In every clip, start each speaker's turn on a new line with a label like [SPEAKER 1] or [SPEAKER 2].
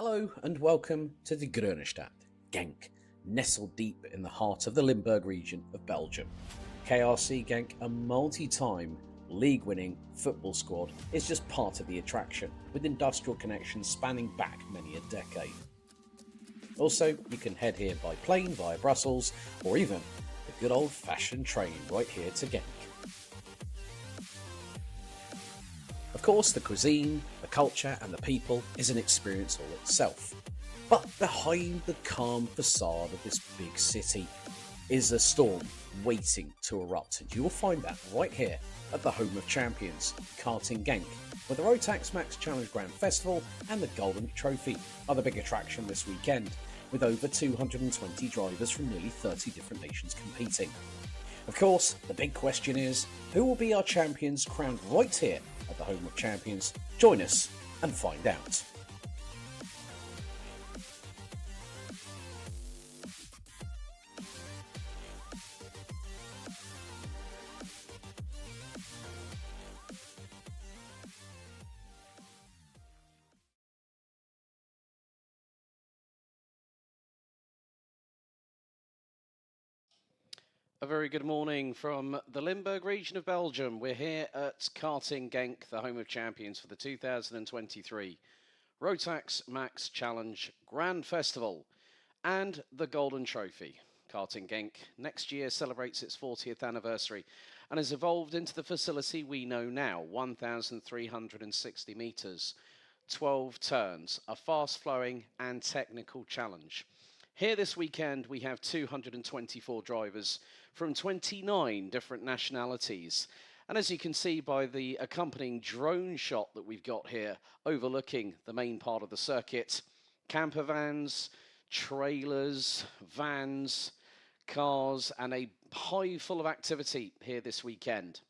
[SPEAKER 1] Hello and welcome to the Grüne Stadt, Genk, nestled deep in the heart of the Limburg region of Belgium. KRC Genk, a multi-time league-winning football squad, is just part of the attraction, with industrial connections spanning back many a decade. Also, you can head here by plane via Brussels, or even the good old-fashioned train right here to Genk. Of course, the cuisine, the culture and the people is an experience all itself. But behind the calm facade of this big city is a storm waiting to erupt, and you will find that right here at the home of champions, Karting Genk, where the Rotax Max Challenge Grand Festival and the Golden Trophy are the big attraction this weekend, with over 220 drivers from nearly 30 different nations competing. Of course, the big question is, who will be our champions crowned right here at the home of champions? Join us and find out.
[SPEAKER 2] A very good morning from the Limburg region of Belgium. We're here at Karting Genk, the home of champions for the 2023 Rotax Max Challenge Grand Festival and the Golden Trophy. Karting Genk next year celebrates its 40th anniversary and has evolved into the facility we know now, 1,360 metres, 12 turns, a fast-flowing and technical challenge. Here this weekend we have 224 drivers from 29 different nationalities. And as you can see by the accompanying drone shot that we've got here overlooking the main part of the circuit, camper vans, trailers, vans, cars, and a hive full of activity here this weekend.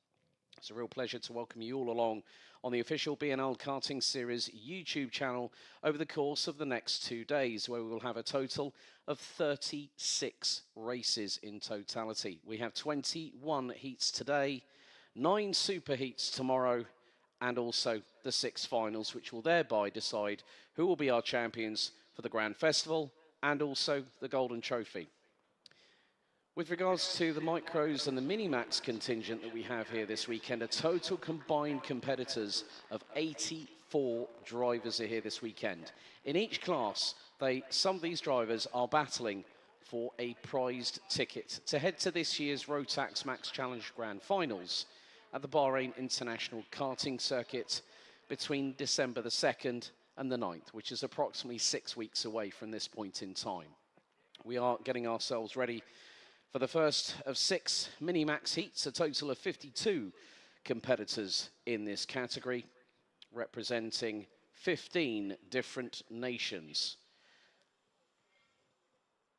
[SPEAKER 2] It's a real pleasure to welcome you all along on the official B&L Karting Series YouTube channel over the course of the next 2 days, where we will have a total of 36 races in totality. We have 21 heats today, 9 super heats tomorrow, and also the 6 finals, which will thereby decide who will be our champions for the Grand Festival and also the Golden Trophy. With regards to the Micros and the Minimax contingent that we have here this weekend, a total combined competitors of 84 drivers are here this weekend. In each class, some of these drivers are battling for a prized ticket to head to this year's Rotax Max Challenge Grand Finals at the Bahrain International Karting Circuit between December the 2nd and the 9th, which is approximately 6 weeks away from this point in time. We are getting ourselves ready for the first of 6 mini-max heats, a total of 52 competitors in this category, representing 15 different nations.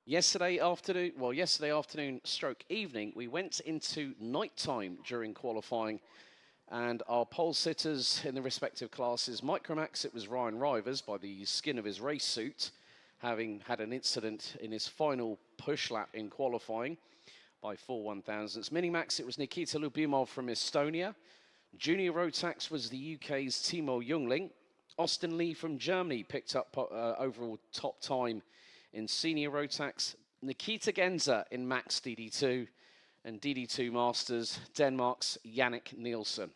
[SPEAKER 2] Yesterday afternoon stroke evening, we went into nighttime during qualifying, and our pole sitters in the respective classes, Micromax, it was Ryan Rivers by the skin of his race suit, having had an incident in his final push lap in qualifying by 4 1,000ths. Minimax, it was Nikita Lubimov from Estonia. Junior Rotax was the UK's Timo Jungling. Austin Lee from Germany picked up overall top time in Senior Rotax. Nikita Genza in Max DD2. And DD2 Masters, Denmark's Jannik Nielsen.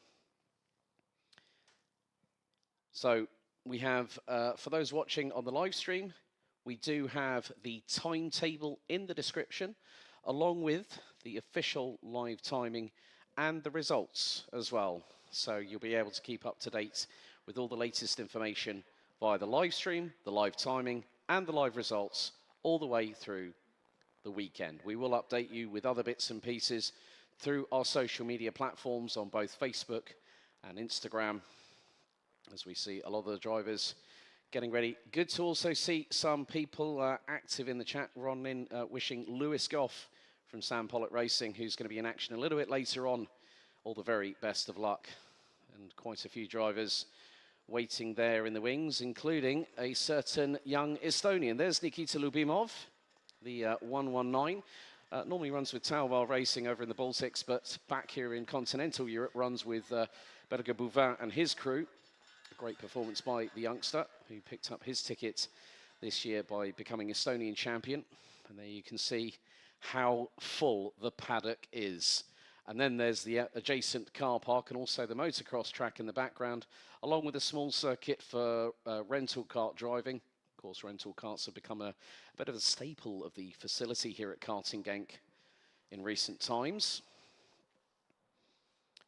[SPEAKER 2] So we have, for those watching on the live stream, we do have the timetable in the description, along with the official live timing and the results as well. So you'll be able to keep up to date with all the latest information via the live stream, the live timing, and the live results all the way through the weekend. We will update you with other bits and pieces through our social media platforms on both Facebook and Instagram, as we see a lot of the drivers getting ready. Good to also see some people active in the chat. Ron Lynn wishing Lewis Goff from Sam Pollock Racing, who's going to be in action a little bit later on, all the very best of luck. And quite a few drivers waiting there in the wings, including a certain young Estonian. There's Nikita Lubimov, the 119. Normally runs with Tauval Racing over in the Baltics, but back here in continental Europe runs with Berger Bouvin and his crew. A great performance by the youngster who picked up his ticket this year by becoming Estonian champion. And there you can see how full the paddock is. And then there's the adjacent car park and also the motocross track in the background, along with a small circuit for rental kart driving. Of course, rental karts have become a bit of a staple of the facility here at Karting Genk in recent times.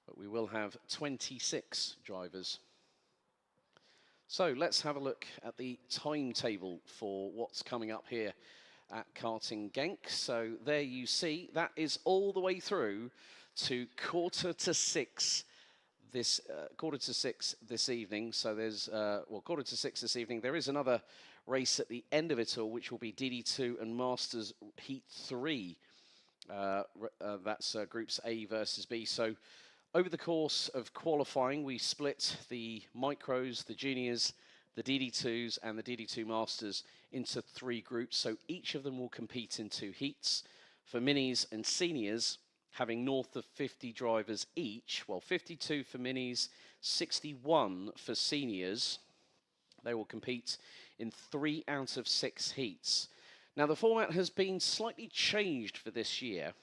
[SPEAKER 2] But we will have 26 drivers. So let's have a look at the timetable for what's coming up here at Karting Genk. So there you see, that is all the way through to quarter to six this evening. So there's quarter to six this evening. There is another race at the end of it all, which will be DD2 and Masters Heat 3. That's groups A versus B. So over the course of qualifying, we split the micros, the juniors, the DD2s and the DD2 Masters into 3 groups. So each of them will compete in 2 heats. For minis and seniors, having north of 50 drivers each, well, 52 for minis, 61 for seniors. They will compete in 3 out of 6 heats. Now, the format has been slightly changed for this year.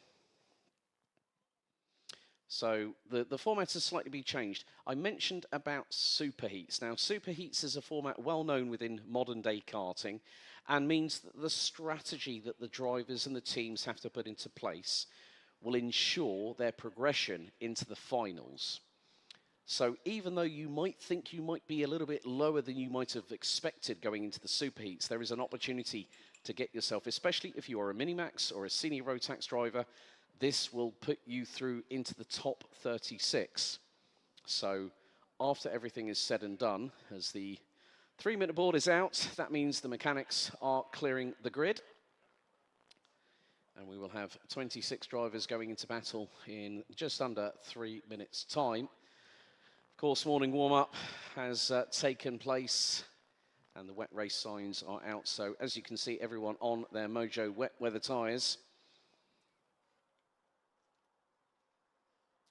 [SPEAKER 2] So the format has slightly been changed. I mentioned about super heats. Now, super heats is a format well known within modern day karting and means that the strategy that the drivers and the teams have to put into place will ensure their progression into the finals. So even though you might think you might be a little bit lower than you might have expected going into the super heats, there is an opportunity to get yourself, especially if you are a Minimax or a senior Rotax driver, this will put you through into the top 36. So after everything is said and done, as the 3-minute board is out, that means the mechanics are clearing the grid. And we will have 26 drivers going into battle in just under 3 minutes' time. Of course, morning warm-up has taken place and the wet race signs are out. So as you can see, everyone on their Mojo wet weather tyres.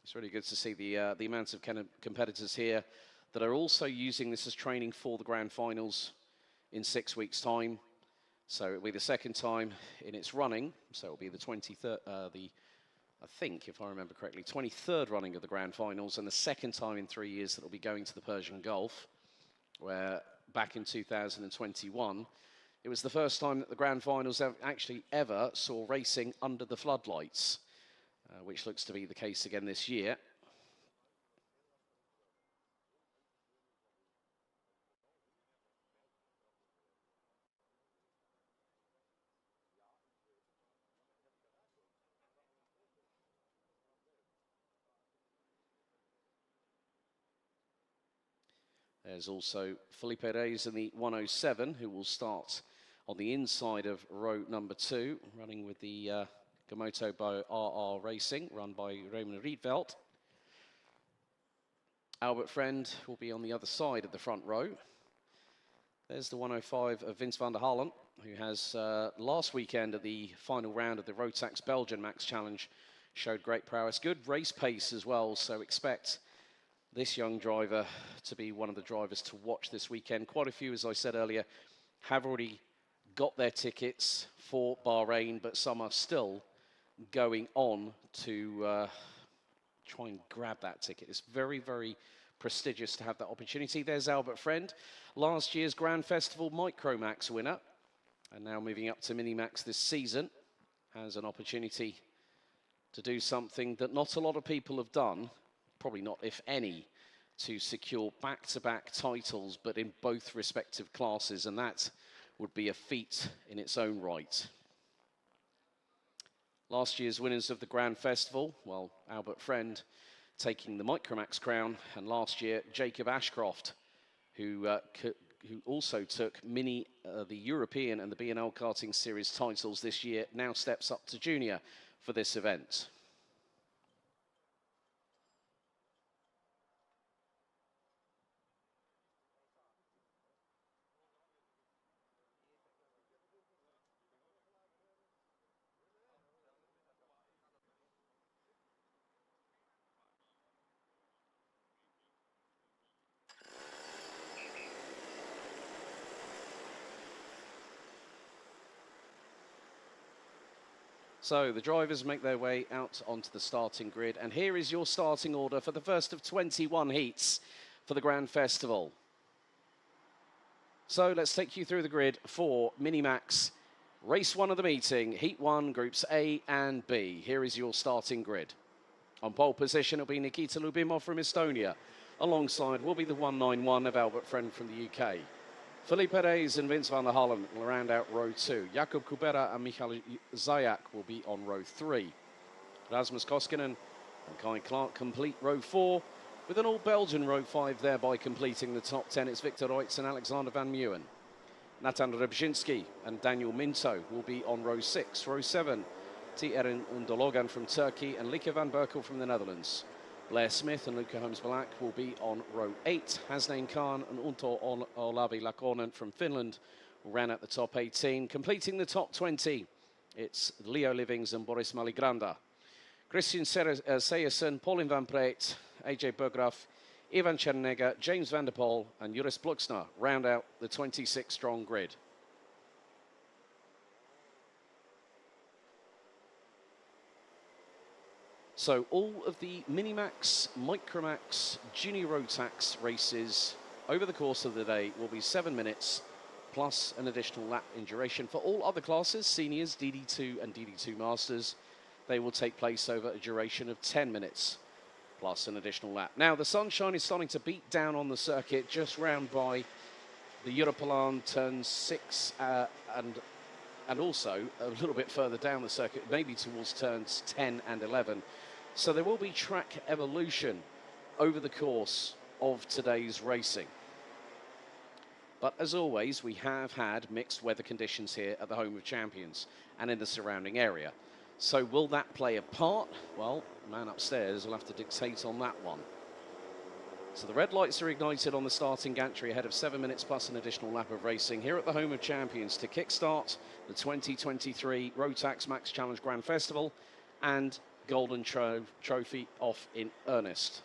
[SPEAKER 2] It's really good to see the amount of competitors here that are also using this as training for the grand finals in 6 weeks' time. So it'll be the second time in its running. So it'll be the 23rd, I think, if I remember correctly, 23rd running of the grand finals, and the second time in 3 years that it'll be going to the Persian Gulf, where back in 2021, it was the first time that the grand finals actually ever saw racing under the floodlights. Which looks to be the case again this year. There's also Felipe Reyes in the 107, who will start on the inside of row number 2, running with the Komoto by RR Racing, run by Raymond Riedveld. Albert Friend will be on the other side of the front row. There's the 105 of Vince van der Halen, who has last weekend at the final round of the Rotax Belgian Max Challenge showed great prowess. Good race pace as well, so expect this young driver to be one of the drivers to watch this weekend. Quite a few, as I said earlier, have already got their tickets for Bahrain, but some are still going on to try and grab that ticket. It's very, very prestigious to have that opportunity. There's Albert Friend, last year's Grand Festival Micromax winner, and now moving up to Minimax this season, has an opportunity to do something that not a lot of people have done, probably not, if any, to secure back-to-back titles, but in both respective classes, and that would be a feat in its own right. Last year's winners of the Grand Festival, well, Albert Friend taking the Micromax crown, and last year Jacob Ashcroft, who also took the European and the B&L Karting Series titles this year, now steps up to junior for this event. So the drivers make their way out onto the starting grid, and here is your starting order for the first of 21 heats for the Grand Festival. So let's take you through the grid for Minimax Race 1 of the meeting, Heat 1, Groups A and B. Here is your starting grid. On pole position, it'll be Nikita Lubimov from Estonia. Alongside will be the 191 of Albert Friend from the UK. Felipe Perez and Vince van der Hallen will round out row 2. Jakub Kubera and Michal Zayak will be on row 3. Rasmus Koskinen and Kai Clark complete row 4, with an all-Belgian row 5 thereby completing the top 10. It's Victor Reutz and Alexander Van Meeuwen. Natan Rebzinski and Daniel Minto will be on row 6. Row 7, T. Erin Undologan from Turkey and Lieke van Berkel from the Netherlands. Blair Smith and Luca Holmes-Balak will be on row 8. Hasnain Khan and Unto Olavi Lakonen from Finland will round out the top 18. Completing the top 20, it's Leo Livings and Boris Maligranda. Christian Sejersen, Paulin van Breet, AJ Bergraf, Ivan Chernega, James van der Poel and Joris Bluxner round out the 26-strong grid. So all of the Minimax, Micromax, Junior Rotax races over the course of the day will be 7 minutes plus an additional lap in duration. For all other classes, seniors, DD2 and DD2 Masters, they will take place over a duration of 10 minutes plus an additional lap. Now, the sunshine is starting to beat down on the circuit just round by the Europalan turn 6 and also a little bit further down the circuit, maybe towards turns 10 and 11. So there will be track evolution over the course of today's racing. But as always, we have had mixed weather conditions here at the Home of Champions and in the surrounding area. So will that play a part? Well, the man upstairs will have to dictate on that one. So the red lights are ignited on the starting gantry ahead of 7 minutes plus an additional lap of racing here at the Home of Champions to kickstart the 2023 Rotax Max Challenge Grand Festival and Golden Trophy off in earnest.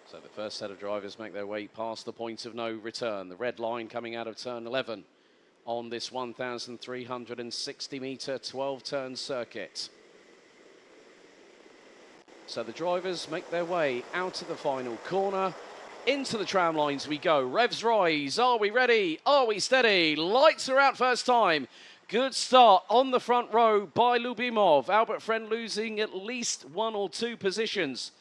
[SPEAKER 2] So the first set of drivers make their way past the point of no return. The red line coming out of turn 11 on this 1,360-metre 12-turn circuit. So the drivers make their way out of the final corner. Into the tram lines we go. Revs rise. Are we ready? Are we steady? Lights are out first time. Good start on the front row by Lubimov. Albert Friend losing at least 1 or 2 positions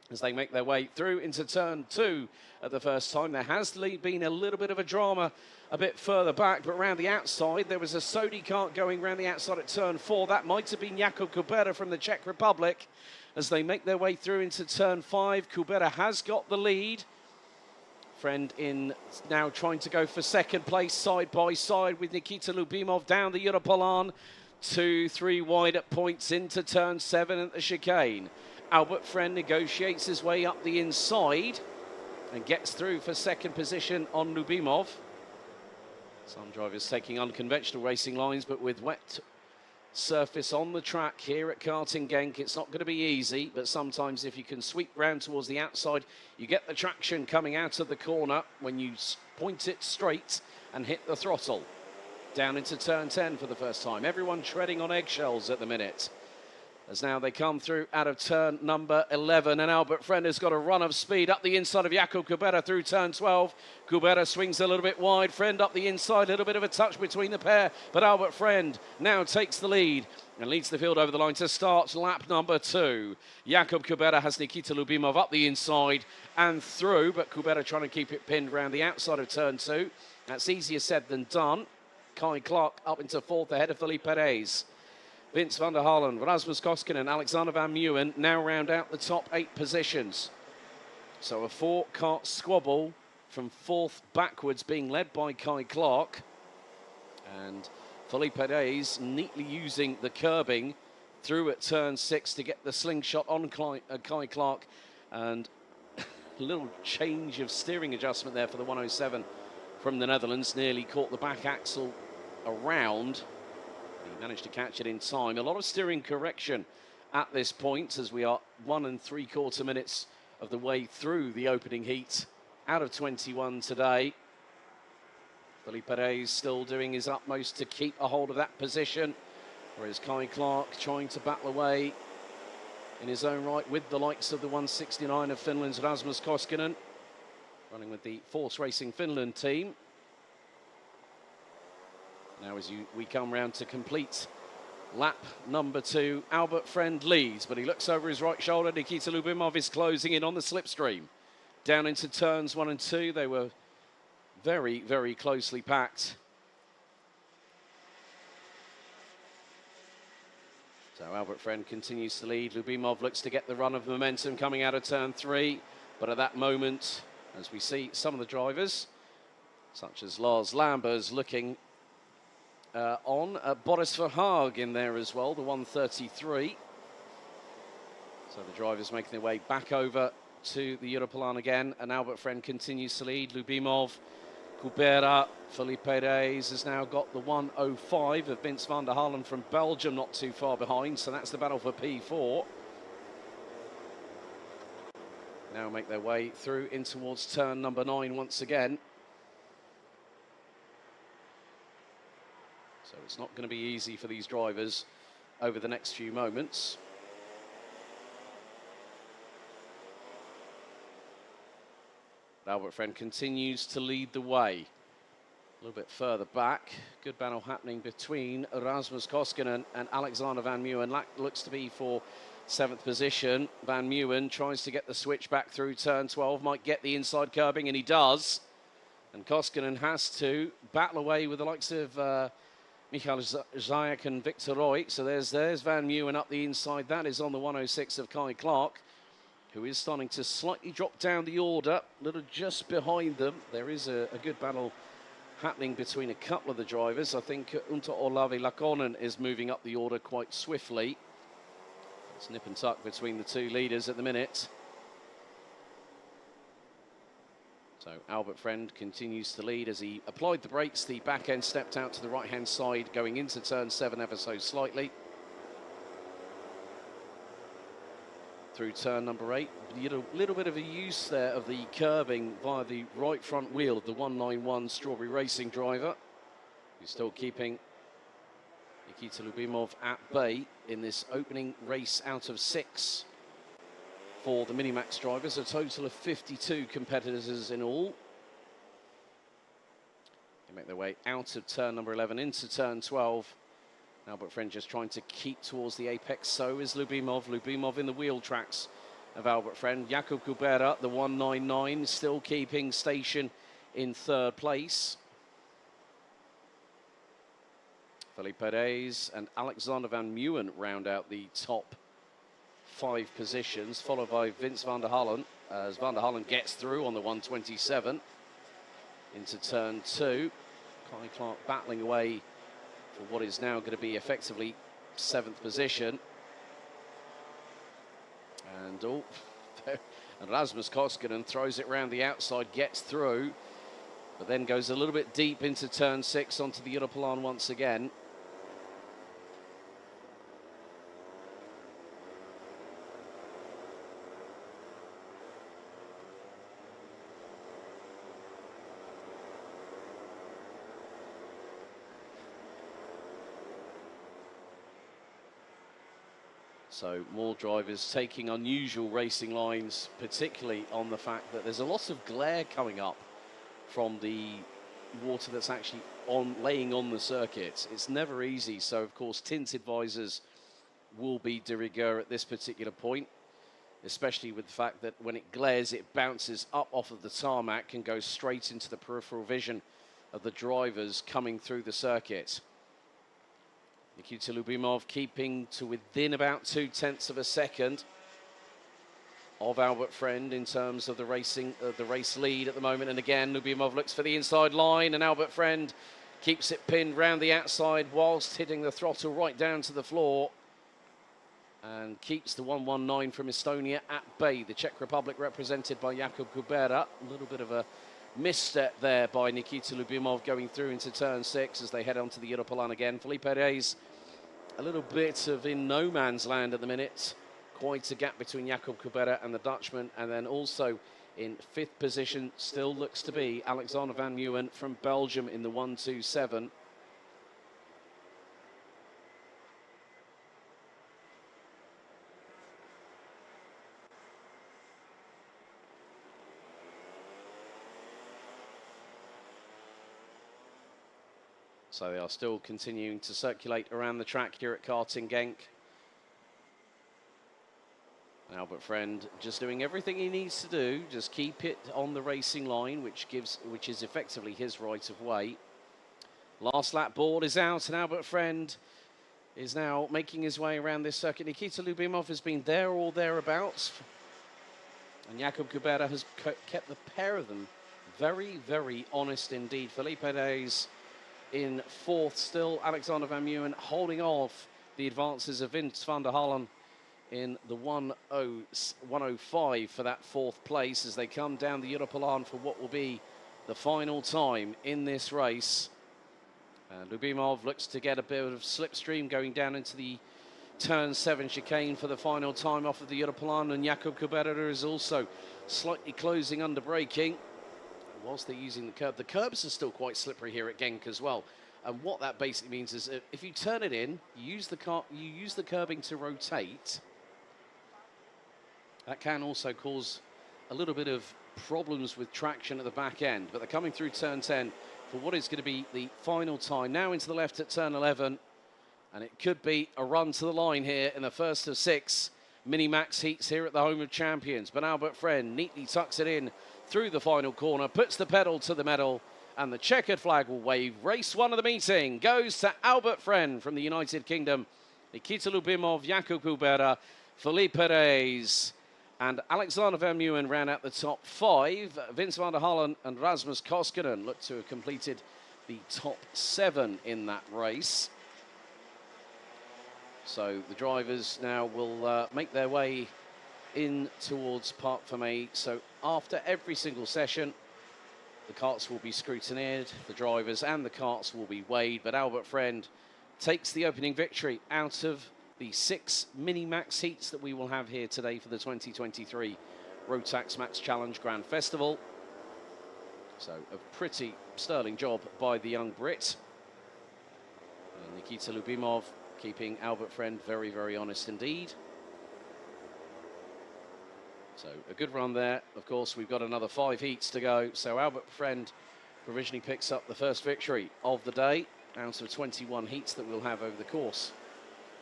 [SPEAKER 2] as they make their way through into turn 2 at the first time. There has been a little bit of a drama a bit further back, but around the outside, there was a Sodi kart going around the outside at turn 4. That might have been Jakub Kubera from the Czech Republic as they make their way through into turn 5. Kubera has got the lead. Friend in now trying to go for second place side by side with Nikita Lubimov down the Europalan. 2-3 wide at points into turn 7 at the chicane. Albert Friend negotiates his way up the inside and gets through for second position on Lubimov. Some drivers taking unconventional racing lines, but with wet surface on the track here at Karting Genk, it's not going to be easy, but sometimes if you can sweep round towards the outside, you get the traction coming out of the corner when you point it straight and hit the throttle. Down into turn 10 for the first time. Everyone treading on eggshells at the minute. As now they come through out of turn number 11, and Albert Friend has got a run of speed up the inside of Jakub Kubera through turn 12. Kubera swings a little bit wide, Friend up the inside, a little bit of a touch between the pair, but Albert Friend now takes the lead and leads the field over the line to start lap number 2. Jakub Kubera has Nikita Lubimov up the inside and through, but Kubera trying to keep it pinned around the outside of turn 2. That's easier said than done. Kai Clark up into 4th ahead of Felipe Perez. Vince van der Hallen, Rasmus Koskinen and Alexander Van Meeuwen now round out the top 8 positions. So a 4-kart squabble from 4th backwards being led by Kai Clark. And Felipe Perez neatly using the curbing through at turn 6 to get the slingshot on Kai Clark. And little change of steering adjustment there for the 107 from the Netherlands. Nearly caught the back axle around. He managed to catch it in time. A lot of steering correction at this point, as we are 1 3/4 minutes of the way through the opening heat out of 21 today. Felipe Reyes still doing his utmost to keep a hold of that position, whereas Kai Clark trying to battle away in his own right with the likes of the 169 of Finland's Rasmus Koskinen, running with the Force Racing Finland team. Now as we come round to complete lap number 2, Albert Friend leads, but he looks over his right shoulder. Nikita Lyubimov is closing in on the slipstream. Down into turns 1 and 2, they were very, very closely packed. So Albert Friend continues to lead. Lyubimov looks to get the run of momentum coming out of turn 3. But at that moment, as we see some of the drivers, such as Lars Lambers, looking on. Boris Verhaag in there as well, the 133. So the drivers making their way back over to the Europlan again. And Albert Friend continues to lead. Lyubimov, Kubera, Felipe Reyes has now got the 105 of Vince van der Halen from Belgium not too far behind. So that's the battle for P4. Now make their way through in towards turn number 9 once again. So it's not going to be easy for these drivers over the next few moments. Albert Friend continues to lead the way. A little bit further back. Good battle happening between Rasmus Koskinen and Alexander Van Meeuwen. Looks to be for 7th position. Van Meeuwen tries to get the switch back through turn 12. Might get the inside curbing, and he does. And Koskinen has to battle away with the likes of Michael Zajek and Victor Roy. So there's Van Meeuwen up the inside. That is on the 106 of Kai Clark, who is starting to slightly drop down the order, a little just behind them. There is a good battle happening between a couple of the drivers. I think Unta Olavi Lakonen is moving up the order quite swiftly. It's nip and tuck between the two leaders at the minute. So Albert Friend continues to lead as he applied the brakes. The back end stepped out to the right-hand side, going into turn 7 ever so slightly. Through turn number 8, you had a little bit of a use there of the curbing via the right front wheel of the 191 Strawberry Racing driver, who's still keeping Nikita Lyubimov at bay in this opening race out of 6 for the Minimax drivers. A total of 52 competitors in all. They make their way out of turn number 11 into turn 12. Albert Friend just trying to keep towards the apex. So is Lyubimov. Lyubimov in the wheel tracks of Albert Friend. Jakub Kubera, the 199, still keeping station in 3rd place. Felipe Reyes and Alexander Van Meeuwen round out the top 5 positions, followed by Vince van der Halen, as van der Halen gets through on the 127 into turn 2. Kai Clark battling away for what is now going to be effectively 7th position. And and Rasmus Koskinen throws it round the outside, gets through, but then goes a little bit deep into turn 6 onto the Europlan once again. So more drivers taking unusual racing lines, particularly on the fact that there's a lot of glare coming up from the water that's actually laying on the circuit. It's never easy, so of course tinted visors will be de rigueur at this particular point, especially with the fact that when it glares, it bounces up off of the tarmac and goes straight into the peripheral vision of the drivers coming through the circuit. Nikita Lyubimov keeping to within about 0.2 of a second of Albert Friend in terms of the race lead at the moment. And again, Lyubimov looks for the inside line, and Albert Friend keeps it pinned round the outside whilst hitting the throttle right down to the floor. and keeps the 119 from Estonia at bay. The Czech Republic represented by Jakub Kubera. A little bit of a misstep there by Nikita Lyubimov going through into turn 6 as they head onto the Europolan again. Felipe Reyes, a little bit of in no man's land at the minute. Quite a gap between Jakub Kubera and the Dutchman. And then also in 5th position still looks to be Alexander Van Meeuwen from Belgium in the 127. So they are still continuing to circulate around the track here at Karting Genk. Albert Friend just doing everything he needs to do, just keep it on the racing line, which is effectively his right of way. Last lap board is out, and Albert Friend is now making his way around this circuit. Nikita Lyubimov has been there or thereabouts, and Jakub Kubera has kept the pair of them very, very honest indeed. Felipe Reyes in 4th still. Alexander Van Meeuwen holding off the advances of Vince van der Halen in the 105 for that 4th place as they come down the Europolan for what will be the final time in this race. And Lyubimov looks to get a bit of slipstream going down into the turn 7 chicane for the final time off of the Europolan, and Jakub Kubera is also slightly closing under braking whilst they're using the curb. The curbs are still quite slippery here at Genk as well. And what that basically means is if you turn it in, you use the curbing to rotate. That can also cause a little bit of problems with traction at the back end. But they're coming through turn 10 for what is going to be the final time. Now into the left at turn 11. And it could be a run to the line here in the first of 6 mini-max heats here at the home of champions. But Albert Friend neatly tucks it in through the final corner, puts the pedal to the metal, and the checkered flag will wave. Race 1 of the meeting goes to Albert Friend from the United Kingdom. Nikita Lyubimov, Jakub Kubera, Felipe Reyes, and Alexander Van Meeuwen round out the top 5. Vince van der Halen and Rasmus Koskinen look to have completed the top 7 in that race. So the drivers now will make their way in towards Parc Fermé. So after every single session, the karts will be scrutinized, the drivers and the karts will be weighed, but Albert Friend takes the opening victory out of the 6 mini-max heats that we will have here today for the 2023 Rotax Max Challenge Grand Festival. So a pretty sterling job by the young Brit. And Nikita Lyubimov keeping Albert Friend very, very honest indeed. So a good run there. Of course, we've got another 5 heats to go. So Albert Friend provisionally picks up the first victory of the day out of 21 heats that we'll have over the course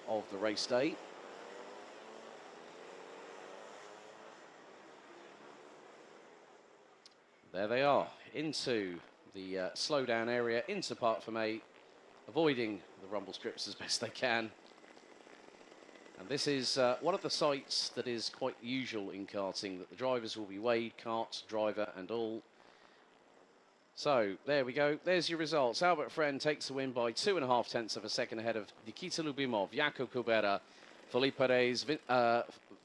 [SPEAKER 2] of the race day. There they are, into the slowdown area, into Parc Fermé, avoiding the rumble strips as best they can. And this is one of the sites that is quite usual in karting, that the drivers will be weighed, karts, driver and all. So there we go, there's your results. Albert Friend takes the win by 2.5 tenths of a second ahead of Nikita Lyubimov, Jakub Kubera, Felipe Reyes,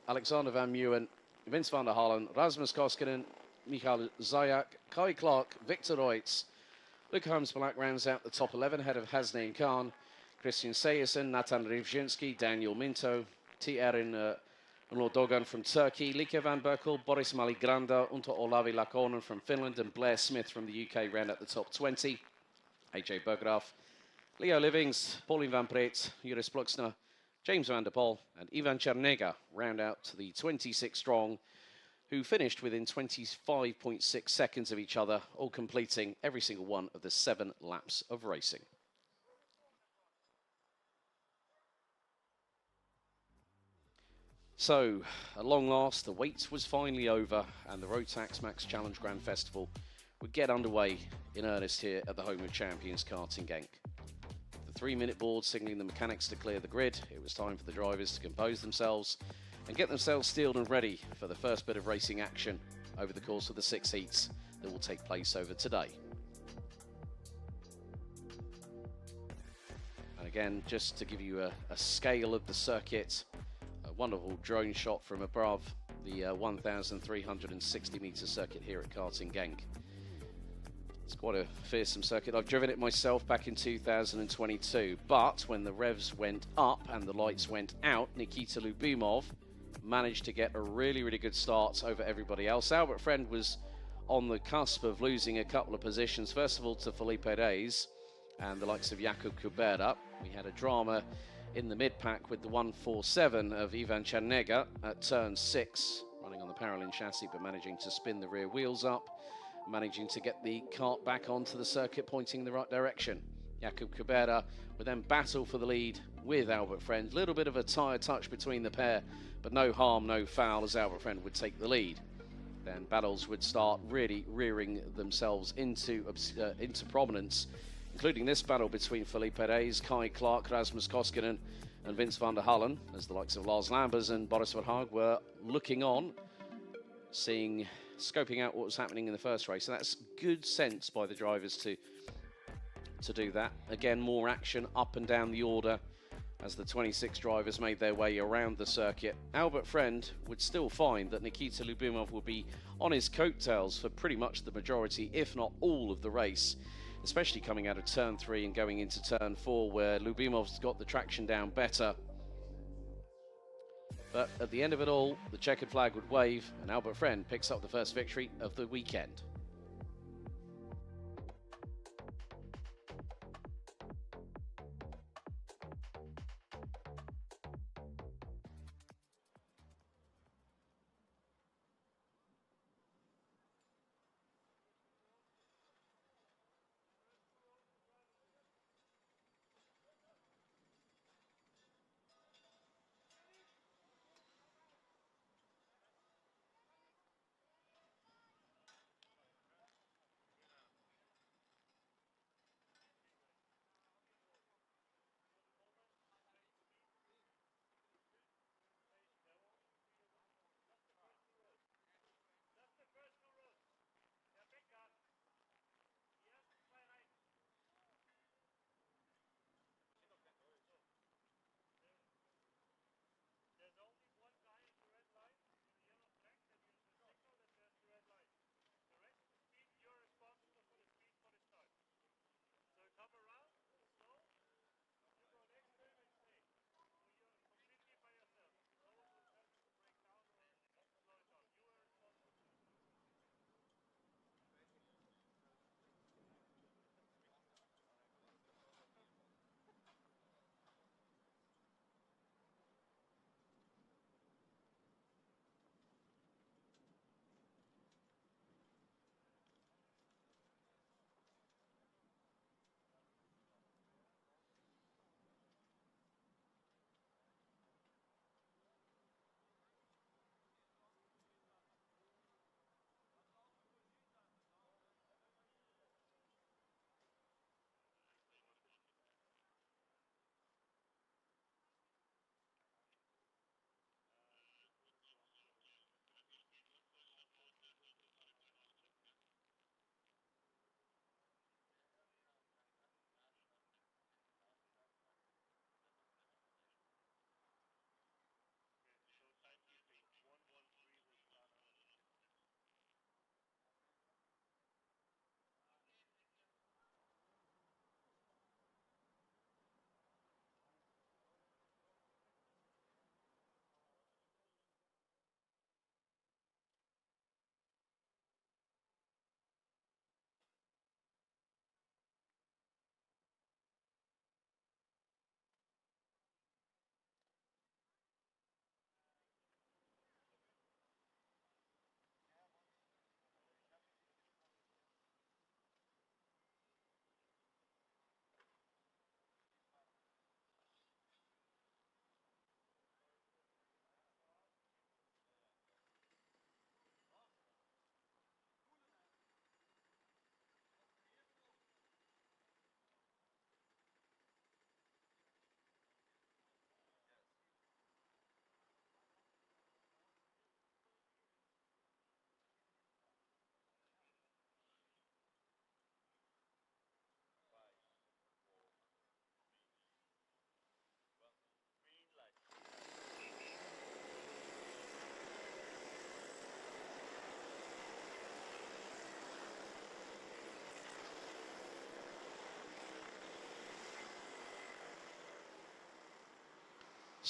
[SPEAKER 2] Alexander Van Meeuwen, Vince van der Halen, Rasmus Koskinen, Michael Zayak, Kai Clark, Victor Reutz. Luke Holmes-Black rounds out the top 11 ahead of Hasnain Khan, Christian Sayerson, Nathan Rivzinski, Daniel Minto, T.R. Dogan from Turkey, Like van Berkel, Boris Maligranda, Unto Olavi Lakonen from Finland, and Blair Smith from the UK round out the top 20. AJ Berggraaf, Leo Livings, Pauline van Preet, Juris Bluxner, James van der Poel, and Ivan Chernega round out to the 26 strong, who finished within 25.6 seconds of each other, all completing every single one of the 7 laps of racing. So, at long last, the wait was finally over, and the Rotax Max Challenge Grand Festival would get underway in earnest here at the home of champions Karting Genk. The 3-minute board signalling the mechanics to clear the grid, it was time for the drivers to compose themselves and get themselves steeled and ready for the first bit of racing action over the course of the 6 heats that will take place over today. And again, just to give you a scale of the circuit, wonderful drone shot from above the 1,360 metre circuit here at Karting Genk. It's quite a fearsome circuit. I've driven it myself back in 2022, but when the revs went up and the lights went out, Nikita Lyubimov managed to get a really, really good start over everybody else. Albert Friend was on the cusp of losing a couple of positions. First of all to Felipe Reyes and the likes of Jakub Kubera. We had a drama in the mid-pack with the 147 of Ivan Czernega at turn 6, running on the Paralin chassis, but managing to spin the rear wheels up, managing to get the kart back onto the circuit, pointing in the right direction. Jakub Kubera would then battle for the lead with Albert Friend. Little bit of a tyre touch between the pair, but no harm, no foul, as Albert Friend would take the lead. Then battles would start really rearing themselves into prominence, including this battle between Felipe Reyes, Kai Clark, Rasmus Koskinen and Vince van der Hullen, as the likes of Lars Lambers and Boris Verhaag were looking on, scoping out what was happening in the first race. So that's good sense by the drivers to do that. Again, more action up and down the order as the 26 drivers made their way around the circuit. Albert Friend would still find that Nikita Lyubimov would be on his coattails for pretty much the majority, if not all, of the race, especially coming out of turn 3 and going into turn 4, where Lubimov's got the traction down better. But at the end of it all, the checkered flag would wave, and Albert Friend picks up the first victory of the weekend.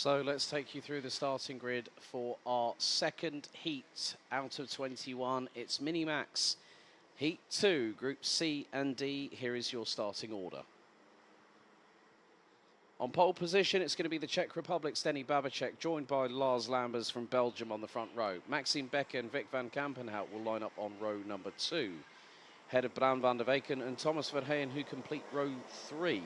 [SPEAKER 2] So let's take you through the starting grid for our second heat out of 21. It's Minimax Heat 2, Group C and D. Here is your starting order. On pole position, it's going to be the Czech Republic's Denny Babacek, joined by Lars Lambers from Belgium on the front row. Maxime Becker and Vic van Kampenhout will line up on row number 2. Ahead of Bran van der Weyken and Thomas Verheyen, who complete row 3.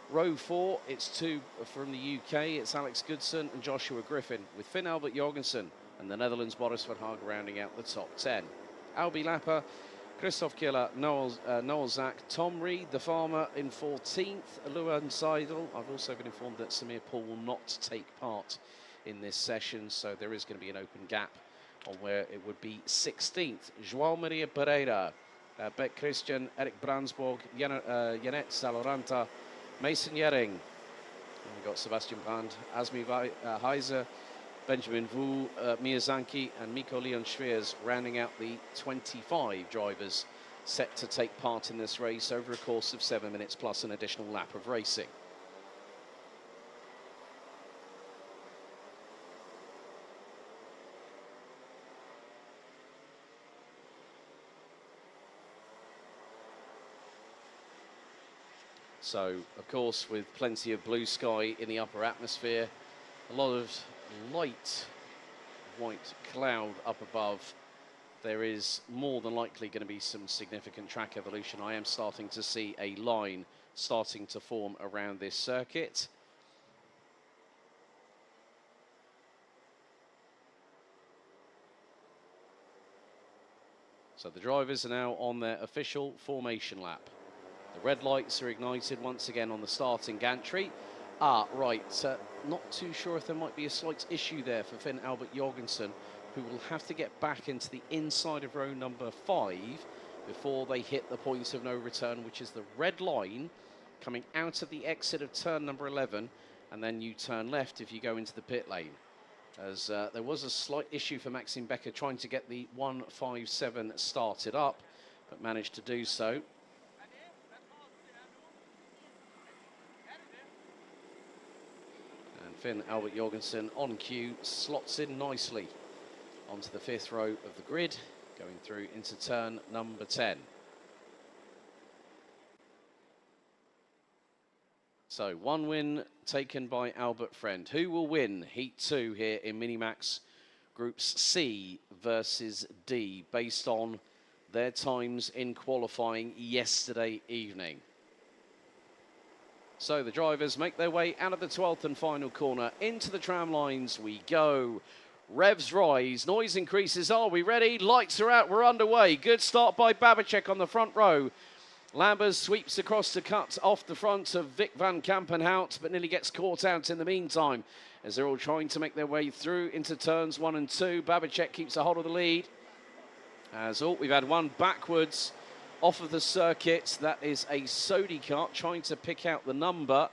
[SPEAKER 2] Row 4, it's 2 from the UK. It's Alex Goodson and Joshua Griffin, with Finn Albert Jorgensen and the Netherlands' Boris Verhagen rounding out the top 10. Albi Lapper, Christoph Killer, Noel Zack, Tom Reed, the farmer in 14th, Luan Seidel. I've also been informed that Samir Paul will not take part in this session, so there is going to be an open gap on where it would be 16th. João Maria Pereira, Beck Christian, Eric Brandsborg, Janet Saloranta, Mason Yering. We've got Sebastian Brand, Asmi Heiser, Benjamin Wu, Miyazaki and Miko Leon Schweers rounding out the 25 drivers set to take part in this race over a course of 7 minutes plus an additional lap of racing. So, of course, with plenty of blue sky in the upper atmosphere, a lot of light white cloud up above, there is more than likely going to be some significant track evolution. I am starting to see a line starting to form around this circuit. So the drivers are now on their official formation lap. The red lights are ignited once again on the starting gantry. Right, not too sure if there might be a slight issue there for Finn Albert Jorgensen, who will have to get back into the inside of row number 5 before they hit the point of no return, which is the red line coming out of the exit of turn number 11, and then you turn left if you go into the pit lane. As there was a slight issue for Maxime Becker trying to get the 157 started up, but managed to do so. Finn Albert Jorgensen on cue slots in nicely onto the 5th row of the grid, going through into turn number 10. So one win taken by Albert Friend. Who will win Heat 2 here in Minimax Groups C versus D based on their times in qualifying yesterday evening? So the drivers make their way out of the 12th and final corner. Into the tram lines we go. Revs rise, noise increases. Are we ready? Lights are out, we're underway. Good start by Babacek on the front row. Lambers sweeps across to cut off the front of Vic van Kampenhout, but nearly gets caught out in the meantime as they're all trying to make their way through into turns 1 and 2. Babacek keeps a hold of the lead. We've had one backwards off of the circuit. That is a Sodi kart trying to pick out the number.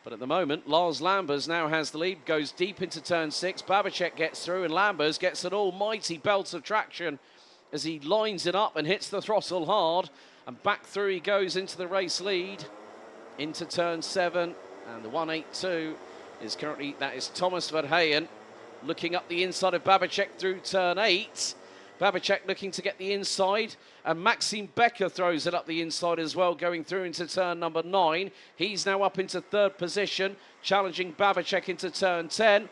[SPEAKER 2] But at the moment, Lars Lambers now has the lead, goes deep into turn 6. Babacek gets through and Lambers gets an almighty belt of traction as he lines it up and hits the throttle hard. And back through he goes into the race lead, into turn 7. And the 182 is currently, that is Thomas Verheyen looking up the inside of Babacek through turn 8. Babacek looking to get the inside, and Maxime Becker throws it up the inside as well, going through into turn number 9. He's now up into 3rd position, challenging Babacek into turn 10.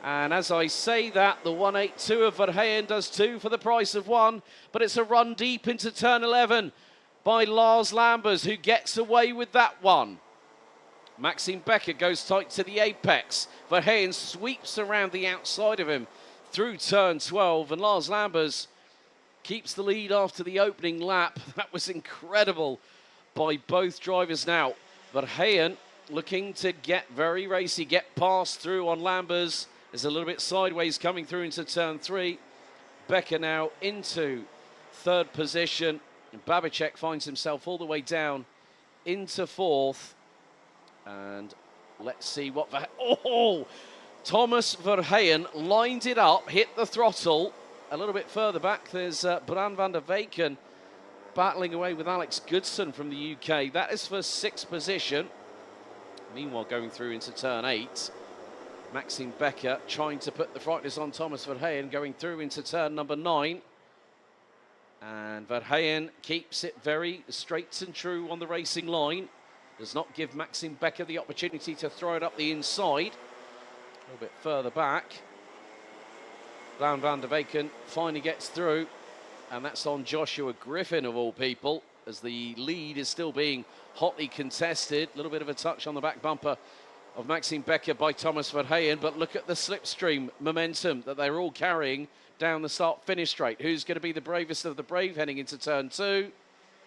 [SPEAKER 2] And as I say that, the 182 of Verheyen does 2 for the price of 1, but it's a run deep into turn 11 by Lars Lambers, who gets away with that one. Maxime Becker goes tight to the apex. Verheyen sweeps around the outside of him through turn 12, and Lars Lambers keeps the lead after the opening lap. That was incredible by both drivers now. Verheyen looking to get very racy, get past through on Lambers. Is a little bit sideways coming through into turn 3. Becker now into 3rd position. And Babacek finds himself all the way down into 4th. And let's see what... Thomas Verheyen lined it up, hit the throttle. A little bit further back, there's Bran van der Weyken battling away with Alex Goodson from the UK. That is for 6th position. Meanwhile, going through into turn 8. Maxime Becker trying to put the frighteners on Thomas Verheyen, going through into turn number 9. And Verheyen keeps it very straight and true on the racing line. Does not give Maxime Becker the opportunity to throw it up the inside. A little bit further back. Van der Weyken finally gets through. And that's on Joshua Griffin, of all people, as the lead is still being hotly contested. A little bit of a touch on the back bumper of Maxime Becker by Thomas Verheyen, but look at the slipstream momentum that they're all carrying down the start-finish straight. Who's going to be the bravest of the brave heading into turn 2?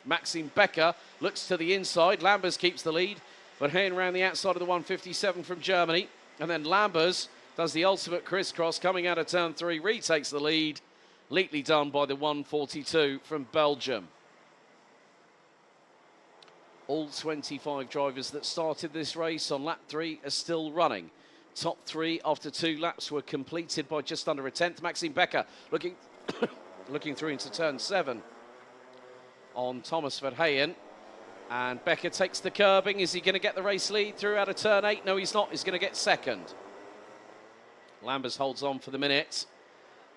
[SPEAKER 2] Maxime Becker looks to the inside. Lambers keeps the lead. Verheyen around the outside of the 157 from Germany. And then Lambers does the ultimate crisscross coming out of turn 3, retakes the lead. Neatly done by the 142 from Belgium. All 25 drivers that started this race on lap 3 are still running. Top 3 after 2 laps were completed by just under a tenth. Maxime Becker looking looking through into turn 7 on Thomas Verheyen. And Becker takes the curbing. Is he going to get the race lead through out of turn 8? No, he's not. He's going to get second. Lambers holds on for the minute.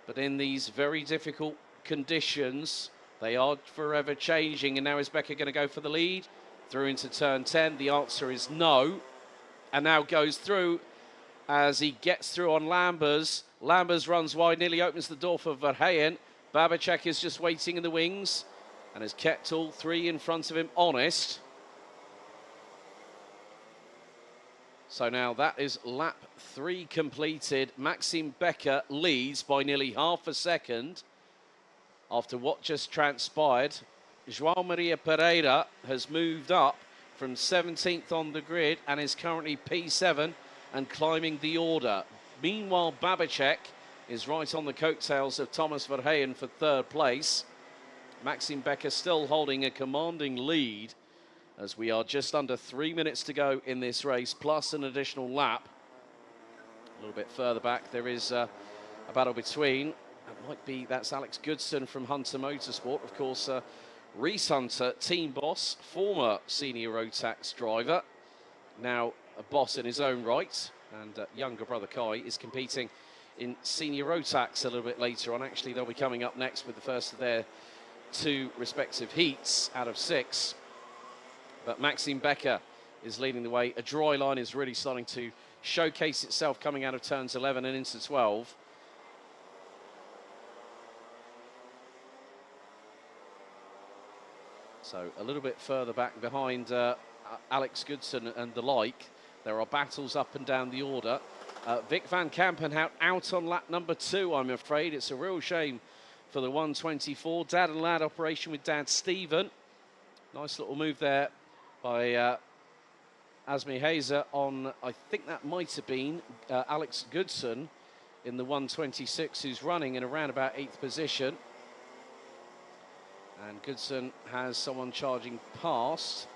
[SPEAKER 2] But in these very difficult conditions, they are forever changing. And now is Becker going to go for the lead? Through into turn 10, the answer is no. And now goes through as he gets through on Lambers. Lambers runs wide, nearly opens the door for Verheyen. Babacek is just waiting in the wings and has kept all 3 in front of him honest. So now that is lap 3 completed. Maxime Becker leads by nearly half a second after what just transpired. João Maria Pereira has moved up from 17th on the grid and is currently P7 and climbing the order. Meanwhile, Babacek is right on the coattails of Thomas Verheyen for 3rd place. Maxime Becker still holding a commanding lead as we are just under 3 minutes to go in this race, plus an additional lap. A little bit further back, there is a battle between, that's Alex Goodson from Hunter Motorsport, of course, Reese Hunter, team boss, former senior road tax driver, now a boss in his own right, and younger brother Kai is competing in senior road tax a little bit later on. Actually, they'll be coming up next with the first of their 2 respective heats out of 6. But Maxime Becker is leading the way. A dry line is really starting to showcase itself coming out of turns 11 and into 12. So a little bit further back behind Alex Goodson and the like. There are battles up and down the order. Vic van Kampenhout out on lap number 2, I'm afraid. It's a real shame for the 124. Dad and lad operation with Dad Stephen. Nice little move there by Asmi Hazer on, I think that might have been Alex Goodson in the 126, who's running in around about 8th position. And Goodson has someone charging past.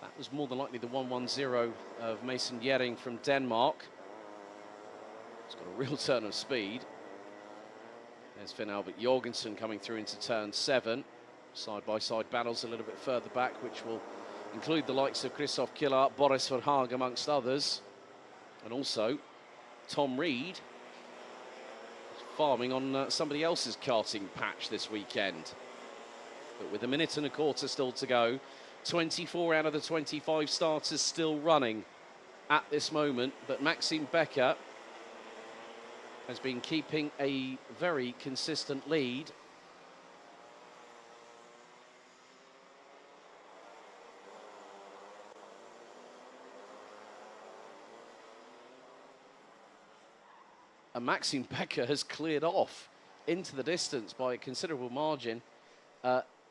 [SPEAKER 2] That was more than likely the 110 of Mason Jering from Denmark. It's got a real turn of speed. There's Finn Albert Jorgensen coming through into turn 7. Side-by-side battles a little bit further back, which will include the likes of Christoph Killer, Boris Verhaag, amongst others. And also Tom Reed, farming on somebody else's karting patch this weekend. But with a minute and a quarter still to go, 24 out of the 25 starters still running at this moment. But Maxime Becker has been keeping a very consistent lead. And Maxime Becker has cleared off into the distance by a considerable margin.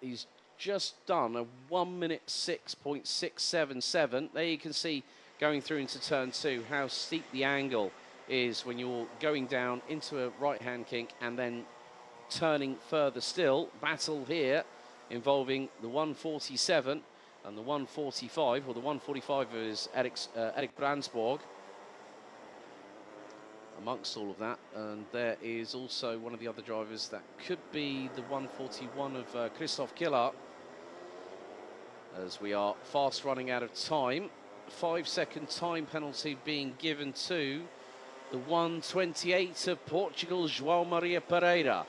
[SPEAKER 2] He's just done a 1 minute 6.677. There you can see going through into turn 2 how steep the angle is when you're going down into a right-hand kink and then turning further still. Battle here involving the 147 and the 145, or the 145 is Eric Brandsborg. Amongst all of that, and there is also one of the other drivers that could be the 141 of Christoph Killer, as we are fast running out of time. 5-second time penalty being given to the 128 of Portugal, João Maria Pereira,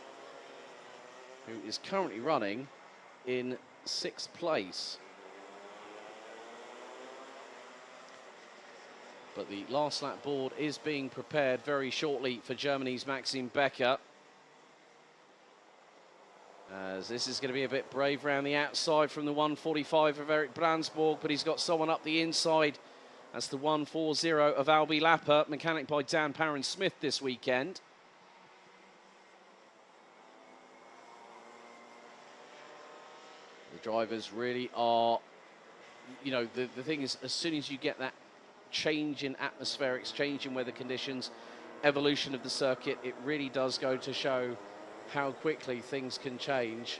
[SPEAKER 2] who is currently running in 6th place. But the last lap board is being prepared very shortly for Germany's Maxime Becker, as this is going to be a bit brave around the outside from the 145 of Eric Brandsborg, but he's got someone up the inside. That's the 140 of Albi Lapper, mechanic by Dan Parron-Smith this weekend. The drivers really are, you know, the thing is, as soon as you get that change in atmospherics, change in weather conditions, evolution of the circuit, it really does go to show how quickly things can change.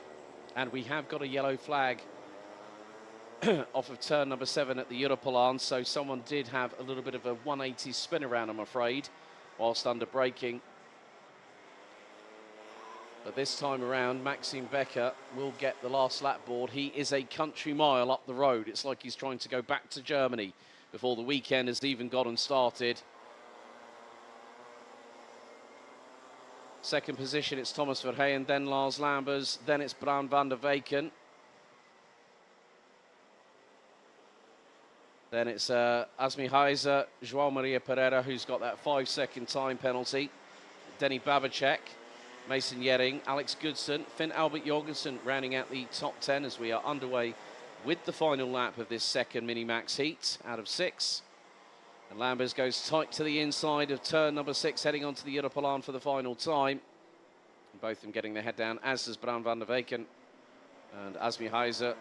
[SPEAKER 2] And we have got a yellow flag off of turn number 7 at the Europolan, so someone did have a little bit of a 180 spin around, I'm afraid, whilst under braking. But this time around, Maxime Becker will get the last lap board. He is a country mile up the road. It's like he's trying to go back to Germany before the weekend has even gotten started. Second position, it's Thomas Verheyen, then Lars Lambers, then it's Bram van der Weyken. Then it's Asmi Heiser, João Maria Pereira, who's got that 5-second time penalty. Denny Babacek, Mason Yering, Alex Goodson, Finn Albert Jorgensen rounding out the top 10 as we are underway with the final lap of this second Minimax heat out of 6. And Lambers goes tight to the inside of turn number 6, heading onto the Europolan for the final time. And both of them getting their head down, as does Bram van der Weyken and Asmi Heiser.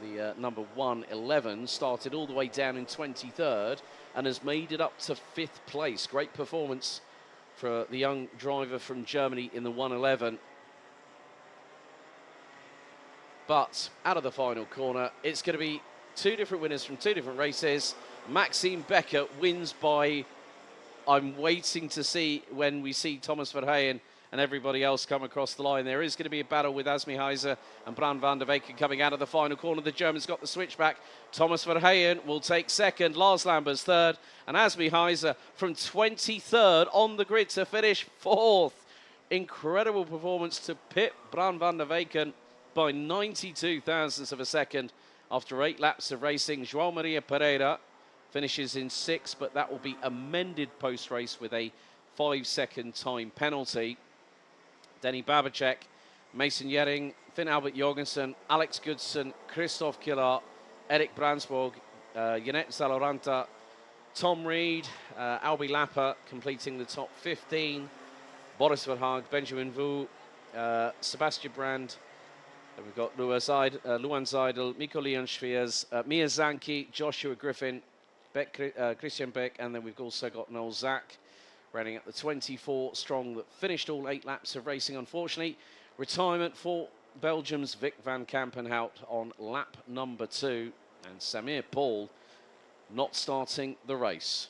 [SPEAKER 2] The number 111 started all the way down in 23rd and has made it up to 5th place. Great performance for the young driver from Germany in the 111. But out of the final corner, it's going to be 2 different winners from 2 different races. Maxime Becker wins by, I'm waiting to see when we see Thomas Verheyen and everybody else come across the line. There is going to be a battle with Asmi Heiser and Bram van der Weyken coming out of the final corner. The Germans got the switchback. Thomas Verheyen will take 2nd, Lars Lambers 3rd, and Asmi Heiser from 23rd on the grid to finish 4th. Incredible performance to pit Bram van der Weyken by 92 thousandths of a second after 8 laps of racing. João Maria Pereira finishes in 6th, but that will be amended post-race with a 5-second time penalty. Denny Babacek, Mason Yering, Finn Albert Jorgensen, Alex Goodson, Christoph Killer, Eric Brandsborg, Yannet Zaloranta, Tom Reed, Albi Lapper completing the top 15, Boris Verhaag, Benjamin Vu, Sebastian Brand, and we've got Luan Seidel, Miko Leon Schwiers, Mia Zanki, Joshua Griffin, Christian Beck, and then we've also got Noel Zak running at the 24 strong that finished all 8 laps of racing. Unfortunately, retirement for Belgium's Vic van Kampenhout on lap number 2, and Samir Paul not starting the race.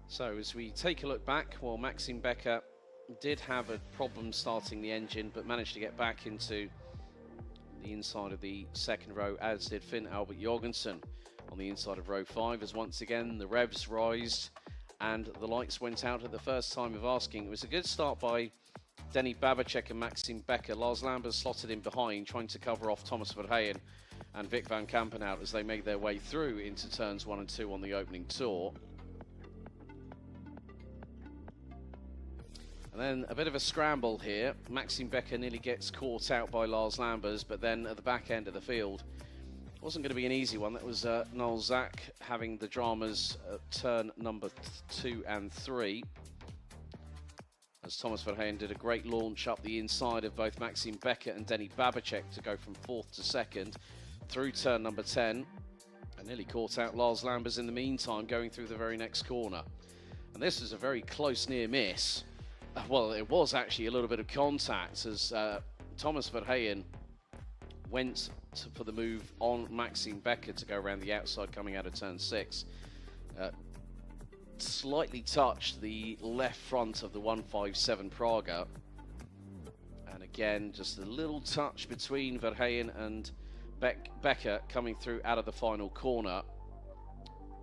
[SPEAKER 2] So as we take a look back, well, Maxime Becker did have a problem starting the engine, but managed to get back into the inside of the 2nd row, as did Finn Albert Jorgensen on the inside of row 5, as once again the revs rised and the lights went out at the first time of asking. It was a good start by Denny Babacek and Maxime Becker. Lars Lambers slotted in behind, trying to cover off Thomas Verheyen and Vic van Kampenhout as they made their way through into turns 1 and 2 on the opening tour. And then a bit of a scramble here. Maxime Becker nearly gets caught out by Lars Lambers, but then at the back end of the field, it wasn't going to be an easy one. That was Noel Zak having the dramas at turn number 2 and 3. as Thomas Verheyen did a great launch up the inside of both Maxime Beckert and Denny Babacek to go from 4th to 2nd through turn number 10, and nearly caught out Lars Lambers in the meantime going through the very next corner. And this was a very close near miss. Well, it was actually a little bit of contact as Thomas Verheyen went for the move on Maxime Beckert to go around the outside coming out of turn 6. Slightly touched the left front of the 157 Praga, and again just a little touch between Verheyen and Beckert coming through out of the final corner,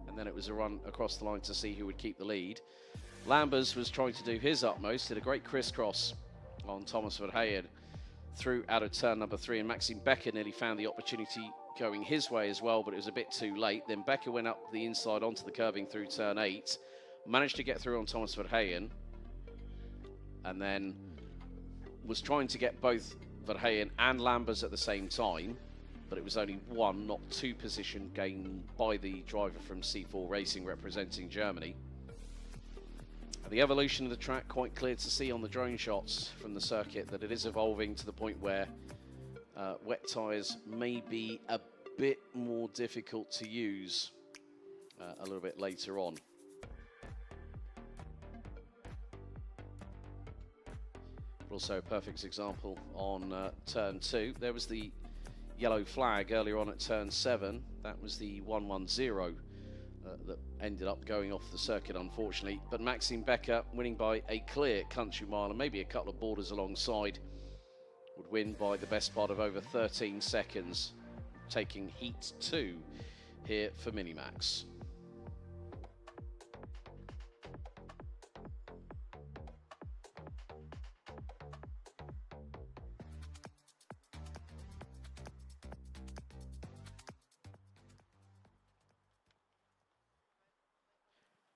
[SPEAKER 2] and then it was a run across the line to see who would keep the lead. Lambers was trying to do his utmost, did a great crisscross on Thomas Verheyen through out of turn number 3, and Maxime Beckert nearly found the opportunity going his way as well, but it was a bit too late. Then Beckert went up the inside onto the curbing through turn 8, managed to get through on Thomas Verheyen, and then was trying to get both Verheyen and Lambers at the same time, but it was only 1, not 2 position gain by the driver from C4 Racing representing Germany. The evolution of the track quite clear to see on the drone shots from the circuit, that it is evolving to the point where wet tyres may be a bit more difficult to use a little bit later on. Also a perfect example on turn 2. There was the yellow flag earlier on at turn 7. That was the 110 that ended up going off the circuit, unfortunately. But Maxime Beckert winning by a clear country mile, and maybe a couple of borders alongside, would win by the best part of over 13 seconds, taking heat 2 here for Minimax.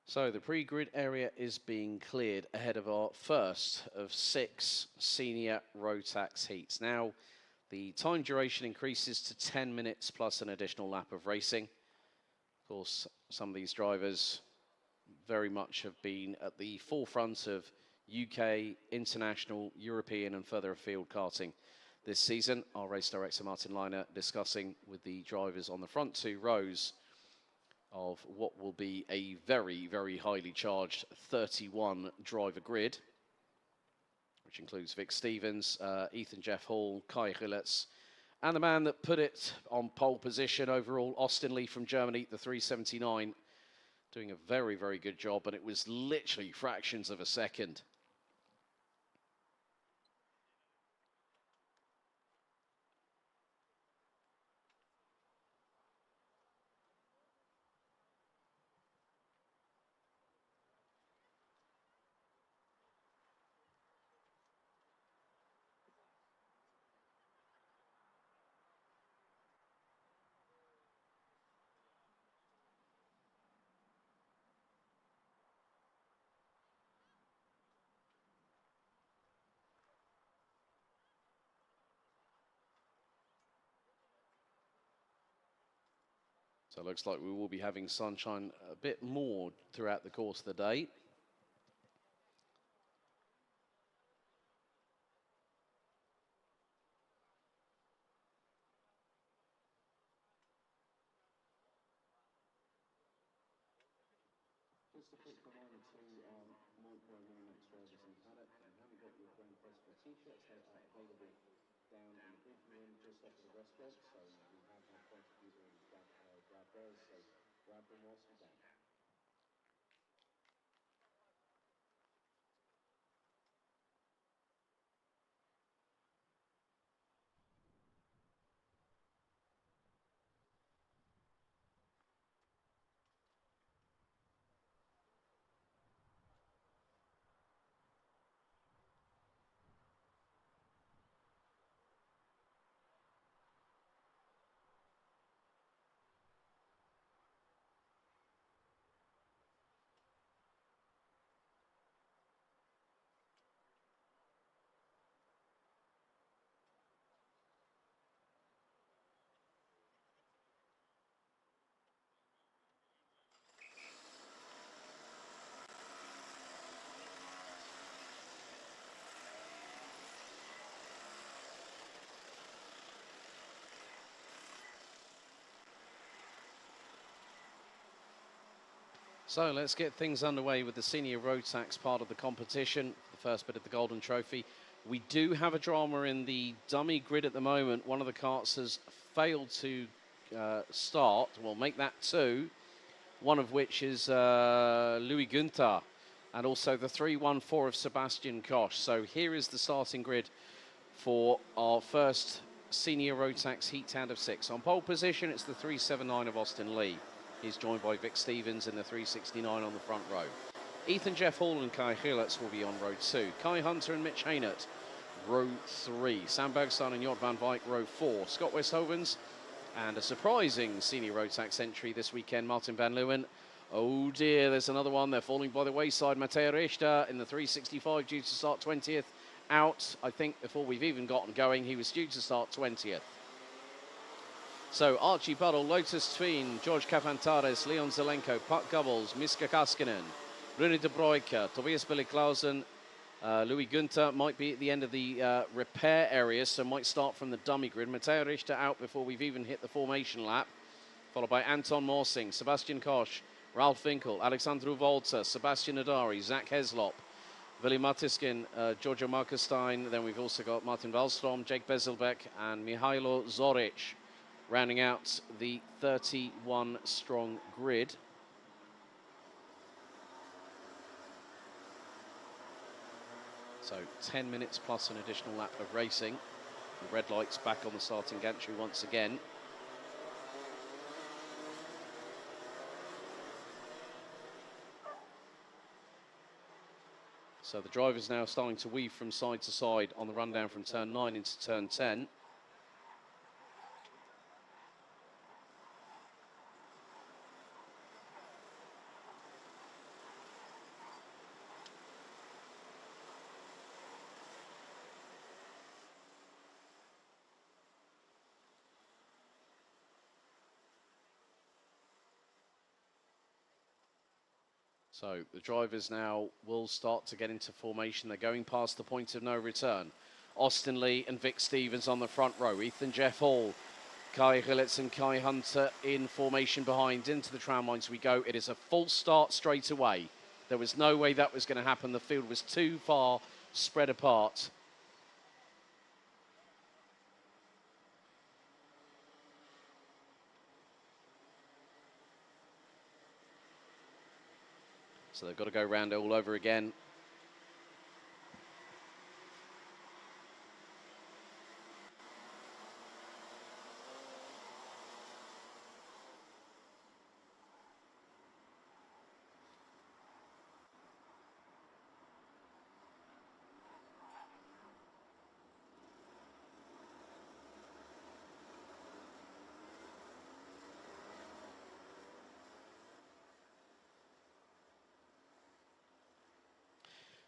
[SPEAKER 2] So the pre-grid area is being cleared ahead of our first of 6 senior Rotax heats. Now, the time duration increases to 10 minutes plus an additional lap of racing. Of course, some of these drivers very much have been at the forefront of UK, international, European and further afield karting this season. Our race director Martin Liner discussing with the drivers on the front 2 rows of what will be a very, very highly charged 31 driver grid, which includes Vic Stevens, Ethan Jeff Hall, Kai Hillets, and the man that put it on pole position overall, Austin Lee from Germany, the 379, doing a very, very good job, and it was literally fractions of a second. So it looks like we will be having sunshine a bit more throughout the course of the day. Just a quick reminder to Micro Minimax drivers in paddock, if you haven't got your Grand Festival t-shirts, they are available down in the briefing room just off of the restaurant. So we have had quite a few already grab theirs, so grab them whilst you can. So let's get things underway with the senior road tax part of the competition, the first bit of the Golden Trophy. We do have a drama in the dummy grid at the moment. One of the karts has failed to start. We'll make that two, one of which is Louis Günther, and also the 314 of Sebastian Koch. So here is the starting grid for our first senior road tax heat out of 6. On pole position, it's the 379 of Austin Lee. He's joined by Vic Stevens in the 369 on the front row. Ethan Jeff Hall and Kai Hillertz will be on row 2. Kai Hunter and Mitch Haynert, row 3. Sam Bergstein and Jort van Wijk, row 4. Scott Westhovens, and a surprising senior road tax entry this weekend, Martin van Leeuwen. Oh dear, there's another one. They're falling by the wayside. Mateo Richter in the 365, due to start 20th. Out, I think, before we've even gotten going. He was due to start 20th. So Archie Buddle, Lotus Tween, George Kafantares, Leon Zelenko, Pat Gubbles, Miska Kaskinen, Rune de Broeke, Tobias Billy Clausen, Louis Günther might be at the end of the repair area, so might start from the dummy grid. Mateo Richter out before we've even hit the formation lap, followed by Anton Morsing, Sebastian Koch, Ralph Winkel, Alexandru Volta, Sebastian Adari, Zach Heslop, Willy Matiskin, Giorgio Markestein. Then we've also got Martin Wallstrom, Jake Bezelbeck, and Mihailo Zoric, rounding out the 31-strong grid. So 10 minutes plus an additional lap of racing. The red lights back on the starting gantry once again. So the driver's now starting to weave from side to side on the run down from turn 9 into turn 10. So the drivers now will start to get into formation. They're going past the point of no return. Austin Lee and Vic Stevens on the front row. Ethan Jeff Hall, Kai Hillertz and Kai Hunter in formation behind. Into the tram lines we go. It is a full start straight away. There was no way that was going to happen. The field was too far spread apart. So they've got to go round all over again.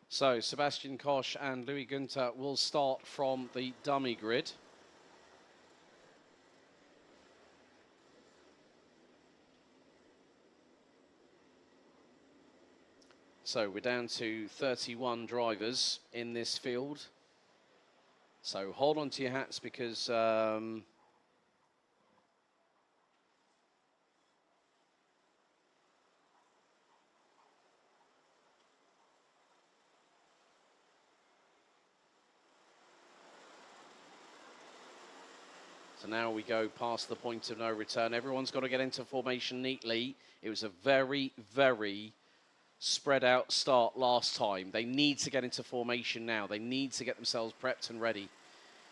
[SPEAKER 2] So Sebastian Koch and Louis Günther will start from the dummy grid. So we're down to 31 drivers in this field. So hold on to your hats, because so now we go past the point of no return. Everyone's got to get into formation neatly. It was a very, very spread out start last time. They need to get into formation now. They need to get themselves prepped and ready.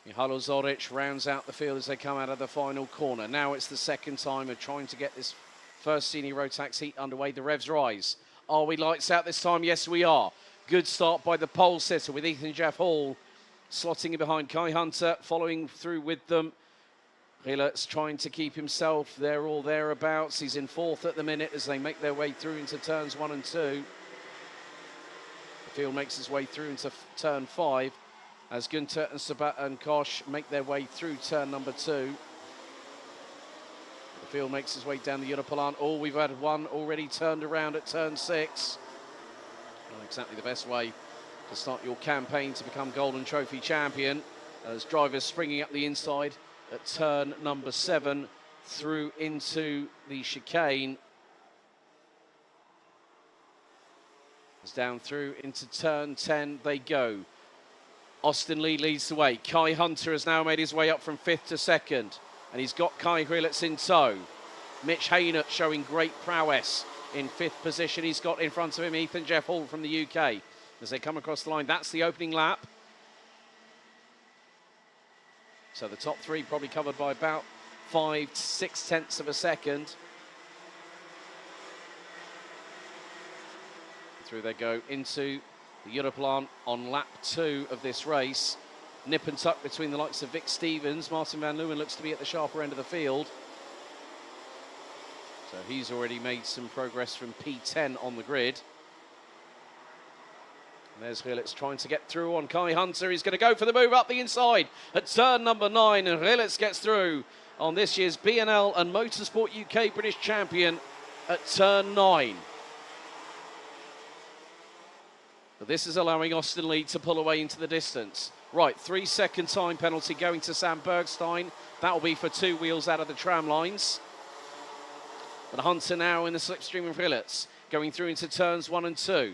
[SPEAKER 2] Mihailo Zoric rounds out the field as they come out of the final corner. Now it's the second time of trying to get this first senior road tax heat underway. The revs rise. Are we lights out this time? Yes, we are. Good start by the pole sitter with Ethan Jeff Hall slotting in behind Kai Hunter, following through with them. Hillertz trying to keep himself there or thereabouts. He's in fourth at the minute as they make their way through into turns 1 and 2. The field makes its way through into turn 5 as Günther and Koch make their way through turn number 2. The field makes its way down the Europalan. Oh, we've had one already turned around at turn 6. Not exactly the best way to start your campaign to become Golden Trophy champion, as drivers springing up the inside at turn number 7 through into the chicane. As down through into turn 10 they go. Austin Lee leads the way. Kai Hunter has now made his way up from 5th to 2nd. And he's got Kai Hrilitz in tow. Mitch Haynott showing great prowess in 5th position. He's got in front of him Ethan Jeff Hall from the UK. As they come across the line, that's the opening lap. So the top 3 probably covered by about 5 to 6 tenths of a second. Through they go into the Europlan on lap 2 of this race. Nip and tuck between the likes of Vic Stevens. Martin van Leeuwen looks to be at the sharper end of the field. So he's already made some progress from P10 on the grid. And there's Hrilitz trying to get through on Kai Hunter. He's going to go for the move up the inside at turn number 9. And Hrilitz gets through on this year's B&L and Motorsport UK British Champion at turn 9. But this is allowing Austin Lee to pull away into the distance. Right, 3-second time penalty going to Sam Bergstein. That will be for 2 wheels out of the tram lines. But Hunter now in the slipstream of Hrilitz, going through into turns 1 and 2.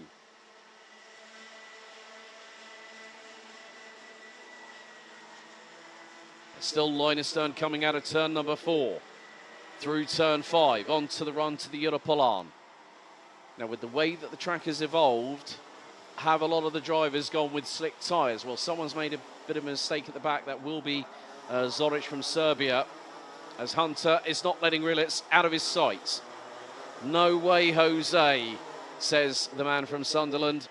[SPEAKER 2] Still line astern coming out of turn number 4. Through turn 5, onto the run to the Europlan. Now with the way that the track has evolved, have a lot of the drivers gone with slick tyres? Well, someone's made a bit of a mistake at the back. That will be Zoric from Serbia, as Hunter is not letting Hrilitz out of his sight. No way, Jose, says the man from Sunderland.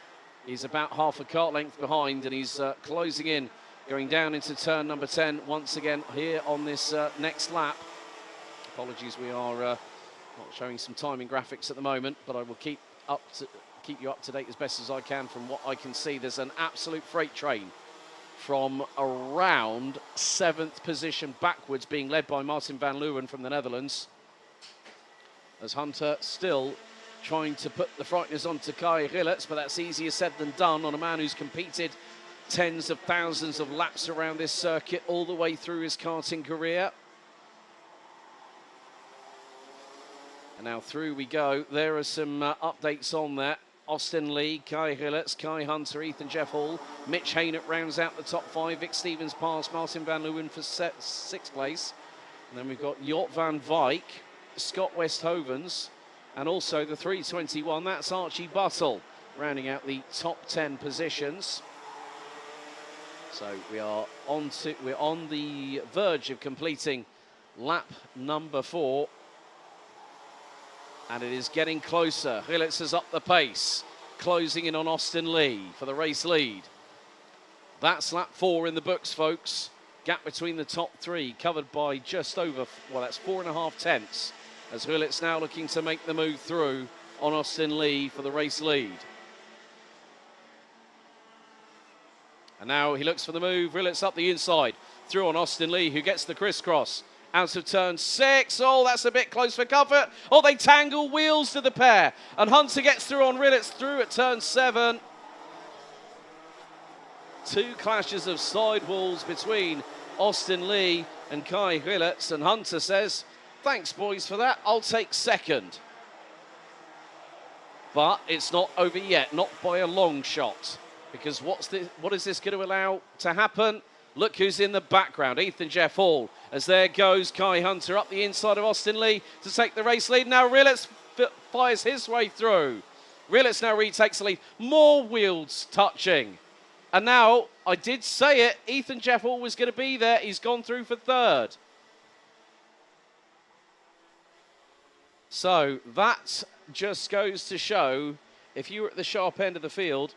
[SPEAKER 2] He's about half a kart length behind, and he's closing in, going down into turn number 10 once again here on this next lap. Apologies, we are not showing some timing graphics at the moment, but I will keep you up to date as best as I can from what I can see. There's an absolute freight train from around 7th position backwards, being led by Martin van Leeuwen from the Netherlands. As Hunter still trying to put the frighteners onto Kai Hrilitz, but that's easier said than done on a man who's competed tens of thousands of laps around this circuit all the way through his karting career. And now through we go. There are some updates on that. Austin Lee, Kai Hrilitz, Kai Hunter, Ethan Jeff Hall. Mitch Haynott rounds out the top 5. Vic Stevens past Martin van Leeuwen for 6th place. And then we've got Jort van Wyk, Scott Westhovens, and also the 321. That's Archie Buttle, rounding out the top 10 positions. So we're on the verge of completing lap number 4. And it is getting closer. Hrilitz has upped the pace, closing in on Austin Lee for the race lead. That's lap 4 in the books, folks. Gap between the top 3 covered by just over, well, that's 4.5 tenths. As Hrilitz now looking to make the move through on Austin Lee for the race lead. And now he looks for the move. Hrilitz up the inside, through on Austin Lee, who gets the crisscross. Out of turn 6. Oh, that's a bit close for comfort. Oh, they tangle wheels to the pair. And Hunter gets through on Hrilitz through at turn 7. 2 clashes of sidewalls between Austin Lee and Kai Hrilitz. And Hunter says, thanks, boys, for that. I'll take 2nd. But it's not over yet, not by a long shot. Because what is this going to allow to happen? Look who's in the background, Ethan Jeff Hall. As there goes Kai Hunter up the inside of Austin Lee to take the race lead. Now Hrilitz fires his way through. Hrilitz now retakes the lead. More wheels touching. And now, I did say it, Ethan Jeff Hall was going to be there. He's gone through for 3rd. So that just goes to show, if you were at the sharp end of the field,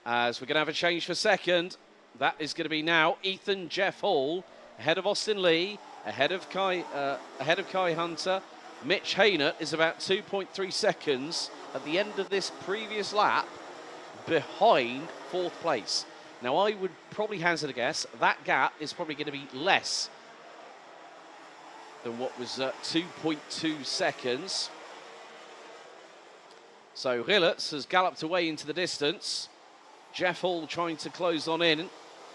[SPEAKER 2] as we're going to have a change for 2nd. That is going to be now Ethan Jeff Hall, ahead of Austin Lee, ahead of Kai Hunter. Mitch Haynott is about 2.3 seconds at the end of this previous lap behind 4th place. Now, I would probably hazard a guess that gap is probably going to be less than what was 2.2 seconds. So Hrilitz has galloped away into the distance. Jeff Hall trying to close on in.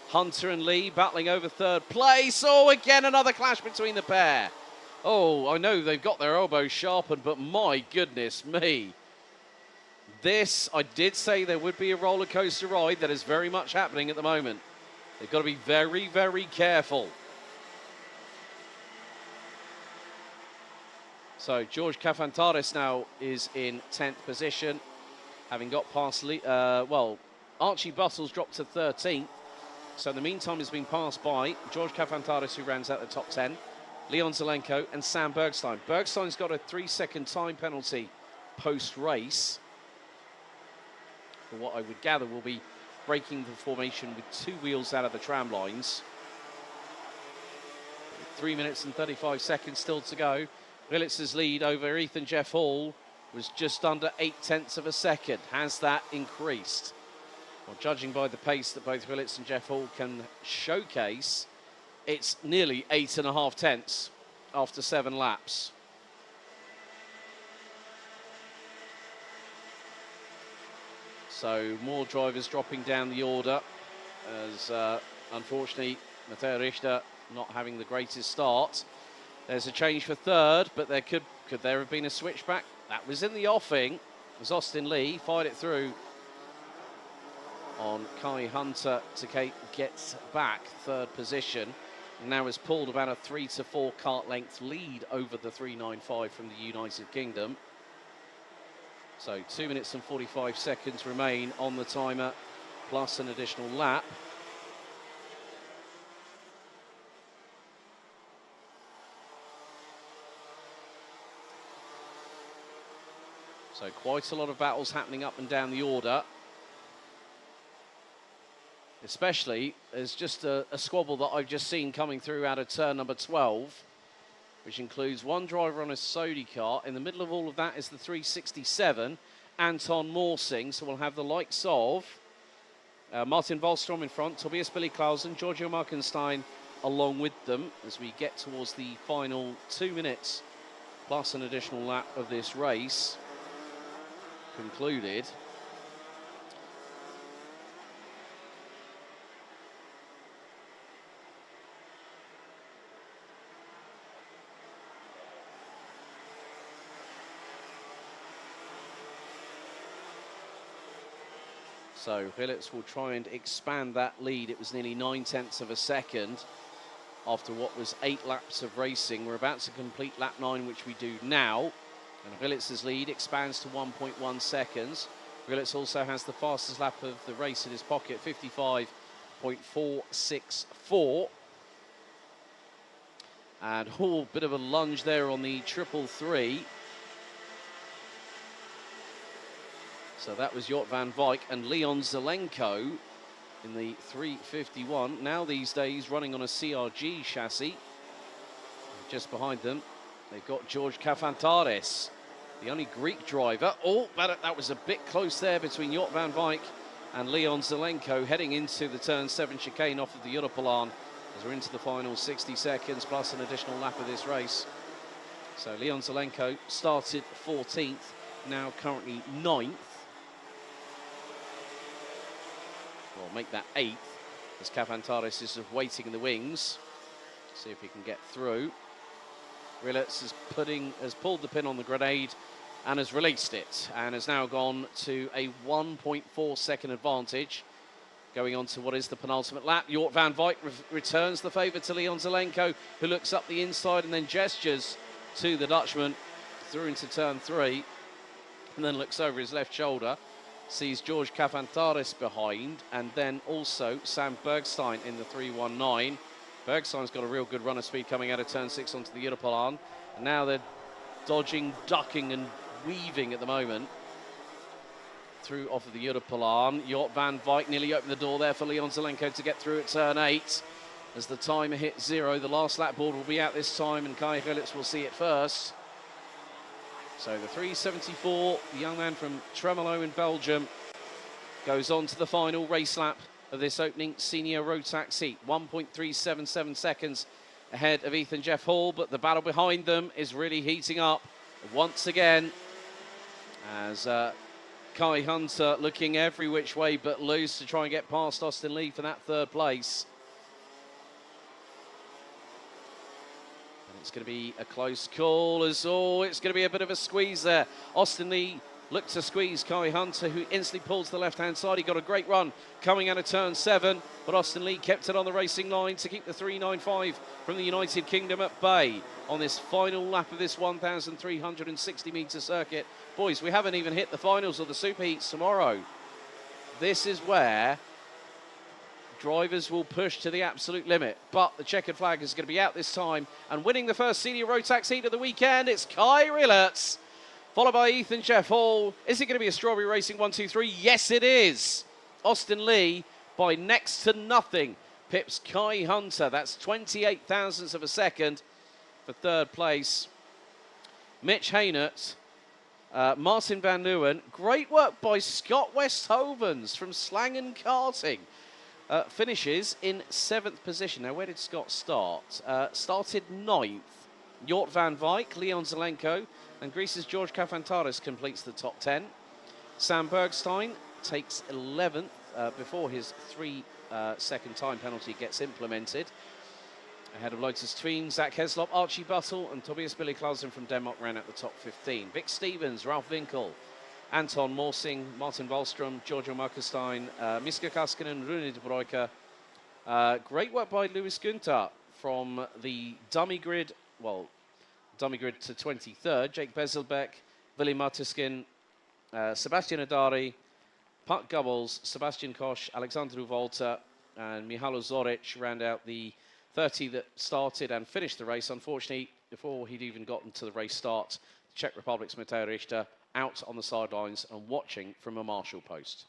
[SPEAKER 2] Hunter and Lee battling over 3rd place. Oh, again, another clash between the pair. Oh, I know they've got their elbows sharpened, but my goodness me. this, I did say there would be a roller coaster ride. That is very much happening at the moment. They've got to be very, very careful. So George Kafantaris now is in 10th position, having got past, Archie Bustles dropped to 13th. So in the meantime, he's been passed by George Kafantaris, who rounds out the top 10, Leon Zelenko and Sam Bergstein. Bergstein's got a 3-second time penalty post-race. For what I would gather will be breaking the formation with 2 wheels out of the tram lines. 3 minutes and 35 seconds still to go. Rilitz's lead over Ethan Jeff Hall was just under 0.8 of a second. Has that increased? Well, judging by the pace that both Rilitz and Jeff Hall can showcase, it's nearly 8.5 tenths after 7 laps. So more drivers dropping down the order as unfortunately Matteo Richter not having the greatest start. There's a change for third, but there could there have been a switchback? That was in the offing. It was Austin Lee, fired it through on Kai Hunter to get back third position. And now has pulled about a 3 to 4 kart length lead over the 395 from the United Kingdom. So 2 minutes and 45 seconds remain on the timer, plus an additional lap. So quite a lot of battles happening up and down the order. Especially, there's just a squabble that I've just seen coming through out of turn number 12, which includes one driver on a Sodi car. In the middle of all of that is the 367, Anton Morsing. So we'll have the likes of Martin Wallstrom in front, Tobias Billy Clausen, Giorgio Markenstein along with them as we get towards the final 2 minutes plus an additional lap of this race concluded. So Rilitz will try and expand that lead. It was nearly 0.9 of a second after what was 8 laps of racing. We're about to complete lap 9, which we do now. And Rilitz's lead expands to 1.1 seconds. Rilitz also has the fastest lap of the race in his pocket, 55.464. And bit of a lunge there on the 333. So that was Jort van Wijk and Leon Zelenko in the 351. Now these days running on a CRG chassis. Just behind them, they've got George Kafantaris, the only Greek driver. Oh, that was a bit close there between Jort van Wijk and Leon Zelenko heading into the turn 7 chicane off of the Europolan as we're into the final 60 seconds plus an additional lap of this race. So Leon Zelenko started 14th, now currently 9th. Well, make that 8th as Kafantaris is waiting in the wings. See if he can get through. Rilitz has pulled the pin on the grenade and has released it and has now gone to a 1.4 second advantage going on to what is the penultimate lap. Jort van Wijk returns the favour to Leon Zelenko, who looks up the inside and then gestures to the Dutchman through into turn 3 and then looks over his left shoulder, sees George Kafantaris behind and then also Sam Bergstein in the 319. Bergstein's got a real good run of speed coming out of turn 6 onto the Europolan. And now they're dodging, ducking and weaving at the moment through off of the Europolan. Jort van Wijk nearly opened the door there for Leon Zelenko to get through at turn 8. As the timer hits 0, the last lap board will be out this time and Kai Rilitz will see it first. So the 374, the young man from Tremelo in Belgium, goes on to the final race lap of this opening senior road tax heat. 1.377 seconds ahead of Ethan Jeff Hall, but the battle behind them is really heating up once again as Kai Hunter looking every which way but loose to try and get past Austin Lee for that 3rd place. And it's going to be a close call as it's going to be a bit of a squeeze there. Austin Lee Looked to squeeze Kai Hunter, who instantly pulls to the left-hand side. He got a great run coming out of turn 7, but Austin Lee kept it on the racing line to keep the 395 from the United Kingdom at bay on this final lap of this 1,360-metre circuit. Boys, we haven't even hit the finals of the Superheats tomorrow. This is where drivers will push to the absolute limit, but the checkered flag is going to be out this time, and winning the first senior road tax heat of the weekend, it's Kai Rillertz, followed by Ethan Jeff Hall. Is it going to be a Strawberry Racing 1-2-3? Yes, it is. Austin Lee, by next to nothing, pips Kai Hunter. That's 28 thousandths of a second for third place. Mitch Haynert, Martin Van Leeuwen. Great work by Scott Westhovens from Slangen Karting. Finishes in 7th position. Now, where did Scott start? Started 9th. Jort van Wijk, Leon Zelenko, and Greece's George Kafantaris completes the top 10. Sam Bergstein takes 11th before his 3-second time penalty gets implemented. Ahead of Lotus Tween, Zach Heslop, Archie Buttle, and Tobias Billy Clausen from Denmark ran at the top 15. Vic Stevens, Ralph Winkel, Anton Morsing, Martin Wallström, Giorgio Markenstein, Miska Kaskinen, Rune de Broeke. Great work by Lewis Günther from the dummy grid, dummy grid to 23rd. Jake Bezelbeck, Willy Matuskin, Sebastian Adari, Pat Gubbles, Sebastian Koch, Alexandru Volta, and Mihalo Zoric round out the 30 that started and finished the race. Unfortunately, before he'd even gotten to the race start, the Czech Republic's Matej Richter out on the sidelines and watching from a marshal post.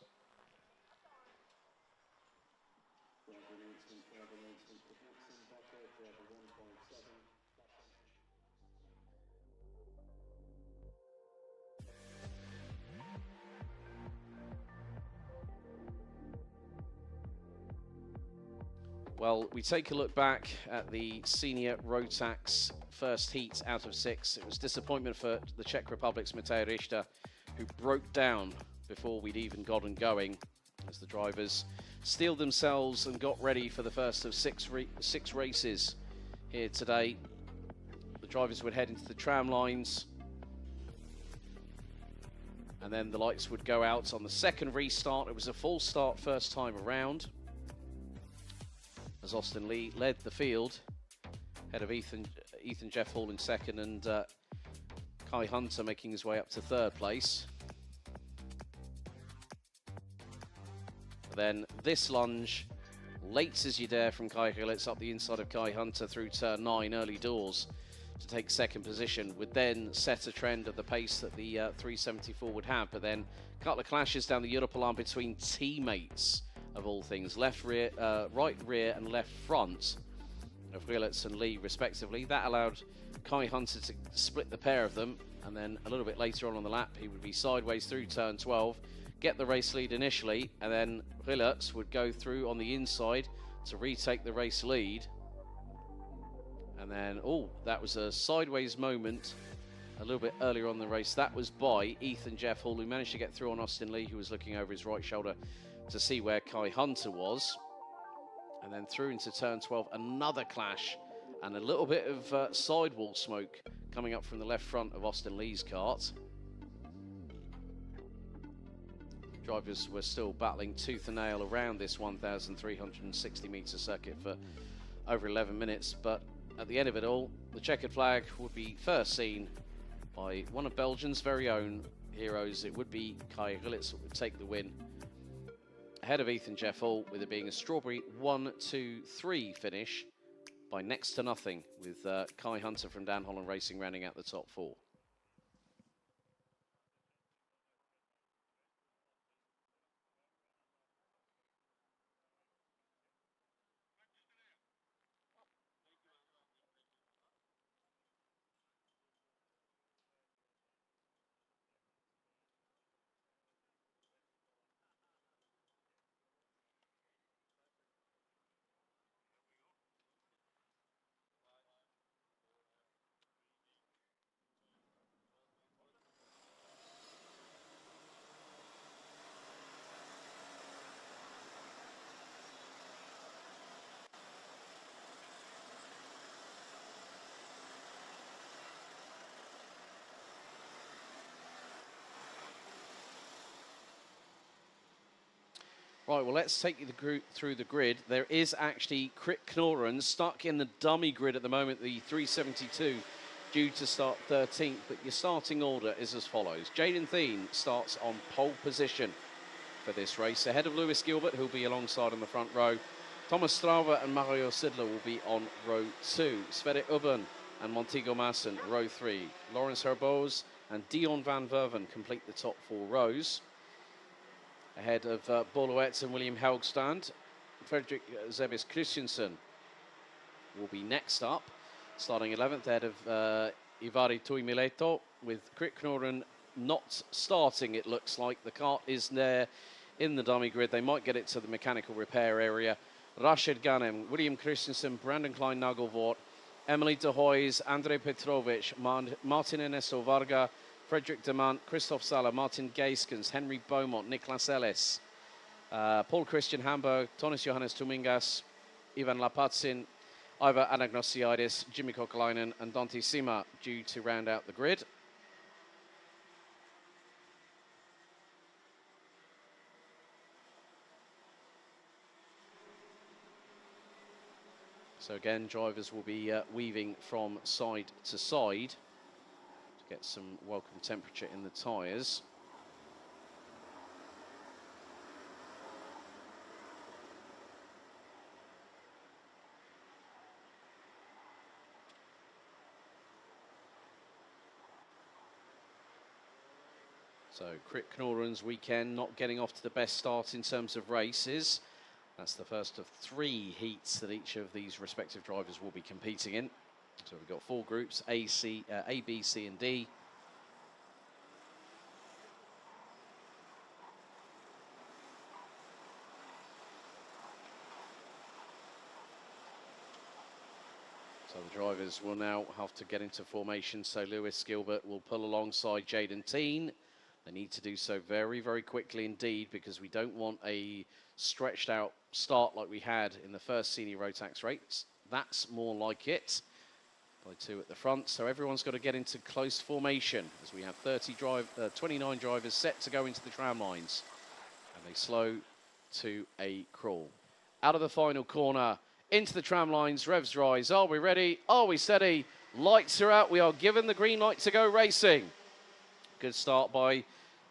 [SPEAKER 2] Well, we take a look back at the senior Rotax first heat out of 6. It was disappointment for the Czech Republic's Matej Richter, who broke down before we'd even gotten going as the drivers steeled themselves and got ready for the first of six races here today. The drivers would head into the tram lines, and then the lights would go out on the second restart. It was a full start first time around, as Austin Lee led the field, ahead of Ethan Jeff Hall in second, and Kai Hunter making his way up to third place. Then this lunge, late as you dare from Kai Rillertz up the inside of Kai Hunter through turn 9, early doors, to take second position, would then set a trend of the pace that the 374 would have. But then a couple of clashes down the Europa line between teammates, of all things, left rear, right rear and left front of Rillertz and Lee respectively. That allowed Kai Hunter to split the pair of them, and then a little bit later on the lap he would be sideways through turn 12, get the race lead initially, and then Rillertz would go through on the inside to retake the race lead. And then, that was a sideways moment a little bit earlier on in the race. That was by Ethan Jeff Hall, who managed to get through on Austin Lee, who was looking over his right shoulder to see where Kai Hunter was. And then through into turn 12, another clash and a little bit of sidewall smoke coming up from the left front of Austin Lee's kart. Drivers were still battling tooth and nail around this 1,360 metre circuit for over 11 minutes, but at the end of it all, the checkered flag would be first seen by one of Belgium's very own heroes. It would be Kai Rillertz that would take the win, ahead of Ethan Jeff Hall, with it being a Strawberry 1-2-3 finish by next to nothing, with Kai Hunter from Dan Holland Racing rounding out the top 4. Right, well, let's take you through the grid. There is actually Krit Knorren stuck in the dummy grid at the moment, the 372, due to start 13th. But your starting order is as follows. Jaden Thien starts on pole position for this race, ahead of Lewis Gilbert, who'll be alongside on the front row. Thomas Strauver and Mario Sidler will be on row 2. Sverre Ubben and Montego Maassen, row 3. Lawrence Herboz and Dion van Verven complete the top 4 rows. Ahead of Boluet and William Helgstrand. Fredrik Zebis Christensen will be next up, starting 11th ahead of Ivari Tuimileto, with Krit Knorren not starting, it looks like. The kart is there in the dummy grid. They might get it to the mechanical repair area. Rashid Ghanem, William Christensen, Brandon Klein-Nagelvoort, Emily de Hoys, Andrei Petrovic, Martin Ernesto Varga, Frederick Demant, Christoph Sala, Martin Geiskens, Henry Beaumont, Niklas Ellis, Paul Christian Hamburg, Tonis Johannes Tumingas, Ivan Lapatsin, Ivar Anagnosiadis, Jimmy Kokalainen and Dante Sima due to round out the grid. So again, drivers will be weaving from side to side to get some welcome temperature in the tyres. So Krit Knorren's weekend not getting off to the best start in terms of races. That's the first of 3 heats that each of these respective drivers will be competing in. So we've got 4 groups, A, B, C and D. So the drivers will now have to get into formation. So Lewis Gilbert will pull alongside Jaden Thien. They need to do so very, very quickly indeed, because we don't want a stretched out start like we had in the first senior Rotax race. That's more like it. By 2 at the front, so everyone's got to get into close formation as we have 29 drivers set to go into the tram lines. And they slow to a crawl. Out of the final corner, into the tram lines, revs rise. Are we ready? Are we steady? Lights are out. We are given the green light to go racing. Good start by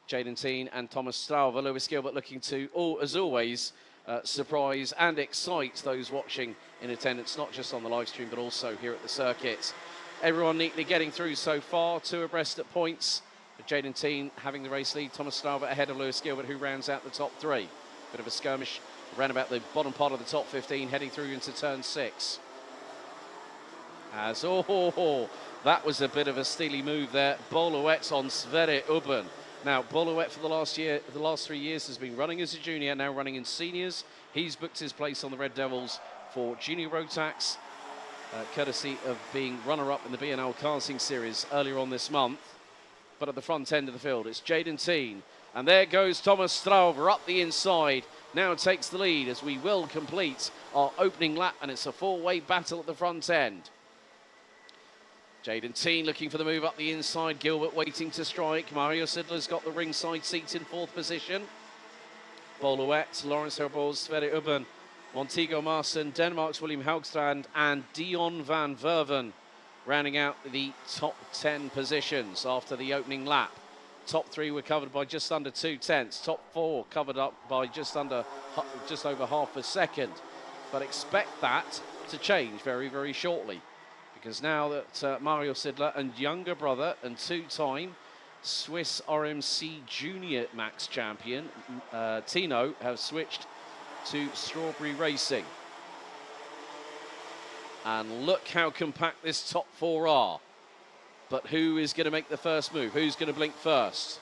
[SPEAKER 2] Jaden Thien and Thomas Strauver. Lewis Gilbert looking to, as always, surprise and excite those watching in attendance, not just on the live stream, but also here at the circuit. Everyone neatly getting through so far, 2 abreast at points. Jaden Thien having the race lead, Thomas Strauver ahead of Lewis Gilbert, who rounds out the top 3. Bit of a skirmish around about the bottom part of the top 15, heading through into turn 6. That was a bit of a steely move there. Boluet on Sverre Ubben. Now, Boluet for the last 3 years has been running as a junior, now running in seniors. He's booked his place on the Red Devils for Junior Rotax, courtesy of being runner-up in the B&L Karting Series earlier on this month. But at the front end of the field, it's Jaden Thien. And there goes Thomas Strauver up the inside. Now takes the lead as we will complete our opening lap, and it's a 4-way battle at the front end. Jaden Thien looking for the move up the inside. Gilbert waiting to strike. Mario Sidler's got the ringside seat in 4th position. Boluet, Lawrence Herboz, Sverre Ubben, Montego Maassen, Denmark's William Helgstrand, and Dion van Verven rounding out the top 10 positions after the opening lap. Top 3 were covered by just under 2/10. Top 4 covered up by just over half a second. But expect that to change very, very shortly, because now that Mario Sidler and younger brother and 2-time Swiss RMC Junior Max champion Tino have switched to Strawberry Racing. And look how compact this top 4 are. But who is going to make the first move? Who's going to blink first?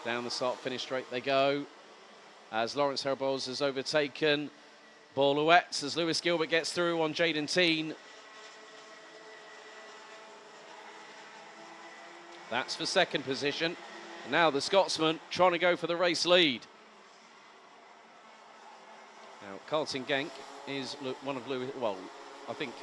[SPEAKER 2] Down the start-finish straight they go, as Lawrence Herboz has overtaken Boluet as Lewis Gilbert gets through on Jaden Thien. That's for 2nd position. And now the Scotsman trying to go for the race lead. Now, Karting Genk is one of Lewis, well, I think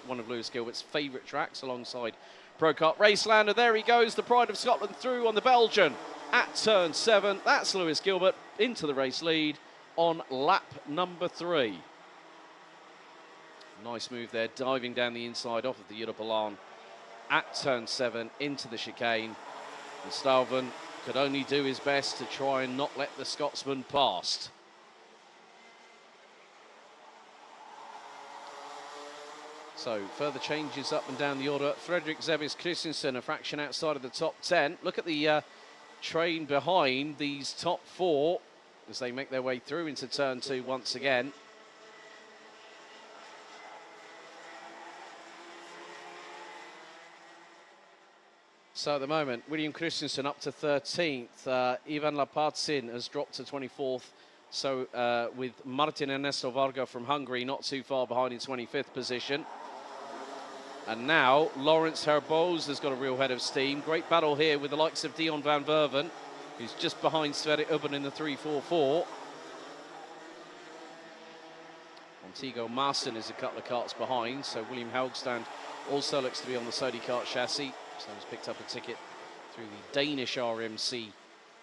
[SPEAKER 2] one of Lewis Gilbert's favourite tracks alongside Pro Kart Racelander. There he goes, the pride of Scotland through on the Belgian. at turn 7. That's Lewis Gilbert into the race lead on lap number 3. Nice move there, diving down the inside off of the Europalan at turn 7 into the chicane. And Stuyven could only do his best to try and not let the Scotsman past. So further changes up and down the order. Fredrik Zebis Christensen a fraction outside of the top 10. Look at the train behind these top 4 as they make their way through into turn 2 once again. So at the moment, William Christensen up to 13th. Ivan Lapatsin has dropped to 24th. So with Martin Ernesto Varga from Hungary not too far behind in 25th position. And now Lawrence Herboz has got a real head of steam. Great battle here with the likes of Dion van Verven, who's just behind Sverre Ubben in the 344. Montego Marson is a couple of karts behind, so William Helgstrand also looks to be on the Sodi kart chassis. So he's picked up a ticket through the Danish RMC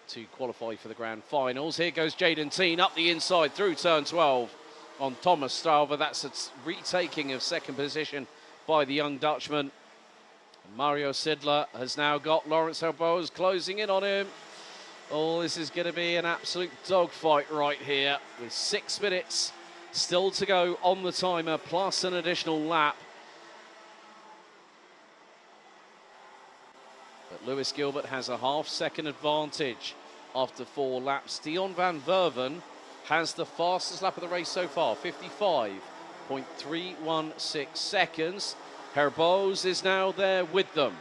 [SPEAKER 2] to qualify for the grand finals. Here goes Jaden Teen up the inside through turn 12 on Thomas Strauver. That's a retaking of second position by the young Dutchman. And Mario Sidler has now got Lawrence Herboz closing in on him. Oh, this is going to be an absolute dogfight right here with 6 minutes still to go on the timer, plus an additional lap. But Lewis Gilbert has a half-second advantage after 4 laps. Dion van Verven has the fastest lap of the race so far, 55.316 seconds. Herboz is now there with them.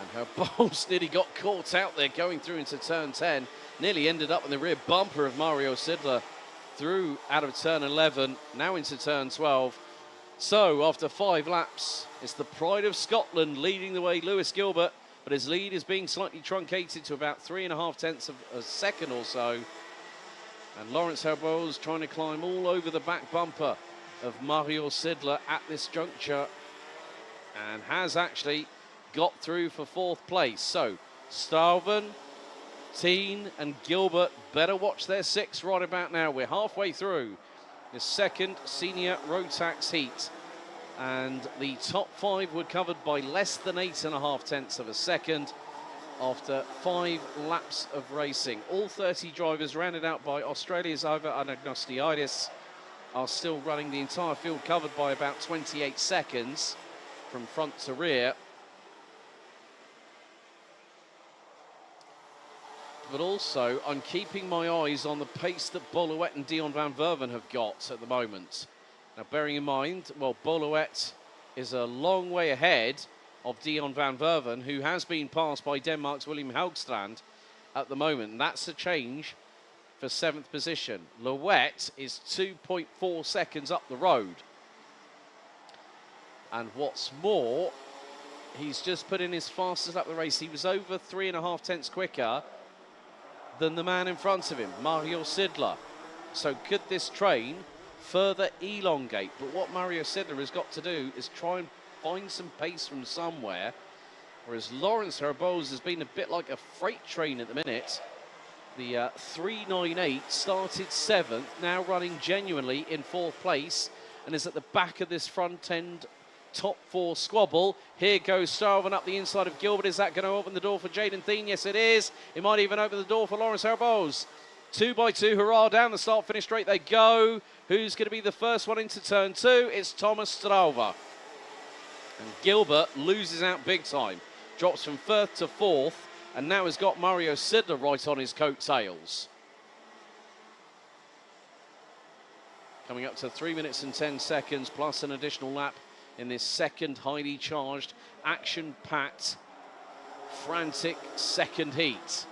[SPEAKER 2] And Herboz nearly got caught out there going through into turn 10. Nearly ended up in the rear bumper of Mario Sidler through out of turn 11, now into turn 12. So after 5 laps, it's the pride of Scotland leading the way, Lewis Gilbert, but his lead is being slightly truncated to about 3.5 tenths of a second or so. And Lawrence Herboz trying to climb all over the back bumper of Mario Sidler at this juncture and has actually got through for 4th place. So Stuyven, Teen and Gilbert better watch their 6 right about now. We're halfway through the second senior Rotax heat, and the top 5 were covered by less than 8.5 tenths of a second after 5 laps of racing. All 30 drivers, rounded out by Australia's Iva Anagnostiidis, are still running the entire field covered by about 28 seconds from front to rear. But also, I'm keeping my eyes on the pace that Boluet and Dion van Verven have got at the moment. Now, bearing in mind, well, Boluet is a long way ahead of Dion van Verven, who has been passed by Denmark's William Helgstrand at the moment. And that's a change for 7th position. Louet is 2.4 seconds up the road. And what's more, he's just put in his fastest lap of the race. He was over 3.5 tenths quicker than the man in front of him, Mario Sidler. So could this train further elongate? But what Mario Sidler has got to do is try and find some pace from somewhere, whereas Lawrence Herboz has been a bit like a freight train at the minute. The 398 started 7th, now running genuinely in 4th place, and is at the back of this front end top 4 squabble. Here goes Stuyven up the inside of Gilbert. Is that going to open the door for Jaden Thien? Yes, it is. It might even open the door for Lawrence Herboz. 2 by 2, hurrah, down the start-finish straight they go. Who's going to be the first one into turn 2? It's Thomas Strauver. And Gilbert loses out big time. Drops from 3rd to 4th, and now has got Mario Sidler right on his coattails. Coming up to 3 minutes and 10 seconds, plus an additional lap in this second highly charged, action-packed, frantic second heat.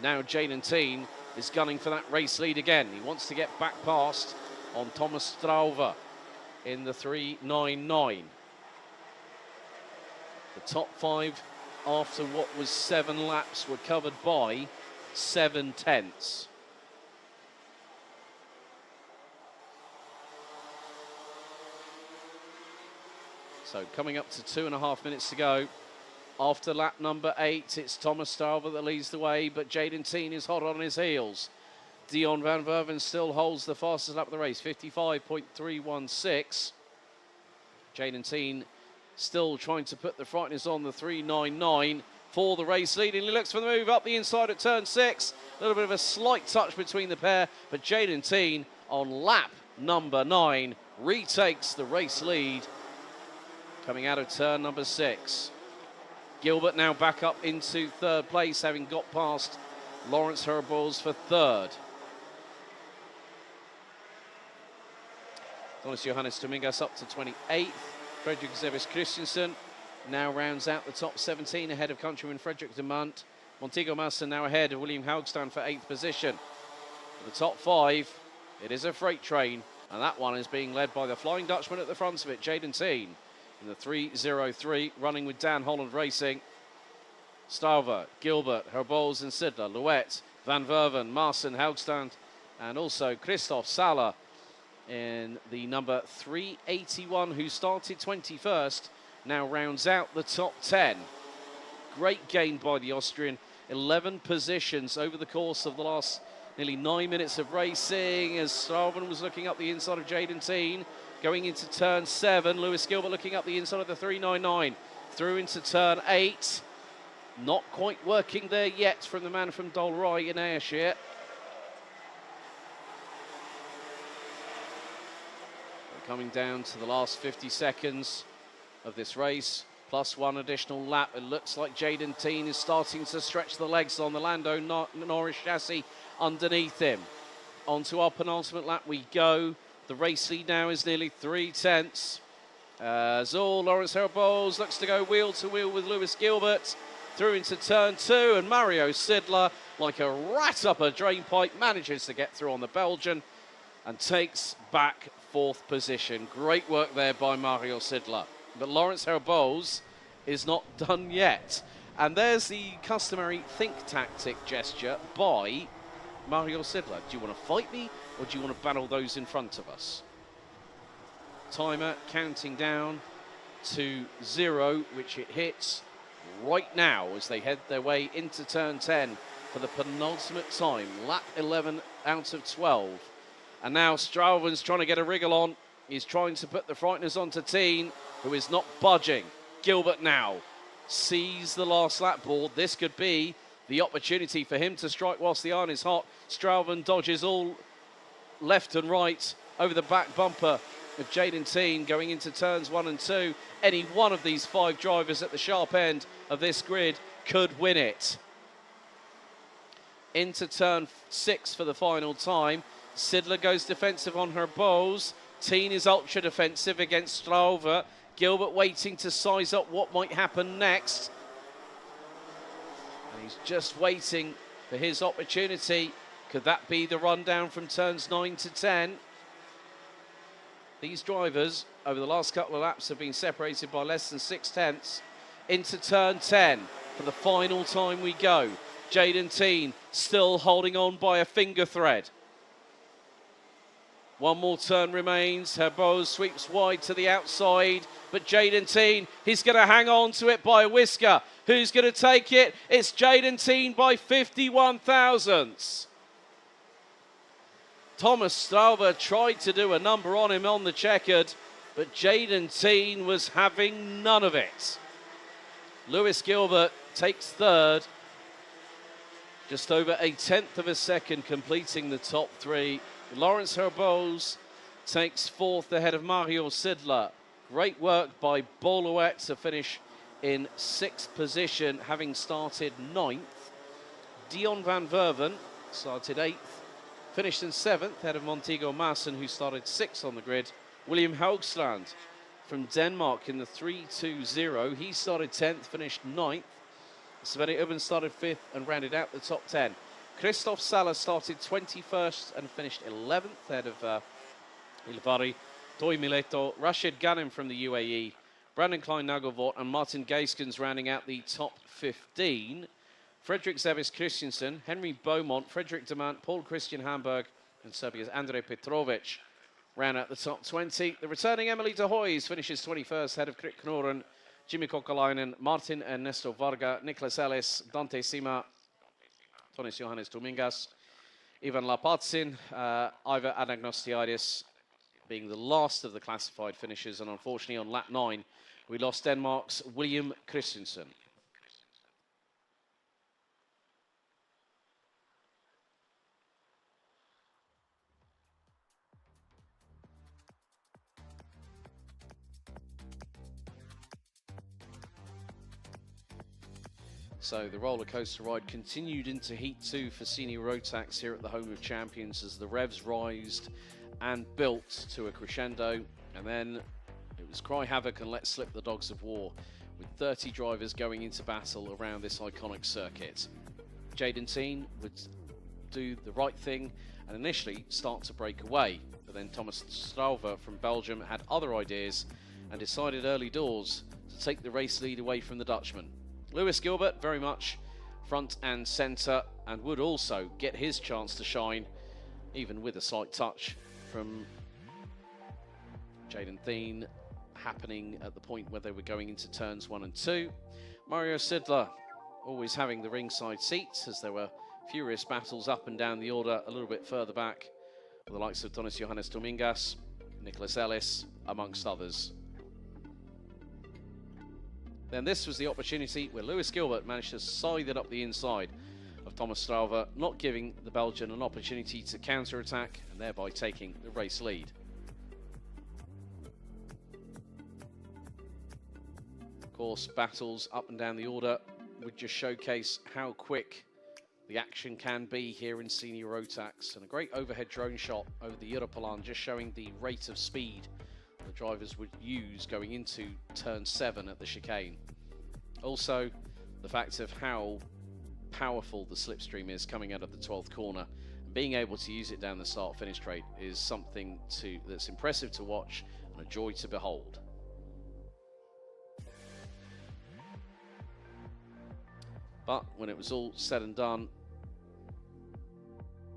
[SPEAKER 2] Now Jaden Thien is gunning for that race lead again. He wants to get back past on Thomas Strauver in the 399. The top 5 after what was 7 laps were covered by 7 tenths. So coming up to 2.5 minutes to go. After lap number 8, it's Thomas Strauver that leads the way, but Jaden Teen is hot on his heels. Dion van Verven still holds the fastest lap of the race, 55.316. Jaden Teen still trying to put the frighteners on the 399 for the race lead, and he looks for the move up the inside at turn 6. A little bit of a slight touch between the pair, but Jaden Teen on lap number 9 retakes the race lead coming out of turn number 6. Gilbert now back up into 3rd place, having got past Lawrence Herbols for 3rd. Thomas Johannes Dominguez up to 28th. Fredrik Zevis Christensen now rounds out the top 17 ahead of countryman Fredrik de Munt. Montego Masson now ahead of William Haugston for 8th position. For the top 5, it is a freight train, and that one is being led by the Flying Dutchman at the front of it, Jaden Teen, in the 303, running with Dan Holland Racing. Stauver, Gilbert, Herbols and Sidler, Louette, Van Verven, Marsen, Haugston, and also Christoph Saller in the number 381, who started 21st, now rounds out the top 10. Great gain by the Austrian, 11 positions over the course of the last nearly 9 minutes of racing, as Strauven was looking up the inside of Jaden Teen. Going into turn 7, Lewis Gilbert looking up the inside of the 399. Through into turn 8. Not quite working there yet from the man from Dolroy in Ayrshire. We're coming down to the last 50 seconds of this race, plus one additional lap. It looks like Jaden Teen is starting to stretch the legs on the Lando Norris chassis underneath him. Onto our penultimate lap we go. The race lead now is nearly 3/10. Zul, Lawrence Herbols looks to go wheel to wheel with Lewis Gilbert. Through into turn 2, and Mario Sidler, like a rat up a drain pipe, manages to get through on the Belgian and takes back 4th position. Great work there by Mario Sidler. But Lawrence Herbols is not done yet. And there's the customary think tactic gesture by Mario Sidler. Do you want to fight me, or do you want to battle those in front of us? Timer counting down to 0, which it hits right now as they head their way into turn 10 for the penultimate time. Lap 11 out of 12. And now Strauven's trying to get a wriggle on. He's trying to put the frighteners onto Teen, who is not budging. Gilbert now sees the last lap board. This could be the opportunity for him to strike whilst the iron is hot. Strauven dodges all left and right over the back bumper of Jaden Teen going into turns 1 and 2. Any one of these 5 drivers at the sharp end of this grid could win it. Into turn 6 for the final time. Sidler goes defensive on Herbols. Teen is ultra defensive against Strauver. Gilbert waiting to size up what might happen next. And he's just waiting for his opportunity. Could that be the rundown from turns 9 to 10? These drivers over the last couple of laps have been separated by less than 6/10. Into turn 10 for the final time we go. Jaden Teen still holding on by a finger thread. One more turn remains. Herbols sweeps wide to the outside, but Jaden Teen, he's going to hang on to it by a whisker. Who's going to take it? It's Jaden Teen by 51 thousandths. Thomas Strauver tried to do a number on him on the checkered, but Jaden Teen was having none of it. Lewis Gilbert takes 3rd, just over 1/10 of a second completing the top 3. Lawrence Herbols takes 4th ahead of Mario Sidler. Great work by Boluet to finish in 6th position, having started 9th. Dion van Verven started 8th, finished in 7th ahead of Montego Masson, who started 6th on the grid. William Haugsland from Denmark in the 320. He started 10th, finished 9th. Sverre Ubben started 5th and rounded out the top 10. Christoph Saller started 21st and finished 11th ahead of Ilvari Toy Mileto. Rashid Ghanem from the UAE, Brandon Klein-Nagelvort and Martin Geiskens rounding out the top 15. Fredrik Zevis Christensen, Henry Beaumont, Fredrik de Munt, Paul Christian Hamburg and Serbia's Andrej Petrovic Ran out the top 20. The returning Emily de Hoys finishes 21st, ahead of Krik Knoren, Jimmy Kokalainen, Martin Ernesto Varga, Nicholas Ellis, Dante Sima, Tonis Johannes Domingas, Ivan Lapatsin, Iva Anagnostiadis being the last of the classified finishers. And unfortunately on lap 9, we lost Denmark's William Christensen. So the roller coaster ride continued into Heat 2 for senior road tax here at the Home of Champions as the revs rised and built to a crescendo. And then it was cry havoc and let slip the dogs of war, with 30 drivers going into battle around this iconic circuit. Jaden Teen would do the right thing and initially start to break away, but then Thomas Strauver from Belgium had other ideas and decided early doors to take the race lead away from the Dutchman. Lewis Gilbert very much front and centre and would also get his chance to shine, even with a slight touch from Jaden Thien happening at the point where they were going into turns 1 and 2. Mario Sidler always having the ringside seats as there were furious battles up and down the order a little bit further back with the likes of Tonis Johannes Domingas, Nicholas Ellis, amongst others. Then this was the opportunity where Lewis Gilbert managed to scythe it up the inside of Thomas Strauver, not giving the Belgian an opportunity to counter-attack and thereby taking the race lead. Of course, battles up and down the order would just showcase how quick the action can be here in senior road tax, and a great overhead drone shot over the Europalan just showing the rate of speed the drivers would use going into turn 7 at the chicane. Also, the fact of how powerful the slipstream is coming out of the 12th corner, and being able to use it down the start-finish straight is something that's impressive to watch and a joy to behold. But when it was all said and done,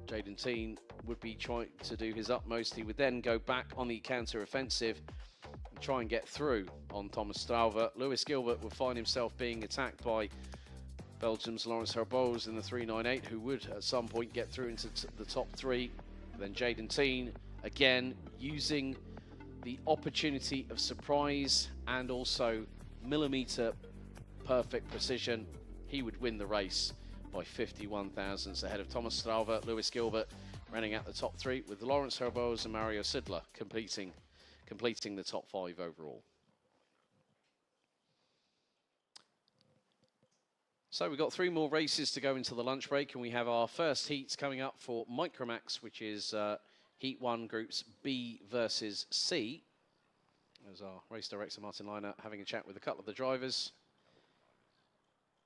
[SPEAKER 2] Jaden Teen would be trying to do his utmost. He would then go back on the counter-offensive and try and get through on Thomas Strauver. Lewis Gilbert would find himself being attacked by Belgium's Laurens Herboz in the 398, who would at some point get through into the top 3. Then Jaden Teen, again, using the opportunity of surprise and also millimetre perfect precision, he would win the race by 51 thousandths ahead of Thomas Strauver. Lewis Gilbert running out the top 3 with Laurens Herboz and Mario Sidler completing the top 5 overall. So we've got 3 more races to go into the lunch break, and we have our first heats coming up for Micromax, which is Heat 1 Groups B versus C. There's our race director Martin Leiner having a chat with a couple of the drivers,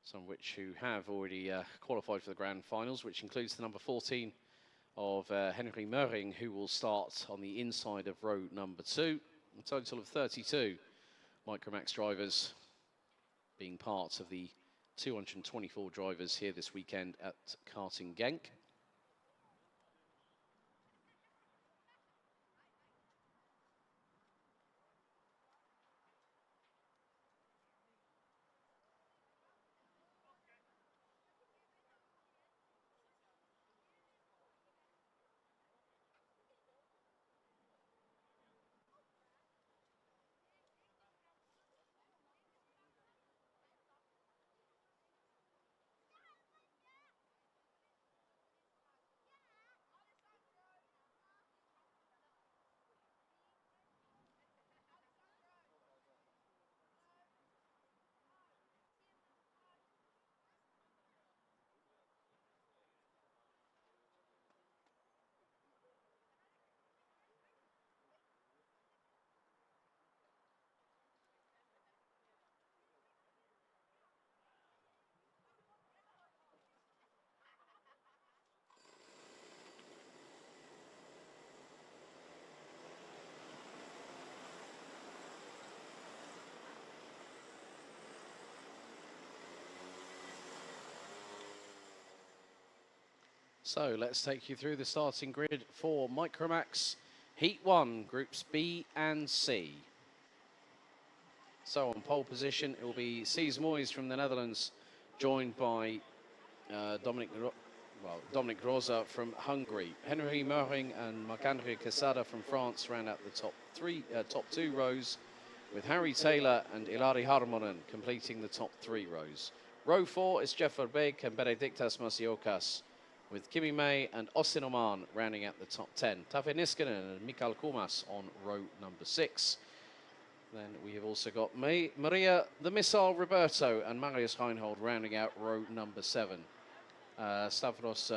[SPEAKER 2] some of which who have already qualified for the grand finals, which includes the number 14 of Henry Möring, who will start on the inside of row number 2. A total of 32 Micromax drivers being part of the 224 drivers here this weekend at Karting Genk. So let's take you through the starting grid for Micromax Heat 1, Groups B and C. So on pole position, it will be Sees Moyes from the Netherlands, joined by Dominic Groza from Hungary. Henry Möhring and Marc-André Quesada from France round out the top two rows, with Harry Taylor and Ilari Harmonen completing the top 3 rows. Row 4 is Jeff Verbeek and Benediktas Masiokas, with Kimi May and Osin Oman rounding out the top 10. Tafe Niskanen and Mikael Kumas on row number 6. Then we have also got Maria the Missile Roberto and Marius Reinhold rounding out row number 7. Stavros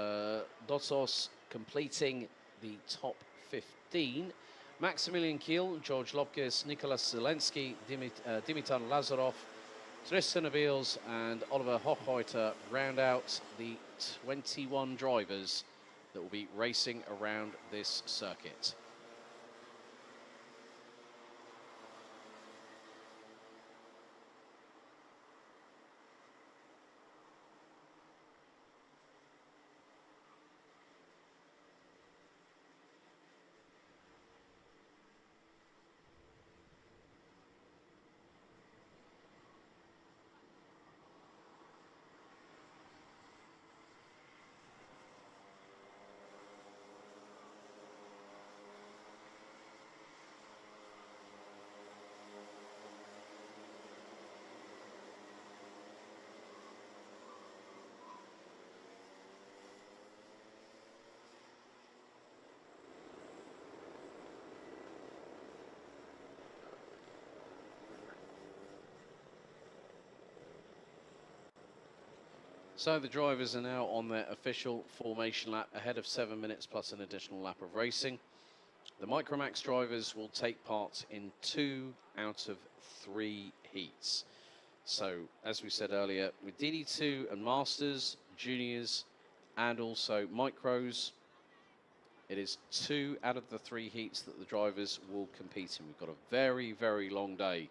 [SPEAKER 2] Dotsos completing the top 15. Maximilian Kiel, George Lopkes, Nicolas Zelensky, Dimitar Lazarov, Tristan Abils and Oliver Hochheuter round out the 21 drivers that will be racing around this circuit. So the drivers are now on their official formation lap, ahead of 7 minutes plus an additional lap of racing. The Micromax drivers will take part in 2 out of 3 heats. So, as we said earlier, with DD2 and Masters, Juniors, and also Micros, it is 2 out of the 3 heats that the drivers will compete in. We've got a very, very long day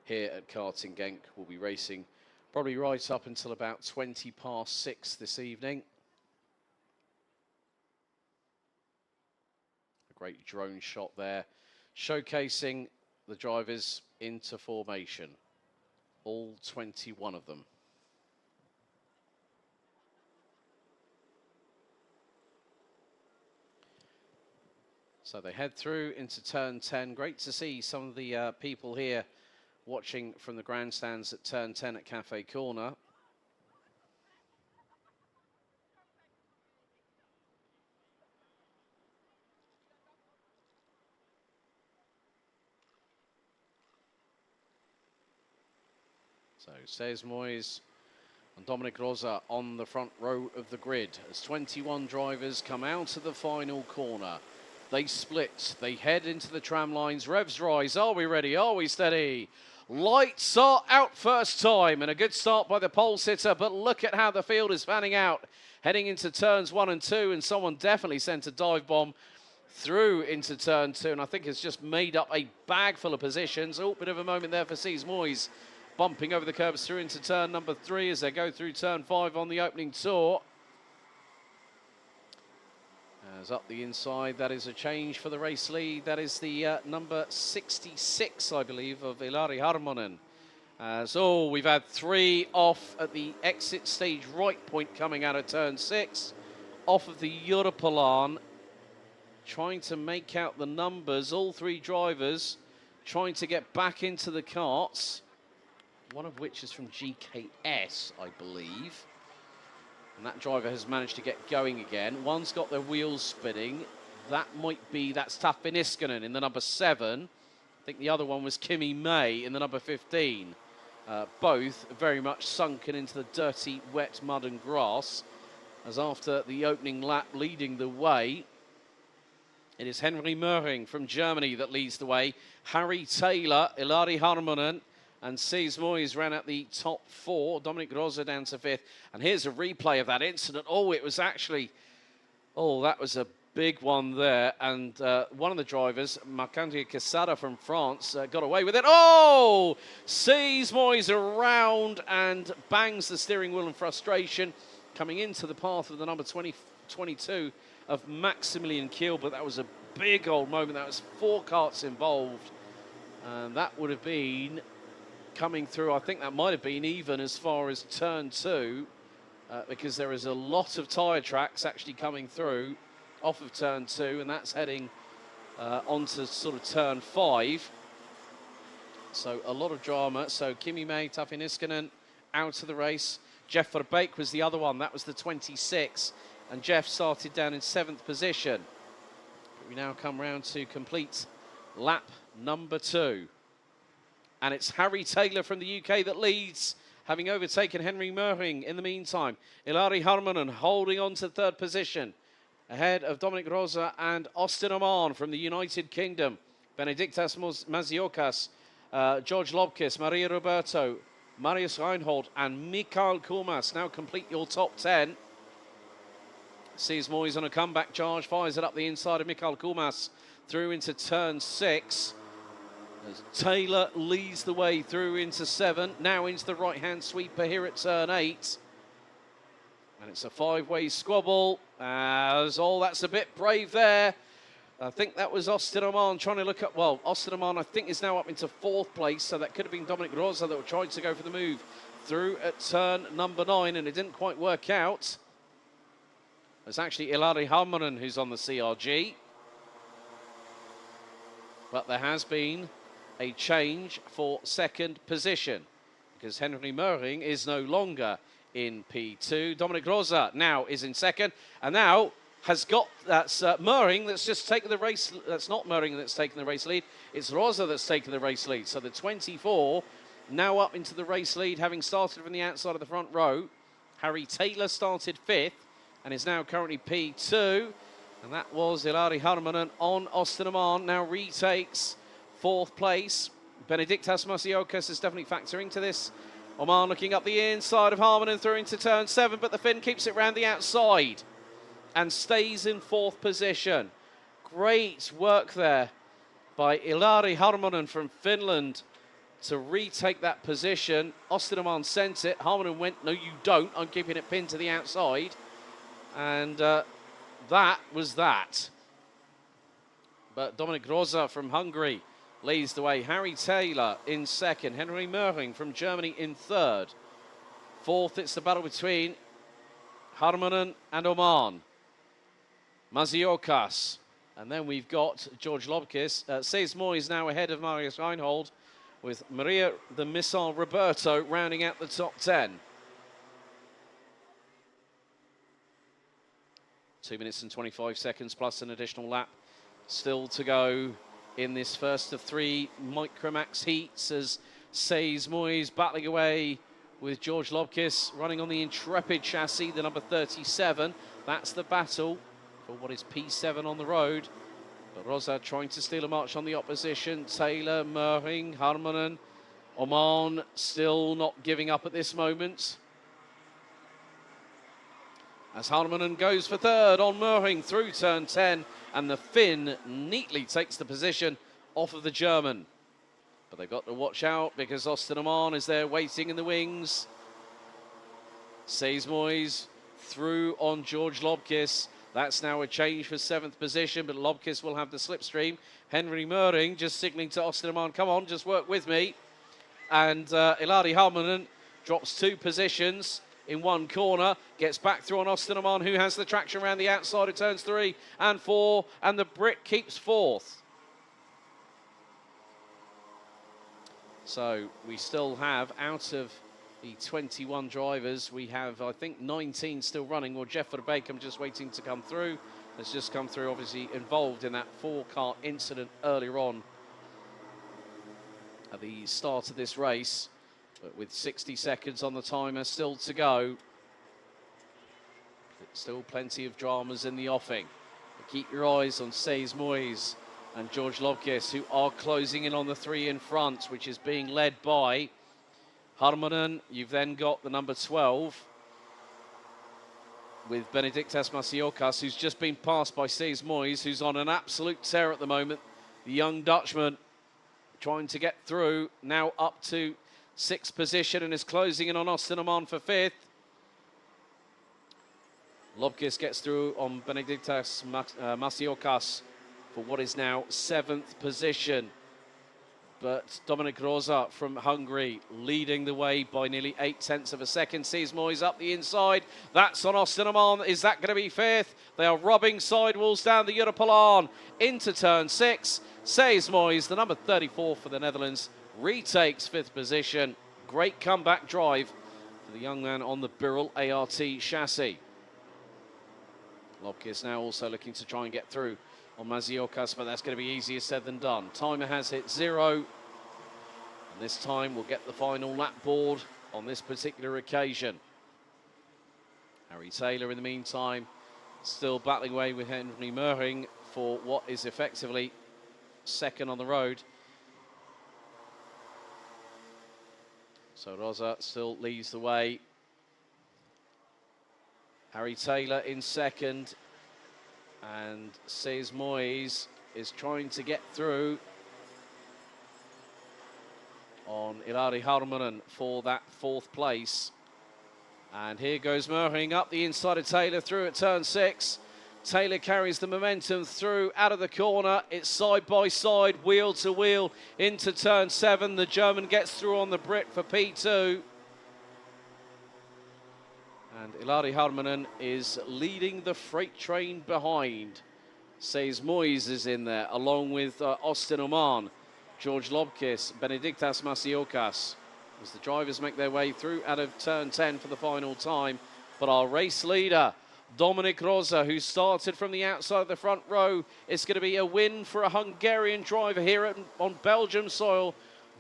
[SPEAKER 2] here at Karting Genk. We'll be racing probably right up until about 20 past 6 this evening. A great drone shot there, showcasing the drivers into formation. All 21 of them. So they head through into turn 10. Great to see some of the people here watching from the grandstands at turn 10 at Cafe Corner. So Sees Moyes and Dominic Rosa on the front row of the grid as 21 drivers come out of the final corner. They split, they head into the tram lines, revs rise. Are we ready? Are we steady? Lights are out first time, and a good start by the pole sitter, but look at how the field is fanning out, heading into turns 1 and 2, and someone definitely sent a dive bomb through into turn 2, and I think it's just made up a bag full of positions. Oh, bit of a moment there for Sees Moyes, bumping over the curbs through into turn number 3 as they go through turn 5 on the opening tour. As up the inside, that is a change for the race lead. That is the number 66, I believe, of Ilari Harmonen. So we've had 3 off at the exit stage right point coming out of turn 6. Off of the Europalan, trying to make out the numbers. All 3 drivers trying to get back into the carts. One of which is from GKS, I believe. And that driver has managed to get going again. One's got their wheels spinning. That's Tafe Niskanen in the number 7. I think the other one was Kimi May in the number 15. Both very much sunken into the dirty, wet mud and grass. As after the opening lap leading the way, it is Henry Möhring from Germany that leads the way. Harry Taylor, Ilari Harmonen, and Sees Moyes ran at the top 4. Dominic Rosa down to 5th. And here's a replay of that incident. Oh, it was actually... Oh, that was a big one there. And one of the drivers, Marc-André Quesada from France, got away with it. Oh! Sees Moyes around and bangs the steering wheel in frustration, coming into the path of the number 22 of Maximilian Kiel. But that was a big old moment. That was 4 karts involved. And that would have been coming through. I think that might have been even as far as turn 2, because there is a lot of tyre tracks actually coming through off of turn 2, and that's heading onto sort of turn 5. So a lot of drama. So Kimi May, Tafi Niskanen out of the race. Jeff Verbeek was the other one. That was the 26. And Jeff started down in 7th position. But we now come round to complete lap number 2. And it's Harry Taylor from the UK that leads, having overtaken Henry Merring in the meantime. Ilari Harmanen holding on to 3rd position, ahead of Dominic Rosa and Austin Oman from the United Kingdom. Benediktas Maziokas, George Lobkis, Maria Roberto, Marius Reinhold and Mikael Kulmas now complete your top 10. Sees Moyes on a comeback charge, fires it up the inside of Mikael Kulmas through into turn 6. As Taylor leads the way through into 7, now into the right-hand sweeper here at turn 8. And it's a 5-way squabble, as that's a bit brave there. I think that was Austin Oman trying to look up, well, Austin Oman I think is now up into 4th place, so that could have been Dominic Rosa that were trying to go for the move through at turn number 9, and it didn't quite work out. It's actually Ilari Harmanen who's on the CRG. But there has been a change for 2nd position, because Henry Merring is no longer in P2. Dominic Rosa now is in 2nd, and now has got, that's Merring that's just taken the race, that's not Merring that's taken the race lead, it's Rosa that's taken the race lead. So the 24 now up into the race lead, having started from the outside of the front row. Harry Taylor started 5th and is now currently P2, and that was Ilari Harmanen on Austin Oman, now retakes 4th place. Benediktas Maziokas is definitely factoring to this. Oman looking up the inside of Harmanen through into turn 7, but the Finn keeps it round the outside and stays in 4th position. Great work there by Ilari Harmanen from Finland to retake that position. Austin Oman sent it. Harmanen went, no you don't, I'm keeping it pinned to the outside. And that was that. But Dominic Rosa from Hungary leads the way. Harry Taylor in 2nd. Henry Merring from Germany in 3rd. 4th, it's the battle between Harmanen and Oman. Maziokas. And then we've got George Lobkis. Sees Moyes now ahead of Marius Reinhold, with Maria the Missile Roberto rounding out the top 10. 2 minutes and 25 seconds plus an additional lap still to go in this first of 3 Micromax heats, as Seys Moyes battling away with George Lobkis running on the Intrepid chassis, the number 37. That's the battle for what is P7 on the road. But Rosa trying to steal a march on the opposition. Taylor, Merring, Harmanen, Oman still not giving up at this moment, as Harmanen goes for 3rd on Merring through turn 10, and the Finn neatly takes the position off of the German. But they've got to watch out, because Austin Oman is there waiting in the wings. Seys Moyes through on George Lobkis. That's now a change for 7th position, but Lobkis will have the slipstream. Henry Merring just signalling to Austin Oman, come on, just work with me. And Ilari Harmanen drops 2 positions in 1 corner, gets back through on Austin Oman, who has the traction around the outside of turns 3 and 4, and the Brit keeps 4th. So we still have, out of the 21 drivers, we have, I think, 19 still running. Well, Jeff Verbeek, I'm just waiting to come through. Has just come through, obviously involved in that 4-car incident earlier on at the start of this race. But with 60 seconds on the timer still to go, still plenty of dramas in the offing. But keep your eyes on Seys Moyes and George Lobkis, who are closing in on the 3 in front, which is being led by Harmanen. You've then got the number 12 with Benediktas Maziokas, who's just been passed by Seys Moyes, who's on an absolute tear at the moment. The young Dutchman trying to get through, now up to 6th position, and is closing in on Austin Oman for 5th. Lobkis gets through on Benediktas Maziokas for what is now 7th position. But Dominic Rosa from Hungary leading the way by nearly 8/10 of a second. Sees Moyes up the inside. That's on Austin Oman. Is that going to be 5th? They are rubbing sidewalls down the Europolaan into turn 6. Sees Moyes, the number 34 for the Netherlands, retakes 5th position. Great comeback drive for the young man on the Birel ART chassis. Lobkis now also looking to try and get through on Maziokas, but that's going to be easier said than done. Timer has hit 0. And this time we'll get the final lap board on this particular occasion. Harry Taylor, in the meantime, still battling away with Henry Mering for what is effectively second on the road. So Rosa still leads the way. Harry Taylor in second. And Seys Moyes is trying to get through on Ilari Harmonen for that 4th place. And here goes Mering up the inside of Taylor through at turn 6. Taylor carries the momentum through out of the corner. It's side by side, wheel to wheel into turn 7. The German gets through on the Brit for P2. And Ilari Harmonen is leading the freight train behind. Seys Moyes is in there, along with Austin Oman, George Lobkis, Benediktas Masiokas, as the drivers make their way through out of turn 10 for the final time. But our race leader, Dominic Rosa, who started from the outside of the front row, it's going to be a win for a Hungarian driver here on Belgium soil.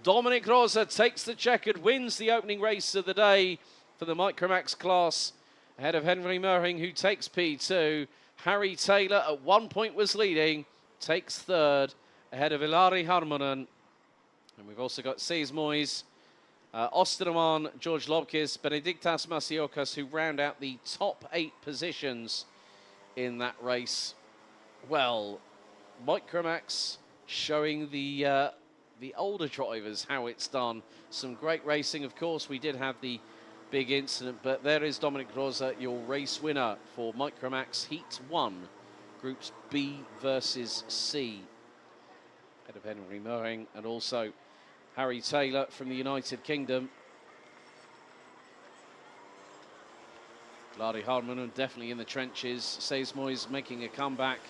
[SPEAKER 2] Dominic Rosa takes the checkered, wins the opening race of the day for the Micromax class, ahead of Henry Mering, who takes P2. Harry Taylor at one point was leading, takes 3rd, ahead of Ilari Harmonen. And we've also got Seys Moyes, Austin Oman, George Lobkis, Benediktas Masiokas, who round out the top 8 positions in that race. Well, Micromax showing the older drivers how it's done. Some great racing, of course. We did have the big incident, but there is Dominic Rosa, your race winner for Micromax Heat 1, Groups B versus C. Head of Henry Mering, and also Harry Taylor from the United Kingdom. Ilari Harmonen definitely in the trenches. Seys Moyes making a comeback,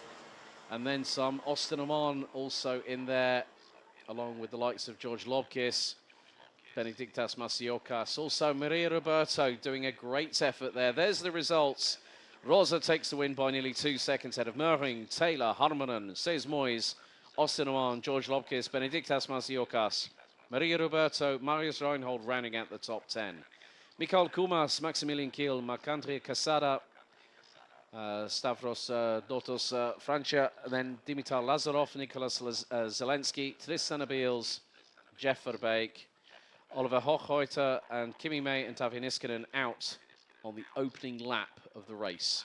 [SPEAKER 2] and then some. Austin Oman also in there, along with the likes of George Lobkis, Benediktas Masiokas, also Maria Roberto doing a great effort there. There's the results. Rosa takes the win by nearly 2 seconds ahead of Mering, Taylor, Harmonen, Seys Moyes, Austin Oman, George Lobkis, Benediktas Masiokas, Maria Roberto, Marius Reinhold rounding out the top 10. Mikael Kumas, Maximilian Kiel, Marc-André Casada, Stavros Dotos, Francia, then Dimitar Lazarov, Nicolas Zelensky, Tristan Abils, Jeff Verbeek, Oliver Hochheuter and Kimi May and Tavi Niskanen out on the opening lap of the race.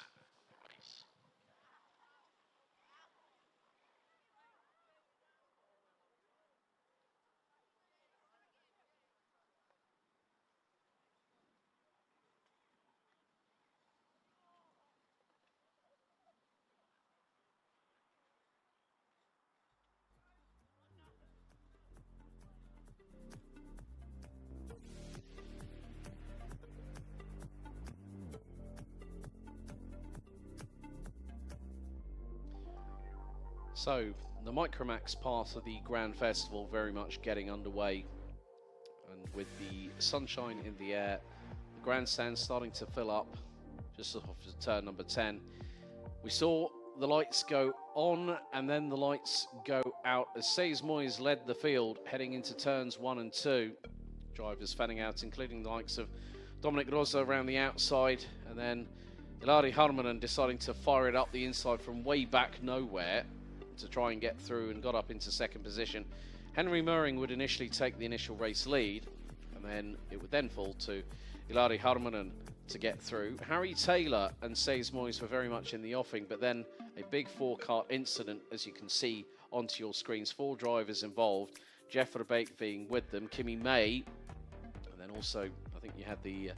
[SPEAKER 2] So, the Micromax part of the Grand Festival very much getting underway. And with the sunshine in the air, the grandstand starting to fill up just off of turn number 10. We saw the lights go on and then the lights go out as Seys Moyes led the field heading into turns 1 and 2. Drivers fanning out, including the likes of Dominic Rosa around the outside, and then Ilari Harmonen deciding to fire it up the inside from way back nowhere to try and get through, and got up into second position. Henry Mering would initially take the initial race lead, and then it would then fall to Ilari Harmonen to get through. Harry Taylor and Seys Moyes were very much in the offing, but then a big four-kart incident, as you can see onto your screens. 4 drivers involved, Jeff Verbeek being with them, Kimi May, and then also I think you had the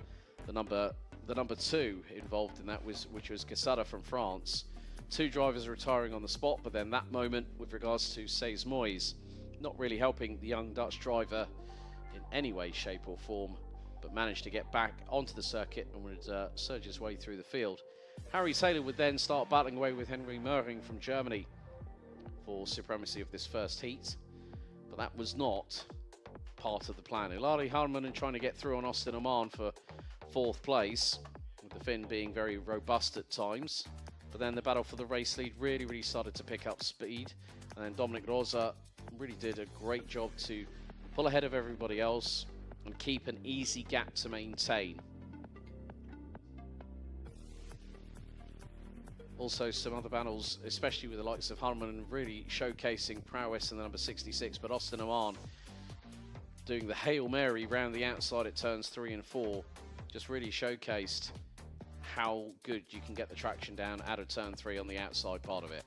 [SPEAKER 2] number 2 involved in that, which was Quesada from France. Two drivers retiring on the spot, but then that moment with regards to Seys Moyes not really helping the young Dutch driver in any way, shape or form, but managed to get back onto the circuit and would surge his way through the field. Harry Taylor would then start battling away with Henry Möhring from Germany for supremacy of this first heat, but that was not part of the plan. Ilari Harmanen trying to get through on Austin Oman for 4th place, with the Finn being very robust at times. But then the battle for the race lead really started to pick up speed, and then Dominic Rosa really did a great job to pull ahead of everybody else and keep an easy gap to maintain. Also some other battles, especially with the likes of Harmanen, really showcasing prowess in the number 66, but Austin Oman doing the Hail Mary round the outside at turns 3 and 4 just really showcased how good you can get the traction down out of turn 3 on the outside part of it.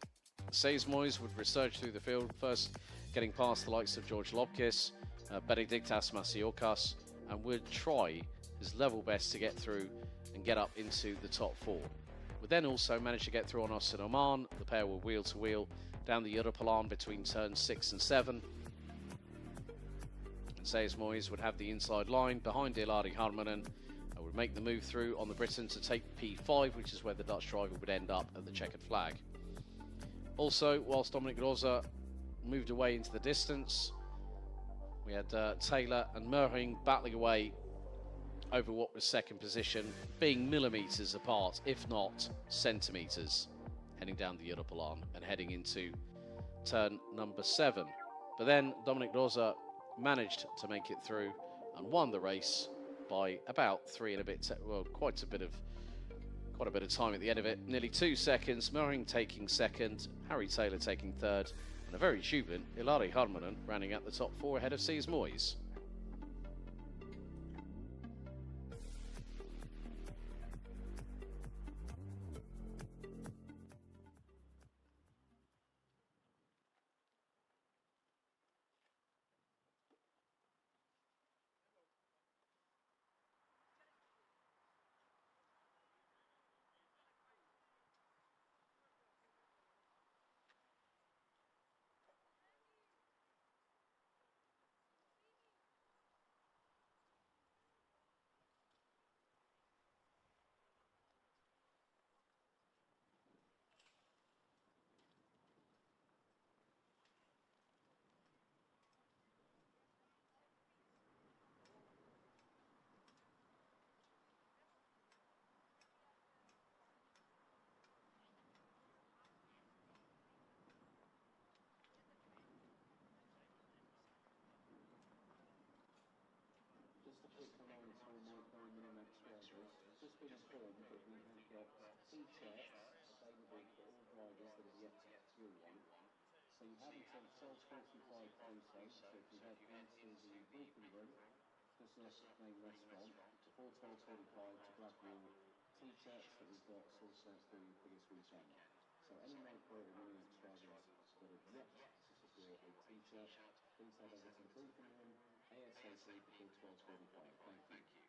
[SPEAKER 2] Seys Moyes would resurge through the field, first getting past the likes of George Lobkis, Benediktas Masiokas, and would try his level best to get through and get up into the top 4. Would then also manage to get through on Austin Oman. The pair were wheel to wheel down the Europalan between turns 6 and 7. And Seys Moyes would have the inside line behind Ilari Harmanen and would make the move through on the Briton to take P5, which is where the Dutch driver would end up at the checkered flag. Also, whilst Dominic Rosa moved away into the distance, we had Taylor and Möhring battling away over what was second position, being millimetres apart, if not centimetres, heading down the Europalan and heading into turn number 7. But then Dominic Rosa managed to make it through and won the race by about 3 and a bit, well, quite a bit of time at the end of it. Nearly 2 seconds, Möhring taking 2nd, Harry Taylor taking 3rd, and a very jubilant Ilari Harmanen rounding out the top 4 ahead of Seys Moyes. Just a quick reminder to all Micro and Minimax drivers. Just been informed that we have got T-shirts available for all drivers that have yet to procure one. So you have until 12:45 to do so. So if you head into the briefing room, just next to the main restaurant, before 12:45 to grab your T-shirts that we've got sorted out for you for this weekend. So any Micro or Minimax drivers that have yet to secure a T-shirt, please head over to the briefing room ASAP before 12:45. Thank you.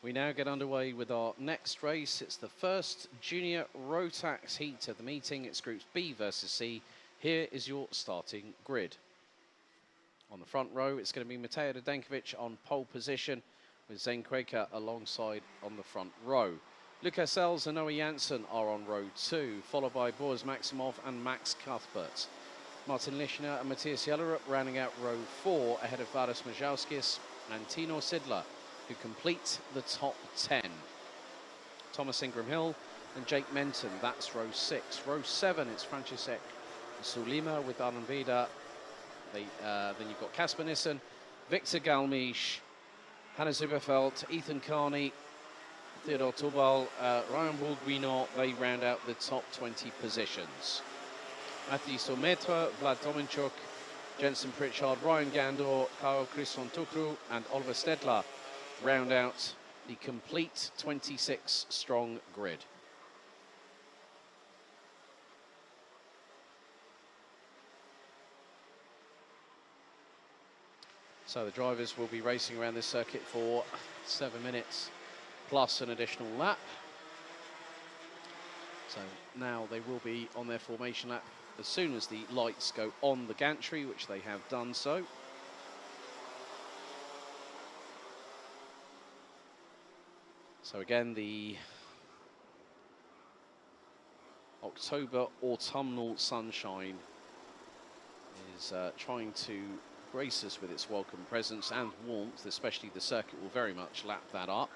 [SPEAKER 2] We now get underway with our next race. It's the first junior Rotax heat of the meeting. It's groups B versus C. Here is your starting grid. On the front row, it's going to be Mateo Dankovic on pole position, with Zane Quaker alongside on the front row. Luca Sells and Noah Janssen are on row 2, followed by Boris Maximov and Max Cuthbert. Martin Lischner and Matthias Jellerup rounding out row 4 ahead of Vadas Majauskis and Tino Sidler, who complete the top 10. Thomas Ingram-Hill and Jake Menton, that's row 6. Row 7, it's Franciszek Sulima with Arnon Vida. Then you've got Kasper Nissen, Victor Galmisch, Hanna Zuberfeld, Ethan Carney, Theodore Tubal, Ryan Bulguino. They round out the top 20 positions. Matthew Sometra, Vlad Tominchuk, Jensen Pritchard, Ryan Gandor, Kyle Christian Tukru and Oliver Stedler round out the complete 26 strong grid. So the drivers will be racing around this circuit for 7 minutes plus an additional lap. So now they will be on their formation lap as soon as the lights go on the gantry, which they have done so. So again, the October autumnal sunshine is trying to grace us with its welcome presence and warmth, especially the circuit will very much lap that up,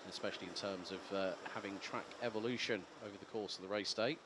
[SPEAKER 2] especially in terms of having track evolution over the course of the race day.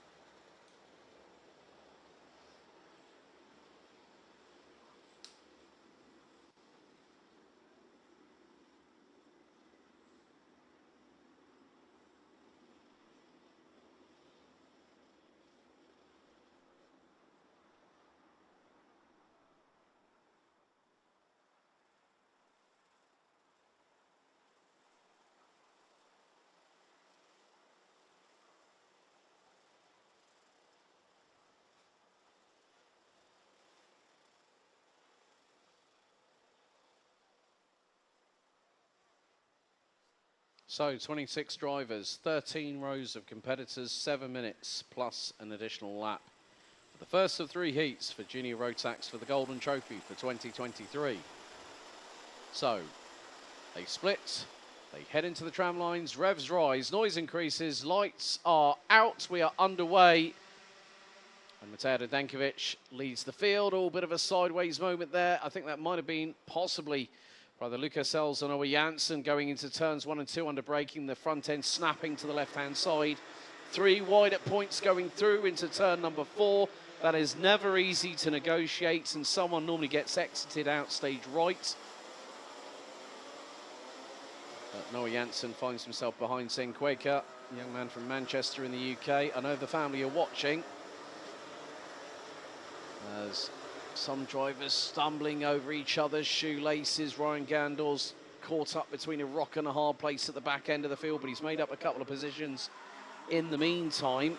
[SPEAKER 2] So 26 drivers, 13 rows of competitors, 7 minutes plus an additional lap. The first of 3 heats for Junior Rotax for the Golden Trophy for 2023. So they split, they head into the tram lines, revs rise, noise increases, lights are out, we are underway. And Mateo Dankovic leads the field. Oh, bit of a sideways moment there. I think that might have been possibly Brother Luca Sells and Noah Janssen going into turns 1 and 2 under braking, the front end snapping to the left-hand side. 3 wide at points going through into turn number 4. That is never easy to negotiate, and someone normally gets exited out stage right. But Noah Janssen finds himself behind Zane Quaker, young man from Manchester in the UK. I know the family are watching, as some drivers stumbling over each other's shoelaces. Ryan Gandor's caught up between a rock and a hard place at the back end of the field, but he's made up a couple of positions in the meantime.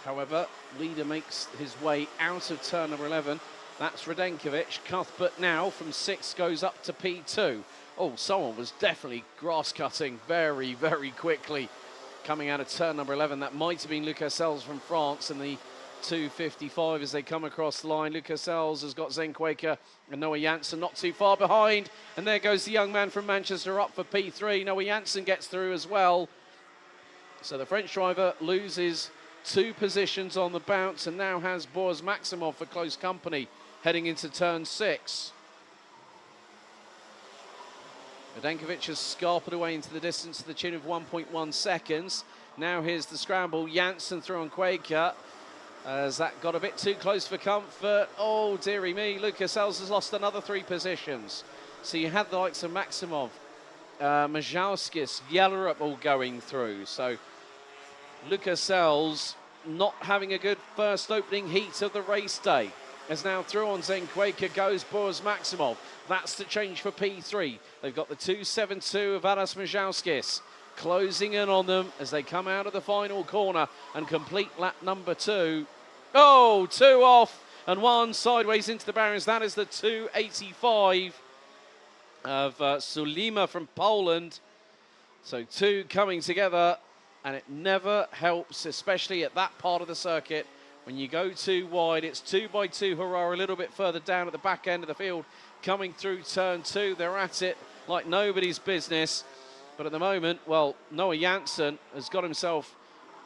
[SPEAKER 2] However, leader makes his way out of turn number 11. That's Radenkovic. Cuthbert now from 6 goes up to P2. Oh, someone was definitely grass cutting very, very quickly coming out of turn number 11. That might have been Lucas Sells from France in the 2:55 as they come across the line. Lucas Sells has got Zane Quaker and Noah Janssen not too far behind. And there goes the young man from Manchester up for P3. Noah Janssen gets through as well. So the French driver loses 2 positions on the bounce and now has Boris Maximov for close company heading into turn 6. Radenkovic has scarpered away into the distance to the tune of 1.1 seconds. Now here's the scramble. Janssen through on Quaker. As that got a bit too close for comfort. Oh, dearie me, Lucas Sells has lost another 3 positions. So you had the likes of Maximov, Majauskis, Jellerup all going through. So Lucas Sells not having a good first opening heat of the race day. As now through on Zane Quaker goes Boris Maximov. That's the change for P3. They've got the 2.72 of Vadas Majauskis closing in on them as they come out of the final corner and complete lap number 2. Oh, 2 off and 1 sideways into the barriers. That is the 2.85 of Sulima from Poland. So two coming together, and it never helps, especially at that part of the circuit. When you go too wide, it's 2x2 hurrah a little bit further down at the back end of the field. Coming through turn 2, they're at it like nobody's business. But at the moment, well, Noah Janssen has got himself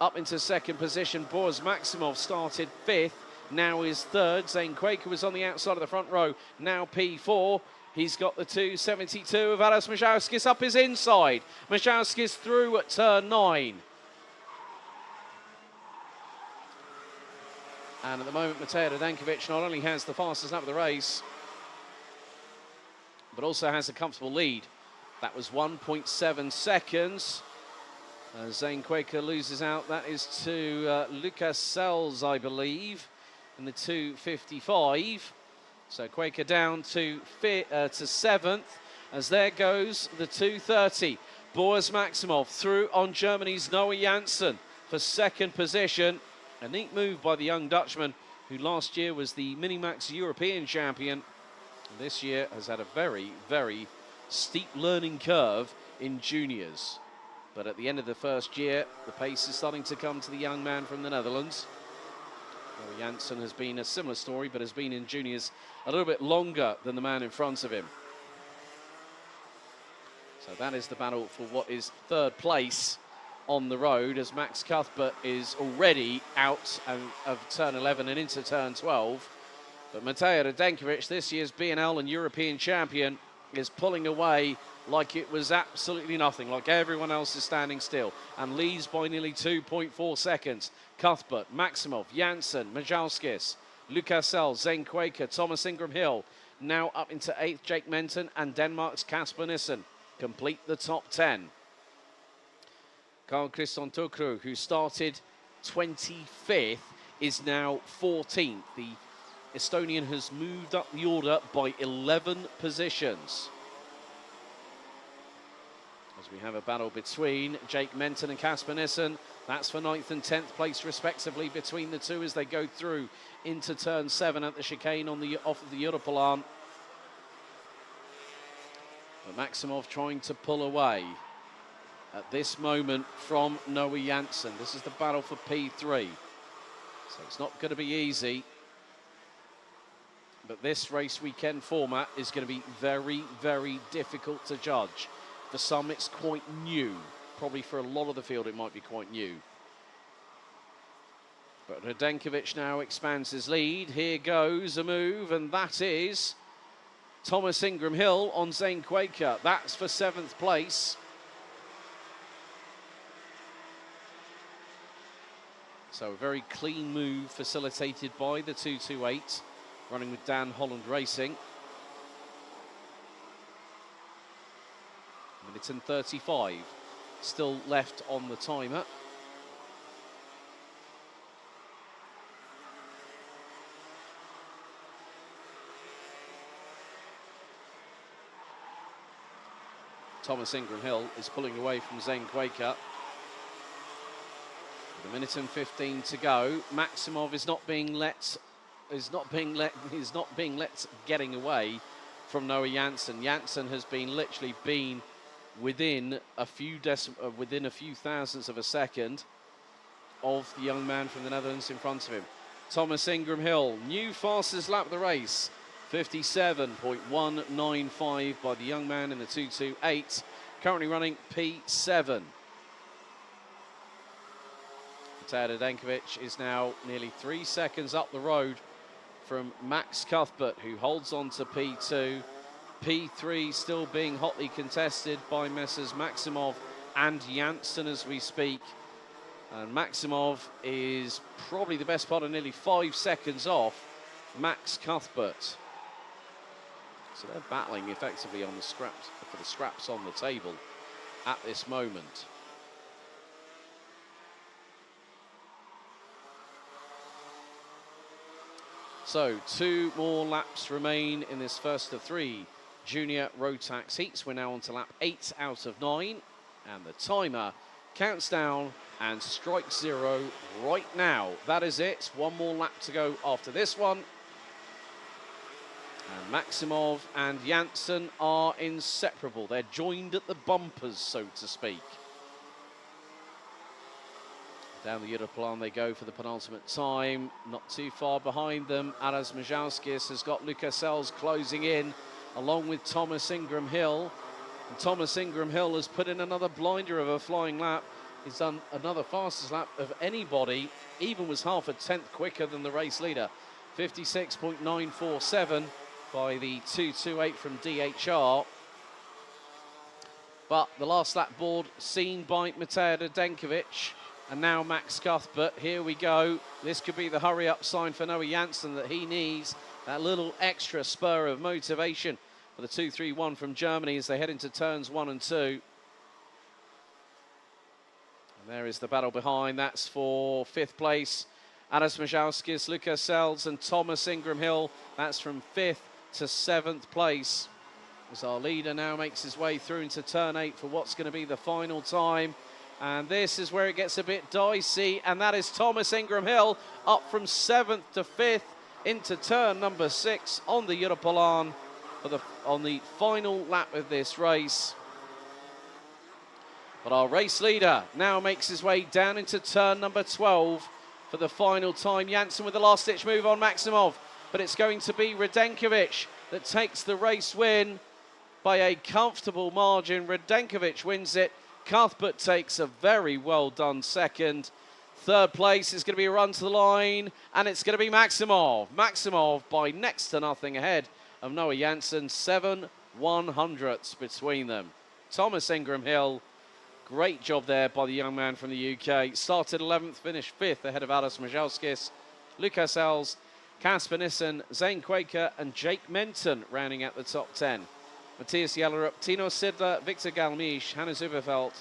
[SPEAKER 2] up into second position. Boris Maximov started 5th, now is 3rd. Zane Quaker was on the outside of the front row, now P4. He's got the 272 of Alas Majauskis up his inside. Majauskis through at turn 9. And at the moment, Mateo Dankovic not only has the fastest lap of the race, but also has a comfortable lead. That was 1.7 seconds. Zane Quaker loses out. That is to Lucas Sells, I believe, in the 2:55. So Quaker down to 7th, as there goes the 2:30. Boris Maximov through on Germany's Noah Janssen for second position. A neat move by the young Dutchman, who last year was the Minimax European champion. And this year has had a very, very steep learning curve in juniors. But at the end of the first year, the pace is starting to come to the young man from the Netherlands. Noah Janssen has been a similar story, but has been in juniors a little bit longer than the man in front of him. So that is the battle for what is 3rd place on the road, as Max Cuthbert is already out of turn 11 and into turn 12. But Mateo Radenkovic, this year's BNL and European champion, is pulling away like it was absolutely nothing, like everyone else is standing still, and leads by nearly 2.4 seconds. Cuthbert, Maximov, Janssen, Majauskis, Lucasel, Zane Quaker, Thomas Ingram Hill, now up into 8th, Jake Menton, and Denmark's Kasper Nissen complete the top 10. Carl Christian Tokru, who started 25th, is now 14th. The Estonian has moved up the order by 11 positions. As we have a battle between Jake Menton and Kasper Nissen. That's for 9th and 10th place respectively between the two as they go through into turn 7 at the chicane on the off of the Europolan. But Maximov trying to pull away at this moment from Noah Janssen. This is the battle for P3. So it's not going to be easy. But this race weekend format is going to be very, very difficult to judge. For some, it's quite new. Probably for a lot of the field, it might be quite new. But Radenkovic now expands his lead. Here goes a move, and that is Thomas Ingram Hill on Zane Quaker. That's for 7th place. So a very clean move facilitated by the 228, running with Dan Holland Racing. Minute and 35 still left on the timer. Thomas Ingram Hill is pulling away from Zane Quaker. With a minute and 15 to go. Maximov is not being let getting away from Noah Janssen. Janssen has literally been within a few thousandths of a second of the young man from the Netherlands in front of him. Thomas Ingram Hill, new fastest lap of the race, 57.195 by the young man in the 228, currently running P7. Mateo Dankovic is now nearly 3 seconds up the road from Max Cuthbert, who holds on to P2. P3 still being hotly contested by Messrs Maximov and Janssen as we speak. And Maximov is probably the best part of nearly 5 seconds off Max Cuthbert. So they're battling effectively on the scraps, for the scraps on the table at this moment. So 2 more laps remain in this first of 3 junior road tax heats. We're now on to lap 8 out of 9, and the timer counts down and strikes 0 right now. That is it. 1 more lap to go after this one. And Maximov and Janssen are inseparable. They're joined at the bumpers, so to speak. Down the Europlan they go for the penultimate time. Not too far behind them, Aras Mjauskis has got Lucas Sells closing in, along with Thomas Ingram Hill. And Thomas Ingram Hill has put in another blinder of a flying lap. He's done another fastest lap of anybody, even was half a tenth quicker than the race leader. 56.947 by the 228 from DHR. But the last lap board seen by Matej Radenkovic. And now Max Cuthbert, here we go. This could be the hurry-up sign for Noah Janssen that he needs. That little extra spur of motivation for the 2-3-1 from Germany as they head into turns 1 and 2. And there is the battle behind. That's for 5th place. Aras Mjauskis, Lucas Sells and Thomas Ingram Hill. That's from 5th to 7th place. As our leader now makes his way through into turn 8 for what's going to be the final time. And this is where it gets a bit dicey, and that is Thomas Ingram Hill up from 7th to 5th into turn number 6 on the Europlan on the final lap of this race. But our race leader now makes his way down into turn number 12 for the final time. Janssen with the last-ditch move on Maximov, but it's going to be Radenkovic that takes the race win by a comfortable margin. Radenkovic wins it. Cuthbert takes a very well done second. 3rd place is going to be a run to the line, and it's going to be Maximov. Maximov by next to nothing ahead of Noah Janssen, 7/100ths between them. Thomas Ingram Hill, great job there by the young man from the UK. Started 11th, finished 5th ahead of Aras Mjauskis, Lucas Sells, Casper Nissen, Zane Quaker, and Jake Menton rounding out the top 10. Matthias Jellerup, Tino Sidler, Victor Galmisch, Hannes Uberfeld,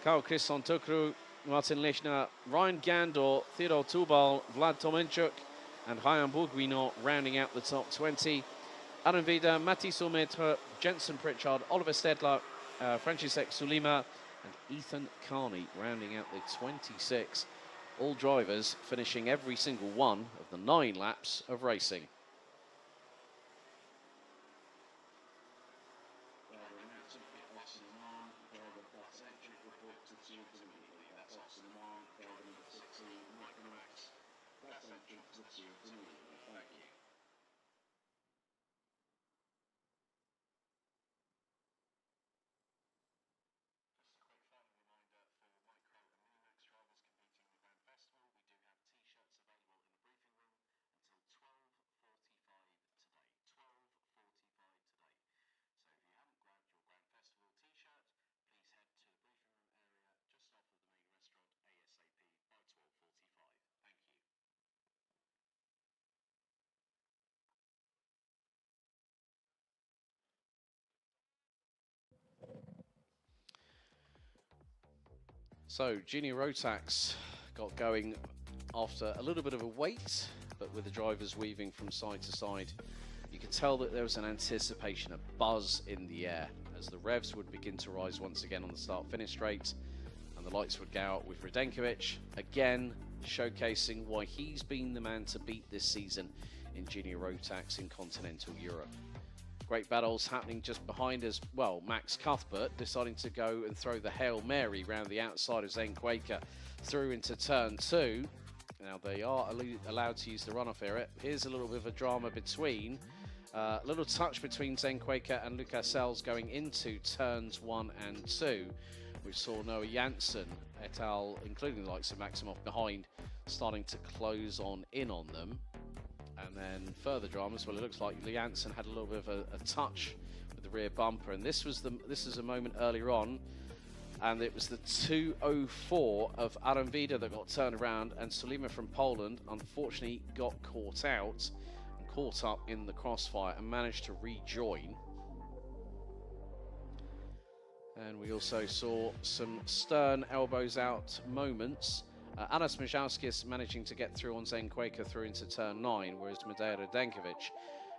[SPEAKER 2] Karl Christian Tukru, Martin Lechner, Ryan Gandor, Theodor Tubal, Vlad Tomenchuk, and Ryan Bourguignon rounding out the top 20. Aaron Vida, Mathis Aumetre, Jensen Pritchard, Oliver Stedler, Francisek Sulima, and Ethan Carney rounding out the 26. All drivers finishing every single one of the 9 laps of racing. So Junior Rotax got going after a little bit of a wait, but with the drivers weaving from side to side, you could tell that there was an anticipation, a buzz in the air as the revs would begin to rise once again on the start-finish straight, and the lights would go out with Radenkovic again showcasing why he's been the man to beat this season in Junior Rotax in continental Europe. Great battles happening just behind us. Well, Max Cuthbert deciding to go and throw the Hail Mary round the outside of Zane Quaker through into turn 2. Now they are allowed to use the runoff area. Here's a little bit of a drama between, a little touch between Zane Quaker and Lucas Sells going into turns 1 and 2. We saw Noah Janssen et al., including the likes of Maximov behind, starting to close on in on them. And then further dramas. Well, it looks like Janssen had a little bit of a touch with the rear bumper, and this was a moment earlier on, and it was the 204 of Aaron Vida that got turned around, and Sulima from Poland unfortunately got caught out and caught up in the crossfire and managed to rejoin. And we also saw some stern elbows out moments. Aras Mjauskis managing to get through on Zane Quaker through into turn 9, whereas Matej Radenkovic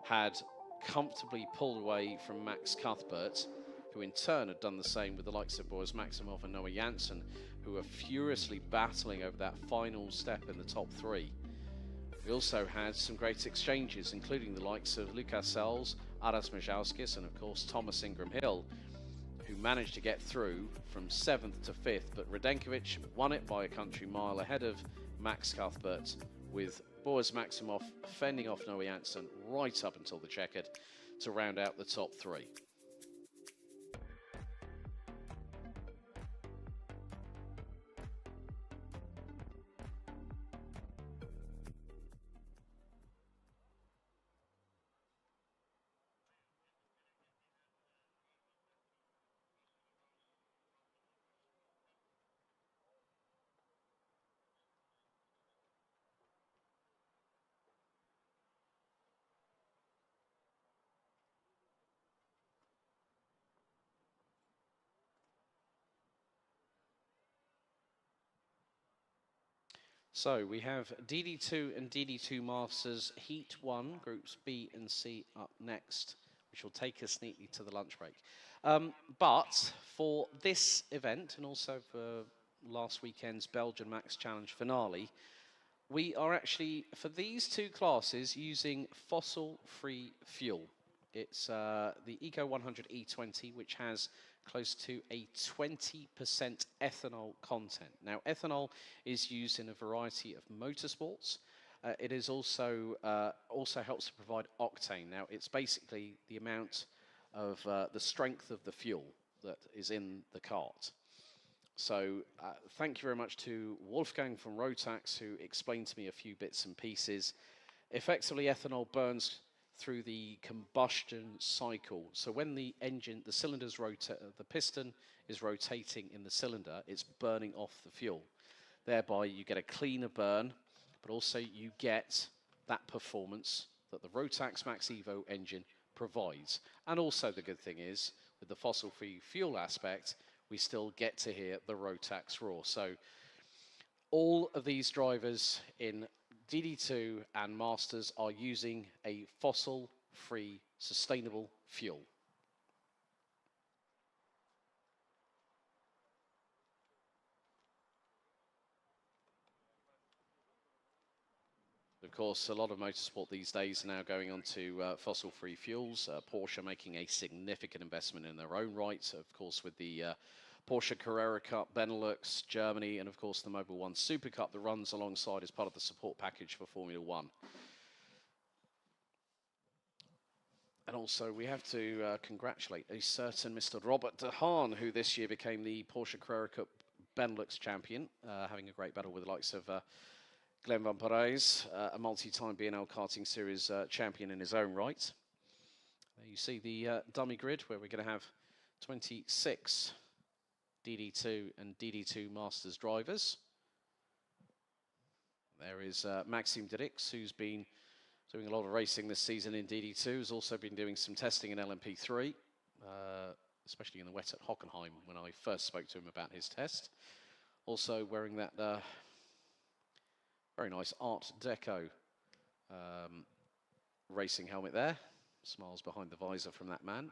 [SPEAKER 2] had comfortably pulled away from Max Cuthbert, who in turn had done the same with the likes of Boris Maximov and Noah Janssen, who were furiously battling over that final step in the top 3. We also had some great exchanges, including the likes of Lukas Sels, Aras Majauskis, and of course Thomas Ingram Hill, who managed to get through from 7th to 5th, but Radenkovic won it by a country mile ahead of Max Cuthbert, with Boris Maximov fending off Noe Jansen right up until the checkered to round out the top three. So we have DD2 and DD2 Masters Heat 1, Groups B and C up next, which will take us neatly to the lunch break. But for this event, and also for last weekend's Belgian Max Challenge finale, we are actually, for these two classes, using fossil-free fuel. It's the Eco 100 E20, which has close to a 20% ethanol content. Now, ethanol is used in a variety of motorsports. It is also helps to provide octane. Now, it's basically the amount of the strength of the fuel that is in the kart. So thank you very much to Wolfgang from Rotax, who explained to me a few bits and pieces. Effectively, ethanol burns through the combustion cycle. So when the engine, the cylinders rotate, the piston is rotating in the cylinder, it's burning off the fuel. Thereby, you get a cleaner burn, but also you get that performance that the Rotax Max Evo engine provides. And also the good thing is, with the fossil-free fuel aspect, we still get to hear the Rotax roar. So all of these drivers in DD2 and Masters are using a fossil-free, sustainable fuel. Of course, a lot of motorsport these days are now going on to fossil-free fuels. Porsche making a significant investment in their own right, of course, with the Porsche Carrera Cup, Benelux, Germany, and of course the Mobil 1 Super Cup that runs alongside as part of the support package for Formula One. And also we have to congratulate a certain Mr. Robert De Haan, who this year became the Porsche Carrera Cup Benelux champion, having a great battle with the likes of Glenn Van Parijs, a multi-time B&L Karting Series champion in his own right. There you see the dummy grid where we're going to have 26 DD2 and DD2 Masters drivers. There is Maxime Dirix, who's been doing a lot of racing this season in DD2, has also been doing some testing in LMP3, especially in the wet at Hockenheim when I first spoke to him about his test. Also wearing that very nice Art Deco racing helmet there. Smiles behind the visor from that man.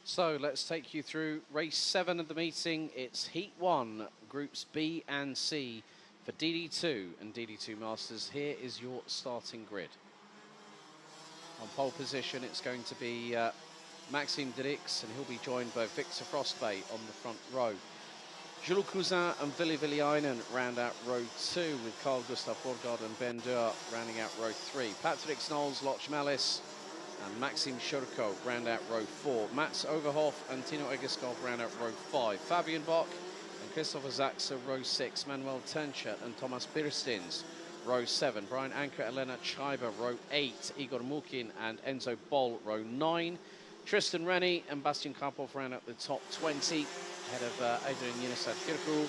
[SPEAKER 2] So let's take you through race 7 of the meeting. It's Heat 1, Groups B and C for DD2 and DD2 Masters. Here is your starting grid. On pole position, it's going to be Maxime Dirix, and he'll be joined by Victor Frostbay on the front row. Jules Cousin and Ville Villiainen round out row 2, with Carl Gustav Borgard and Ben Deur rounding out row 3. Patrick Snolls, Loch Mellis and Maxime Shurko round out row 4. Mats Overhoff and Tino Egeskov round out row 5. Fabian Bock and Christopher Zaxa row 6. Manuel Tencha and Thomas Birstins row 7. Brian Anker and Lennart Schreiber row 8. Igor Mukin and Enzo Boll row 9. Tristan Rennie and Bastian Karpov round out the top 20. Ahead of Adrian Yenisad Kirku,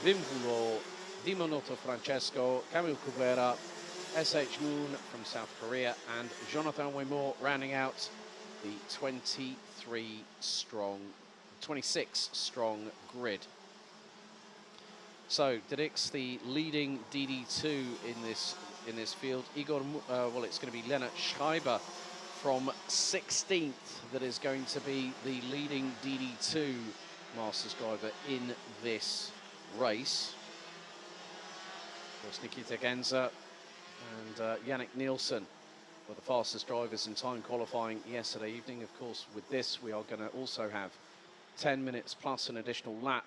[SPEAKER 2] Wim Vulo, Dimonoto Francesco, Camille Kubera, S.H. Moon from South Korea, and Jonathan Wemo rounding out the 26 strong grid. So Dirix, the leading DD2 in this field. Well, it's going to be Lennart Schreiber from 16th that is going to be the leading DD2 Masters driver in this race. Of course, Nikita Genza and Yannick Nielsen were the fastest drivers in time qualifying yesterday evening. Of course, with this, we are going to also have 10 minutes plus an additional lap.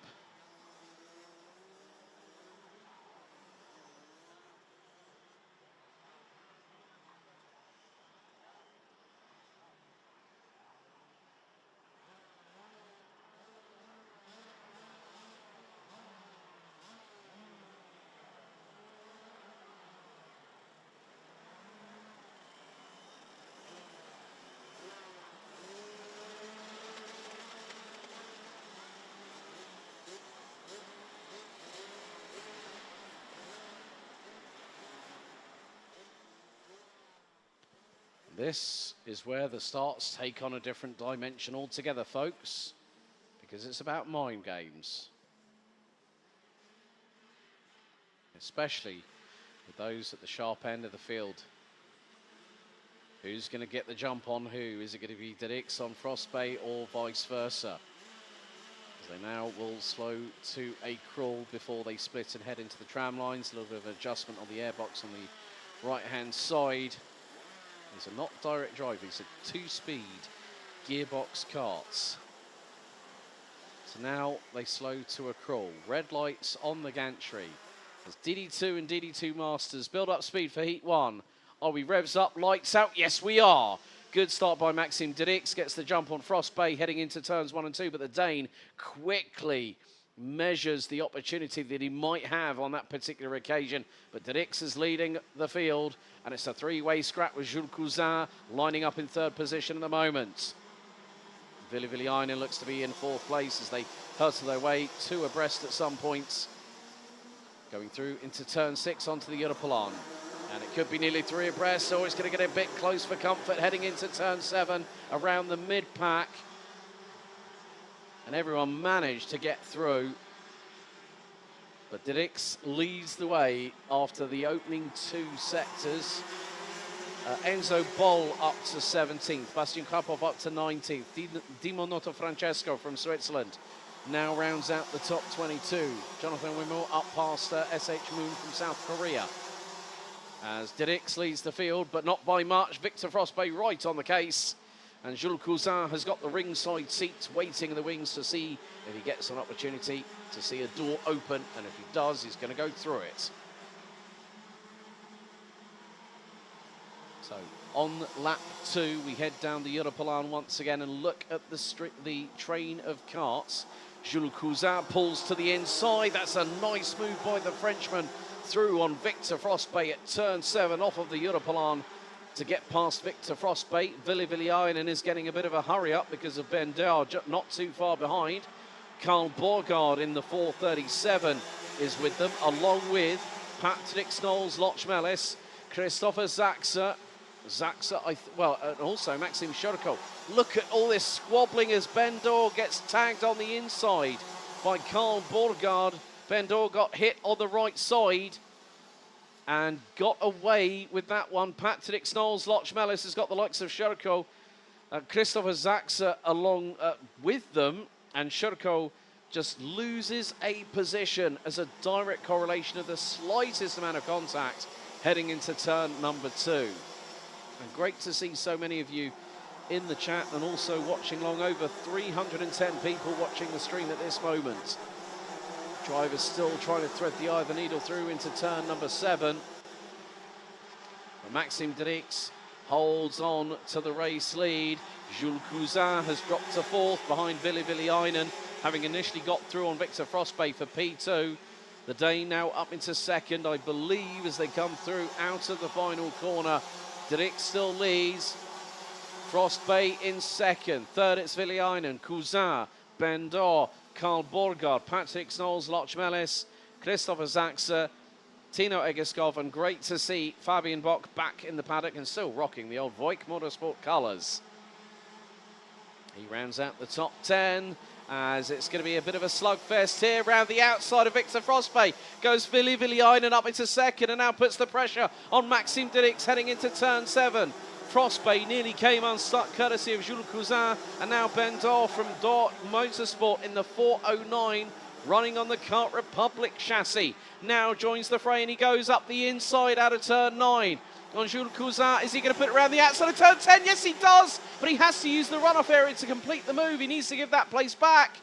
[SPEAKER 2] This is where the starts take on a different dimension altogether, folks, because it's about mind games. Especially with those at the sharp end of the field. Who's going to get the jump on who? Is it going to be Dirix on Frostbay or vice versa? As they now will slow to a crawl before they split and head into the tram lines. A little bit of adjustment on the airbox on the right-hand side. These are not direct drive, these are two-speed gearbox karts. So now they slow to a crawl. Red lights on the gantry. As DD2 and DD2 Masters build up speed for Heat 1. Are we revs up, lights out? Yes, we are. Good start by Maxime Dirix. Gets the jump on Frostbay heading into turns 1 and 2, but the Dane quickly measures the opportunity that he might have on that particular occasion. But Dirix is leading the field, and it's a three-way scrap with Jules Cousin lining up in 3rd position at the moment. Ville Villiainen looks to be in 4th place as they hustle their way 2 abreast at some points. Going through into turn 6 onto the Europolan. And it could be nearly 3 abreast, so it's going to get a bit close for comfort heading into turn 7 around the mid-pack. And everyone managed to get through. But Dirix leads the way after the opening 2 sectors. Enzo Boll up to 17th. Bastian Karpov up to 19th. Dimonoto Francesco from Switzerland now rounds out the top 22. Jonathan Wimo up past S.H. Moon from South Korea. As Dirix leads the field, but not by much. Victor Frostbay right on the case. And Jules Cousin has got the ringside seats waiting in the wings to see if he gets an opportunity to see a door open. And if he does, he's going to go through it. So on lap 2, we head down the Europolan once again and look at the train of karts. Jules Cousin pulls to the inside. That's a nice move by the Frenchman through on Victor Frostbay at turn 7 off of the Europolan. To get past Victor Frostbay, Ville Villiainen is getting a bit of a hurry up because of Ben Deur not too far behind. Carl Borgard in the 437 is with them, along with Patrick Snolls, Loch Mellis, Christopher Zaxa, and also Maxime Shurko. Look at all this squabbling as Ben Deur gets tagged on the inside by Carl Borgard. Ben Deur got hit on the right side and got away with that one. Patrick Snolls, Loch Mellis has got the likes of Shurko Christopher Zaxa along with them, and Shurko just loses a position as a direct correlation of the slightest amount of contact heading into turn number 2. And great to see so many of you in the chat and also watching along. Over 310 people watching the stream at this moment. Drivers still trying to thread the eye of the needle through into turn number 7. But Maxime Drix holds on to the race lead. Jules Cousin has dropped to 4th behind Ville Villainen, having initially got through on Victor Frostbay for P2. The Dane now up into 2nd, I believe, as they come through out of the final corner. Drix still leads. Frostbay in 2nd. 3rd, it's Villainen, Cousin, Bendor, Carl Borgard, Patrick Knowles, Loch Mellis, Christopher Zaxa, Tino Egeskov, and great to see Fabian Bock back in the paddock and still rocking the old Voik Motorsport colours. He rounds out the top 10 as it's going to be a bit of a slugfest here. Round the outside of Victor Frostbay goes Ville Villainen up into 2nd and now puts the pressure on Maxime Drix heading into turn 7. Frostbay nearly came unstuck courtesy of Jules Cousin, and now Bendor from Dort Motorsport in the 409 running on the Kart Republic chassis. Now joins the fray and he goes up the inside out of turn 9. On Jules Cousin, is he going to put it around the outside of turn 10? Yes, he does, but he has to use the runoff area to complete the move. He needs to give that place back.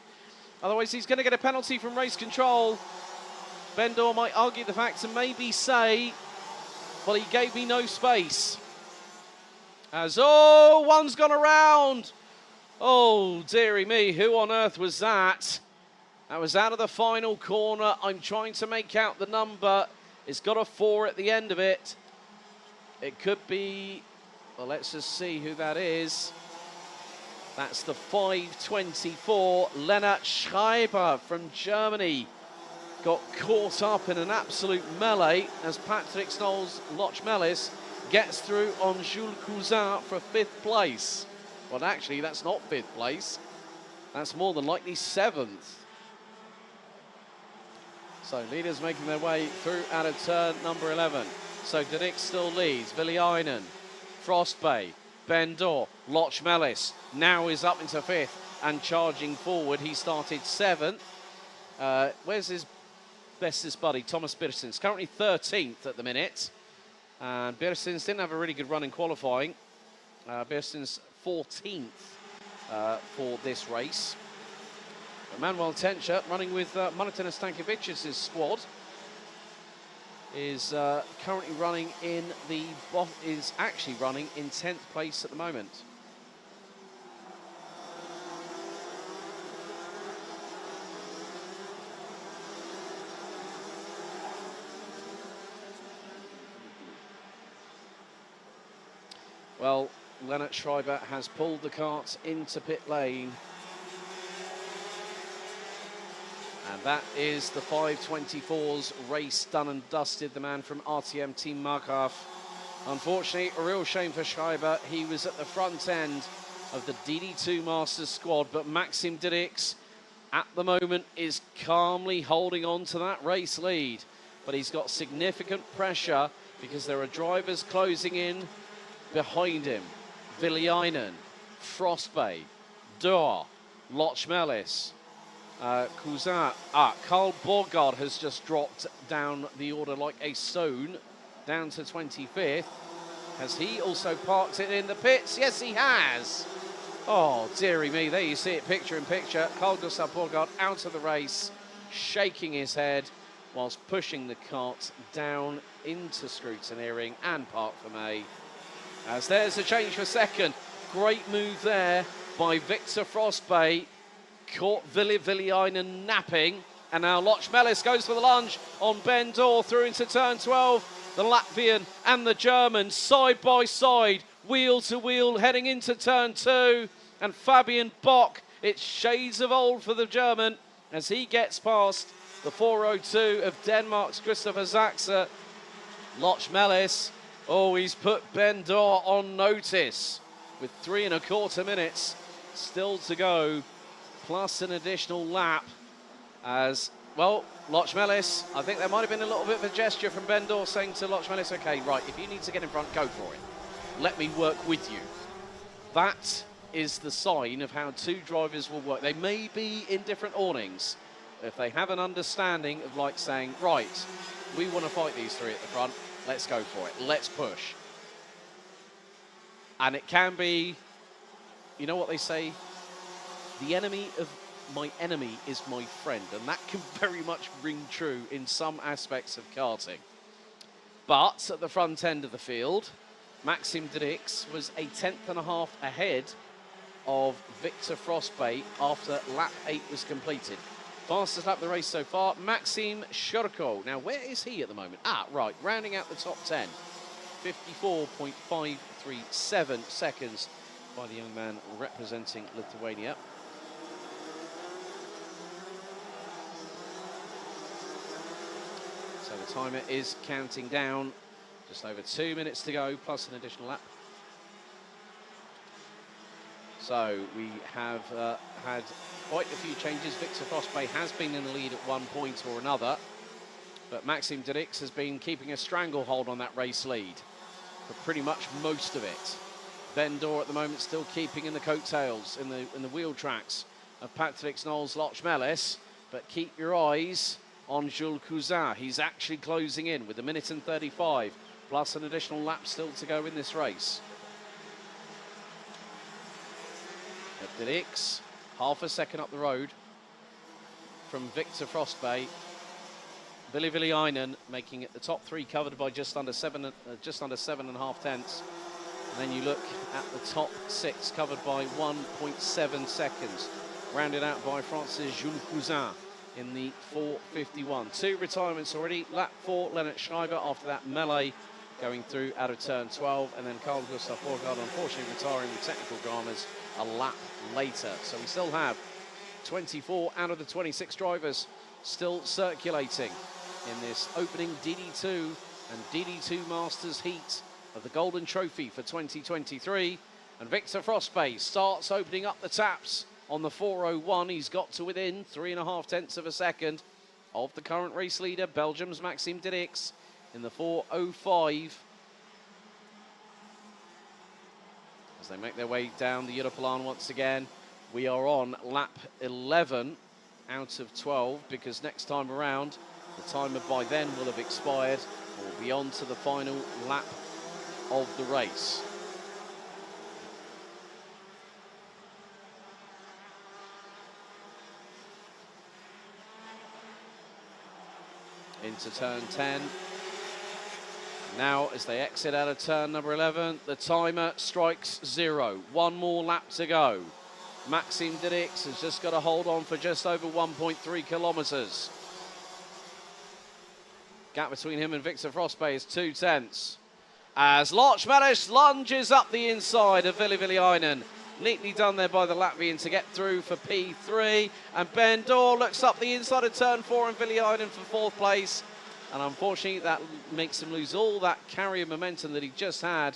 [SPEAKER 2] Otherwise, he's going to get a penalty from race control. Bendor might argue the facts and maybe say, well, he gave me no space. As, oh, one's gone around. Oh, dearie me, who on earth was that? That was out of the final corner. I'm trying to make out the number. It's got a 4 at the end of it. It could be, well, let's just see who that is. That's the 524, Lennart Schreiber from Germany. Got caught up in an absolute melee as Patrick Knowles, Loch Mellis, gets through on Jules Cousin for 5th place. Well, actually, that's not 5th place. That's more than likely 7th. So leaders making their way through out of turn number 11. So Drix still leads. Villainen, Frostbay, Bendor, Loch Mellis now is up into 5th and charging forward. He started 7th. Where's his bestest buddy? Thomas Birsens, currently 13th at the minute. And Birsens didn't have a really good run in qualifying. Birsens 14th for this race. But Manuel Tencher, running with Martin Stankovic's squad, is currently running in the is actually running in 10th place at the moment. Well, Lennart Schreiber has pulled the kart into pit lane. And that is the 524's race done and dusted. The man from RTM Team Markov. Unfortunately, a real shame for Schreiber. He was at the front end of the DD2 Masters squad, but Maxime Drix at the moment is calmly holding on to that race lead. But he's got significant pressure because there are drivers closing in behind him. Villainen, Frostbay, Dor, Loch Mellis, Cousin. Carl Borgard has just dropped down the order like a stone, down to 25th. Has he also parked it in the pits? Yes, he has. Oh, dearie me. There you see it, picture in picture. Carl Gustav Borgard out of the race, shaking his head whilst pushing the cart down into scrutineering and park for May. As there's a change for 2nd. Great move there by Victor Frostbay. Caught Ville Villainen napping. And now Loch Mellis goes for the lunge on Bendor through into turn 12. The Latvian and the German side by side, wheel to wheel, heading into turn 2. And Fabian Bock, it's shades of old for the German as he gets past the 402 of Denmark's Christopher Zaxa. Loch Mellis, oh, he's put Bendor on notice with 3 1/4 minutes still to go, plus an additional lap. As, well, Loch Mellis, I think there might have been a little bit of a gesture from Bendor saying to Loch Mellis, okay, right, if you need to get in front, go for it. Let me work with you. That is the sign of how two drivers will work. They may be in different awnings. If they have an understanding of like saying, right, we want to fight these three at the front, let's go for it, let's push. And it can be, you know what they say, the enemy of my enemy is my friend, and that can very much ring true in some aspects of karting. But at the front end of the field, Maxime Dirix was a 10th ahead of Victor Frostbay after lap 8 was completed. Fastest lap of the race so far, Maxime Shurko. Now, where is he at the moment? Ah, right, rounding out the top 10. 54.537 seconds by the young man representing Lithuania. So the timer is counting down. Just over 2 minutes to go, plus an additional lap. So we have had quite a few changes. Victor Frostbay has been in the lead at one point or another, but Maxime Dirix has been keeping a stranglehold on that race lead for pretty much most of it. Ben Dorr at the moment still keeping in the coattails, in the wheel tracks of Patrick Knowles-Lochmelis, but keep your eyes on Jules Cousin. He's actually closing in with 1 minute and 35, plus an additional lap still to go in this race. Dirix, half a second up the road from Victor Frostbay. Ville Villainen making it the top three, covered by just under 7.5 tenths. And then you look at the top six, covered by 1.7 seconds. Rounded out by Francis Jules Cousin in the 4:51. 2 retirements already. Lap 4, Lennart Schreiber after that melee going through out of turn 12. And then Carl Gustav Borgard unfortunately retiring with technical dramas a lap later. So we still have 24 out of the 26 drivers still circulating in this opening DD2 and DD2 Masters heat of the Golden Trophy for 2023. And Victor Frostbay starts opening up the taps on the 4:01. He's got to within 3.5 tenths of a second of the current race leader, Belgium's Maxime Dirix, in the 4:05. As they make their way down the Europlan once again. We are on lap 11 out of 12, because next time around, the timer by then will have expired. We'll be on to the final lap of the race. Into turn 10. Now, as they exit out of turn number 11, the timer strikes 0. One more lap to go. Maxime Dirix has just got to hold on for just over 1.3 kilometres. Gap between him and Victor Frostbay is 2 tenths. As Lochmelis lunges up the inside of Ville Villainen. Neatly done there by the Latvian to get through for P3. And Ben Dorr looks up the inside of turn 4 and Villainen for 4th place. And unfortunately, that makes him lose all that carrier momentum that he just had.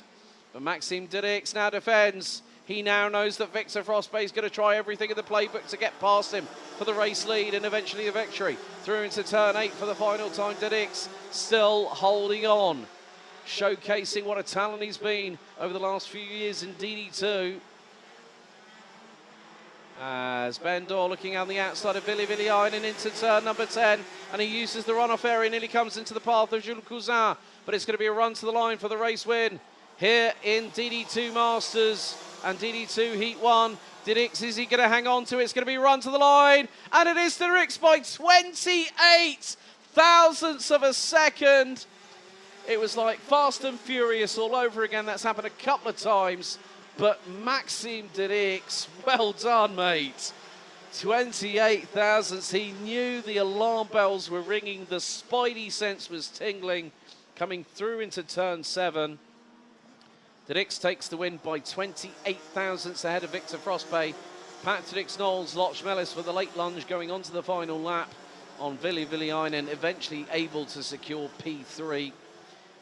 [SPEAKER 2] But Maxime Dirix now defends. He now knows that Victor Frostbay is going to try everything in the playbook to get past him for the race lead and eventually the victory. Through into turn 8 for the final time. Dirix still holding on, showcasing what a talent he's been over the last few years in DD2. As Ben Dorr looking on the outside of Ville Villainen into turn number 10, and he uses the runoff area, nearly comes into the path of Jules Cousin, but it's going to be a run to the line for the race win here in DD2 Masters and DD2 Heat 1. Dirix, is he going to hang on to it? It's going to be a run to the line, and it is Dirix by 28 thousandths of a second. It was like Fast and Furious all over again. That's happened a couple of times. But Maxime Dirix, well done, mate. 28 thousandths. He knew the alarm bells were ringing. The spidey sense was tingling. Coming through into turn 7. Dirix takes the win by 28 thousandths ahead of Victor Frostbay. Patrick Knowles-Lochmelis with the late lunge going on to the final lap on Ville Villainen, eventually able to secure P3.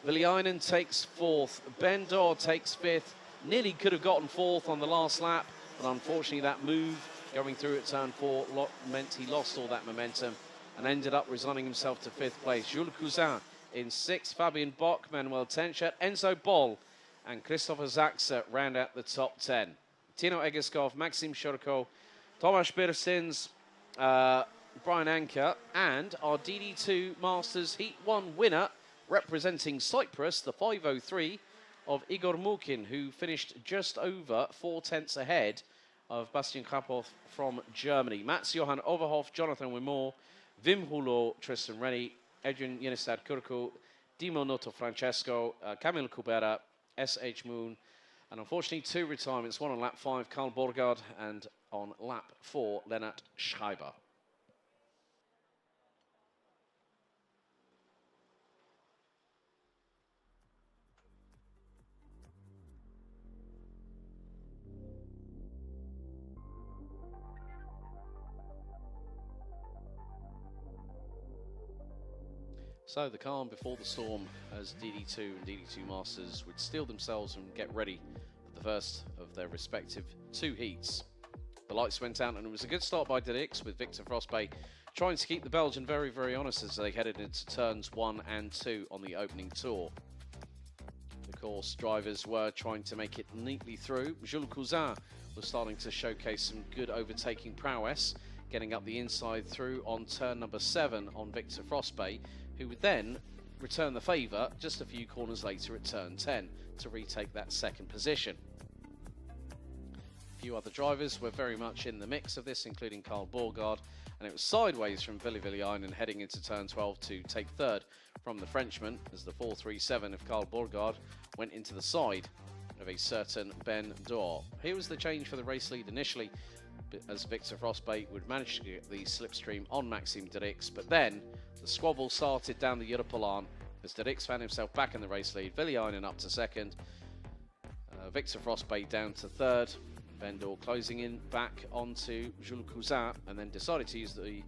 [SPEAKER 2] Villainen takes 4th. Ben Dorr takes 5th. Nearly could have gotten 4th on the last lap, but unfortunately that move going through at turn 4 meant he lost all that momentum and ended up resigning himself to 5th place. Jules Cousin in 6th, Fabian Bock, Manuel Tenchert, Enzo Boll and Christopher Zaxa round out the top 10. Tino Egeskov, Maxim Shorko, Tomasz Birsins, Brian Anker, and our DD2 Masters Heat 1 winner, representing Cyprus, the 503 of Igor Mukin, who finished just over 4 tenths ahead of Bastian Krapov from Germany. Mats Johan Overhoff, Jonathan Wimore, Wim Hulo, Tristan Rennie, Adrian Yenistad Kurku, Dimo Noto Francesco, Camille Kubera, S.H. Moon, and unfortunately 2 retirements, one on lap 5, Karl Borgard, and on lap 4, Lennart Schreiber. So the calm before the storm, as DD2 and DD2 Masters would steel themselves and get ready for the first of their respective 2 heats. The lights went out and it was a good start by DDX, with Victor Frostbay trying to keep the Belgian very, very honest as they headed into turns 1 and 2 on the opening tour. Of course, drivers were trying to make it neatly through. Jules Cousin was starting to showcase some good overtaking prowess, getting up the inside through on turn number 7 on Victor Frostbay, who would then return the favour just a few corners later at turn 10 to retake that second position. A few other drivers were very much in the mix of this, including Karl Borgard, and it was sideways from Vili Viliainen heading into turn 12 to take third from the Frenchman, as the 437 of Karl Borgard went into the side of a certain Ben Dor. Here was the change for the race lead initially, as Victor Frostbay would manage to get the slipstream on Maxime Derricks, but then the squabble started down the Europolan as Derricks found himself back in the race lead, Viliainen up to second, Victor Frostbay down to third, Vendor closing in back onto Jules Cousin, and then decided to use the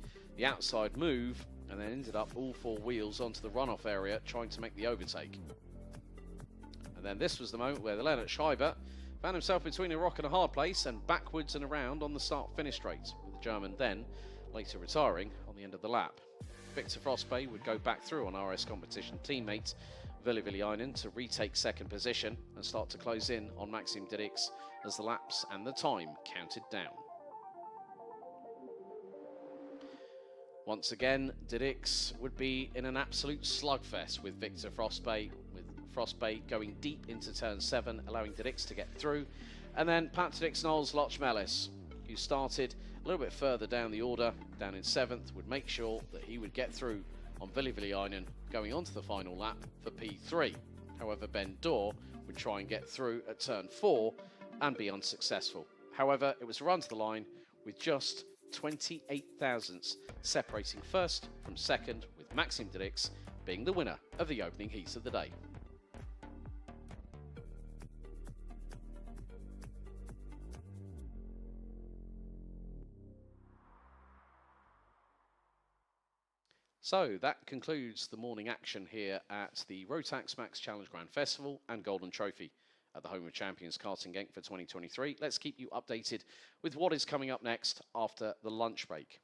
[SPEAKER 2] outside move, and then ended up all 4 wheels onto the runoff area trying to make the overtake. And then this was the moment where the Lennart Schreiber found himself between a rock and a hard place and backwards and around on the start-finish straight, with the German then later retiring on the end of the lap. Victor Frostbay would go back through on RS competition teammate Vili Viliainen to retake second position and start to close in on Maxime Derricks as the laps and the time counted down. Once again, Derricks would be in an absolute slugfest with Victor Frostbay, with Frostbay going deep into turn 7, allowing Derricks to get through, and then Patrick Knowles Lochmelis, who started a little bit further down the order, down in 7th, would make sure that he would get through on Vili Viliainen going on to the final lap for P3. However, Ben Dor would try and get through at turn 4 and be unsuccessful. However, it was a run to the line with just 28 thousandths separating first from second, with Maxime Derricks being the winner of the opening heat of the day. So that concludes the morning action here at the Rotax Max Challenge Grand Festival and Golden Trophy at the Home of Champions Karting Genk for 2023. Let's keep you updated with what is coming up next after the lunch break.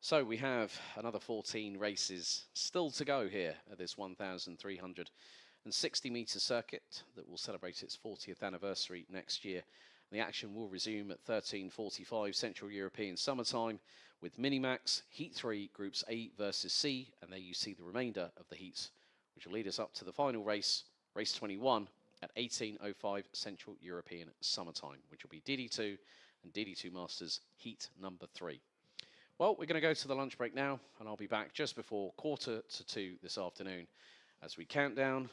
[SPEAKER 2] So we have another 14 races still to go here at this 1,360 metre circuit that will celebrate its 40th anniversary next year. The action will resume at 13:45 Central European Summertime with Minimax, Heat 3, Groups A versus C, and there you see the remainder of the heats, which will lead us up to the final race, race 21, at 18:05 Central European Summertime, which will be DD2 and DD2 Masters Heat number 3. Well, we're going to go to the lunch break now, and I'll be back just before 1:45 this afternoon as we count down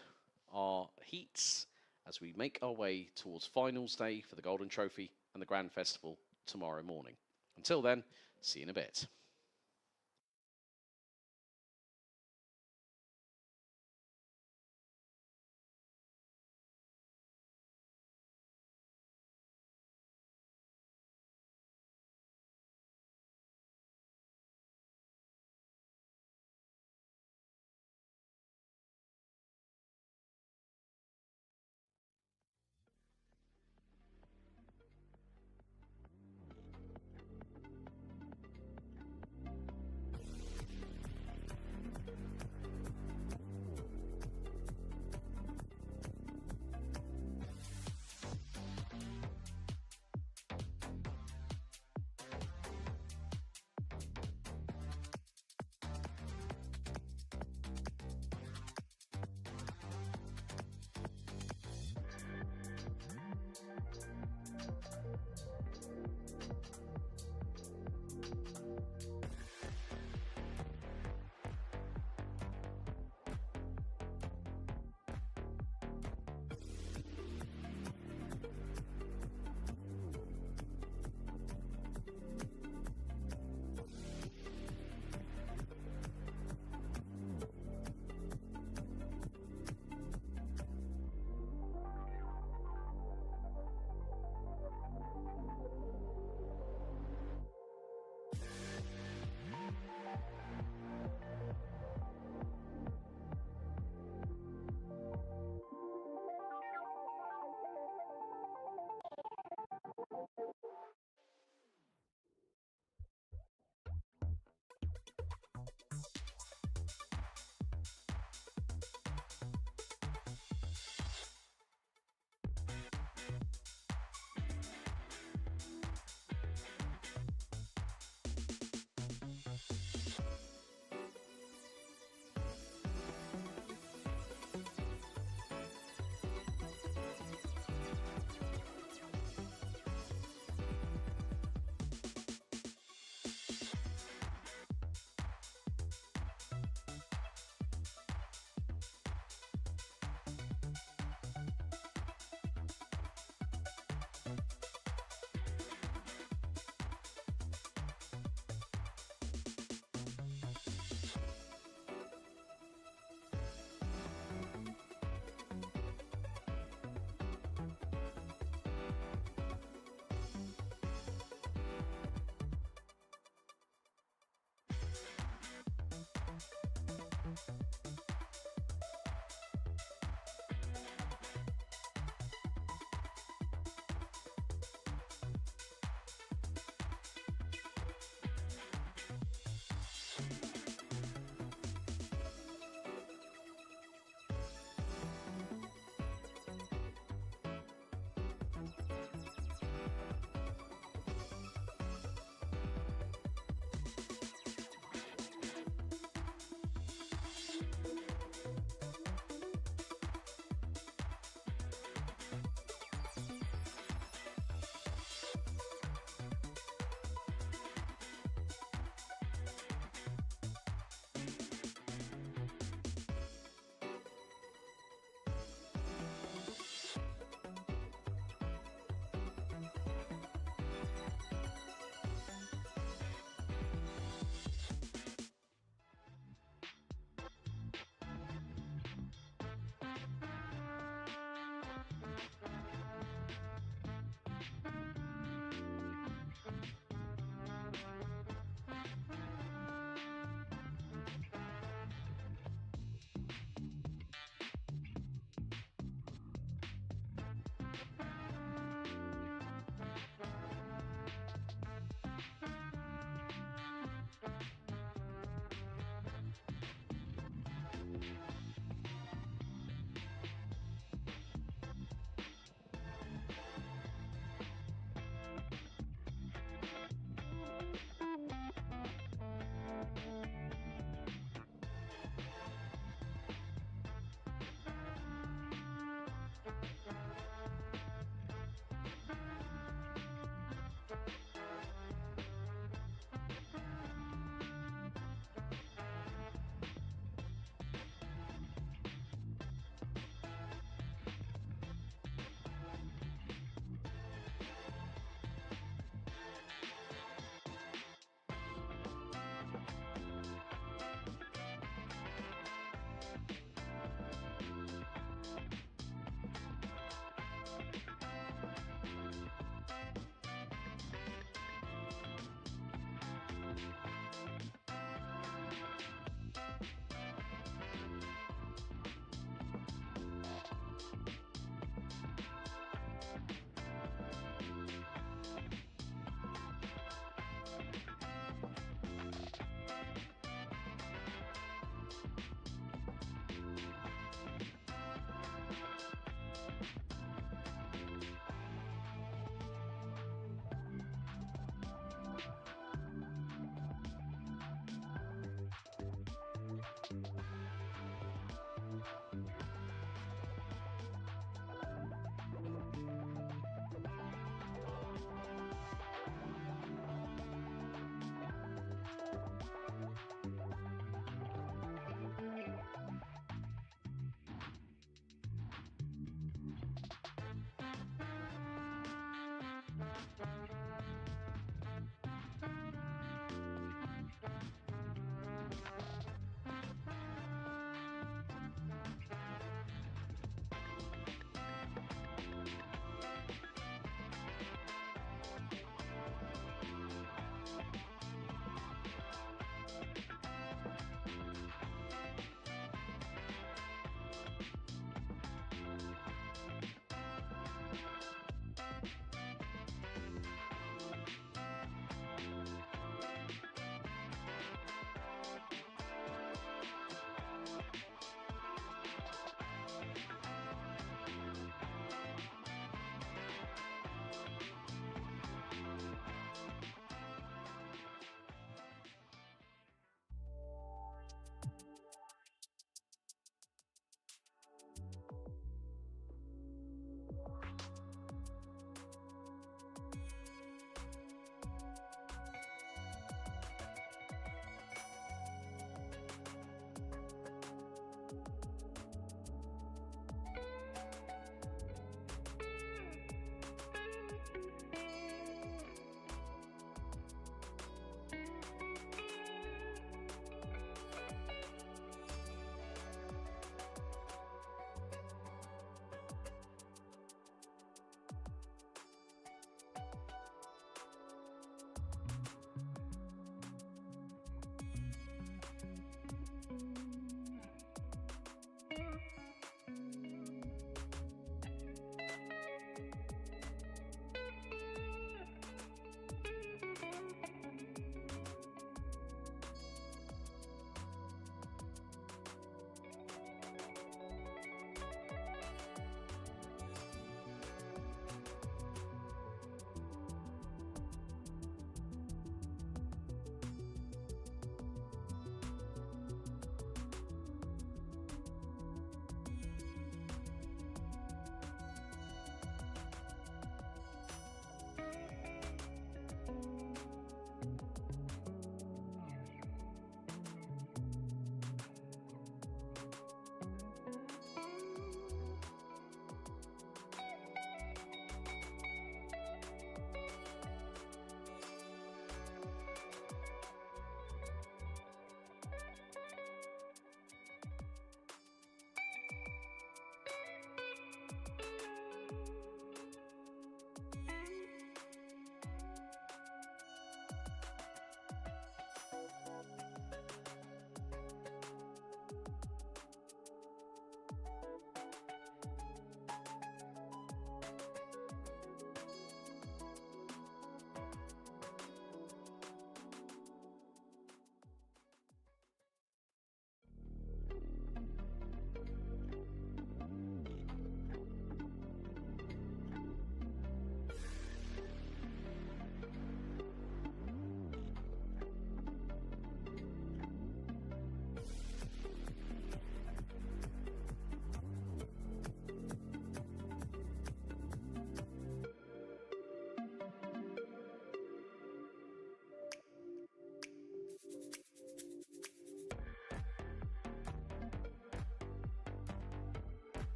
[SPEAKER 2] our heats as we make our way towards finals day for the Golden Trophy and the Grand Festival tomorrow morning. Until then, see you in a bit.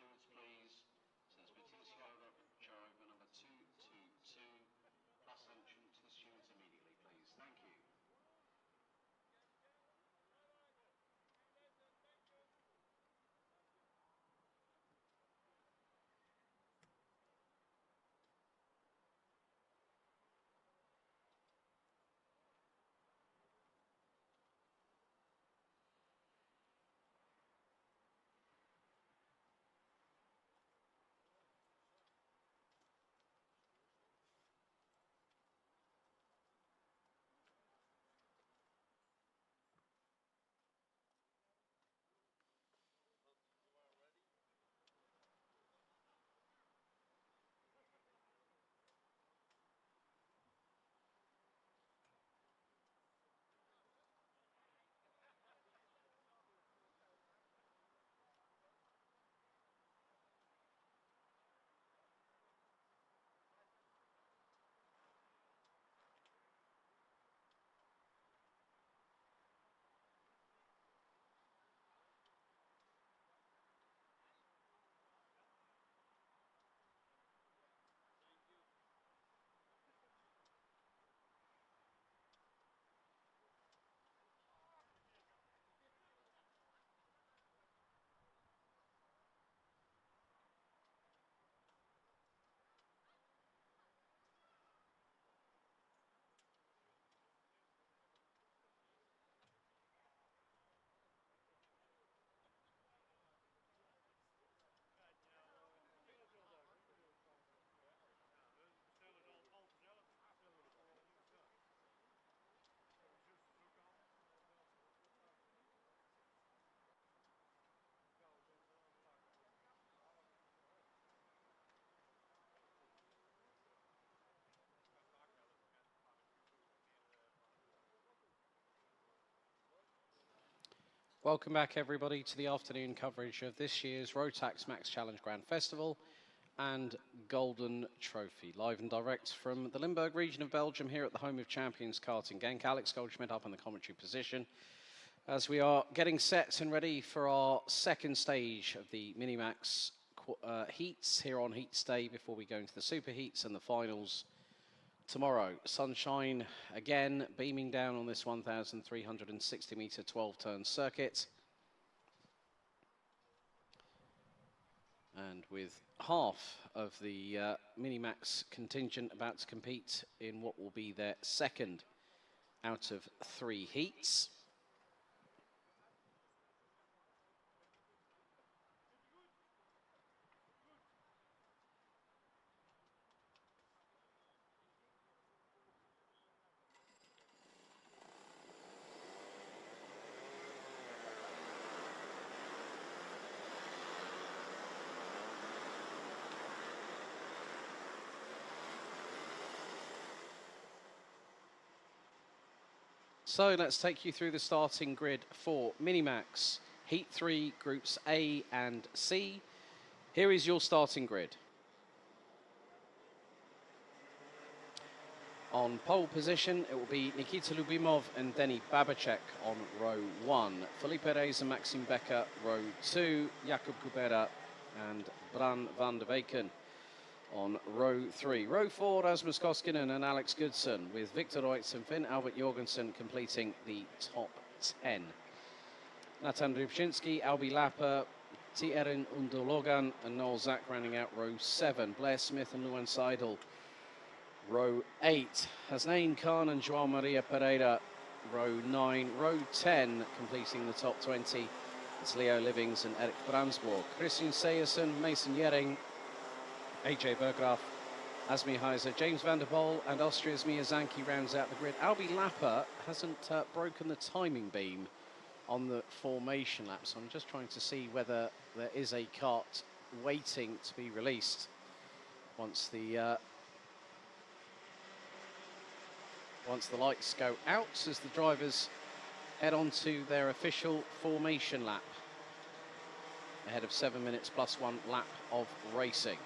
[SPEAKER 2] stewards, please. Says Betizio, drove number 222. Plus attention to the stewards immediately, please. Thank you. Welcome back, everybody, to the afternoon coverage of this year's Rotax Max Challenge Grand Festival and Golden Trophy. Live and direct from the Limburg region of Belgium here at the home of champions Karting Genk. Alex Goldschmidt up in the commentary position as we are getting set and ready for our second stage of the Minimax heats here on Heats Day before we go into the Super Heats and the finals tomorrow. Sunshine again beaming down on this 1,360 metre 12-turn circuit. And with half of the Minimax contingent about to compete in what will be their second out of 3 heats. So let's take you through the starting grid for Minimax Heat 3, Groups A and C. Here is your starting grid. On pole position, it will be Nikita Lubimov and Denny Babacek on row 1. Felipe Reyes and Maxime Becker, row 2. Jakub Kubera and Bran van der Weyken on row 3. Row 4, Rasmus Koskinen and Alex Goodson, with Victor Reutz and Finn Albert Jorgensen completing the top 10. Natan Rybczynski, Albi Lapper, Tierin Undologan and Noel Zak rounding out row 7. Blair Smith and Luan Seidel, row 8. Hasnain Khan and Joao Maria Pereira, row 9. Row 10, completing the top 20. It's Leo Livings and Eric Bransborg. Christian Sejersen, Mason Yering, AJ Berggraf, Asmi Heiser, James van der Poel and Austria's Miyazaki rounds out the grid. Albi Lapper hasn't broken the timing beam on the formation lap, so I'm just trying to see whether there is a kart waiting to be released once the lights go out as the drivers head on to their official formation lap ahead of 7 minutes plus 1 lap of racing.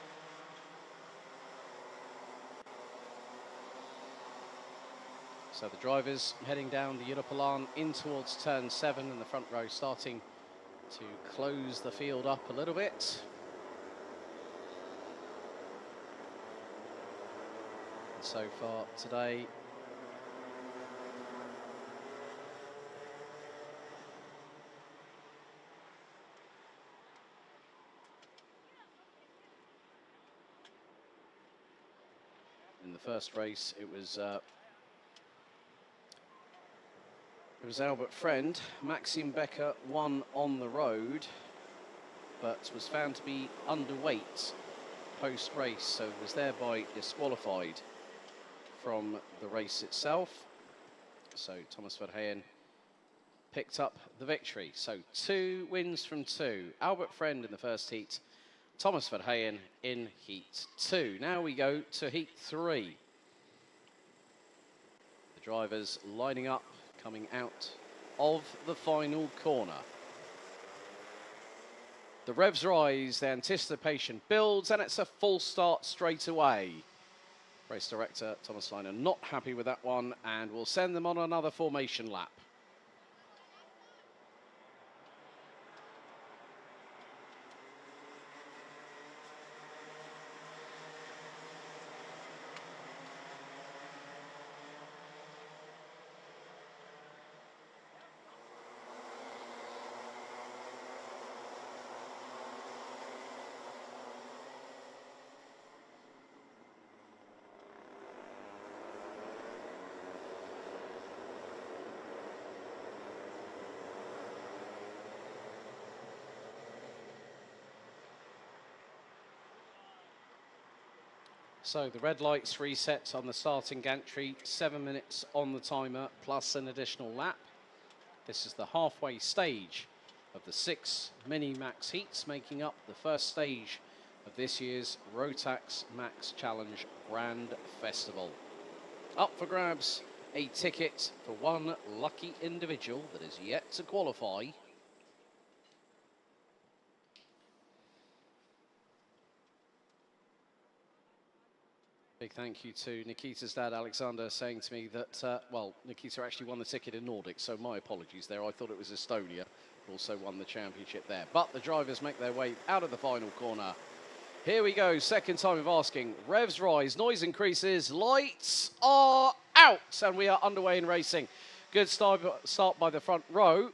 [SPEAKER 2] So the drivers heading down the Europalan in towards turn 7 and the front row starting to close the field up a little bit. so far today. In the first race, it was Albert Friend. Maxime Becker won on the road, but was found to be underweight post-race, so was thereby disqualified from the race itself. So Thomas Verheyen picked up the victory. So 2 wins from 2. Albert Friend in the first heat, Thomas Verheyen in heat 2. Now we go to heat 3. The drivers lining up, coming out of the final corner. The revs rise, the anticipation builds, and it's a full start straight away. Race director Thomas Leiner not happy with that one, and will send them on another formation lap. So the red lights reset on the starting gantry, 7 minutes on the timer, plus an additional lap. This is the halfway stage of the 6 mini-max heats, making up the first stage of this year's Rotax Max Challenge Grand Festival. Up for grabs, a ticket for one lucky individual that is yet to qualify. Big thank you to Nikita's dad, Alexander, saying to me that, well, Nikita actually won the ticket in Nordic, so my apologies there. I thought it was Estonia, but also won the championship there. But the drivers make their way out of the final corner. Here we go, second time of asking. Revs rise, noise increases, lights are out, and we are underway in racing. Good start by the front row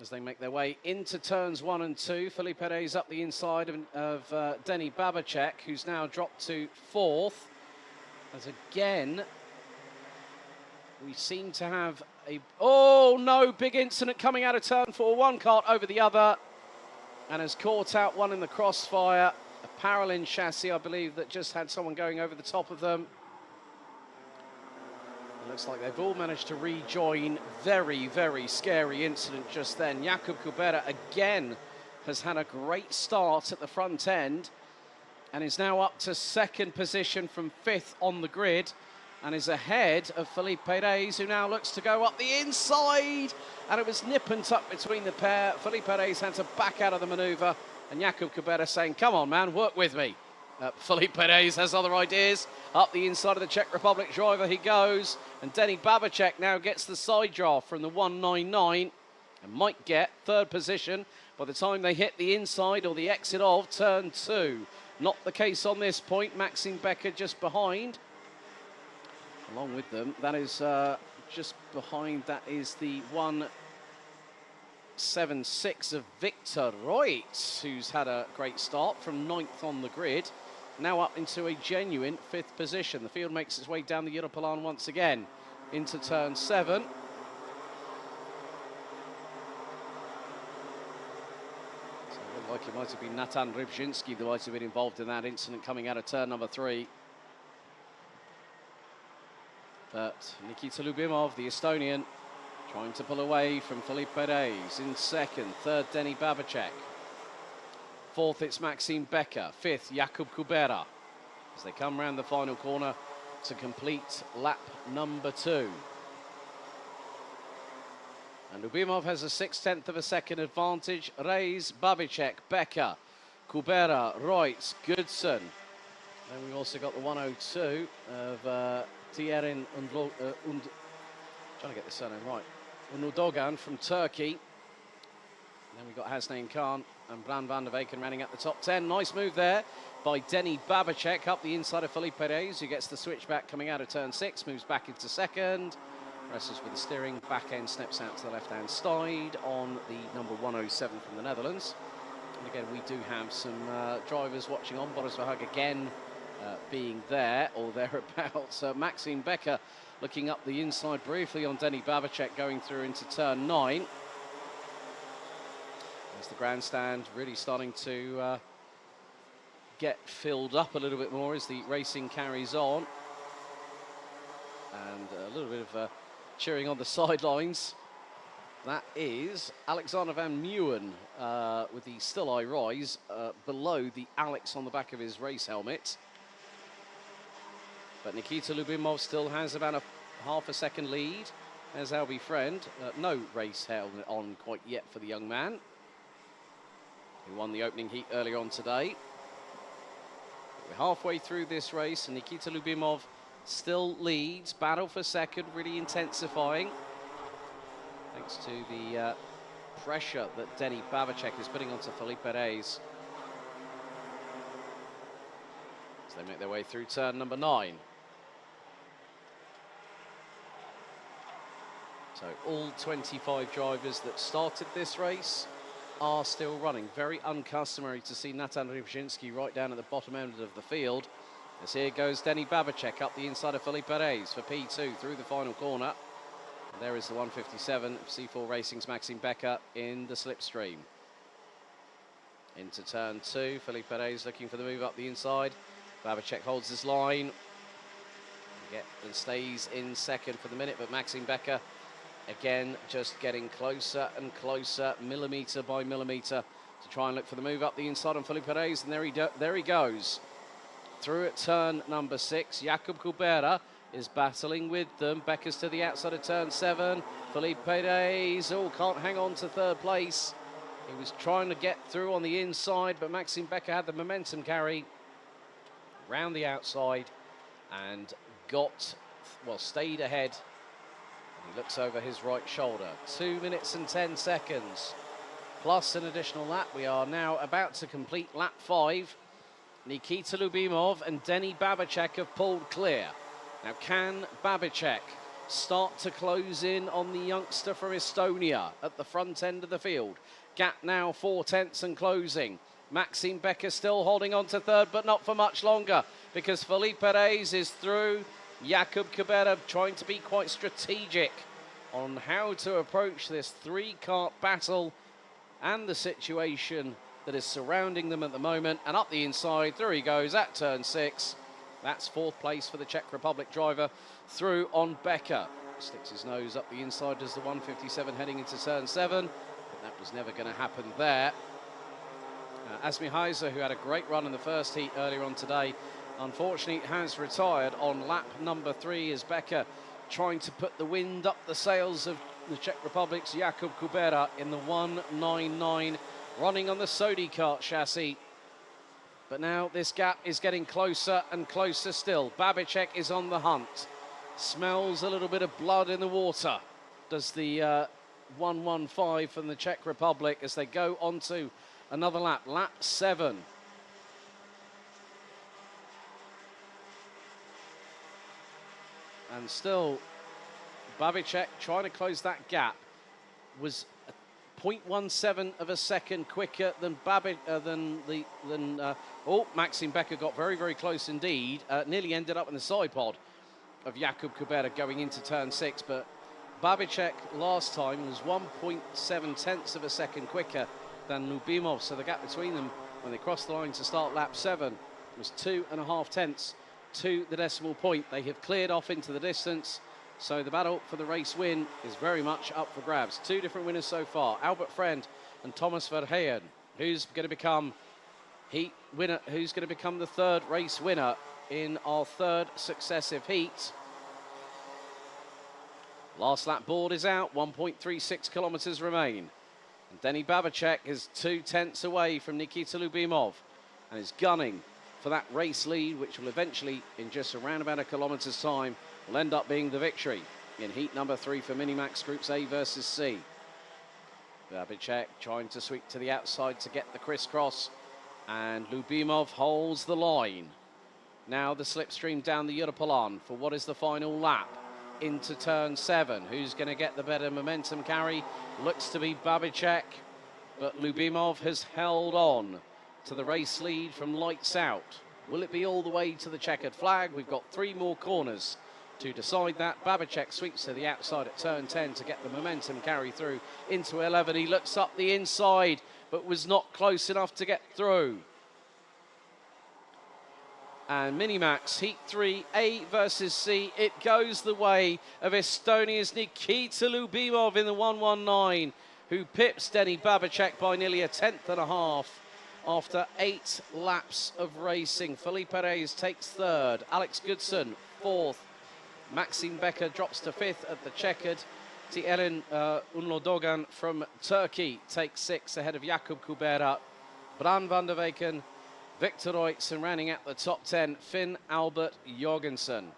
[SPEAKER 2] as they make their way into turns 1 and 2. Felipe Perez up the inside of Denny Babacek, who's now dropped to 4th. As again, we seem to have a... Oh, no, big incident coming out of turn 4. One kart over the other and has caught out one in the crossfire. A Paralin chassis, I believe, that just had someone going over the top of them. It looks like they've all managed to rejoin. Very, very scary incident just then. Jakub Kubera again has had a great start at the front end and is now up to 2nd position from 5th on the grid and is ahead of Felipe Perez, who now looks to go up the inside. And it was nip and tuck between the pair. Felipe Perez had to back out of the manoeuvre, and Jakub Kubera saying, come on, man, work with me. Felipe Perez has other ideas. Up the inside of the Czech Republic driver he goes. And Denny Babacek now gets the side draft from the 199 and might get 3rd position by the time they hit the inside or the exit of turn 2. Not the case on this point. Maxime Becker just behind. Along with them, that is just behind, that is the 176 of Victor Reutz, who's had a great start from 9th on the grid. Now up into a genuine 5th position. The field makes its way down the Europalan once again into turn 7. So it looked like it might have been Natan Rybczynski that might have been involved in that incident coming out of turn number 3. But Nikita Lubimov, the Estonian, trying to pull away from Felipe Perez in 2nd. 3rd, Denny Babacek. 4th, it's Maxime Becker. 5th, Jakub Kubera, as they come round the final corner to complete lap number 2. And Lubimov has a 6/10 of a second advantage. Reis, Babacek, Becker, Kubera, Reutz, Goodson. Then we've also got the 102 of Tierin trying to get the surname right. Unudogan from Turkey. Then we've got Hasnain Khan and Bran van der Weyken running at the top 10. Nice move there by Denny Babacek up the inside of Felipe Perez, who gets the switchback coming out of turn 6, moves back into second. Wrestles with the steering, back end steps out to the left-hand side on the number 107 from the Netherlands. And again, we do have some drivers watching on. Boris Verhoeven again being there or thereabouts. Maxime Becker looking up the inside briefly on Denny Babacek going through into turn 9. As the grandstand really starting to get filled up a little bit more as the racing carries on. And a little bit of cheering on the sidelines. That is Alexander Van Meeuwen with the Still I Rise below the Alex on the back of his race helmet. But Nikita Lyubimov still has about a half a second lead. There's Albie Friend. No race helmet on quite yet for the young man, who won the opening heat earlier on today. We're halfway through this race and Nikita Lyubimov still leads. Battle for second really intensifying thanks to the pressure that Denny Babacek is putting onto Felipe Perez as they make their way through turn number 9. So all 25 drivers that started this race are still running. Very uncustomary to see Natan Rybczynski right down at the bottom end of the field. As here goes Denny Babacek up the inside of Felipe Perez for P2 through the final corner. And there is the 157 of C4 Racing's Maxime Becker in the slipstream. Into turn 2, Felipe Perez looking for the move up the inside. Babacek holds his line and stays in second for the minute, but Maxime Becker again just getting closer and closer, millimetre by millimetre, to try and look for the move up the inside on Felipe Perez, and there he goes. Through at turn number 6, Jakub Kubera is battling with them. Becker's to the outside of turn 7. Felipe Perez, can't hang on to third place. He was trying to get through on the inside, but Maxime Becker had the momentum carry round the outside and stayed ahead. And he looks over his right shoulder. 2 minutes and 10 seconds plus an additional lap. We are now about to complete lap 5. Nikita Lyubimov and Denny Babacek have pulled clear. Now, can Babacek start to close in on the youngster from Estonia at the front end of the field? Gap now 4 tenths and closing. Maxime Becker still holding on to third, but not for much longer, because Felipe Perez is through. Jakub Kubera trying to be quite strategic on how to approach this 3-kart battle and the situation that is surrounding them at the moment. And up the inside, through he goes at turn 6. That's 4th place for the Czech Republic driver through on Becker. Sticks his nose up the inside as the 157 heading into turn 7. But that was never going to happen there. Asmi Heiser, who had a great run in the first heat earlier on today, unfortunately has retired on lap number 3 as Becker trying to put the wind up the sails of the Czech Republic's Jakub Kubera in the 199, running on the Sodi kart chassis. But now this gap is getting closer and closer still. Babacek is on the hunt. Smells a little bit of blood in the water, does the 115 from the Czech Republic, as they go on to another lap, lap 7. And still, Babacek trying to close that gap, was 0.17 of a second quicker than Maxime Becker got very, very close indeed. Nearly ended up in the side pod of Jakub Kubera going into turn 6, but Babacek last time was 1.7 tenths of a second quicker than Lyubimov, so the gap between them when they crossed the line to start lap 7 was 2.5 tenths to the decimal point. They have cleared off into the distance, so the battle for the race win is very much up for grabs. 2 different winners so far, Albert Friend and Thomas Verheyen. Who's going to become the 3rd race winner in our 3rd successive heat? Last lap board is out, 1.36 kilometers remain. And Denny Babacek is 2 tenths away from Nikita Lyubimov and is gunning for that race lead, which will eventually, in just around about a kilometre's time, will end up being the victory in heat number 3 for Minimax Groups A versus C. Babicek trying to sweep to the outside to get the crisscross, and Lubimov holds the line. Now the slipstream down the Europolan for what is the final lap into turn 7. Who's going to get the better momentum carry? Looks to be Babicek, but Lubimov has held on to the race lead from lights out. Will it be all the way to the checkered flag? We've got 3 more corners to decide that. Babicek sweeps to the outside at turn 10 to get the momentum carry through into 11. He looks up the inside, but was not close enough to get through. And Minimax, Heat 3, A versus C. It goes the way of Estonia's Nikita Lubimov in the 119, who pips Denny Babicek by nearly a tenth and a half after 8 laps of racing. Felipe Reyes takes 3rd. Alex Goodson, 4th. Maxime Becker drops to 5th at the checkered. Tierin Unlodogan from Turkey takes 6th ahead of Jakub Kubera. Bran van der Weyken, Victor Reutz, and rounding out the top 10, Finn Albert Jorgensen.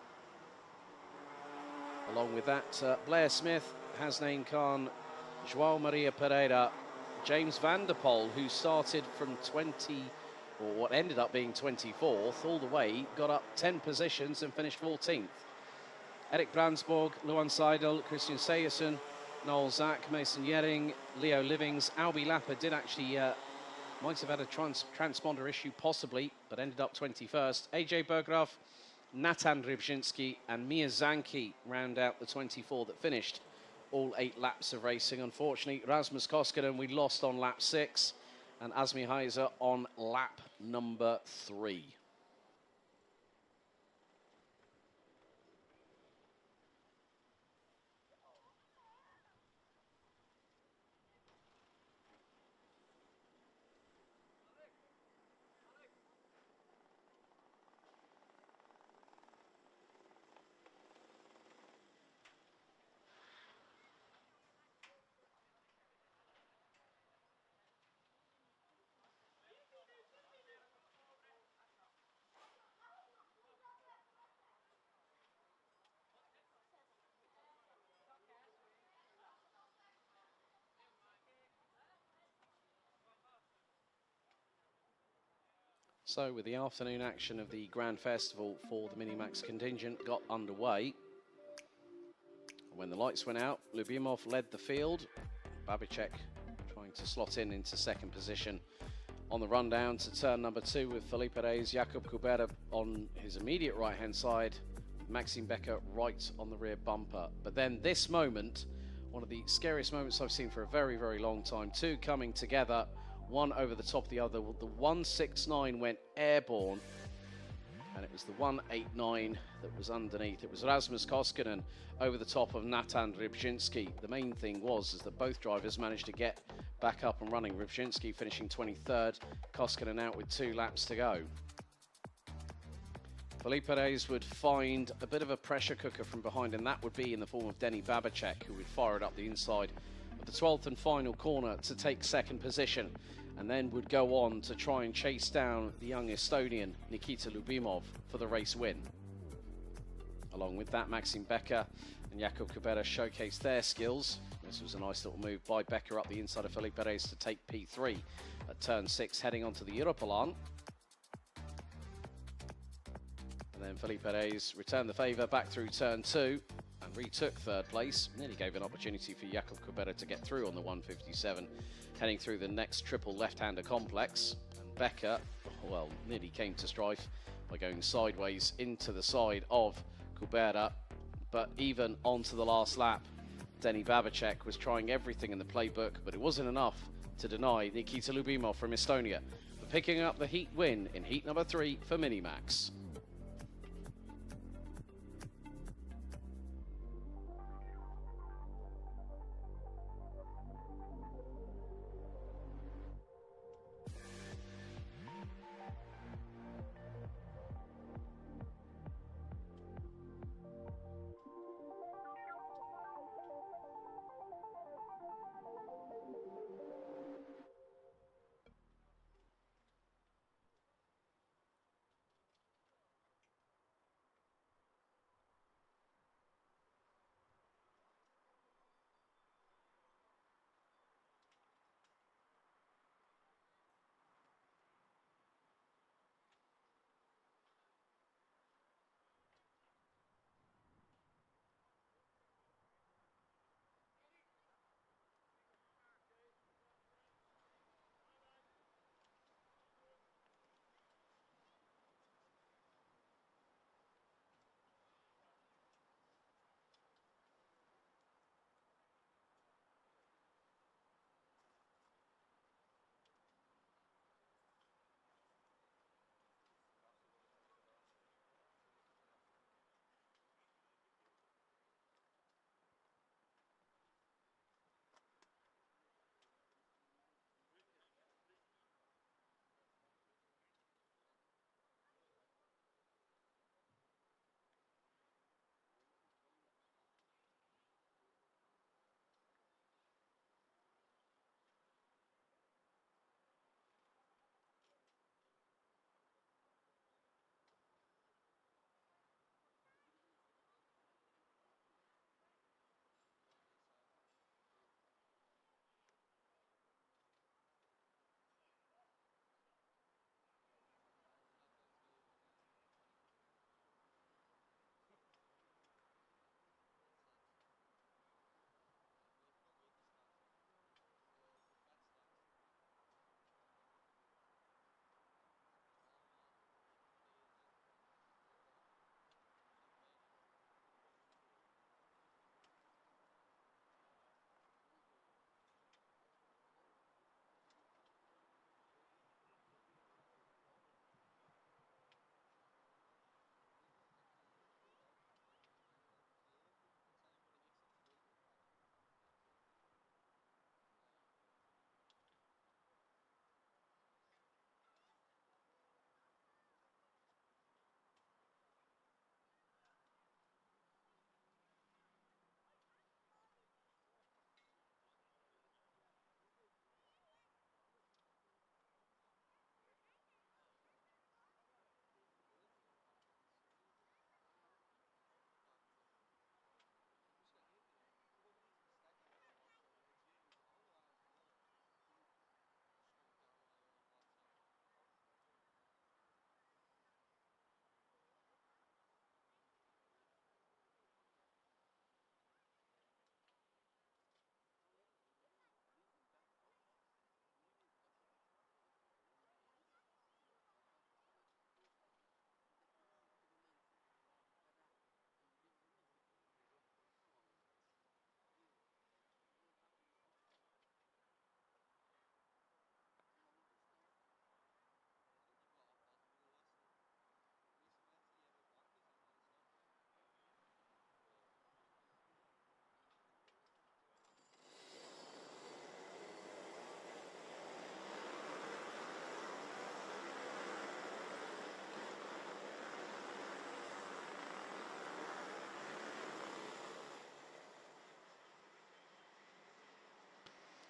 [SPEAKER 2] Along with that, Blair Smith, Hasnain Khan, João Maria Pereira, James van der Poel, who started from 20, or what ended up being 24th, all the way, got up 10 positions and finished 14th. Erik Brandsborg, Luan Seidel, Christian Sejersen, Noel Zack, Mason Yering, Leo Livings. Albi Lapper did actually, might have had a transponder issue possibly, but ended up 21st. AJ Berggraf, Natan Rybczynski and Miyazaki round out the 24 that finished all 8 laps of racing. Unfortunately, Rasmus Koskinen we lost on lap 6 and Asmi Heiser on lap number 3. So with the afternoon action of the Grand Festival for the Minimax contingent got underway. When the lights went out, Lubimov led the field. Babicek trying to slot in into 2nd position on the run down to turn number 2 with Felipe Reyes, Jakub Kubera on his immediate right-hand side, Maxime Becker right on the rear bumper. But then this moment, one of the scariest moments I've seen for a very, very long time. 2 coming together, one over the top of the other. The 169 went airborne, and it was the 189 that was underneath. It was Rasmus Koskinen over the top of Natan Rybczynski. The main thing was that both drivers managed to get back up and running. Rybczynski finishing 23rd, Koskinen out with 2 laps to go. Felipe Reyes would find a bit of a pressure cooker from behind, and that would be in the form of Denny Babicek, who would fire it up the inside of the 12th and final corner to take 2nd position, and then would go on to try and chase down the young Estonian Nikita Lubimov for the race win. Along with that, Maxime Becker and Jakub Kubera showcased their skills. This was a nice little move by Becker up the inside of Felipe Reyes to take P3 at turn 6, heading onto the Europolan. And then Felipe Reyes returned the favour back through turn 2 and retook 3rd place. Nearly gave an opportunity for Jakub Kubera to get through on the 157, heading through the next triple left-hander complex. And Becker, well, nearly came to strife by going sideways into the side of Kubera. But even onto the last lap, Denny Babicek was trying everything in the playbook, but it wasn't enough to deny Nikita Lubimov from Estonia for picking up the heat win in heat number 3 for Minimax.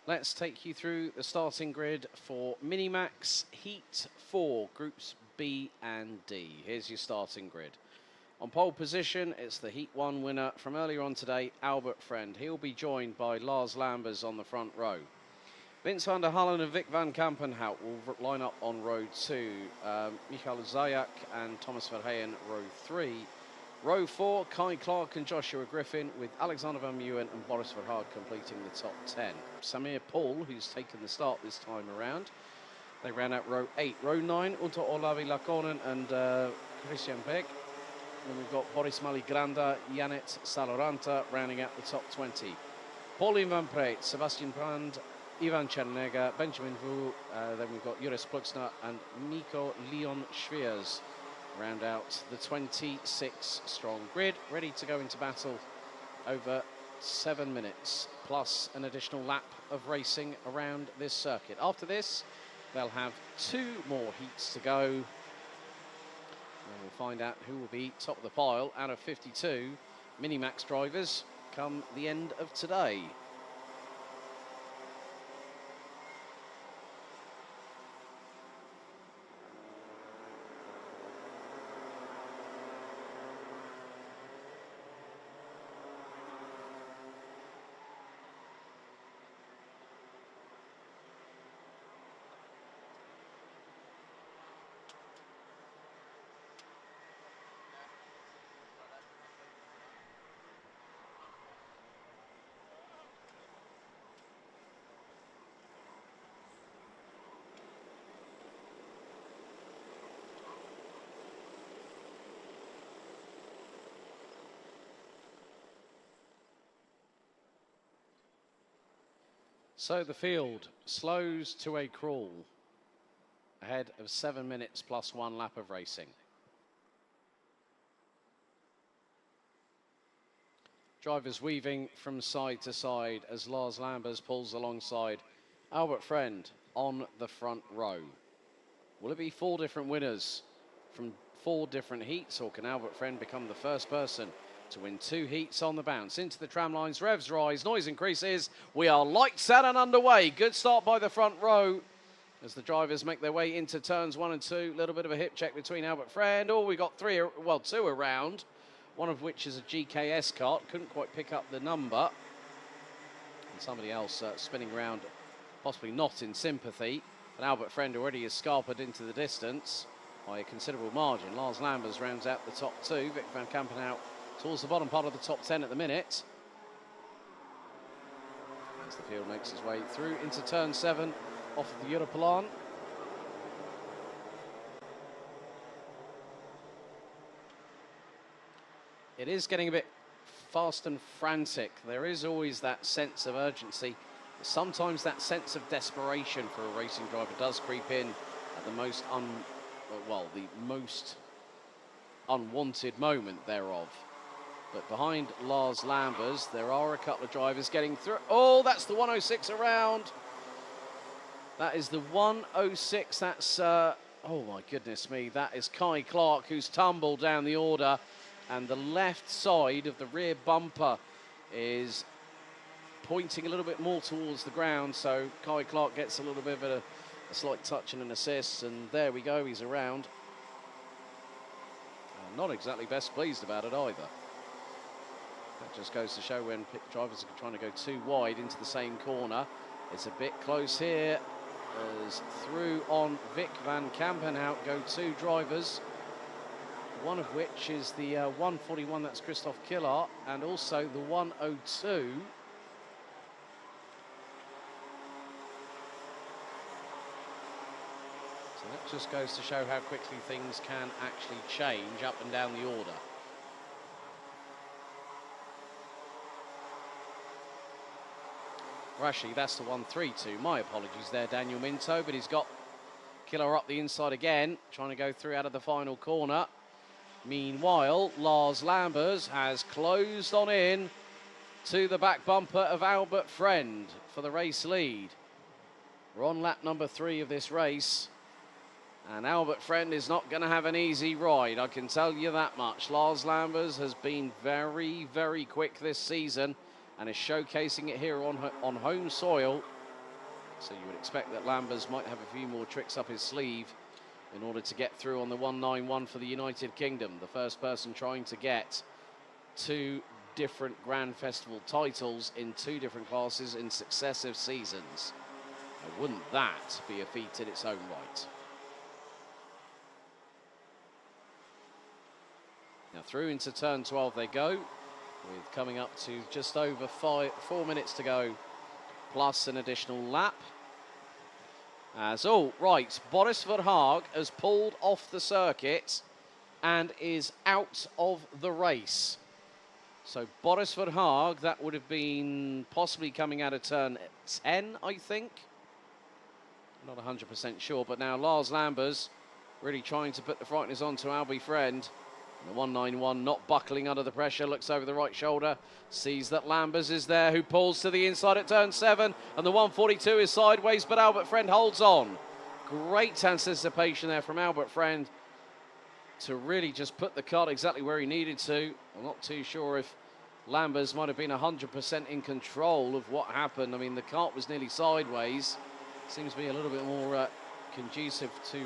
[SPEAKER 2] Let's take you through the starting grid for Minimax Heat 4, Groups B and D. Here's your starting grid. On pole position, it's the Heat 1 winner from earlier on today, Albert Friend. He'll be joined by Lars Lambers on the front row. Vince van der Hallen and Vic van Kampenhout will line up on row 2. Michael Zayak and Thomas Verheyen, row 3. Row 4, Kai Clark and Joshua Griffin, with Alexander Van Meeuwen and Boris Verhaag completing the top 10. Samir Paul, who's taken the start this time around. They ran out row 8. Row 9, Unto Olavi Lakonen and Christian Beck. And we've got Boris Maligranda, Janet Saloranta rounding out the top 20. Pauline Van Preet, Sebastian Brand, Ivan Chernega, Benjamin Vu, then we've got Juris Pluxner and Nico Leon Schwiers round out the 26-strong grid, ready to go into battle over 7 minutes, plus an additional lap of racing around this circuit. After this, they'll have 2 more heats to go. And we'll find out who will be top of the pile out of 52 Minimax drivers come the end of today. So the field slows to a crawl ahead of 7 minutes plus 1 lap of racing. Drivers weaving from side to side as Lars Lambers pulls alongside Albert Friend on the front row. Will it be 4 different winners from 4 different heats, or can Albert Friend become the first person to win 2 heats on the bounce? Into the tram lines, revs rise, noise increases. We are lights out and underway. Good start by the front row as the drivers make their way into turns 1 and 2. A little bit of a hip check between Albert Friend. Oh, we got 2 around, one of which is a GKS cart. Couldn't quite pick up the number. And somebody else spinning around, possibly not in sympathy. But Albert Friend already is scarpered into the distance by a considerable margin. Lars Lambers rounds out the top 2. Vic van Kampenhout towards the bottom part of the top 10 at the minute. As the field makes its way through into turn 7 off of the Europlan. It is getting a bit fast and frantic. There is always that sense of urgency. Sometimes that sense of desperation for a racing driver does creep in at the most unwanted moment thereof. But behind Lars Lambers, there are a couple of drivers getting through. Oh, that's the 106 around. That is the 106. That's, oh my goodness me, that is Kai Clark, who's tumbled down the order. And the left side of the rear bumper is pointing a little bit more towards the ground. So Kai Clark gets a little bit of a slight touch and an assist. And there we go, he's around. Not exactly best pleased about it either. That just goes to show when drivers are trying to go too wide into the same corner. It's a bit close here as through on Vic van Kampenhout go 2 drivers. One of which is the 141, that's Christoph Killart, and also the 102. So that just goes to show how quickly things can actually change up and down the order. Rashi, that's the 132. My apologies there, Daniel Minto, but he's got Killer up the inside again, trying to go through out of the final corner. Meanwhile, Lars Lambers has closed on in to the back bumper of Albert Friend for the race lead. We're on lap number 3 of this race, and Albert Friend is not going to have an easy ride, I can tell you that much. Lars Lambers has been very, very quick this season and is showcasing it here on home soil So you would expect that Lambers might have a few more tricks up his sleeve in order to get through on the 191 for the United Kingdom. The first person trying to get 2 different Grand Festival titles in 2 different classes in successive seasons. Now, wouldn't that be a feat in its own right? Now through into turn 12 they go, with coming up to just over 4 minutes to go, plus an additional lap. Right, Boris Verhaag has pulled off the circuit and is out of the race. So Boris Verhaag, that would have been possibly coming out of turn 10, I think. Not 100% sure, but now Lars Lambers really trying to put the frighteners onto Albie Friend. The 191 not buckling under the pressure, looks over the right shoulder, sees that Lambers is there, who pulls to the inside at turn 7, and the 142 is sideways, but Albert Friend holds on. Great anticipation there from Albert Friend to really just put the kart exactly where he needed to. I'm not too sure if Lambers might have been 100% in control of what happened. I mean, the kart was nearly sideways. Seems to be a little bit more conducive to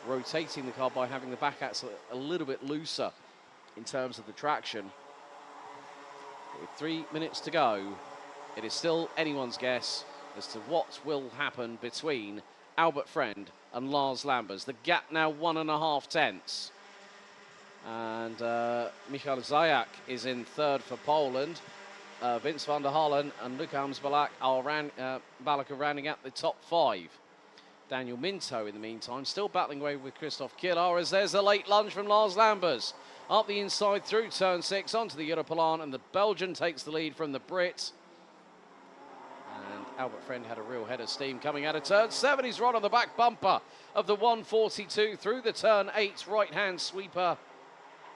[SPEAKER 2] rotating the car by having the back axle a little bit looser in terms of the traction. With 3 minutes to go, it is still anyone's guess as to what will happen between Albert Friend and Lars Lambers. The gap now 1.5 tenths. And Michael Zajac is in third for Poland. Vince van der Halen and Luca Hamsbalak are rounding out the top 5. Daniel Minto, in the meantime, still battling away with Christoph Killar, as there's a late lunge from Lars Lambers. Up the inside through turn 6 onto the Europalan, and the Belgian takes the lead from the Brit. And Albert Friend had a real head of steam coming out of turn 7. He's right on the back bumper of the 142 through the turn 8 right-hand sweeper.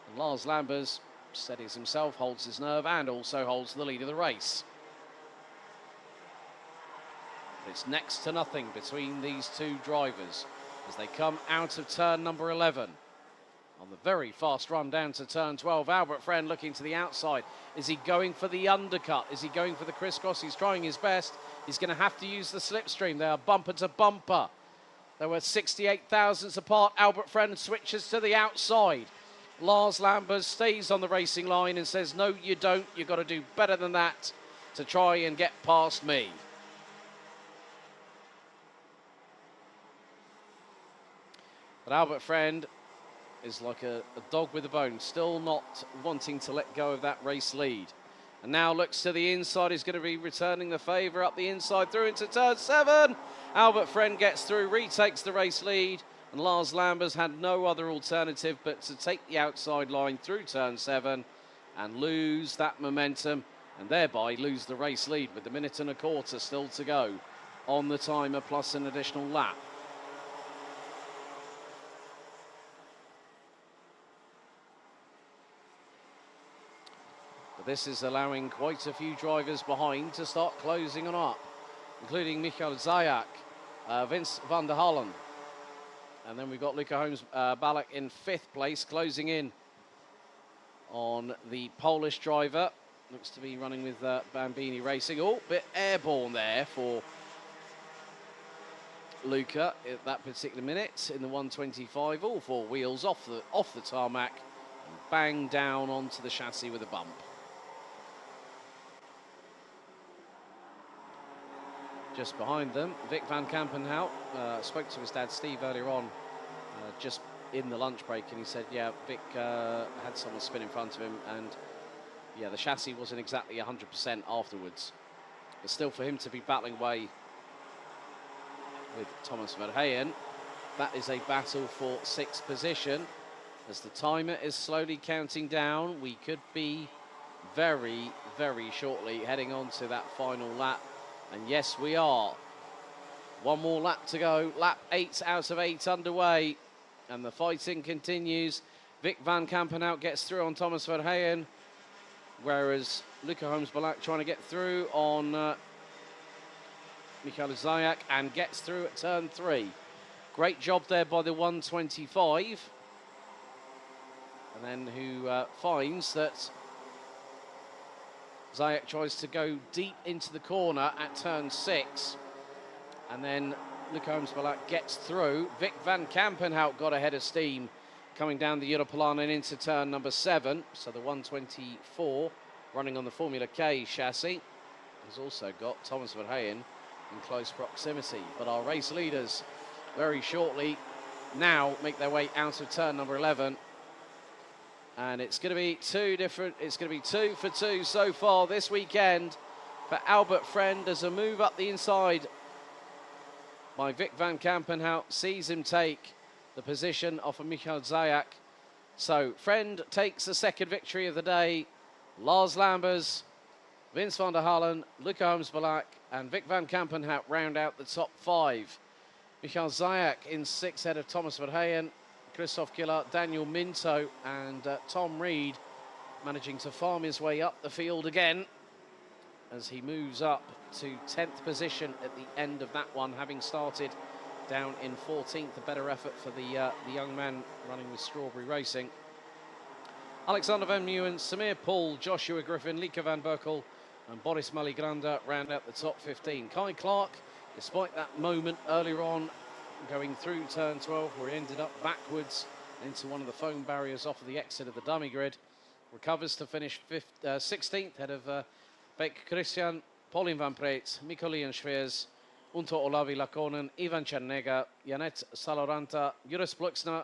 [SPEAKER 2] And Lars Lambers steadies himself, holds his nerve, and also holds the lead of the race. It's next to nothing between these 2 drivers as they come out of turn number 11. On the very fast run down to turn 12, Albert Friend looking to the outside. Is he going for the undercut? Is he going for the crisscross? He's trying his best. He's going to have to use the slipstream. They are bumper to bumper. They were 68 thousandths apart. Albert Friend switches to the outside. Lars Lambers stays on the racing line and says, no, you don't. You've got to do better than that to try and get past me. But Albert Friend is like a dog with a bone, still not wanting to let go of that race lead. And now looks to the inside. He's going to be returning the favour up the inside through into turn 7. Albert Friend gets through, retakes the race lead. And Lars Lambers had no other alternative but to take the outside line through turn 7 and lose that momentum and thereby lose the race lead with 1.25 minutes still to go on the timer plus an additional lap. This is allowing quite a few drivers behind to start closing on up, including Michael Zajac, Vince van der Halen. And then we've got Luca Hamsbalak in 5th place, closing in on the Polish driver. Looks to be running with Bambini Racing. Oh, bit airborne there for Luca at that particular minute in the 125. All 4 wheels off the tarmac and bang down onto the chassis with a bump. Just behind them, Vic van Kampenhout spoke to his dad Steve earlier on, just in the lunch break, and he said, yeah, Vic had someone spin in front of him, and yeah, the chassis wasn't exactly 100% afterwards. But still, for him to be battling away with Thomas Verheyen, that is a battle for 6th position. As the timer is slowly counting down, we could be very, very shortly heading on to that final lap. And yes, we are. 1 more lap to go. Lap 8 out of 8 underway. And the fighting continues. Vic van Kampenhout gets through on Thomas Verheyen, whereas Luca Hamsbalak trying to get through on Michael Zajac and gets through at turn 3. Great job there by the 125. And then who finds that Zajac tries to go deep into the corner at turn 6. And then Luc Holmes-Balak gets through. Vic van Kampenhout got ahead of steam coming down the Europolan and into turn number 7. So the 124 running on the Formula K chassis has also got Thomas Verheyen in close proximity. But our race leaders very shortly now make their way out of turn number 11. And it's going to be it's going to be 2 for 2 so far this weekend for Albert Friend as a move up the inside by Vic van Kampenhout sees him take the position off of Michael Zayak. So Friend takes the second victory of the day. Lars Lambers, Vince van der Hallen, Luc Holmes-Balak and Vic van Kampenhout round out the top 5. Michael Zayak in 6th ahead of Thomas Verheyen, Christoph Killer, Daniel Minto and Tom Reed managing to farm his way up the field again as he moves up to 10th position at the end of that one, having started down in 14th. A better effort for the young man running with Strawberry Racing. Alexander Van Meeuwen, Samir Paul, Joshua Griffin, Lieke van Berkel and Boris Maligranda round out the top 15. Kai Clark, despite that moment earlier on going through turn 12 where he ended up backwards into one of the foam barriers off of the exit of the dummy grid, recovers to finish 16th ahead of Beck Christian, Pauline van Preet, Mikolian Schweers, Unto Olavi Lakonen, Ivan Chernega, Janet Saloranta, Juris Bluxner,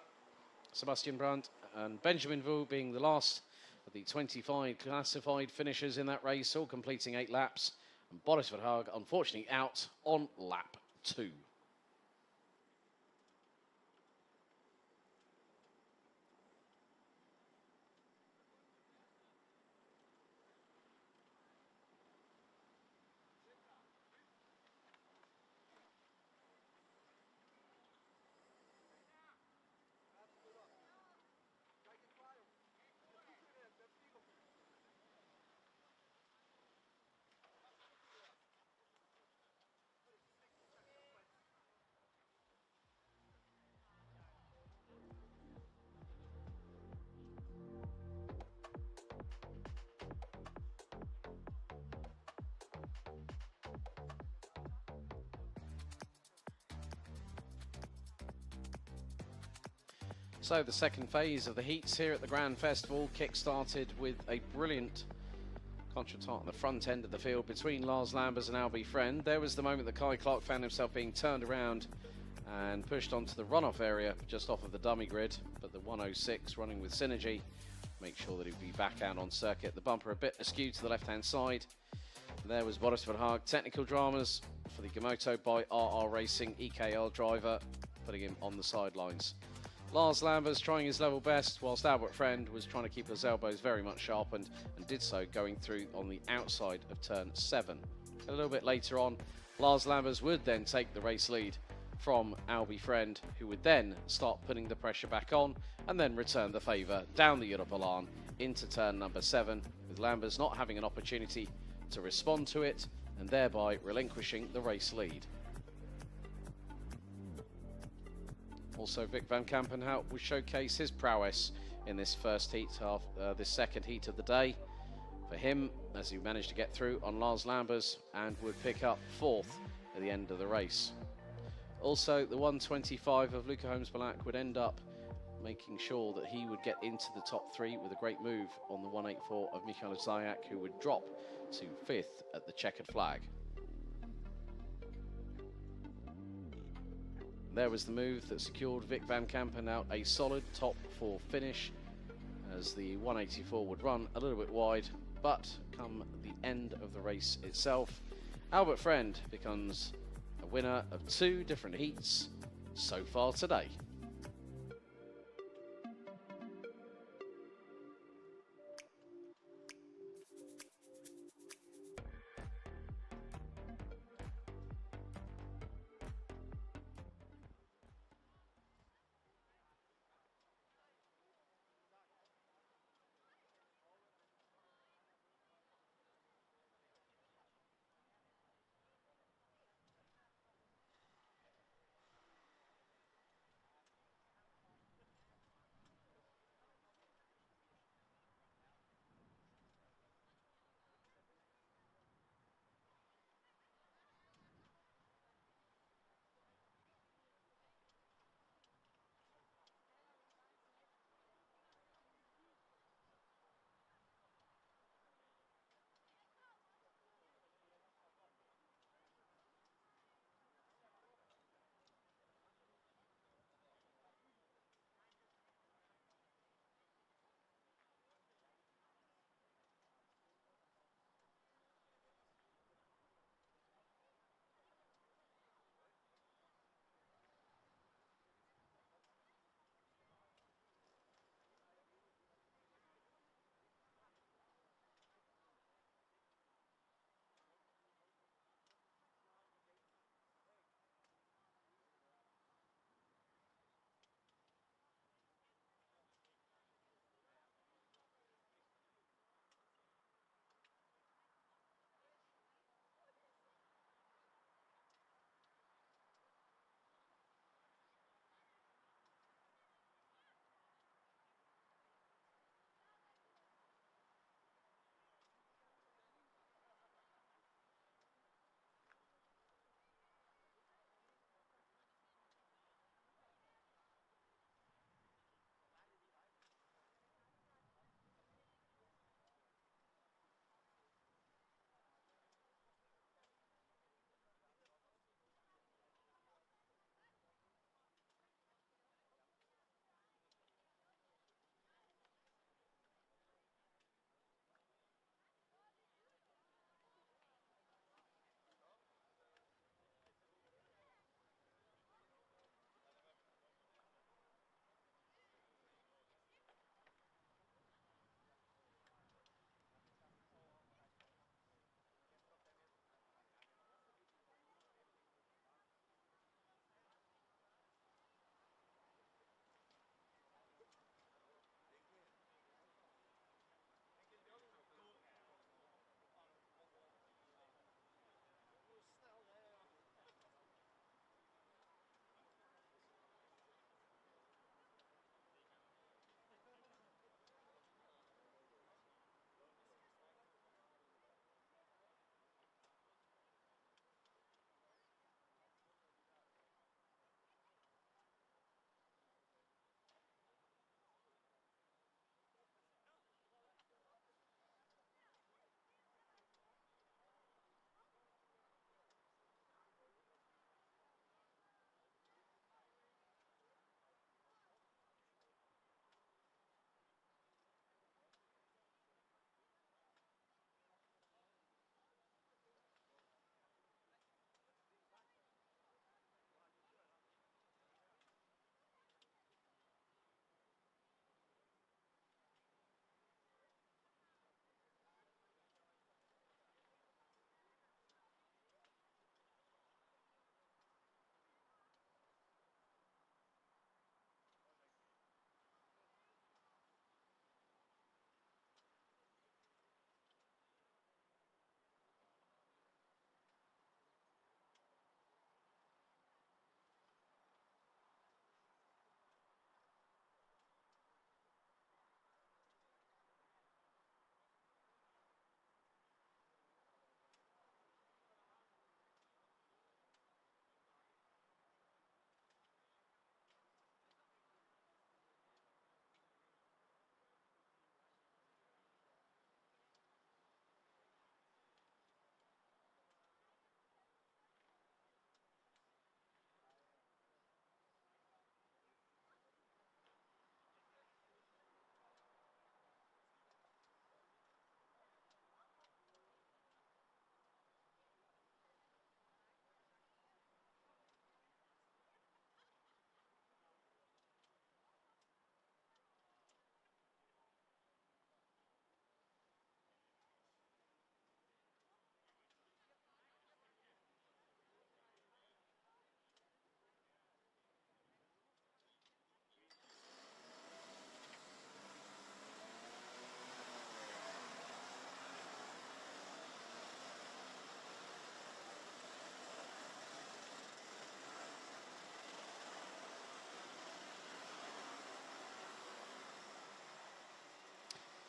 [SPEAKER 2] Sebastian Brandt and Benjamin Vu being the last of the 25 classified finishers in that race, all completing 8 laps. And Boris Verhaag, unfortunately, out on lap 2. So the second phase of the heats here at the Grand Festival kick-started with a brilliant contretemps on the front end of the field between Lars Lambers and Albie Friend. There was the moment that Kai Clark found himself being turned around and pushed onto the runoff area just off of the dummy grid, but the 106 running with Synergy make sure that he'd be back out on circuit. The bumper a bit askew to the left-hand side. There was Boris Verhaag. Technical dramas for the Gamoto by RR Racing EKL driver, putting him on the sidelines. Lars Lambers trying his level best, whilst Albert Friend was trying to keep his elbows very much sharpened and did so going through on the outside of turn 7. A little bit later on, Lars Lambers would then take the race lead from Albie Friend, who would then start putting the pressure back on and then return the favour down the Europolan into turn number 7, with Lambers not having an opportunity to respond to it and thereby relinquishing the race lead. Also, Vic van Kampenhout will showcase his prowess in this first heat, this second heat of the day. For him, as he managed to get through on Lars Lambers and would pick up 4th at the end of the race. Also, the 125 of Luca Holmes-Balak would end up making sure that he would get into the top 3 with a great move on the 184 of Michael Zayak, who would drop to 5th at the checkered flag. There was the move that secured Vic van Kampenhout a solid top 4 finish, as the 184 would run a little bit wide, but come the end of the race itself, Albert Friend becomes a winner of 2 different heats so far today.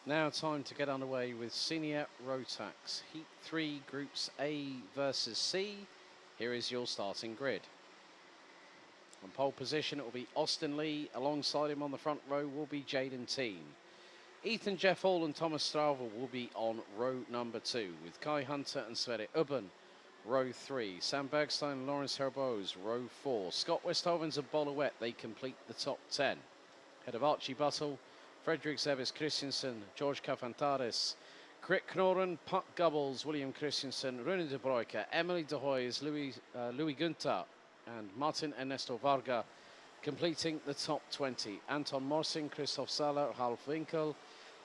[SPEAKER 2] Now time to get underway with Senior Rotax. Heat 3, Groups A versus C. Here is your starting grid. On pole position, it will be Austin Lee. Alongside him on the front row will be Jaden Teen. Ethan Jeff Hall and Thomas Strauver will be on row number 2, with Kai Hunter and Sverre Ubben, row 3. Sam Bergstein and Lawrence Herbose, row 4. Scott Westhovens and Bolowet, they complete the top 10. Head of Archie Buttle, Fredrik Zevis Christensen, George Cafantares, Crick Knorren, Puck Gubbles, William Christensen, Rune de Broeke, Emily de Hoys, Louis Gunther, and Martin Ernesto Varga completing the top 20. Anton Morsing, Christoph Saller, Ralf Winkel,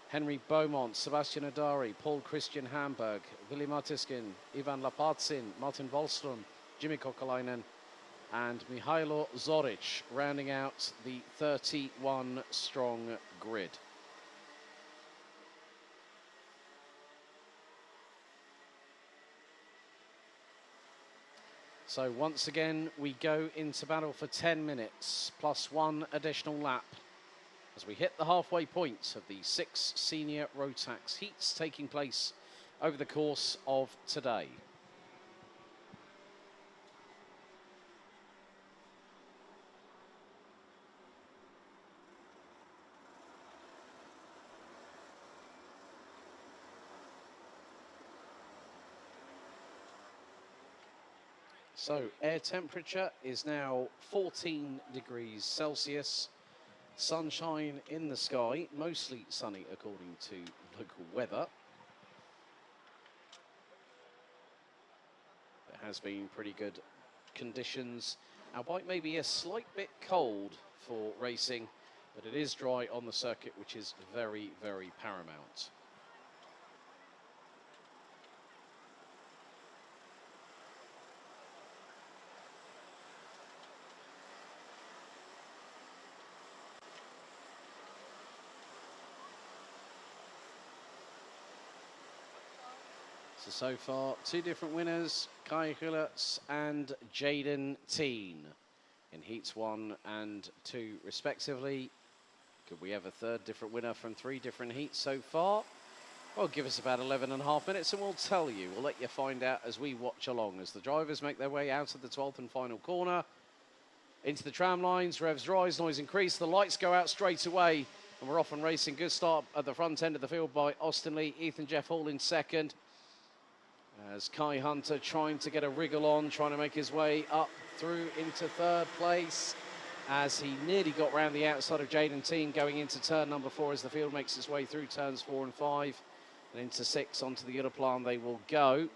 [SPEAKER 2] Henry Beaumont, Sebastian Adari, Paul Christian Hamburg, Willi Matiskin, Ivan Lapatsin, Martin Wallström, Jimmy Kokalainen, and Mihailo Zoric, rounding out the 31-strong grid. So once again, we go into battle for 10 minutes, plus 1 additional lap, as we hit the halfway point of the 6 Senior Rotax heats taking place over the course of today. So air temperature is now 14 degrees Celsius. Sunshine in the sky, mostly sunny according to local weather. There has been pretty good conditions. Our bike may be a slight bit cold for racing, but it is dry on the circuit, which is very, very paramount. So far, 2 different winners, Kai Hullertz and Jaden Teen in heats 1 and 2 respectively. Could we have a third different winner from 3 different heats so far? Well, give us about 11.5 minutes and we'll tell you. We'll let you find out as we watch along, as the drivers make their way out of the 12th and final corner. Into the tram lines, revs rise, noise increase, the lights go out straight away, and we're off and racing. Good start at the front end of the field by Austin Lee, Ethan Jeff Hall in second. As Kai Hunter trying to get a wriggle on, trying to make his way up through into third place, as he nearly got round the outside of Jaden Teen going into turn number 4 as the field makes its way through turns 4 and 5 and into 6 onto the other plan they will go.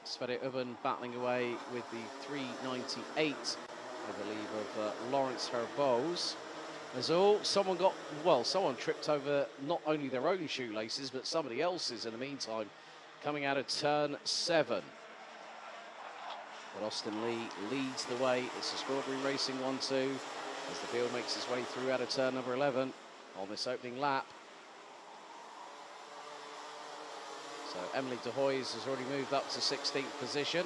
[SPEAKER 2] Sverre Ubben battling away with the 398, I believe, of Lawrence Herbose. As someone tripped over not only their own shoelaces but somebody else's in the meantime, coming out of turn 7. But Austin Lee leads the way. It's a Strawberry Racing 1-2 as the field makes its way through out of turn number 11 on this opening lap. So Emily de Hoys has already moved up to 16th position.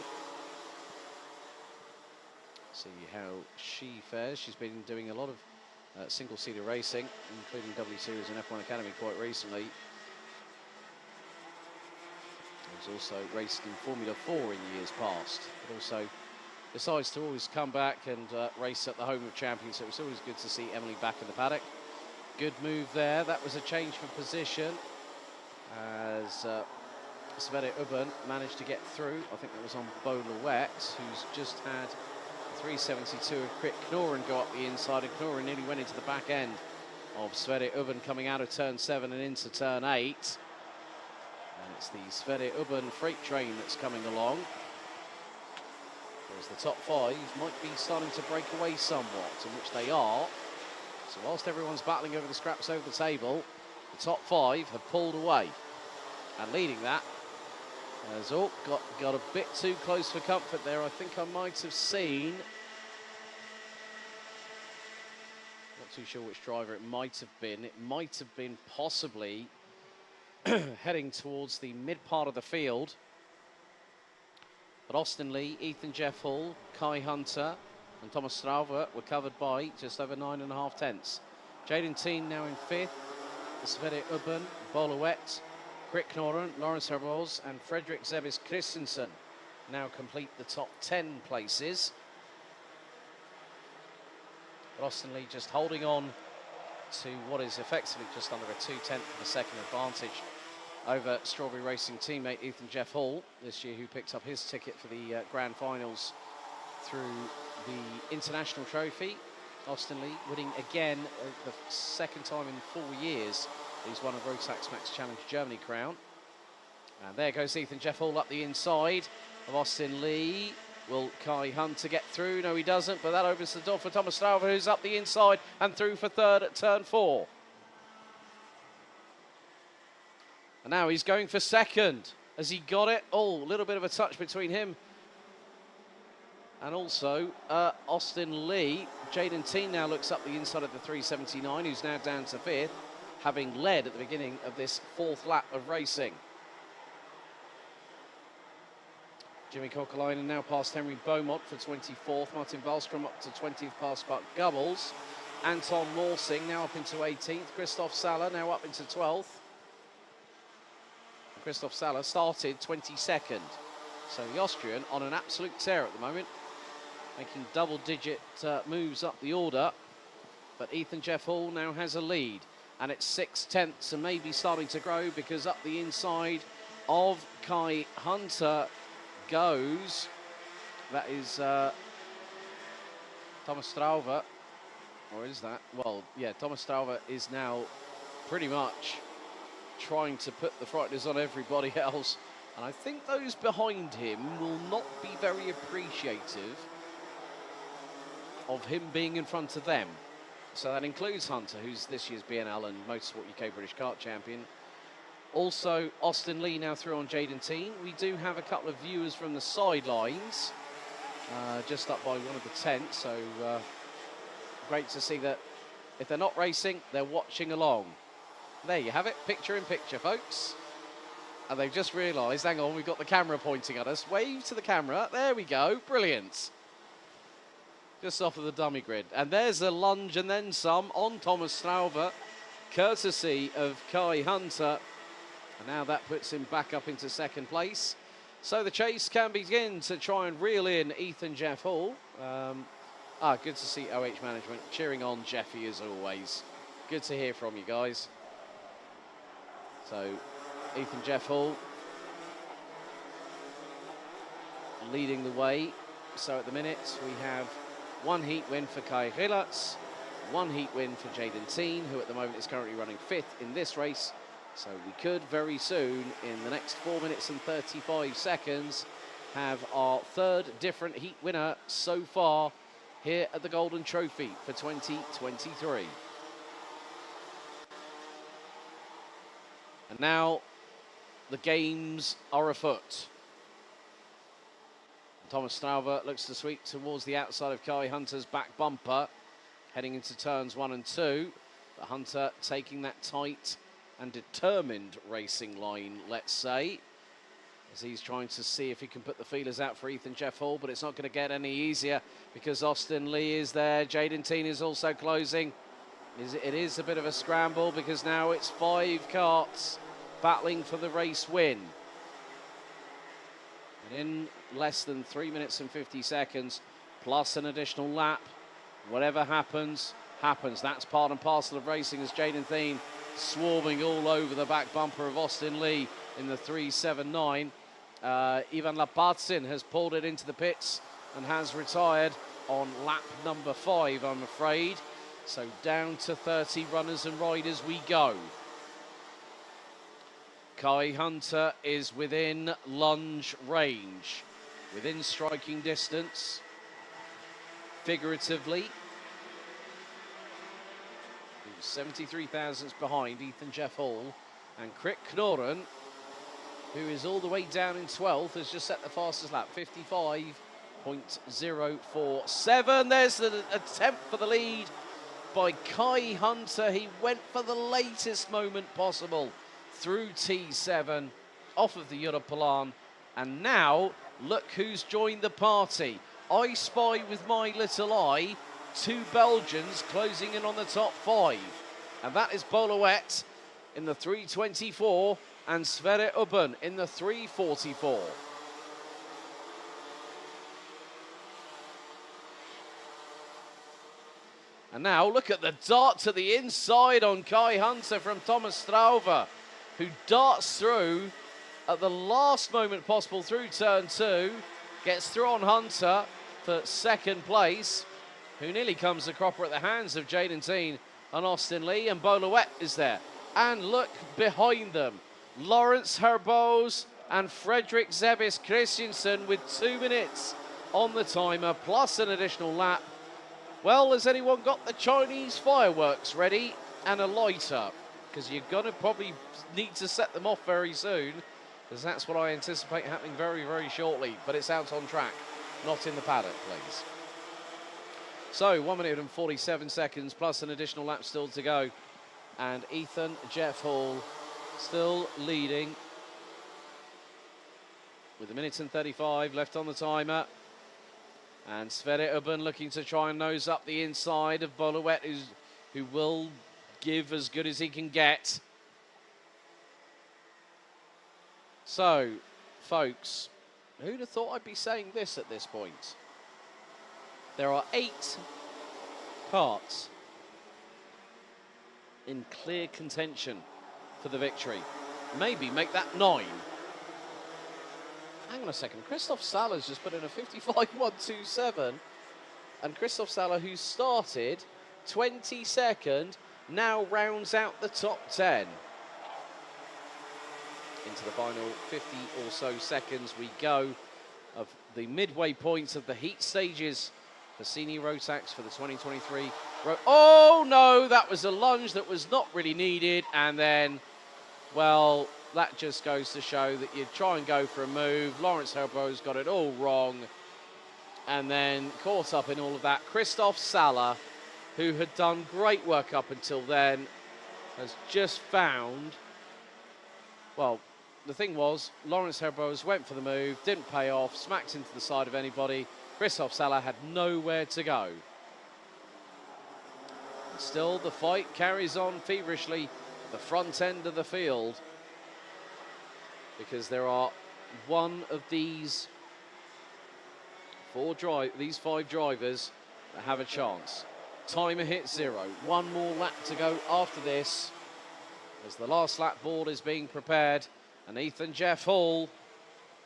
[SPEAKER 2] See how she fares. She's been doing a lot of single-seater racing, including W Series and F1 Academy quite recently. He's also raced in Formula 4 in years past, but also decides to always come back and race at the home of champions, so it's always good to see Emily back in the paddock. Good move there. That was a change for position as Sverre Ubben managed to get through. I think that was on Bolowet, who's just had a 372 of Crick Knorren go up the inside, and Knorren nearly went into the back end of Sverre Ubben coming out of turn 7 and into turn 8. And it's the Sverre Ubben freight train that's coming along. Whereas the top 5 might be starting to break away somewhat, in which they are. So whilst everyone's battling over the scraps over the table, the top 5 have pulled away. And leading that has got a bit too close for comfort there. I think I might have seen, not too sure which driver it might have been. It might have been possibly heading towards the mid part of the field. But Austin Lee, Ethan Jeff Hall, Kai Hunter and Thomas Strauver were covered by just over 9.5 tenths. Jaden Teen now in 5th, Sverre Ubben, Boluet, Krik Knoren, Lawrence Herboz, and Fredrik Zebis Christensen now complete the top 10 places. But Austin Lee just holding on to what is effectively just under a 0.2 of a second advantage over Strawberry Racing teammate Ethan Jeff Hall this year, who picked up his ticket for the Grand Finals through the International Trophy. Austin Lee winning again the second time in 4 years he's won a Rotax Max Challenge Germany crown. And there goes Ethan Jeff Hall up the inside of Austin Lee. Will Kai Hunter get through? No, he doesn't, but that opens the door for Thomas Strauver, who's up the inside and through for third at turn 4. And now he's going for second. Has he got it? Oh, a little bit of a touch between him and also Austin Lee. Jaden Teen now looks up the inside of the 379, who's now down to 5th, having led at the beginning of this 4th lap of racing. Jimmy Kokalainen now past Henry Beaumont for 24th. Martin Wallström up to 20th past Buck Gubbles. Anton Morsing now up into 18th. Christoph Saller now up into 12th. And Christoph Saller started 22nd. So the Austrian on an absolute tear at the moment, making double-digit moves up the order. But Ethan Jeff Hall now has a lead, and it's 6/10 and maybe starting to grow, because up the inside of Kai Hunter goes, that is Thomas Strauver, or is that? Well, yeah, Thomas Strauver is now pretty much trying to put the frighteners on everybody else, and I think those behind him will not be very appreciative of him being in front of them. So that includes Hunter, who's this year's BNL and Motorsport UK British Kart champion. Also, Austin Lee now through on Jaden Teen. We do have a couple of viewers from the sidelines, just up by one of the tents, so great to see that if they're not racing, they're watching along. There you have it, picture in picture, folks. And they've just realised, hang on, we've got the camera pointing at us. Wave to the camera, there we go, brilliant. Just off of the dummy grid. And there's a lunge and then some on Thomas Strauver, courtesy of Kai Hunter. And now that puts him back up into second place. So the chase can begin to try and reel in Ethan Jeff Hall. Good to see OH management cheering on Jeffy as always. Good to hear from you guys. So Ethan Jeff Hall leading the way. So at the minute we have one heat win for Kai Rillatz, one heat win for Jaden Teen, who at the moment is currently running 5th in this race. So we could very soon, in the next 4 minutes and 35 seconds, have our 3rd different heat winner so far here at the Golden Trophy for 2023. And now the games are afoot. Thomas Strauver looks to sweep towards the outside of Kai Hunter's back bumper, heading into turns 1 and 2. But Hunter taking that tight and determined racing line, let's say, as he's trying to see if he can put the feelers out for Ethan Jeff Hall, but it's not going to get any easier because Austin Lee is there. Jaden Teen is also closing. It is a bit of a scramble because now it's 5 karts battling for the race win. And in less than 3 minutes and 50 seconds, plus an additional lap, whatever happens, happens. That's part and parcel of racing, as Jaden Teen swarming all over the back bumper of Austin Lee in the 379. Ivan Lapatsin has pulled it into the pits and has retired on lap number 5, I'm afraid. So down to 30 runners and riders we go. Kai Hunter is within lunge range, within striking distance, figuratively. 73 thousandths behind Ethan Jeff Hall, and Krik Knoren, who is all the way down in 12th, has just set the fastest lap, 55.047. There's the attempt for the lead by Kai Hunter. He went for the latest moment possible through T7, off of the Europolan, and now look who's joined the party. I spy with my little eye 2 Belgians closing in on the top 5, and that is Boluet in the 3:24 and Sverre Ubben in the 3:44. And now look at the dart to the inside on Kai Hunter from Thomas Strauve, who darts through at the last moment possible through turn 2, gets through on Hunter for second place, who nearly comes a cropper at the hands of Jaden Teen and Austin Lee, and Bolowet is there. And look behind them, Lawrence Herbos and Fredrik Zebis Christensen with 2 minutes on the timer, plus an additional lap. Well, has anyone got the Chinese fireworks ready and a lighter? Because you're going to probably need to set them off very soon, because that's what I anticipate happening very, very shortly. But it's out on track, not in the paddock, please. So 1 minute and 47 seconds, plus an additional lap still to go. And Ethan Jeff Hall still leading with 1 minute and 35 left on the timer. And Sverre Ubben looking to try and nose up the inside of Bolowet, who will give as good as he can get. So, folks, who'd have thought I'd be saying this at this point? There are 8 karts in clear contention for the victory. Maybe make that 9. Hang on a second, Christoph Saller's just put in a 55.127, and Christoph Saller, who started 22nd, now rounds out the top 10. Into the final 50 or so seconds we go of the midway points of the heat stages for Senior Rotax for the 2023. Oh no, that was a lunge that was not really needed, and then, well, that just goes to show that you try and go for a move. Lawrence Herbos got it all wrong, and then caught up in all of that. Christoph Saller, who had done great work up until then, has just found, well, the thing was, Lawrence Herbos went for the move, didn't pay off, smacked into the side of anybody. Christoph Saller had nowhere to go. And still, the fight carries on feverishly at the front end of the field, because there are one of these 5 drivers that have a chance. Timer hit 0. 1 more lap to go after this, as the last lap board is being prepared, and Ethan Jeff Hall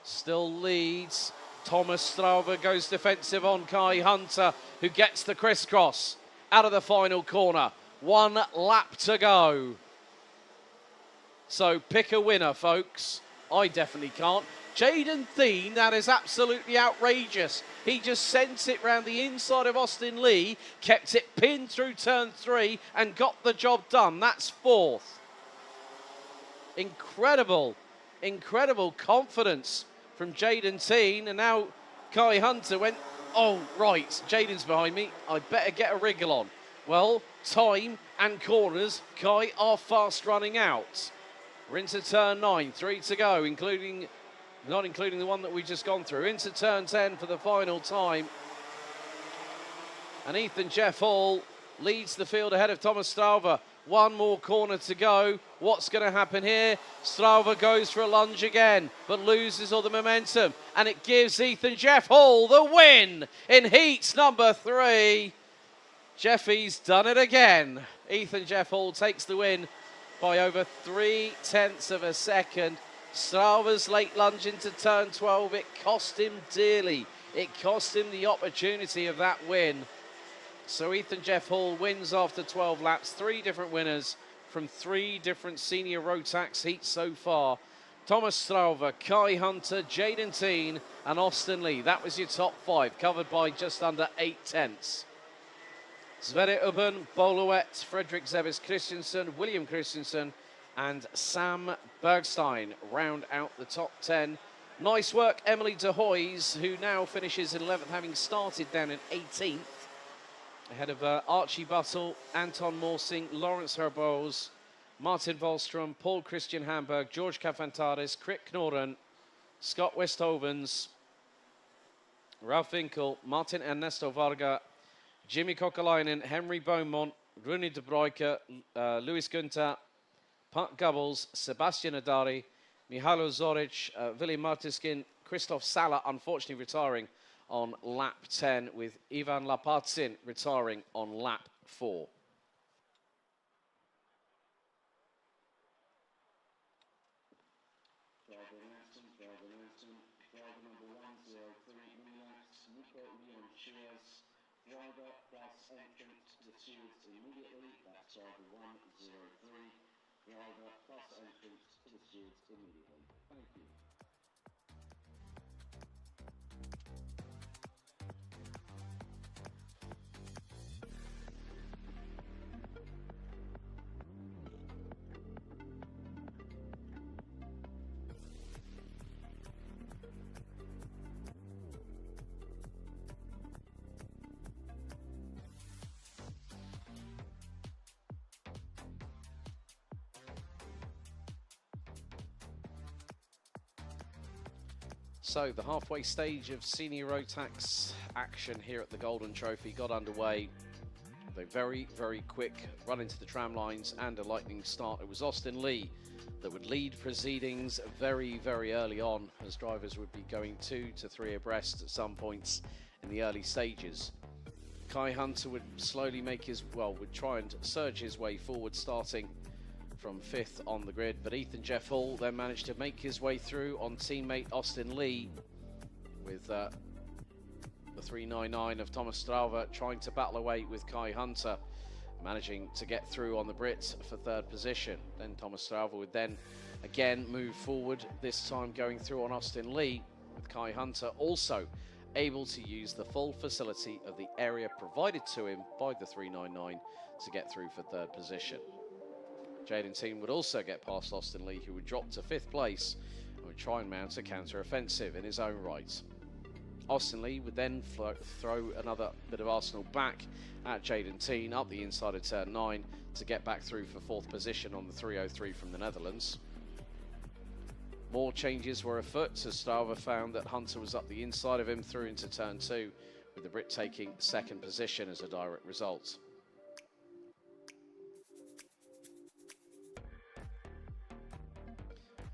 [SPEAKER 2] still leads. Thomas Strauve goes defensive on Kai Hunter, who gets the crisscross out of the final corner. 1 lap to go. So pick a winner, folks. I definitely can't. Jaden Thien, that is absolutely outrageous. He just sent it round the inside of Austin Lee, kept it pinned through turn 3 and got the job done. That's 4th. Incredible, incredible confidence from Jaden Thien. And now Kai Hunter went, oh, right, Jaden's behind me. I better get a wriggle on. Well, time and corners, Kai are fast running out. We're into turn 9, 3 to go, not including the one that we've just gone through. Into turn 10 for the final time. And Ethan Jeff Hall leads the field ahead of Thomas Strauve. 1 more corner to go. What's going to happen here? Strauve goes for a lunge again, but loses all the momentum. And it gives Ethan Jeff Hall the win in heats number 3. Jeffy's done it again. Ethan Jeff Hall takes the win by over 0.3 of a second. Strauve's late lunge into turn 12, it cost him dearly. It cost him the opportunity of that win. So Ethan Jeff Hall wins after 12 laps. 3 different winners from 3 different Senior Rotax heats so far. Thomas Strauve, Kai Hunter, Jaden Teen and Austin Lee. That was your top 5, covered by just under 0.8. Sverre Ubben, Bolowet, Fredrik Zebis Christensen, William Christensen and Sam Bergstein round out the top 10. Nice work, Emily de Hoys, who now finishes in 11th, having started down in 18th. Ahead of Archie Buttle, Anton Morsing, Lawrence Herbos, Martin Wallström, Paul Christian Hamburg, George Kafantaris, Krit Knorren, Scott Westhovens, Ralph Winkel, Martin Ernesto Varga, Jimmy Kokalainen, Henry Beaumont, Rune de Bruyke, Louis Günther, Pat Gubbles, Sebastian Adari, Mihailo Zoric, Vili Martiskin, Christoph Sala unfortunately retiring on lap 10, with Ivan Lapatsin retiring on lap 4.
[SPEAKER 3] Driver number 103 Minimax, Nico Leon Shears. Driver plus entrance to the stewards immediately. That's driver 103. Driver plus entrance to the stewards immediately. Thank you.
[SPEAKER 2] So the halfway stage of Senior Rotax action here at the Golden Trophy got underway. With a very, very quick run into the tram lines and a lightning start. It was Austin Lee that would lead proceedings very, very early on, as drivers would be going 2 to 3 abreast at some points in the early stages. Kai Hunter would slowly would try and surge his way forward, starting from 5th on the grid, but Ethan Jeff Hall then managed to make his way through on teammate Austin Lee, with the 399 of Thomas Strauver trying to battle away with Kai Hunter, managing to get through on the Brit for 3rd position. Then Thomas Strauver would then again move forward, this time going through on Austin Lee, with Kai Hunter also able to use the full facility of the area provided to him by the 399 to get through for 3rd position. Jaden Teen would also get past Austin Lee, who would drop to 5th place and would try and mount a counter-offensive in his own right. Austin Lee would then throw another bit of arsenal back at Jaden Teen up the inside of turn 9 to get back through for 4th position on the 303 from the Netherlands. More changes were afoot as Strauver found that Hunter was up the inside of him through into turn 2, with the Brit taking 2nd position as a direct result.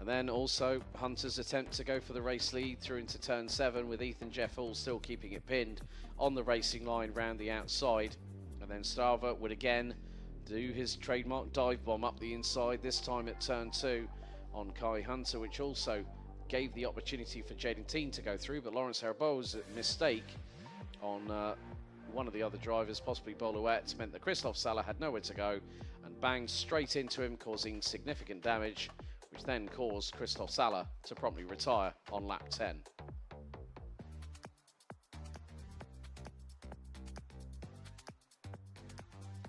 [SPEAKER 2] And then also Hunter's attempt to go for the race lead through into turn 7, with Ethan Jeff Hall still keeping it pinned on the racing line round the outside. And then Strauver would again do his trademark dive bomb up the inside, this time at turn 2 on Kai Hunter, which also gave the opportunity for Jaden Teen to go through, but Lawrence Herbeau's mistake on one of the other drivers, possibly Boluet, meant that Christoph Sala had nowhere to go and banged straight into him, causing significant damage, which then caused Christoph Sala to promptly retire on lap 10.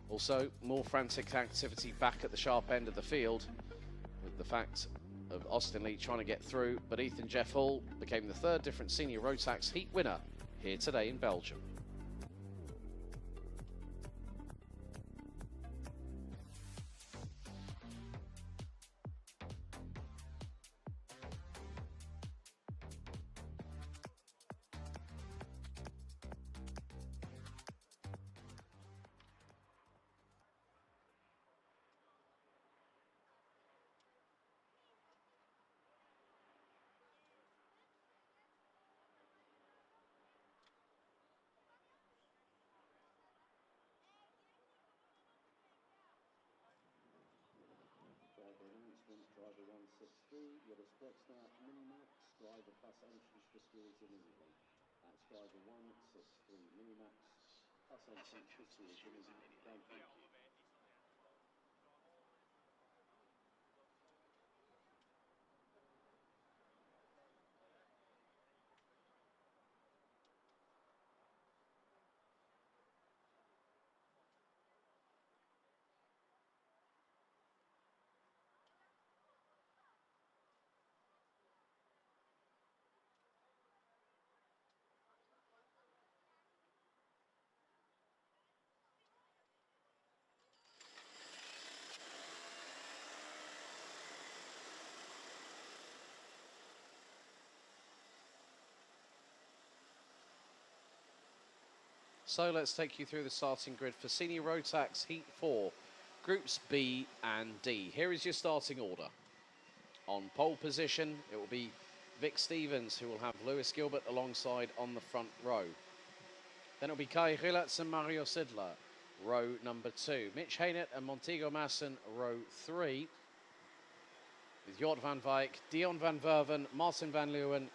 [SPEAKER 2] Also, more frantic activity back at the sharp end of the field, with the fact of Austin Lee trying to get through, but Ethan Jeff Hall became the 3rd different Senior Rotax heat winner here today in Belgium.
[SPEAKER 3] Driver 163, with a Sprexner Minimax, driver plus entrance to stewards immediately. That's driver 163 Minimax, plus entrance to stewards immediately. Thank you.
[SPEAKER 2] So let's take you through the starting grid for Senior Rotax Heat 4 Groups B and D. Here is your starting order. On pole position, it will be Vic Stevens, who will have Lewis Gilbert alongside on the front row. Then it'll be Kai Rillatz and Mario Sidler, row number 2. Mitch Haynett and Montego Masson, row 3. With Jort van Wijk, Dion van Verven, Martin van Leeuwen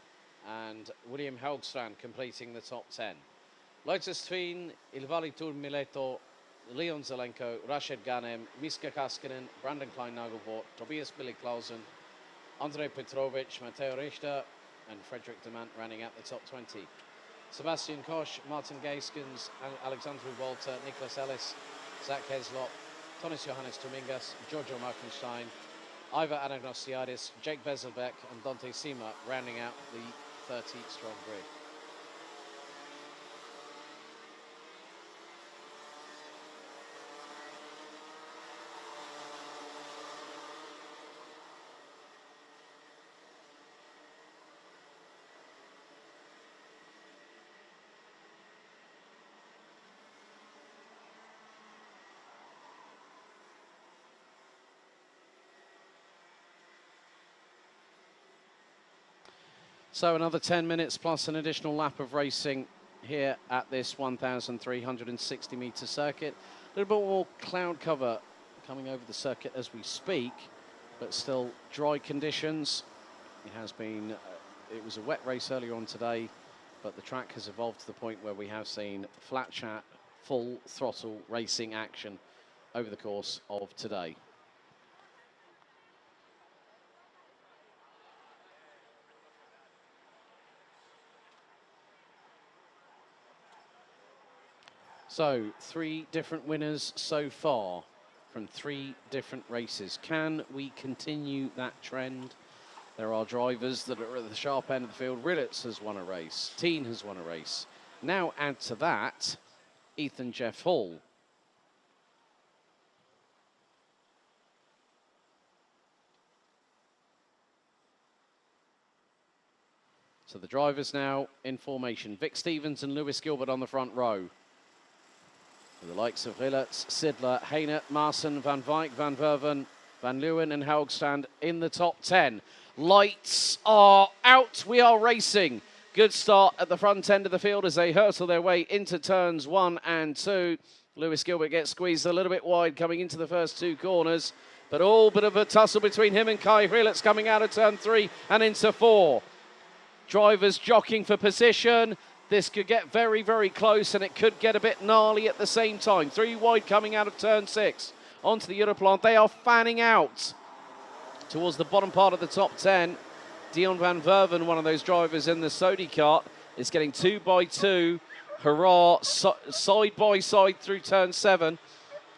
[SPEAKER 2] and William Helgstrand completing the top 10. Lotus Tween, Ilvali Tur Mileto, Leon Zelenko, Rashid Ghanem, Miska Kaskinen, Brandon Klein-Nagelvoort, Tobias Billy Clausen, Andrei Petrovic, Matteo Richter and Frederick Demant running out the top 20. Sebastian Koch, Martin Gaiskens, Alexander Walter, Nicholas Ellis, Zach Heslop, Tonis Johannes Dominguez, Giorgio Markenstein, Ivar Anagnostiadis, Jake Bezelbeck and Dante Sima rounding out the 30-strong grid. So another 10 minutes plus an additional lap of racing here at this 1,360 metre circuit. A little bit more cloud cover coming over the circuit as we speak, but still dry conditions. It has been, it was a wet race earlier on today, but the track has evolved to the point where we have seen flat chat, full throttle racing action over the course of today. So, 3 different winners so far from 3 different races. Can we continue that trend? There are drivers that are at the sharp end of the field. Rillatz has won a race. Teen has won a race. Now add to that Ethan Jeff Hall. So the drivers now in formation. Vic Stevens and Lewis Gilbert on the front row. With the likes of Rillatz, Sidler, Haynett, Marson, Van Wijk, Van Verven, Van Leeuwen and Helgstrand in the top 10. Lights are out. We are racing. Good start at the front end of the field as they hurtle their way into turns 1 and 2. Lewis Gilbert gets squeezed a little bit wide coming into the first 2 corners. But all bit of a tussle between him and Kai Rillatz coming out of turn 3 and into 4. Drivers jockeying for position. This could get very, very close and it could get a bit gnarly at the same time. 3 wide coming out of turn 6 onto the Europlan. They are fanning out towards the bottom part of the top 10. Dion van Verven, one of those drivers in the Sodi kart, is getting 2 by 2. Hurrah, side by side through turn 7.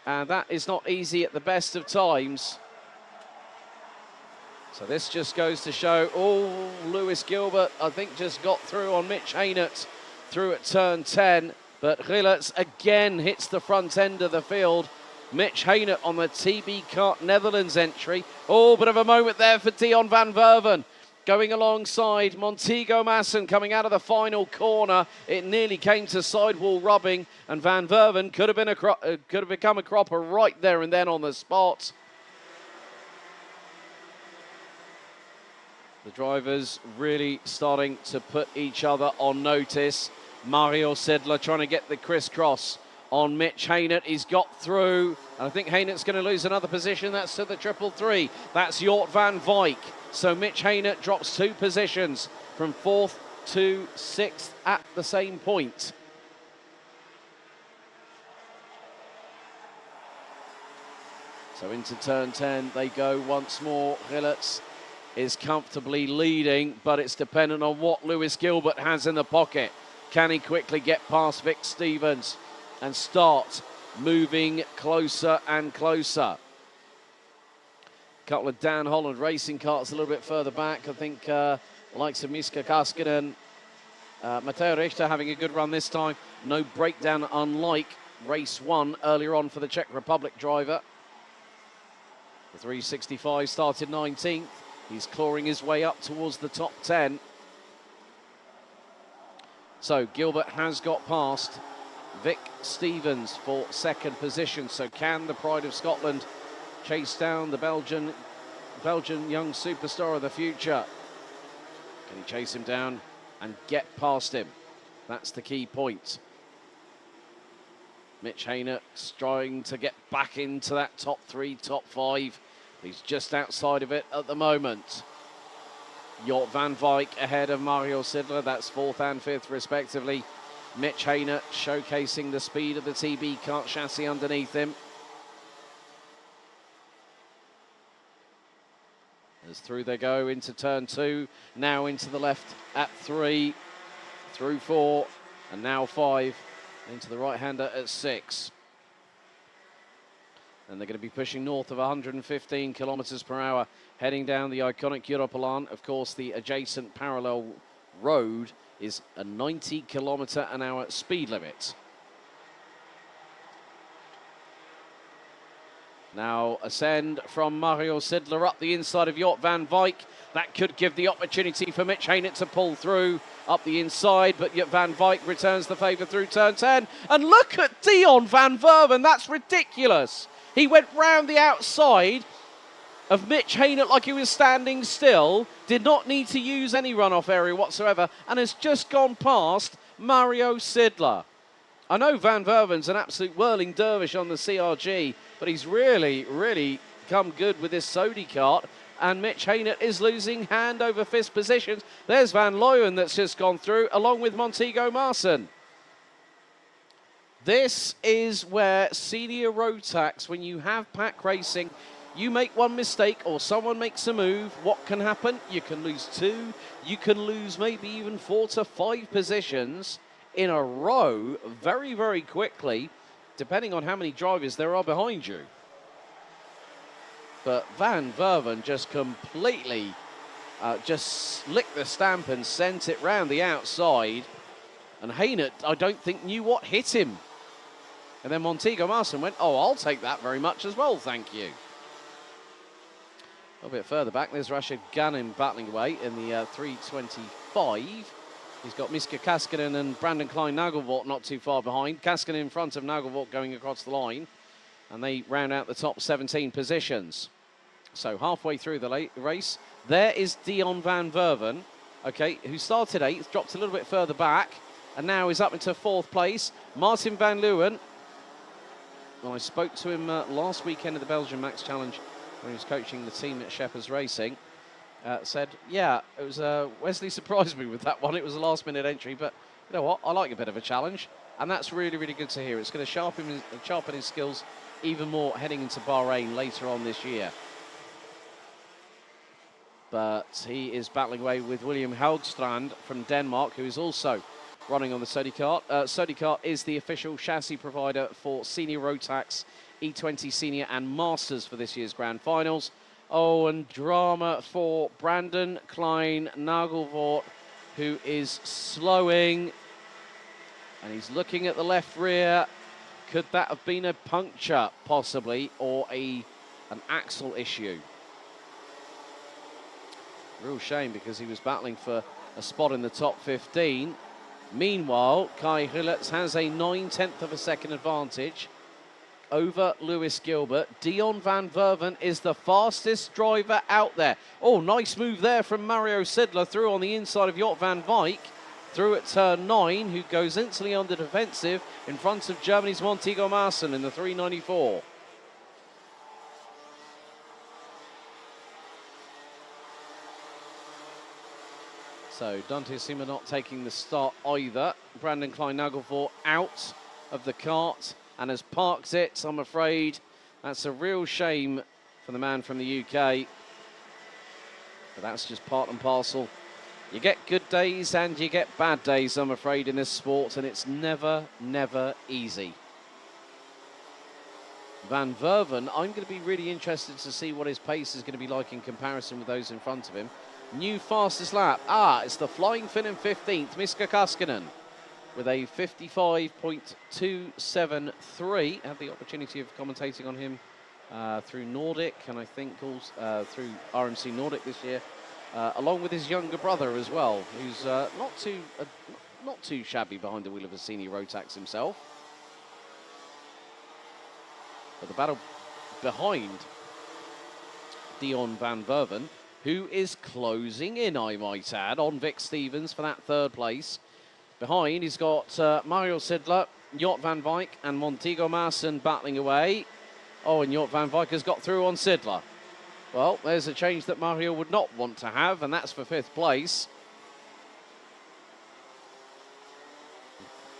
[SPEAKER 2] And that is not easy at the best of times. So this just goes to show, Lewis Gilbert, I think, just got through on Mitch Haynett through at turn 10, but Rillatz again hits the front end of the field. Mitch Haynett on the TB Kart Netherlands entry. Bit of a moment there for Dion van Verven. Going alongside Montego Masson coming out of the final corner. It nearly came to sidewall rubbing, and Van Verven could have become a cropper right there and then on the spot. The drivers really starting to put each other on notice. Mario Sidler trying to get the crisscross on Mitch Haynett. He's got through, and I think Haynett's going to lose another position. That's to the 333. That's Jort van Wijk. So Mitch Haynett drops 2 positions from 4th to 6th at the same point. So into turn 10 they go once more. Rillatz is comfortably leading, but it's dependent on what Lewis Gilbert has in the pocket. Can he quickly get past Vic Stevens and start moving closer and closer? A couple of Dan Holland racing carts a little bit further back. I think likes of Miska Kaskinen, Matteo Richter having a good run this time. No breakdown unlike race 1 earlier on for the Czech Republic driver. The 365 started 19th. He's clawing his way up towards the top 10. So Gilbert has got past Vic Stevens for second position. So can the pride of Scotland chase down the Belgian young superstar of the future? Can he chase him down and get past him? That's the key point. Mitch Haynert trying to get back into that top 3, top 5. He's just outside of it at the moment. Jort van Wijk ahead of Mario Sidler. That's 4th and 5th respectively. Mitch Haynert showcasing the speed of the TB kart chassis underneath him. As through they go into turn 2, now into the left at 3, through 4, and now 5, into the right-hander at 6. And they're going to be pushing north of 115 kilometers per hour, heading down the iconic Europolán. Of course, the adjacent parallel road is a 90 kilometer an hour speed limit. Now ascend from Mario Sidler up the inside of Jort van Wijk. That could give the opportunity for Mitch Haynert to pull through up the inside, but yet Van Wijk returns the favour through turn 10. And look at Dion van Verven, that's ridiculous. He went round the outside of Mitch Haynert like he was standing still, did not need to use any runoff area whatsoever, and has just gone past Mario Sidler. I know Van Verven's an absolute whirling dervish on the CRG, but he's really come good with this Sodi kart, and Mitch Haynert is losing hand over fist positions. There's Van Leeuwen that's just gone through, along with Montego Marson. This is where senior Rotax, when you have pack racing, you make one mistake or someone makes a move, what can happen? You can lose 2, you can lose maybe even 4 to 5 positions in a row very quickly, depending on how many drivers there are behind you. But Van Verven just completely just licked the stamp and sent it round the outside. And Haynert, I don't think, knew what hit him. And then Montego Marson went, oh, I'll take that very much as well, thank you. A little bit further back, there's Rashid Ghanem battling away in the 325. He's got Miska Kaskinen and Brandon Klein-Nagelvoort not too far behind. Kaskinen in front of Nagelvoort going across the line. And they round out the top 17 positions. So halfway through the race, there is Dion van Verven, okay, who started 8th, dropped a little bit further back, and now is up into 4th place. Martin van Leeuwen. Well, I spoke to him last weekend at the Belgian Max Challenge when he was coaching the team at Shepherd's Racing. Said, yeah, it was Wesley surprised me with that one. It was a last-minute entry, but you know what? I like a bit of a challenge, and that's really good to hear. It's going to sharpen his skills even more heading into Bahrain later on this year. But he is battling away with William Haugstrand from Denmark, who is also running on the Sodi kart. Sodi kart is the official chassis provider for Senior Rotax, E20 Senior and Masters for this year's Grand Finals. Oh, and drama for Brandon Klein-Nagelvoort, who is slowing. And he's looking at the left rear. Could that have been a puncture, possibly, or an axle issue? Real shame, because he was battling for a spot in the top 15. Meanwhile, Kai Hillets has a 9/10 of a second advantage over Lewis Gilbert. Dion van Verven is the fastest driver out there. Oh, nice move there from Mario Sidler through on the inside of Jort van Wijk. Through at turn 9, who goes instantly under defensive in front of Germany's Montego Marson in the 394. So Dante Sima not taking the start either. Brandon Klein-Nagelvoort out of the kart and has parked it, I'm afraid. That's a real shame for the man from the UK. But that's just part and parcel. You get good days and you get bad days, I'm afraid, in this sport, and it's never easy. Van Verven, I'm going to be really interested to see what his pace is going to be like in comparison with those in front of him. New fastest lap. It's the Flying Finn in 15th, Miska Kaskinen, with a 55.273. I had the opportunity of commentating on him through Nordic, and I think also through RMC Nordic this year, along with his younger brother as well, who's not too shabby behind the wheel of a senior Rotax himself. But the battle behind Dion van Verven, who is closing in, I might add, on Vic Stevens for that third place. Behind, he's got Mario Sidler, Jort van Wijk, and Montego Maassen battling away. Oh, and Jort van Wijk has got through on Sidler. Well, there's a change that Mario would not want to have, and that's for 5th place.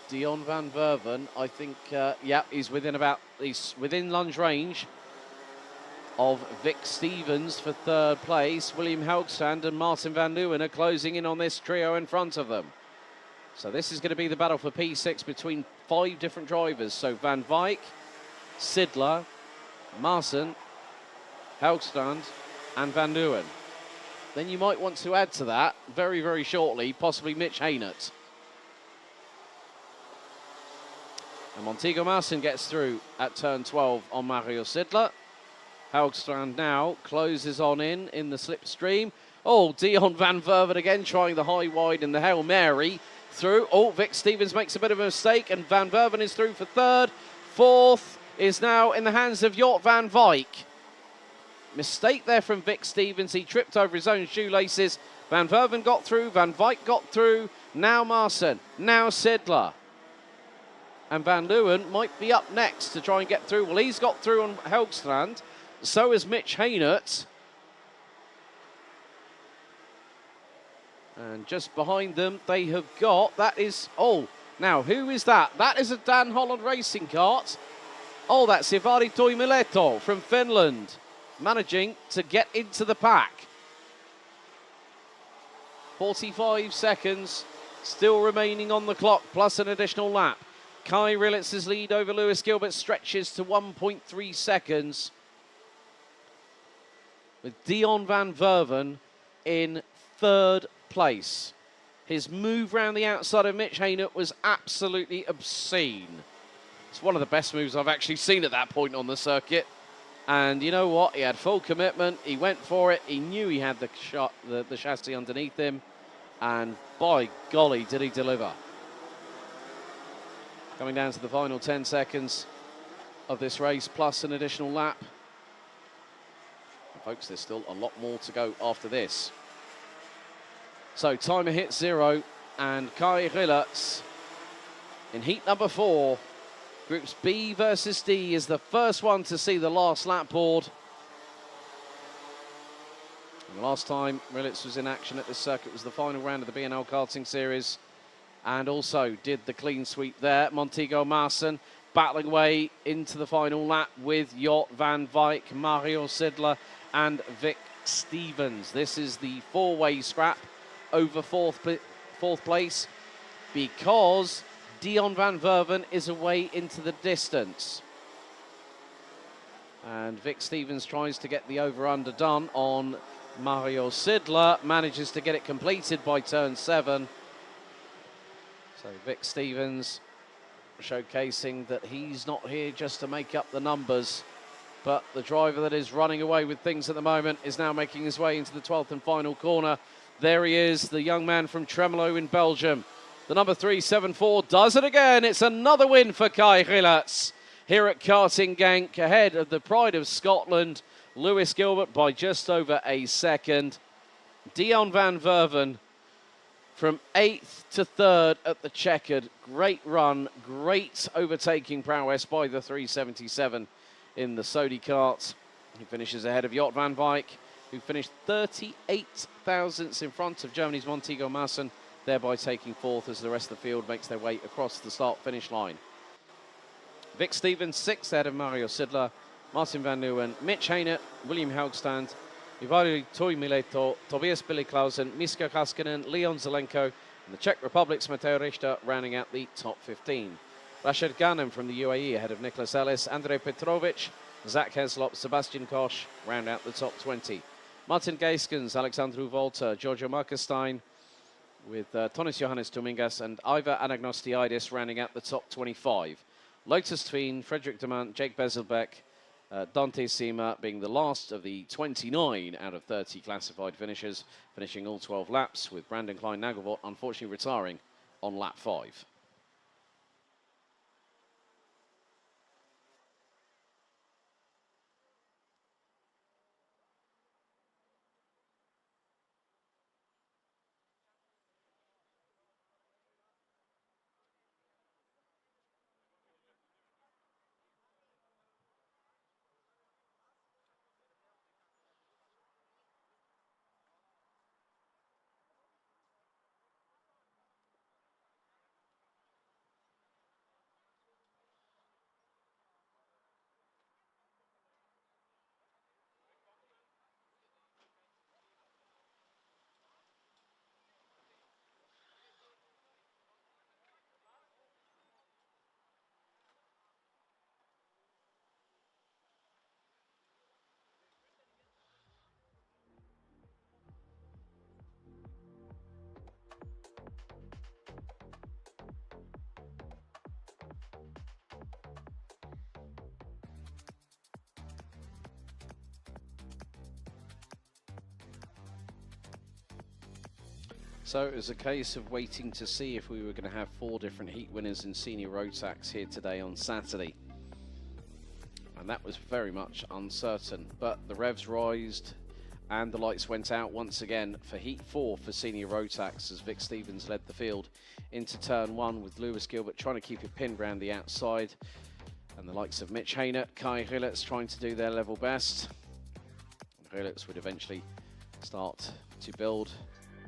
[SPEAKER 2] Dion van Verven, I think, yeah, he's within lunge range of Vic Stevens for 3rd place. William Helgstrand and Martin van Leeuwen are closing in on this trio in front of them. So this is going to be the battle for P6 between 5 different drivers. So Van Wijk, Sidler, Maassen, Helgstrand and van Leeuwen. Then you might want to add to that, very, very shortly, possibly Mitch Haynert. And Montego Maassen gets through at turn 12 on Mario Sidler. Helgstrand now closes on in the slipstream. Oh, Dion van Verven again trying the high wide and the Hail Mary through. Oh, Vic Stevens makes a bit of a mistake and van Verven is through for 3rd. 4th is now in the hands of Jort van Wijk. Mistake there from Vic Stevens. He tripped over his own shoelaces. Van Verven got through. Van Wijk got through. Now Maassen. Now Sidler. And van Leeuwen might be up next to try and get through. Well, he's got through on Helgstrand. So is Mitch Haynert. And just behind them, they have got, that is, oh, now who is that? That is a Dan Holland racing kart. Oh, that's Ivari Toimileto from Finland, managing to get into the pack. 45 seconds still remaining on the clock, plus an additional lap. Kai Rilitz's lead over Lewis Gilbert stretches to 1.3 seconds. With Dion van Verven in 3rd place. His move round the outside of Mitch Haynert was absolutely obscene. It's one of the best moves I've actually seen at that point on the circuit. And you know what? He had full commitment. He went for it. He knew he had the chassis underneath him. And by golly, did he deliver. Coming down to the final 10 seconds of this race, plus an additional lap. Folks, there's still a lot more to go after this. So timer hits 0, and Kai Rillerts in heat number 4, groups B versus D, is the first one to see the last lap board. And the last time Rillerts was in action at this circuit was the final round of the B&L Karting Series, and also did the clean sweep there. Montego Maassen battling away into the final lap with Jort van Wijk, Mario Sidler and Vic Stevens. This is the 4-way scrap over fourth place because Dion van Verven is away into the distance. And Vic Stevens tries to get the over-under done on Mario Sidler, manages to get it completed by turn 7. So Vic Stevens showcasing that he's not here just to make up the numbers, but the driver that is running away with things at the moment is now making his way into the 12th and final corner. There he is, the young man from Tremelo in Belgium. The number 374 does it again. It's another win for Kai Rillerts here at Karting Genk, ahead of the pride of Scotland, Lewis Gilbert, by just over a second. Dion van Verven from 8th to 3rd at the checkered. Great run, great overtaking prowess by the 377 in the Sodi kart. He finishes ahead of Jort van Wijk, who finished 38 thousandths in front of Germany's Montego Maassen, thereby taking 4th as the rest of the field makes their way across the start-finish line. Vic Stevens 6th ahead of Mario Sidler, Martin van Leeuwen, Mitch Haynert, William Helgstrand, Ivari Toimileto, Tobias Billy Clausen, Miska Kaskinen, Leon Zelenko, and the Czech Republic's Mateo Richter rounding out the top 15. Rashid Ghanem from the UAE ahead of Nicholas Ellis, Andrei Petrovic, Zach Heslop, Sebastian Koch round out the top 20. Martin Geiskens, Alexandru Volta, Giorgio Markestein, with Tonis Johannes Dominguez and Ivar Anagnostiidis rounding out the top 25. Lotus Tveen, Frederick Demant, Jake Bezelbeck, Dante Sima being the last of the 29 out of 30 classified finishers, finishing all 12 laps, with Brandon Klein-Nagelvort unfortunately retiring on lap 5. So it was a case of waiting to see if we were going to have 4 different heat winners in senior road tax here today on Saturday. And that was very much uncertain. But the revs rised and the lights went out once again for Heat 4 for senior road tax as Vic Stevens led the field into turn 1 with Lewis Gilbert trying to keep it pinned round the outside. And the likes of Mitch Haynert, Kai Rilletz trying to do their level best. Rilletz would eventually start to build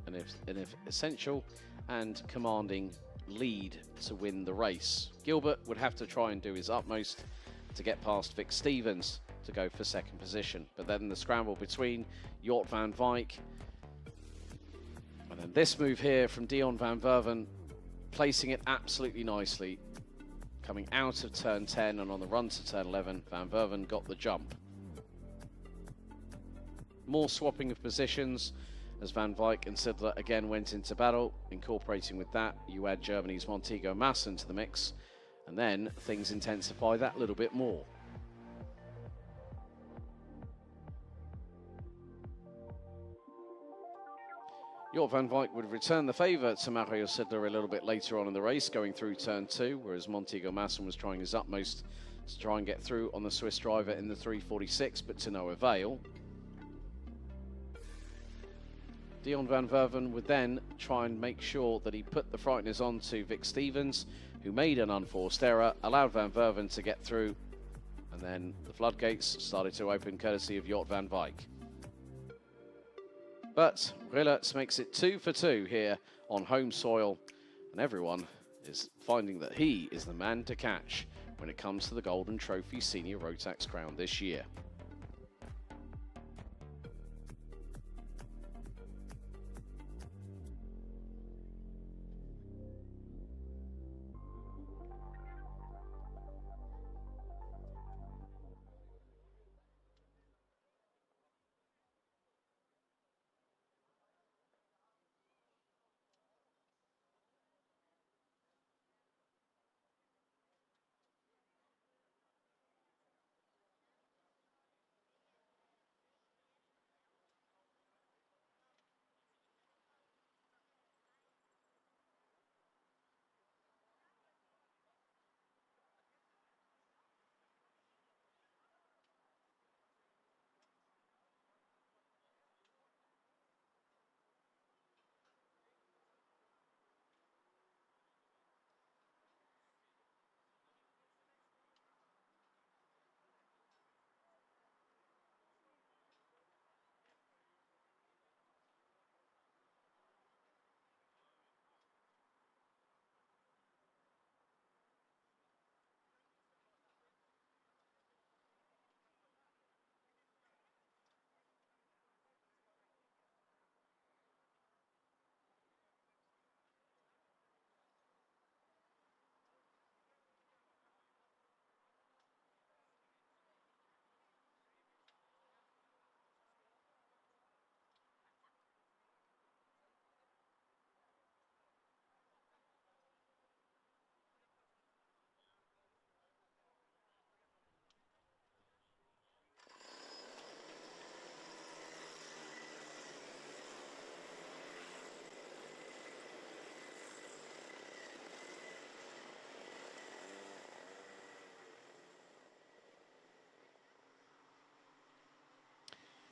[SPEAKER 2] an essential and commanding lead to win the race. Gilbert would have to try and do his utmost to get past Vic Stevens to go for second position. But then the scramble between Jort van Wijk and then this move here from Dion van Verven, placing it absolutely nicely. Coming out of turn 10 and on the run to turn 11, Van Verven got the jump. More swapping of positions as Van Wijk and Sidler again went into battle. Incorporating with that, you add Germany's Montego Masson to the mix, and then things intensify that little bit more. Jort van Wijk would return the favour to Mario Sidler a little bit later on in the race, going through turn 2, whereas Montego Masson was trying his utmost to try and get through on the Swiss driver in the 346, but to no avail. Dion van Verven would then try and make sure that he put the frighteners on to Vic Stevens, who made an unforced error, allowed Van Verven to get through, and then the floodgates started to open courtesy of Jort van Wijk. But Rilletz makes it 2 for 2 here on home soil, and everyone is finding that he is the man to catch when it comes to the Golden Trophy Senior Road Tax crown this year.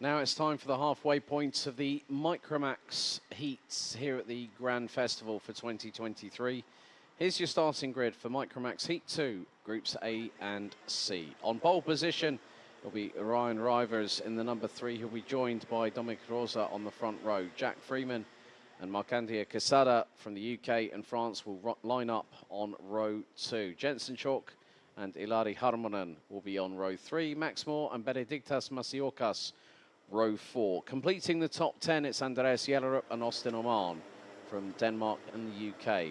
[SPEAKER 2] Now it's time for the halfway points of the Micromax Heats here at the Grand Festival for 2023. Here's your starting grid for Micromax Heat 2, Groups A and C. On pole position, it'll be Ryan Rivers in the number 3, who'll be joined by Dominic Rosa on the front row. Jack Freeman and Marcandia Quesada from the UK and France will line up on row 2. Jensen Chalk and Ilari Harmonen will be on row 3. Max Moore and Benedictas Masiokas, row 4. Completing the top 10, it's Andreas Jellerup and Austin Oman from Denmark and the UK.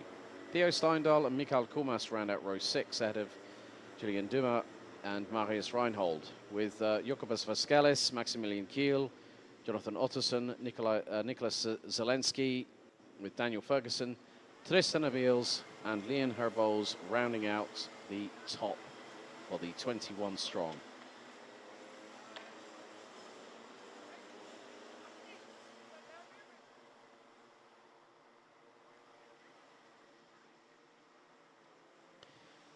[SPEAKER 2] Theo Steindal and Mikael Kumas round out row 6 ahead of Julian Dummer and Marius Reinhold, with Jokubas Vaskelis, Maximilian Kiel, Jonathan Otterson, Nicholas Zelensky, with Daniel Ferguson, Tristan Abils and Leon Herbols rounding out the top for the 21 strong.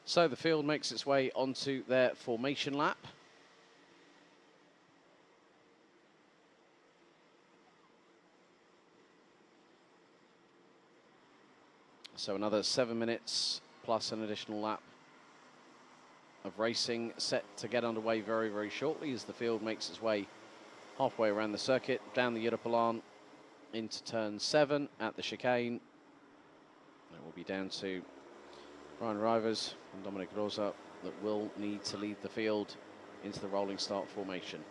[SPEAKER 2] So the field makes its way onto their formation lap. So another 7 minutes plus an additional lap of racing set to get underway very, very shortly as the field makes its way halfway around the circuit, down the Europalan into turn 7 at the chicane. It will be down to Ryan Rivers and Dominic Rosa that will need to lead the field into the rolling start formation.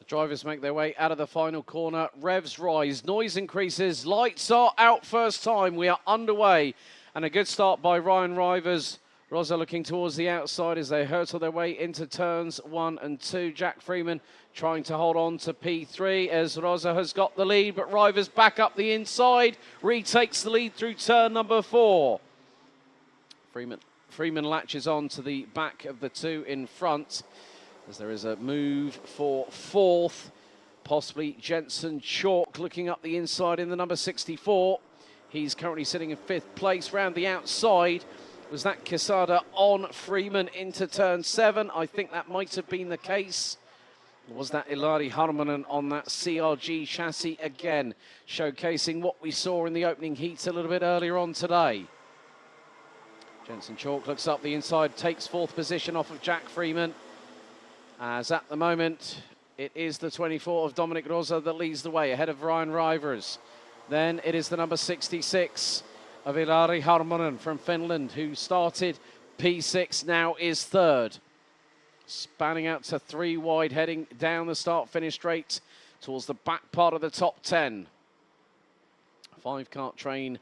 [SPEAKER 2] Drivers make their way out of the final corner. Revs rise, noise increases, lights are out first time. We are underway. And a good start by Ryan Rivers. Rosa looking towards the outside as they hurtle their way into turns 1 and 2. Jack Freeman trying to hold on to P3 as Rosa has got the lead, but Rivers back up the inside, retakes the lead through turn number 4. Freeman latches on to the back of the 2 in front, as there is a move for 4th, possibly Jensen Chalk looking up the inside in the number 64. He's currently sitting in 5th place. Round the outside, was that Quesada on Freeman into turn 7? I think that might have been the case. Was that Ilari Harmonen on that CRG chassis again, showcasing what we saw in the opening heats a little bit earlier on today. Jensen Chalk looks up the inside, takes 4th position off of Jack Freeman. As at the moment, it is the 24 of Dominic Rosa that leads the way, ahead of Ryan Rivers. Then it is the number 66 of Ilari Harmonen from Finland, who started P6, now is 3rd. Spanning out to 3 wide, heading down the start-finish straight towards the back part of the top 10. 5-cart train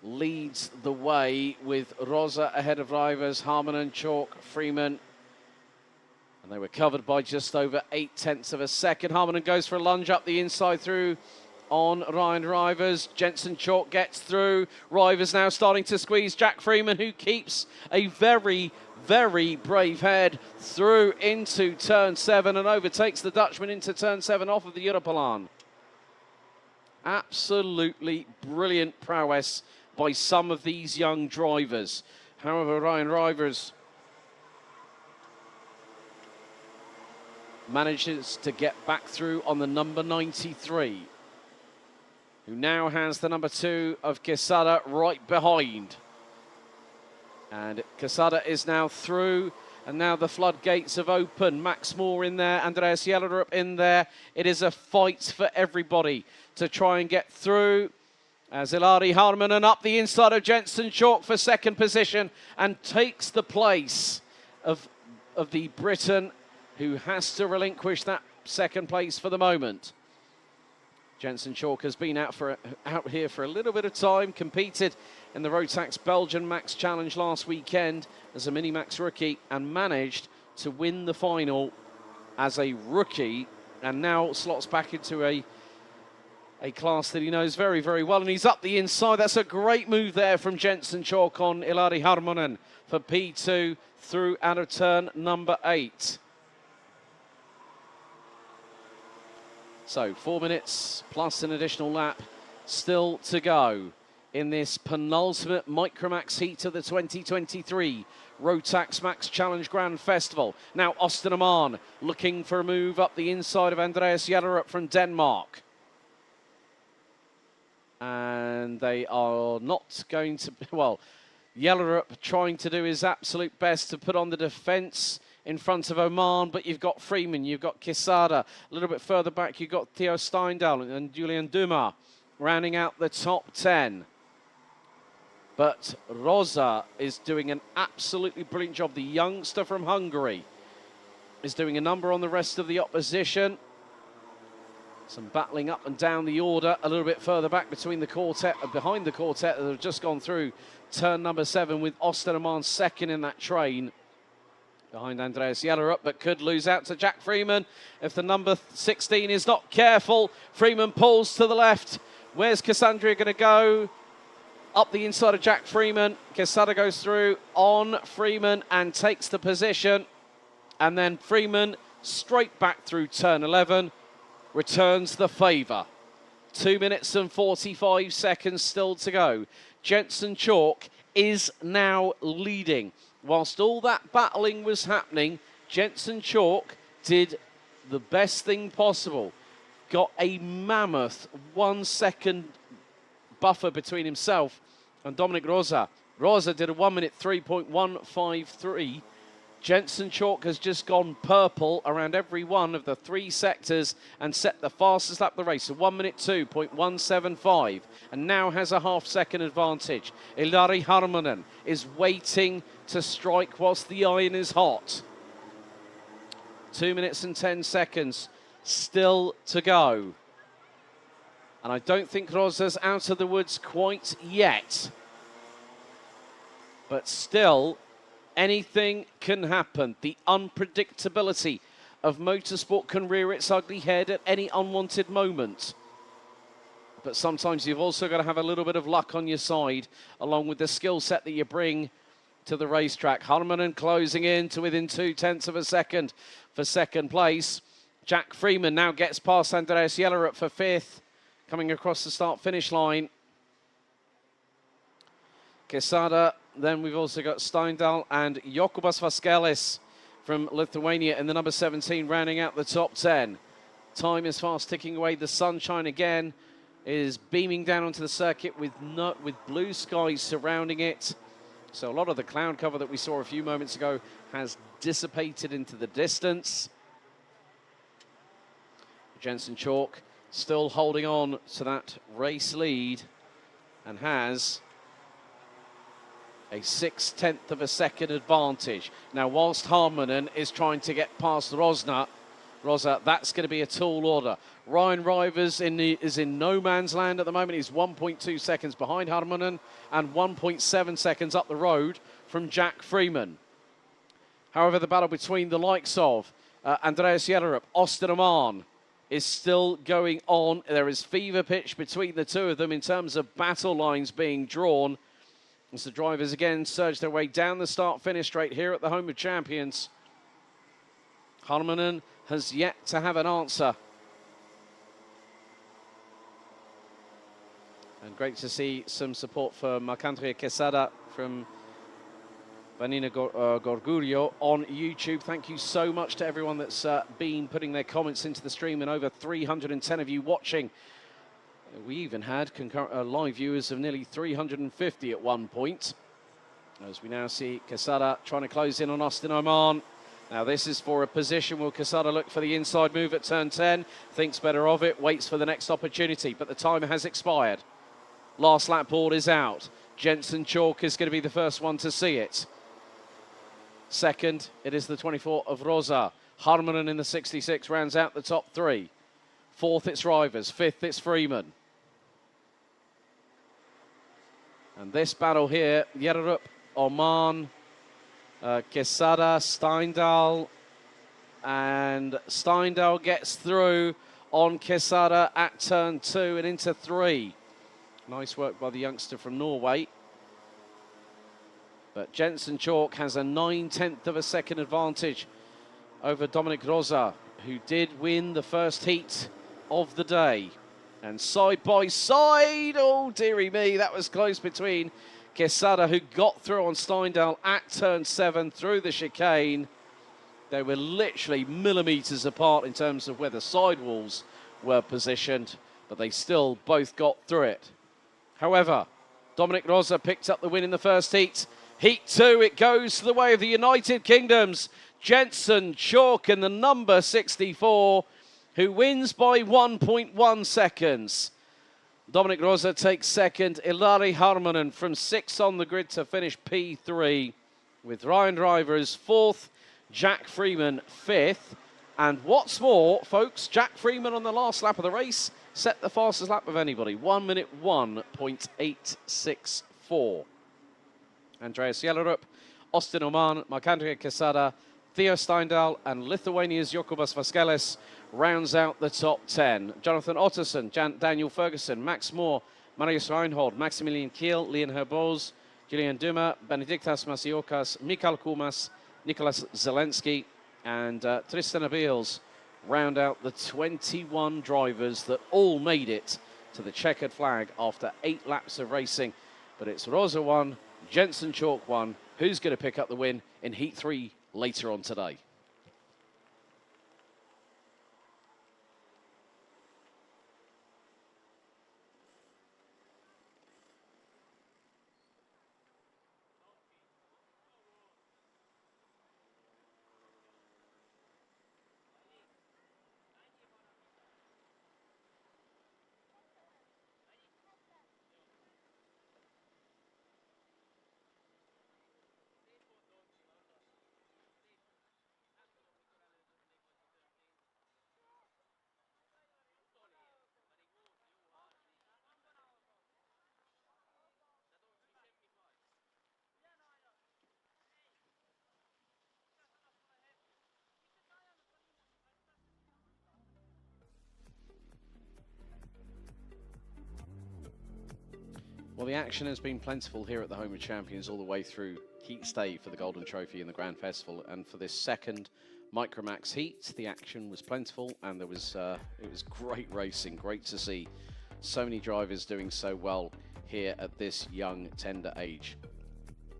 [SPEAKER 2] leads the way with Rosa ahead of Rivers, Harmonen, Chalk, Freeman. And they were covered by just over 0.8 of a second. Harmonen goes for a lunge up the inside through on Ryan Rivers. Jensen Chalk gets through. Rivers now starting to squeeze Jack Freeman, who keeps a very, very brave head through into turn 7 and overtakes the Dutchman into turn 7 off of the Europalan. Absolutely brilliant prowess by some of these young drivers. However, Ryan Rivers manages to get back through on the number 93, who now has the number 2 of Quesada right behind. And Quesada is now through, and now the floodgates have opened. Max Moore in there, Andreas Jellerup in there. It is a fight for everybody to try and get through, as Ilari Harmonen up the inside of Jensen Chalk for 2nd position and takes the place of the Briton, who has to relinquish that 2nd place for the moment. Jensen Chalk has been out here for a little bit of time, competed in the Rotax Belgian Max Challenge last weekend as a Mini-Max rookie and managed to win the final as a rookie, and now slots back into a class that he knows very, very well, and he's up the inside. That's a great move there from Jensen Chalk on Ilari Harmonen for P2 through out of turn number 8. So 4 minutes plus an additional lap still to go in this penultimate Micromax heat of the 2023 Rotax Max Challenge Grand Festival. Now Austin Amann looking for a move up the inside of Andreas Jellerup from Denmark. And they are not going to, well, Jellerup trying to do his absolute best to put on the defence in front of Oman, but you've got Freeman, you've got Quesada. A little bit further back, you've got Theo Steindal and Julian Dumas rounding out the top 10. But Rosa is doing an absolutely brilliant job. The youngster from Hungary is doing a number on the rest of the opposition. Some battling up and down the order, a little bit further back between the quartet, behind the quartet that have just gone through turn number 7 with Osterman second in that train. Behind Andreas Jellerup, but could lose out to Jack Freeman if the number 16 is not careful. Freeman pulls to the left. Where's Cassandra going to go? Up the inside of Jack Freeman. Quesada goes through on Freeman and takes the position. And then Freeman straight back through turn 11. Returns the favour. 2 minutes and 45 seconds still to go. Jensen Chalk is now leading. Whilst all that battling was happening, Jensen Chalk did the best thing possible. Got a mammoth 1 second buffer between himself and Dominic Rosa. Rosa did a 1 minute 3.153. Jensen Chalk has just gone purple around every one of the 3 sectors and set the fastest lap of the race. So 1 minute 2.175 and now has a half-second advantage. Ilari Harmonen is waiting to strike whilst the iron is hot. 2 minutes and 10 seconds still to go. And I don't think Rosa's out of the woods quite yet. But still, anything can happen. The unpredictability of motorsport can rear its ugly head at any unwanted moment. But sometimes you've also got to have a little bit of luck on your side, along with the skill set that you bring to the racetrack. Harmonen closing in to within 0.2 of a second for second place. Jack Freeman now gets past Andreas Jellerup for 5th, coming across the start-finish line. Quesada. Then we've also got Steindal and Jokubas Vaskelis from Lithuania in the number 17, rounding out the top 10. Time is fast ticking away. The sunshine again is beaming down onto the circuit with blue skies surrounding it. So a lot of the cloud cover that we saw a few moments ago has dissipated into the distance. Jensen Chalk still holding on to that race lead and has a 0.6 of a second advantage. Now, whilst Harmonen is trying to get past Rosa, that's going to be a tall order. Ryan Rivers is in no man's land at the moment. He's 1.2 seconds behind Harmonen and 1.7 seconds up the road from Jack Freeman. However, the battle between the likes of Andreas Jellerup, Osterman is still going on. There is fever pitch between the two of them in terms of battle lines being drawn, as the drivers again surge their way down the start-finish straight here at the home of champions. Harmonen has yet to have an answer. And great to see some support for Marc-André Quesada from Vanina Gorgurio on YouTube. Thank you so much to everyone that's been putting their comments into the stream, and over 310 of you watching. We even had live viewers of nearly 350 at one point. As we now see Quesada trying to close in on Austin Oman. Now this is for a position. Will Quesada look for the inside move at turn 10? Thinks better of it, waits for the next opportunity, but the timer has expired. Last lap board is out. Jensen Chalk is going to be the first one to see it. Second, it is the 24 of Rosa. Harmonen in the 66 rounds out the top 3. 4th, it's Rivers. 5th, it's Freeman. And this battle here, Jellerup, Oman, Quesada, Steindal, and Steindal gets through on Quesada at turn 2 and into 3. Nice work by the youngster from Norway. But Jensen Chalk has a 0.9 of a second advantage over Dominic Rosa, who did win the first heat of the day. And side by side, oh dearie me, that was close between Quesada, who got through on Steindal at turn 7 through the chicane. They were literally millimetres apart in terms of where the sidewalls were positioned, but they still both got through it. However, Dominic Rosa picked up the win in the first heat. Heat 2, it goes to the way of the United Kingdoms. Jensen Chalk in the number 64, who wins by 1.1 seconds. Dominic Rosa takes second. Ilari Harmonen from 6 on the grid to finish P3, with Ryan Rivers fourth, Jack Freeman fifth. And what's more, folks, Jack Freeman on the last lap of the race set the fastest lap of anybody, 1 minute 1.864. Andreas Jellerup, Austin Oman, Marc-André Quesada, Theo Steindal, and Lithuania's Jokubas Vaskelis rounds out the top 10. Jonathan Otterson, Daniel Ferguson, Max Moore, Marius Reinhold, Maximilian Kiel, Leon Herboz, Julian Duma, Benediktas Masiokas, Mikhail Kumas, Nicholas Zelensky, and Tristan Abeels round out the 21 drivers that all made it to the checkered flag after 8 laps of racing. But it's Rosa 1, Jensen Chalk 1. Who's going to pick up the win in Heat 3 later on today? Well, the action has been plentiful here at the Home of Champions all the way through Heat Stay for the Golden Trophy and the Grand Festival. And for this second Micromax Heat, the action was plentiful and there was it was great racing. Great to see so many drivers doing so well here at this young, tender age.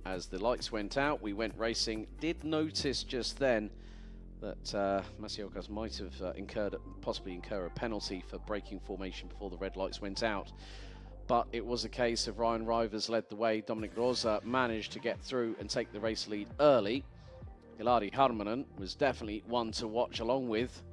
[SPEAKER 2] As the lights went out, we went racing. Did notice just then that Masiokas might have possibly incur a penalty for breaking formation before the red lights went out. But it was a case of Ryan Rivers led the way. Dominic Rosa managed to get through and take the race lead early. Ilari Harmonen was definitely one to watch, along with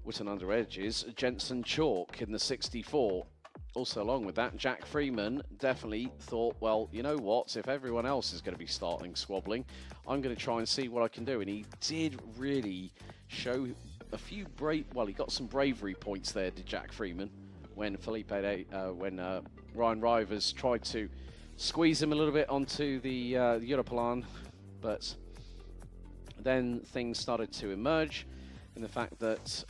[SPEAKER 2] Witten under edges, Jensen Chalk in the 64. Also along with that, Jack Freeman definitely thought, well, you know what, if everyone else is going to be starting squabbling, I'm going to try and see what I can do. And he did really show a few he got some bravery points there, did Jack Freeman, when Ryan Rivers tried to squeeze him a little bit onto the Europlan, but then things started to emerge in the fact that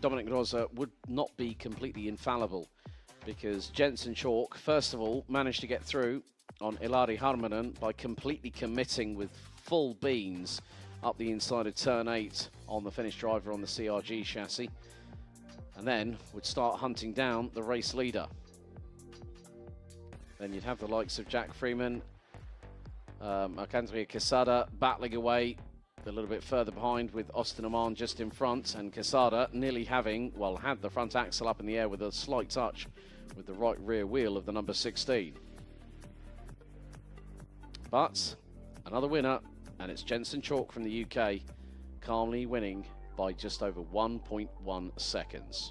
[SPEAKER 2] Dominic Rosa would not be completely infallible, because Jensen Chalk, first of all, managed to get through on Ilari Harmonen by completely committing with full beans up the inside of turn 8 on the Finnish driver on the CRG chassis, and then would start hunting down the race leader. Then you'd have the likes of Jack Freeman, Marc-André Quesada battling away a little bit further behind with Austin Oman just in front, and Quesada nearly had the front axle up in the air with a slight touch with the right rear wheel of the number 16. But another winner, and it's Jensen Chalk from the UK, calmly winning by just over 1.1 seconds.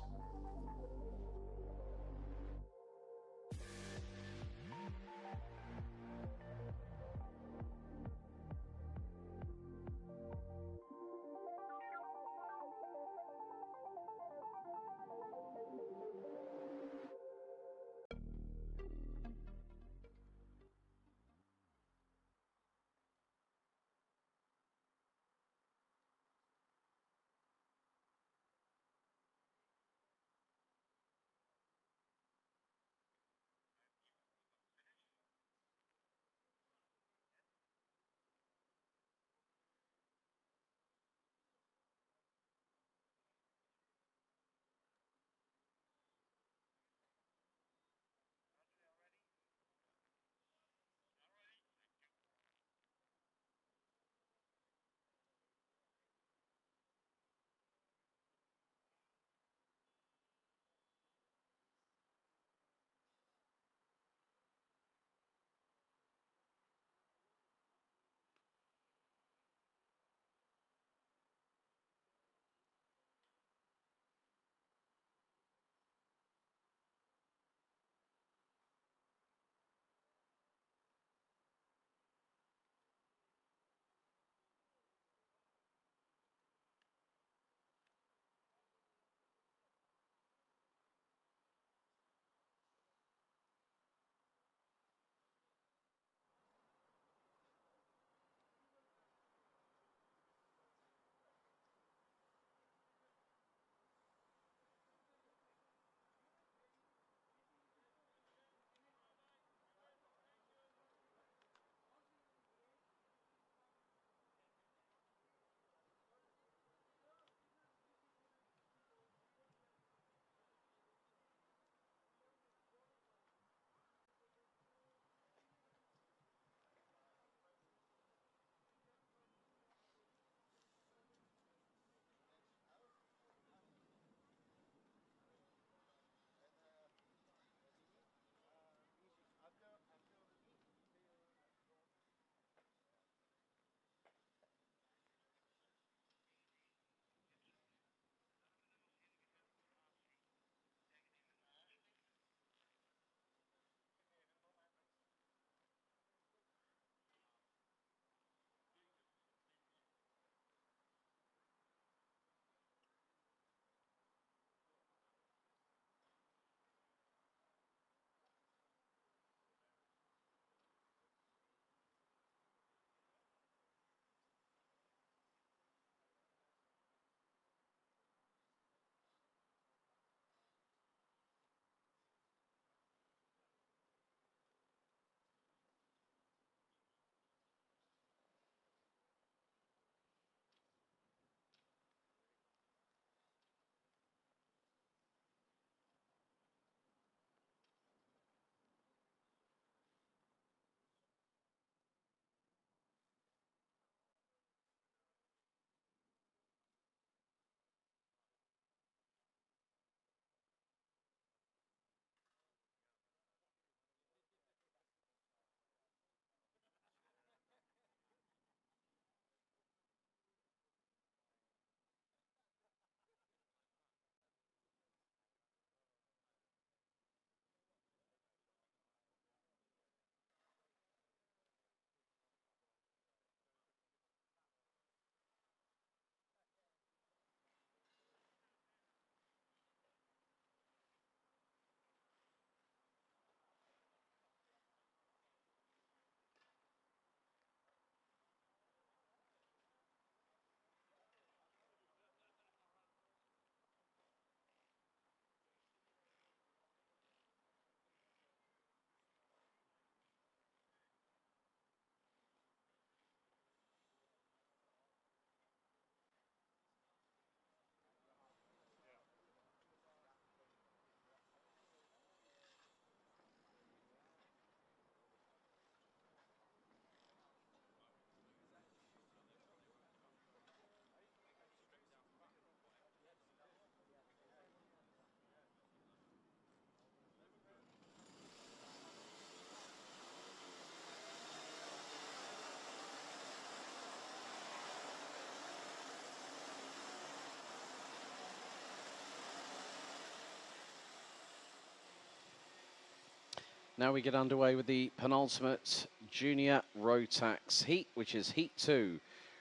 [SPEAKER 2] Now we get underway with the penultimate junior Rotax heat, which is Heat 2,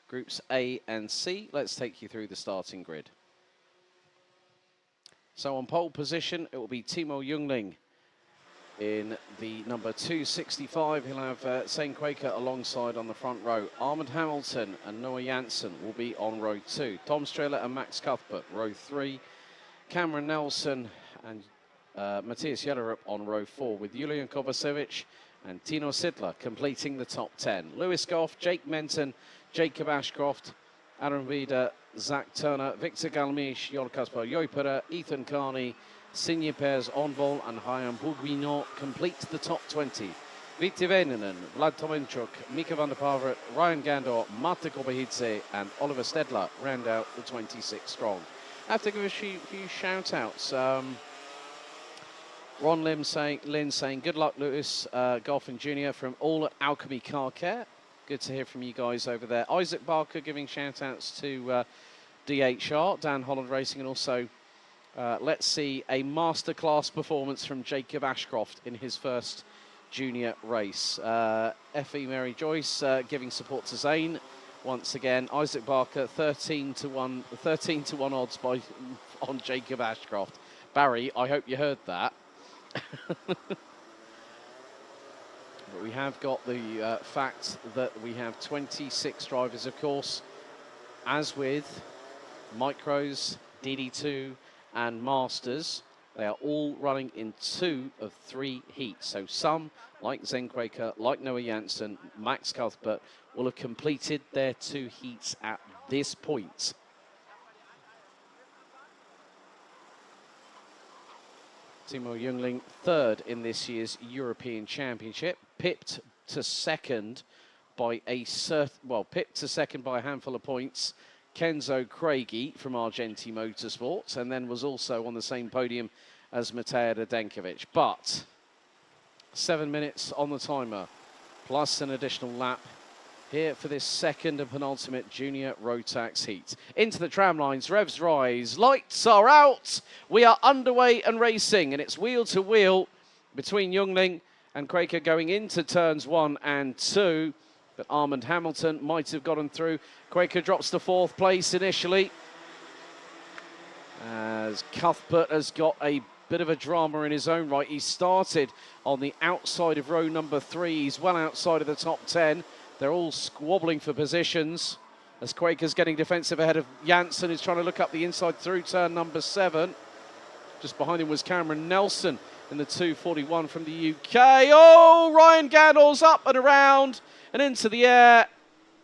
[SPEAKER 2] Groups A and C. Let's take you through the starting grid. So on pole position, it will be Timo Jungling in the number 265. He'll have Zane Quaker alongside on the front row. Armand Hamilton and Noah Janssen will be on row 2. Tom Strehler and Max Cuthbert, row 3. Cameron Nelson and Matthias Jellerup on row 4, with Julian Kovacevic and Tino Sidler completing the top 10. Lewis Goff, Jake Menton, Jacob Ashcroft, Aaron Vida, Zach Turner, Victor Galmiche, Jon Kasper Joipera, Ethan Carney, Sinje Pers Onvol and Hayam Bourguignon complete the top 20. Viti Veninen, Vlad Tomenchuk, Mika van der Pavert, Ryan Gandor, Mate Kobahidze and Oliver Stedler round out the 26 strong. I have to give a few shout-outs. Ron Lynn saying, good luck, Lewis, Golf and Junior from all at Alchemy Car Care. Good to hear from you guys over there. Isaac Barker giving shout-outs to DHR, Dan Holland Racing, and also let's see a masterclass performance from Jacob Ashcroft in his first junior race. Effie Mary Joyce giving support to Zane. Once again, Isaac Barker 13 to 1 odds on Jacob Ashcroft. Barry, I hope you heard that. But we have got the fact that we have 26 drivers, of course, as with Micros, DD2 and Masters. They are all running in 2 of 3 heats. So some, like Zane Quaker, like Noah Janssen, Max Cuthbert, will have completed their 2 heats at this point. Timo Jungling, 3rd in this year's European Championship, pipped to second by a handful of points. Kenzo Craigie from Argenti Motorsports, and then was also on the same podium as Matej Radenkovic. But 7 minutes on the timer, plus an additional lap here for this second and penultimate junior Rotax heat. Into the tram lines, revs rise, lights are out. We are underway and racing, and it's wheel to wheel between Jungling and Quaker going into turns 1 and 2. But Armand Hamilton might have gotten through. Quaker drops to 4th place initially, as Cuthbert has got a bit of a drama in his own right. He started on the outside of row number 3. He's well outside of the top 10. They're all squabbling for positions as Quaker's getting defensive ahead of Janssen, who's trying to look up the inside through turn number 7. Just behind him was Cameron Nelson in the 241 from the UK. Oh, Ryan Gandor's up and around and into the air.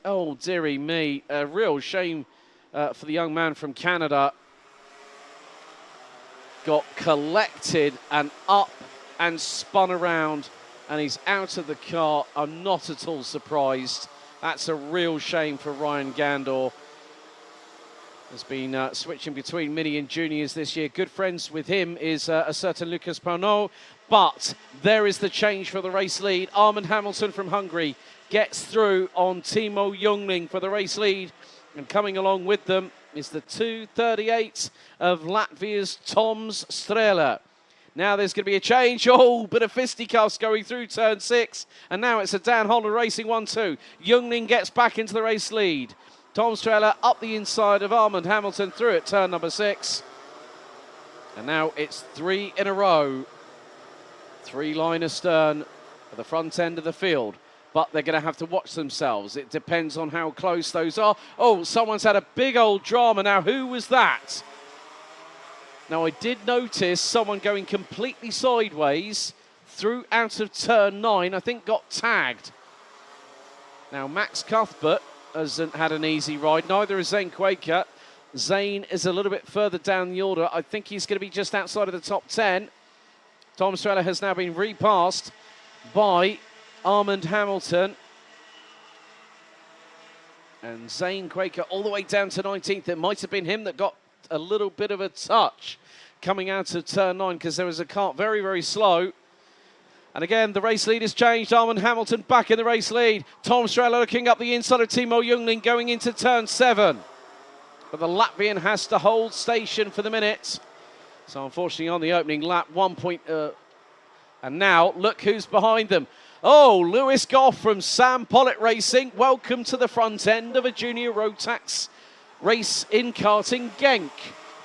[SPEAKER 2] Oh, dearie me. A real shame for the young man from Canada. Got collected and up and spun around, and he's out of the car. I'm not at all surprised. That's a real shame for Ryan Gandor. Has been switching between mini and juniors this year. Good friends with him is a certain Lucas Paunot, but there is the change for the race lead. Armand Hamilton from Hungary gets through on Timo Jungling for the race lead, and coming along with them is the 2:38 of Latvia's Tom Strehler. Now there's going to be a change. Oh, bit of fisticuffs going through turn 6. And now it's a Dan Holland Racing 1-2. Jungling gets back into the race lead. Tom Strehler up the inside of Armand Hamilton through at turn number 6. And now it's 3 in a row. 3 line astern at the front end of the field. But they're going to have to watch themselves. It depends on how close those are. Oh, someone's had a big old drama now. Who was that? Now, I did notice someone going completely sideways through out of turn 9. I think got tagged. Now, Max Cuthbert hasn't had an easy ride. Neither is Zane Quaker. Zane is a little bit further down the order. I think he's going to be just outside of the top 10. Tom Strehler has now been repassed by Armand Hamilton. And Zane Quaker all the way down to 19th. It might have been him that got a little bit of a touch coming out of turn 9, because there was a kart very, very slow. And again, the race lead has changed. Armand Hamilton back in the race lead. Tom Strehler looking up the inside of Timo Jungling going into turn 7. But the Latvian has to hold station for the minute. So unfortunately on the opening lap, And now, look who's behind them. Oh, Lewis Goff from Sam Pollitt Racing. Welcome to the front end of a junior road tax race in karting, Genk.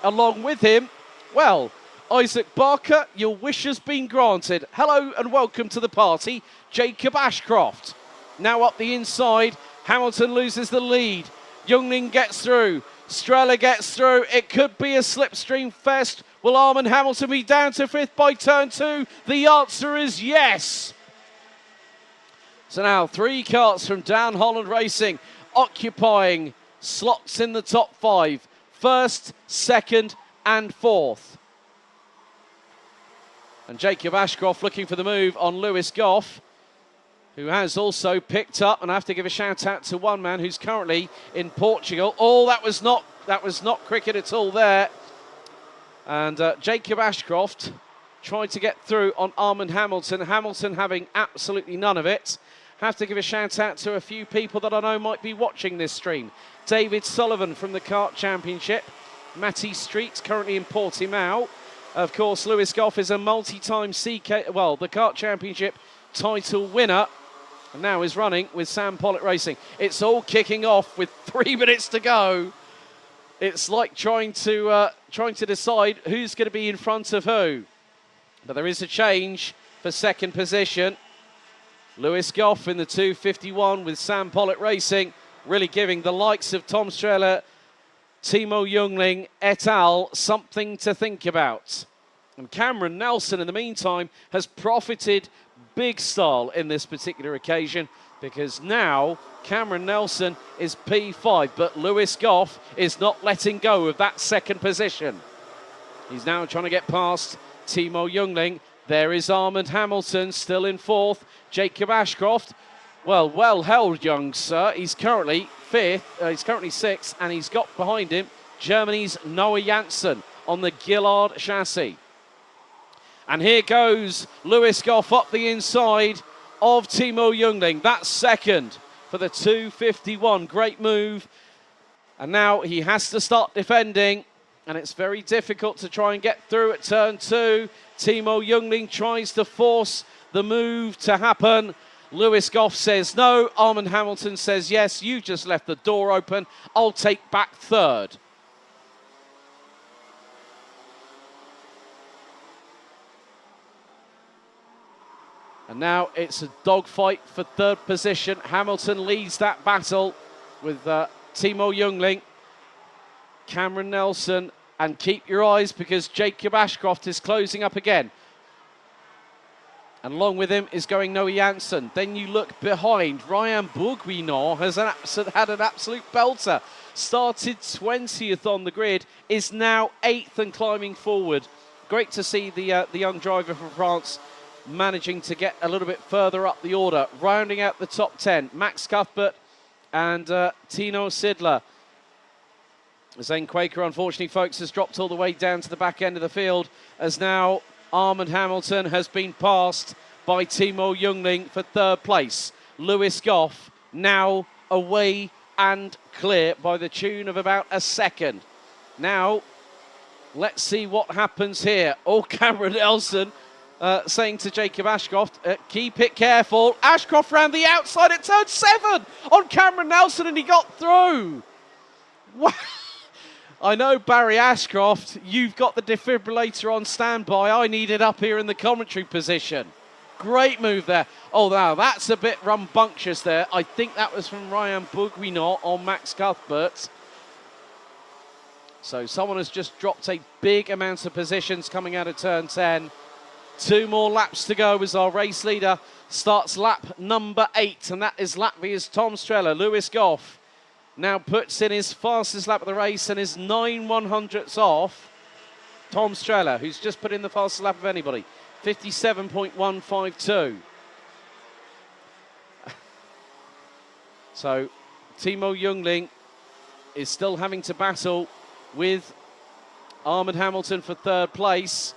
[SPEAKER 2] Along with him, well, Isaac Barker, your wish has been granted. Hello and welcome to the party, Jacob Ashcroft. Now up the inside, Hamilton loses the lead. Youngling gets through. Strella gets through. It could be a slipstream fest. Will Armand Hamilton be down to 5th by turn 2? The answer is yes. So now 3 karts from Dan Holland Racing occupying slots in the top 5. 1st, 2nd and 4th. And Jacob Ashcroft looking for the move on Lewis Goff, who has also picked up, and I have to give a shout out to one man who's currently in Portugal. Oh, that was not cricket at all there. And Jacob Ashcroft tried to get through on Armand Hamilton. Hamilton having absolutely none of it. Have to give a shout out to a few people that I know might be watching this stream. David Sullivan from the Kart Championship. Matty Streets currently in Portimao. Of course, Lewis Goff is a multi-time the Kart Championship title winner. And now is running with Sam Pollitt Racing. It's all kicking off with 3 minutes to go. It's like trying to decide who's going to be in front of who. But there is a change for 2nd position. Lewis Goff in the 251 with Sam Pollitt Racing, really giving the likes of Tom Strella, Timo Youngling et al. Something to think about. And Cameron Nelson, in the meantime, has profited big style in this particular occasion, because now Cameron Nelson is P5, but Lewis Goff is not letting go of that 2nd position. He's now trying to get past Timo Youngling. There is Armand Hamilton still in 4th. Jacob Ashcroft, well held, young sir. He's currently 5th, he's currently 6th, and he's got behind him Germany's Noah Janssen on the Gillard chassis. And here goes Lewis Goff up the inside of Timo Youngling. That's 2nd for the 251. Great move. And now he has to start defending. And it's very difficult to try and get through at turn 2. Timo Youngling tries to force the move to happen. Lewis Goff says no. Armand Hamilton says yes. You just left the door open. I'll take back 3rd. And now it's a dogfight for 3rd position. Hamilton leads that battle with Timo Youngling, Cameron Nelson, and keep your eyes because Jacob Ashcroft is closing up again. And along with him is going Noah Janssen. Then you look behind. Ryan Bourguignon has had an absolute belter. Started 20th on the grid, is now 8th and climbing forward. Great to see the young driver from France managing to get a little bit further up the order. Rounding out the top 10, Max Cuthbert and Tino Sidler. Zane Quaker, unfortunately, folks, has dropped all the way down to the back end of the field, as now Armand Hamilton has been passed by Timo Youngling for 3rd place. Lewis Goff now away and clear by the tune of about a 2nd. Now, let's see what happens here. Oh, Cameron Nelson saying to Jacob Ashcroft, keep it careful. Ashcroft round the outside at turn 7 on Cameron Nelson, and he got through. Wow. I know, Barry Ashcroft, you've got the defibrillator on standby. I need it up here in the commentary position. Great move there. Oh, now that's a bit rambunctious there. I think that was from Ryan Bourguignon on Max Cuthbert. So someone has just dropped a big amount of positions coming out of turn 10. 2 more laps to go as our race leader starts lap number 8, and that is Latvia's Tom Strella. Lewis Goff now puts in his fastest lap of the race and is 9/100ths off Tom Strella, who's just put in the fastest lap of anybody, 57.152. So Timo Youngling is still having to battle with Armand Hamilton for 3rd place.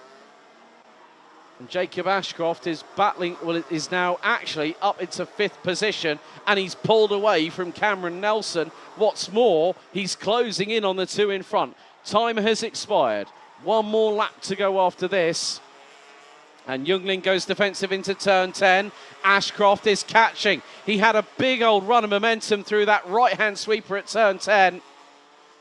[SPEAKER 2] And Jacob Ashcroft is battling, well, is now actually up into 5th position, and he's pulled away from Cameron Nelson. What's more, he's closing in on the 2 in front. Time has expired. 1 more lap to go after this. And Youngling goes defensive into turn 10. Ashcroft is catching. He had a big old run of momentum through that right-hand sweeper at turn 10.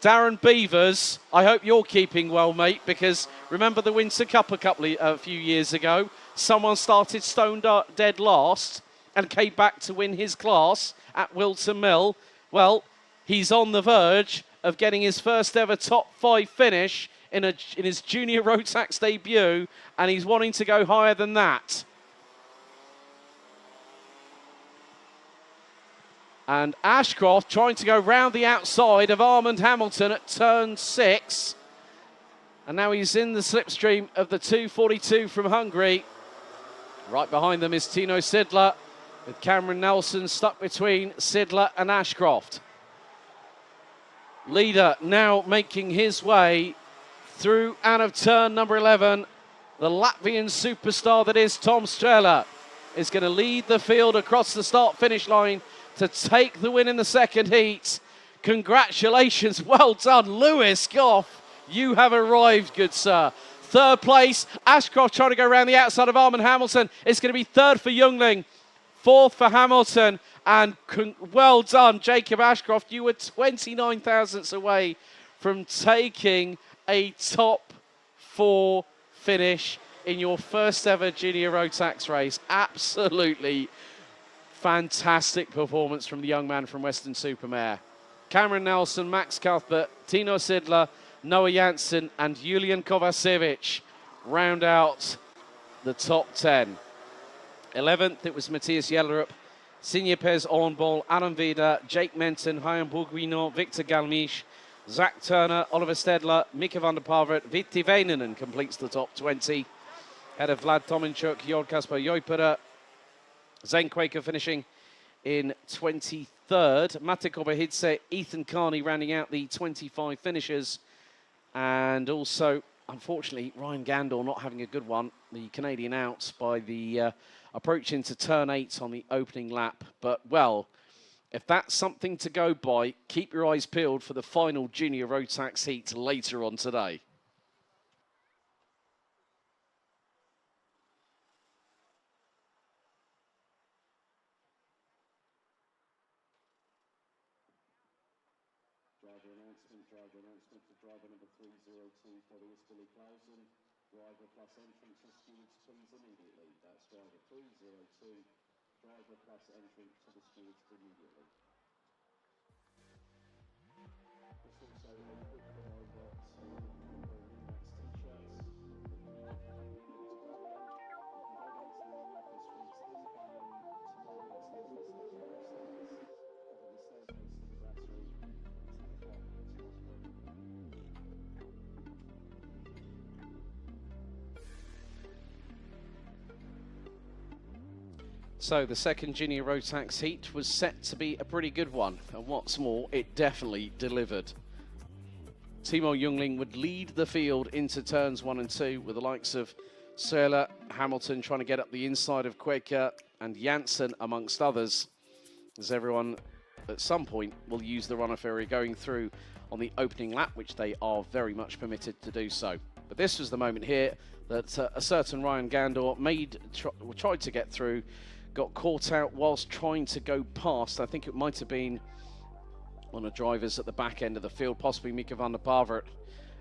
[SPEAKER 2] Darren Beavers, I hope you're keeping well, mate, because remember the Winter Cup a few years ago? Someone started stone dead last and came back to win his class at Wilton Mill. Well, he's on the verge of getting his first ever top 5 finish in his junior Rotax debut, and he's wanting to go higher than that. And Ashcroft trying to go round the outside of Armand Hamilton at turn 6. And now he's in the slipstream of the 242 from Hungary. Right behind them is Tino Sidler, with Cameron Nelson stuck between Sidler and Ashcroft. Leader now making his way through out of turn number 11. The Latvian superstar that is Tom Strela is going to lead the field across the start-finish line to take the win in the second heat. Congratulations, well done, Lewis Goff. You have arrived, good sir. Third place, Ashcroft trying to go around the outside of Armand Hamilton. It's going to be third for Youngling, fourth for Hamilton, and well done, Jacob Ashcroft. You were 29 thousandths away from taking a top 4 finish in your first ever junior Rotax race. Absolutely fantastic performance from the young man from Western Supermare. Cameron Nelson, Max Cuthbert, Tino Sidler, Noah Janssen and Julian Kovacevic round out the top 10. 11th, it was Matthias Jellerup, Signe Pez Ornball, Adam Vida, Jake Menton, Hyam Bourguignon, Victor Galmiche, Zach Turner, Oliver Stedler, Mika van der Pavert, Vitti Väinänen completes the top 20. Ahead of Vlad Tominchuk, Jord Kasper Joipera, Zane Quaker finishing in 23rd. Mate Kobahidze, Ethan Carney rounding out the 25 finishers. And also, unfortunately, Ryan Gandor not having a good one. The Canadian out by the approach into turn 8 on the opening lap. But, well, if that's something to go by, keep your eyes peeled for the final junior Rotax heat later on today.
[SPEAKER 3] Driver announcement for driver number 302 for the Billy Clausen. Driver plus entrant to stewards, please immediately. That's driver 302. Driver plus entrant to the stewards immediately. There's also a quick reminder to wear Remax t-shirts.
[SPEAKER 2] So the second junior Rotax heat was set to be a pretty good one, and what's more, it definitely delivered. Timo Youngling would lead the field into turns 1 and 2 with the likes of Serla, Hamilton trying to get up the inside of Quaker and Janssen amongst others, as everyone at some point will use the runner ferry going through on the opening lap, which they are very much permitted to do so. But this was the moment here that a certain Ryan Gandor tried to get through, got caught out whilst trying to go past. I think it might have been one of the drivers at the back end of the field, possibly Mika van der Pavert.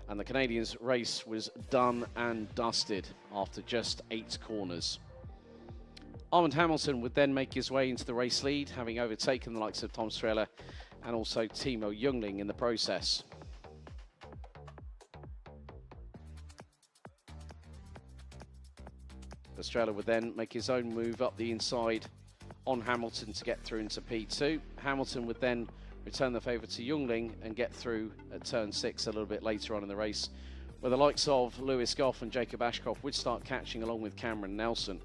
[SPEAKER 2] And the Canadians' race was done and dusted after just 8 corners. Armand Hamilton would then make his way into the race lead, having overtaken the likes of Tom Strela and also Timo Youngling in the process. Strela would then make his own move up the inside on Hamilton to get through into P2. Hamilton would then return the favour to Youngling and get through at turn 6 a little bit later on in the race, where the likes of Lewis Goff and Jacob Ashcroft would start catching along with Cameron Nelson.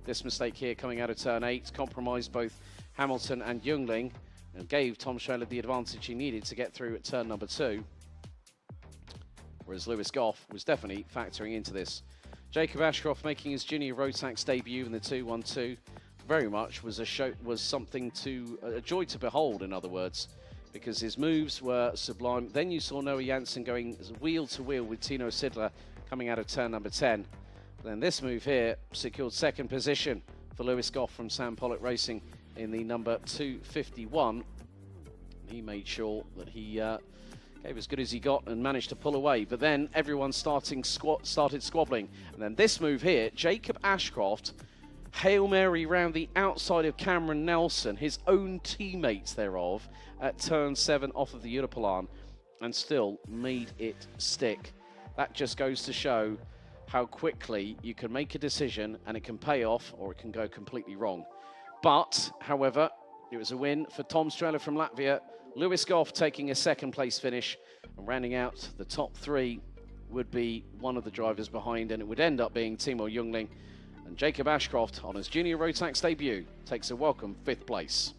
[SPEAKER 2] This mistake here coming out of turn 8 compromised both Hamilton and Youngling and gave Tom Strela the advantage he needed to get through at turn number 2, whereas Lewis Goff was definitely factoring into this. Jacob Ashcroft making his junior Rotax debut in the 212 very much was something to a joy to behold, in other words, because his moves were sublime. Then you saw Noah Janssen going wheel to wheel with Tino Sidler coming out of turn number 10. Then this move here secured second position for Lewis Goff from Sam Pollock Racing in the number 251. He made sure that he gave as good as he got and managed to pull away. But then everyone started squabbling. And then this move here, Jacob Ashcroft, Hail Mary round the outside of Cameron Nelson, his own teammates thereof, at turn 7 off of the Unipolan, and still made it stick. That just goes to show how quickly you can make a decision and it can pay off or it can go completely wrong. But, however, it was a win for Tom Strella from Latvia, Lewis Goff taking a second place finish, and rounding out the top 3 would be one of the drivers behind, and it would end up being Timo Jungling. And Jacob Ashcroft, on his junior Rotax debut, takes a welcome 5th place.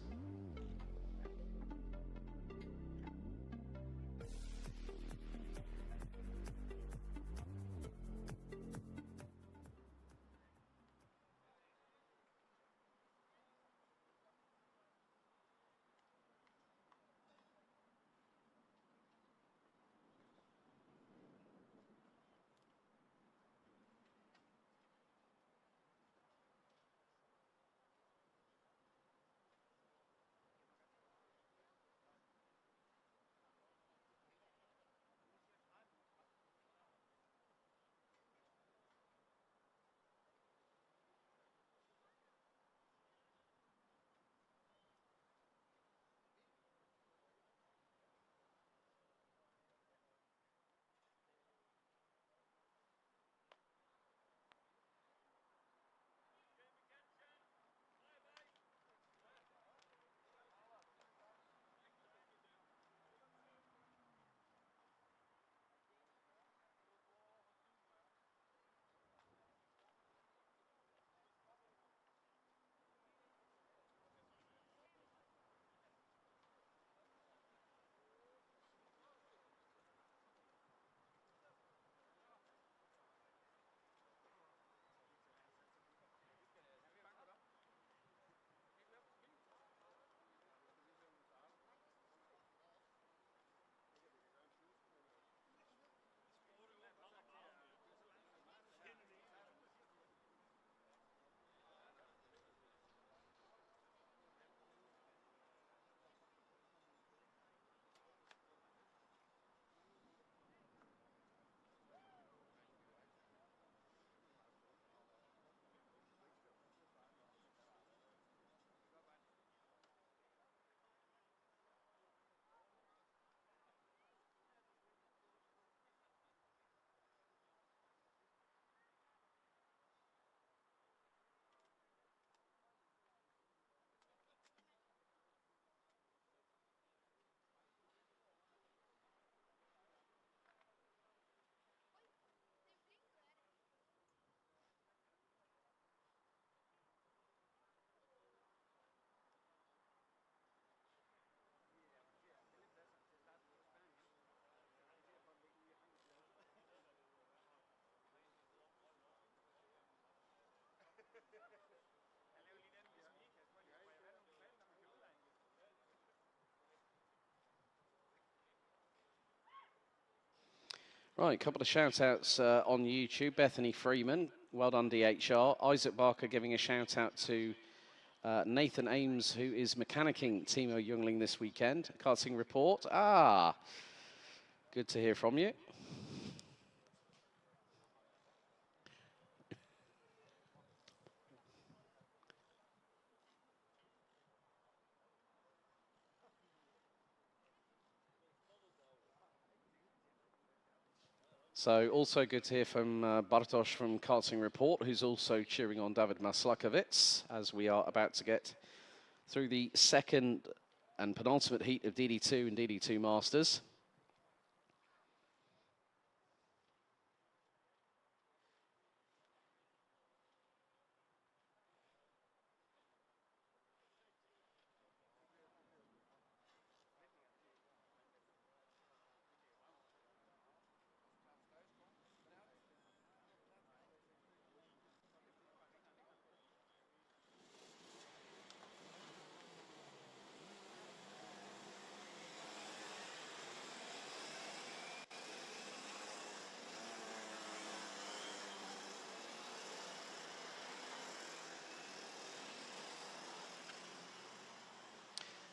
[SPEAKER 2] Right, a couple of shout-outs on YouTube. Bethany Freeman, well done DHR. Isaac Barker giving a shout-out to Nathan Ames, who is mechanicking Timo Jungling this weekend. Karting report. Ah, good to hear from you. So also good to hear from Bartosz from Karting Report, who's also cheering on David Maslakovic as we are about to get through the second and penultimate heat of DD2 and DD2 Masters.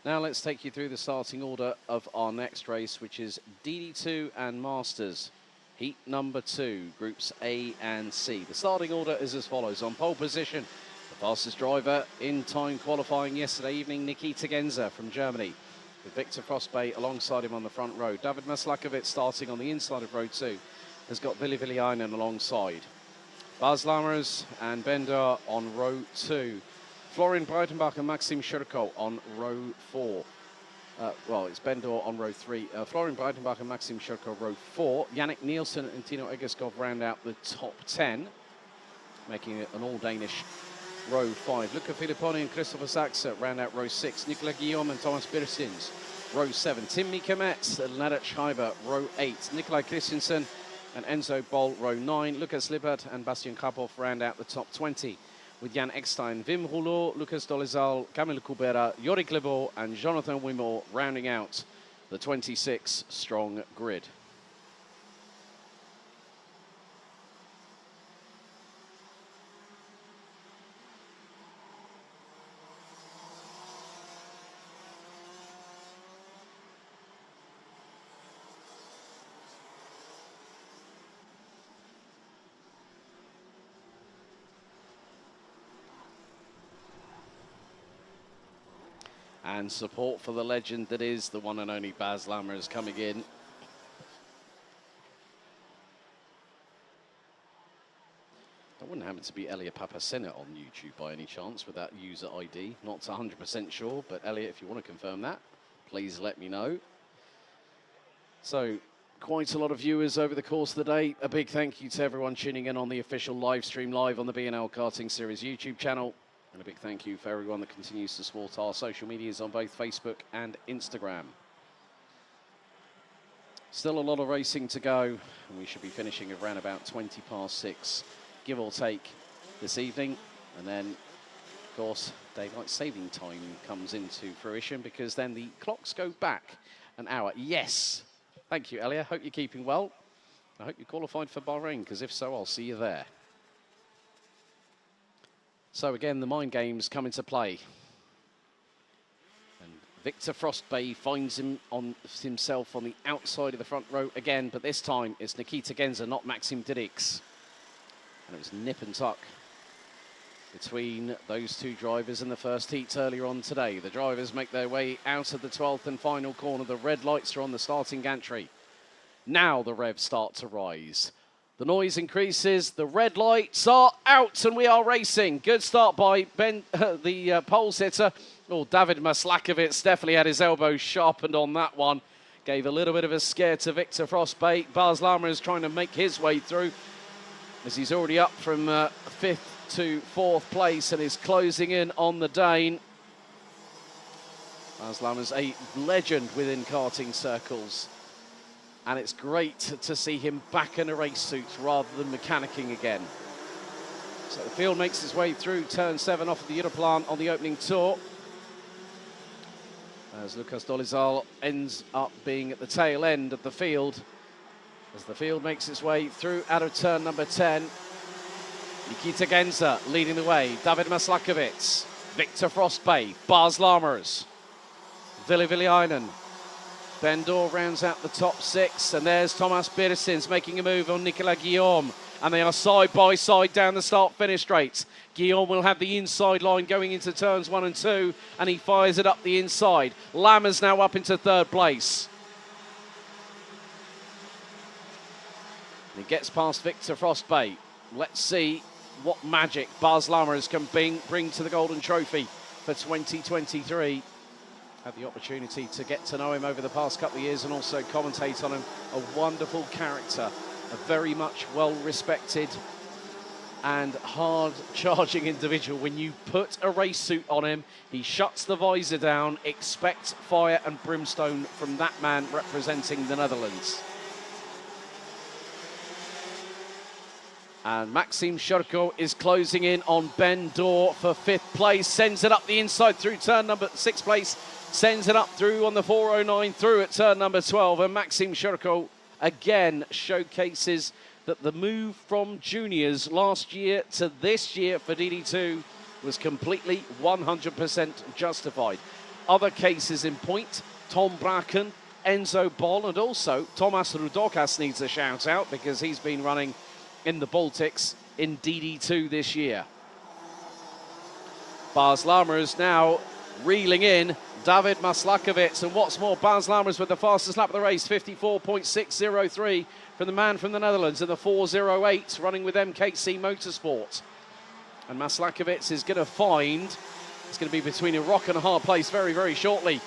[SPEAKER 2] Now let's take you through the starting order of our next race, which is DD2 and Masters. Heat number 2, groups A and C. The starting order is as follows. On pole position, the fastest driver in time qualifying yesterday evening, Nikita Genza from Germany, with Victor Frostbay alongside him on the front row. David Maslakovic starting on the inside of row 2 has got Vili Viliainen alongside. Baz Lammers and Bender on row 2. Florian Breitenbach and Maxim Shurko on row 4. Well, it's Bender on row 3. Florian Breitenbach and Maxim Shurko row 4. Yannick Nielsen and Tino Egeskov round out the top 10, making it an all-Danish row 5. Luca Filipponi and Christopher Sachs round out row 6. Nicolas Guillaume and Thomas Birsins, row 7. Tim Mikametz and Lennart Schreiber, row 8. Nikolai Christensen and Enzo Boll, row 9. Lucas Lippert and Bastian Krapov round out the top 20, with Jan Eckstein, Wim Rouleau, Lucas Dolezal, Camille Kubera, Yorick Lebo and Jonathan Wimore rounding out the 26-strong grid. And support for the legend that is the one and only Baz Lammers coming in. That wouldn't happen to be Elliot Papasena on YouTube by any chance with that user ID. Not 100% sure, but Elliot, if you want to confirm that, please let me know. So, quite a lot of viewers over the course of the day. A big thank you to everyone tuning in on the official live stream live on the B&L Karting Series YouTube channel. And a big thank you for everyone that continues to support our social medias on both Facebook and Instagram. Still a lot of racing to go, and we should be finishing around about 20 past 6, give or take, this evening. And then, of course, daylight saving time comes into fruition, because then the clocks go back an hour. Yes! Thank you, Elia. Hope you're keeping well. I hope you qualified for Bahrain, because if so, I'll see you there. So again, the mind games come into play. And Victor Frostbay finds himself on the outside of the front row again, but this time it's Nikita Genza, not Maxim Didix. And it was nip and tuck between those two drivers in the first heats earlier on today. The drivers make their way out of the 12th and final corner. The red lights are on the starting gantry. Now the revs start to rise. The noise increases, the red lights are out, and we are racing. Good start by Ben, the pole sitter. Oh, David Maslakovic definitely had his elbow sharpened on that one. Gave a little bit of a scare to Victor Frostbay. Baz Lammers is trying to make his way through, as he's already up from 5th to 4th place and is closing in on the Dane. Baz Lammers, a legend within karting circles. And it's great to see him back in a race suit rather than mechanicking again. So the field makes its way through turn 7 off of the Europlan on the opening tour, as Lucas Dolezal ends up being at the tail end of the field. As the field makes its way through out of turn number 10, Nikita Genza leading the way. David Maslakovic, Victor Frostbay, Baz Lammers, Vili Viliainen. Bendor rounds out the top 6, and there's Thomas Birsins making a move on Nicolas Guillaume, and they are side by side down the start-finish straight. Guillaume will have the inside line going into turns 1 and 2, and he fires it up the inside. Lammers now up into 3rd place. He gets past Victor Frostbay. Let's see what magic Baz Lammers can bring to the Golden Trophy for 2023. Had the opportunity to get to know him over the past couple of years and also commentate on him. A wonderful character, a very much well-respected and hard-charging individual. When you put a race suit on him, he shuts the visor down. Expect fire and brimstone from that man representing the Netherlands. And Maxim Shurko is closing in on Ben Dorr for 5th place. Sends it up the inside through turn number 6th place. Sends it up through on the 409 through at turn number 12. And Maxim Shurko again showcases that the move from juniors last year to this year for DD2 was completely 100% justified. other cases in point. Tom Bracken, Enzo Boll, and also Thomas Rudokas needs a shout out because he's been running in the Baltics in DD2 this year. Bas Lammers now reeling in David Maslakovic, and what's more, Bas Lammers with the fastest lap of the race, 54.603 from the man from the Netherlands, and the 4:08 running with MKC Motorsport. And Maslakovic is going to find, it's going to be between a rock and a hard place very, very shortly.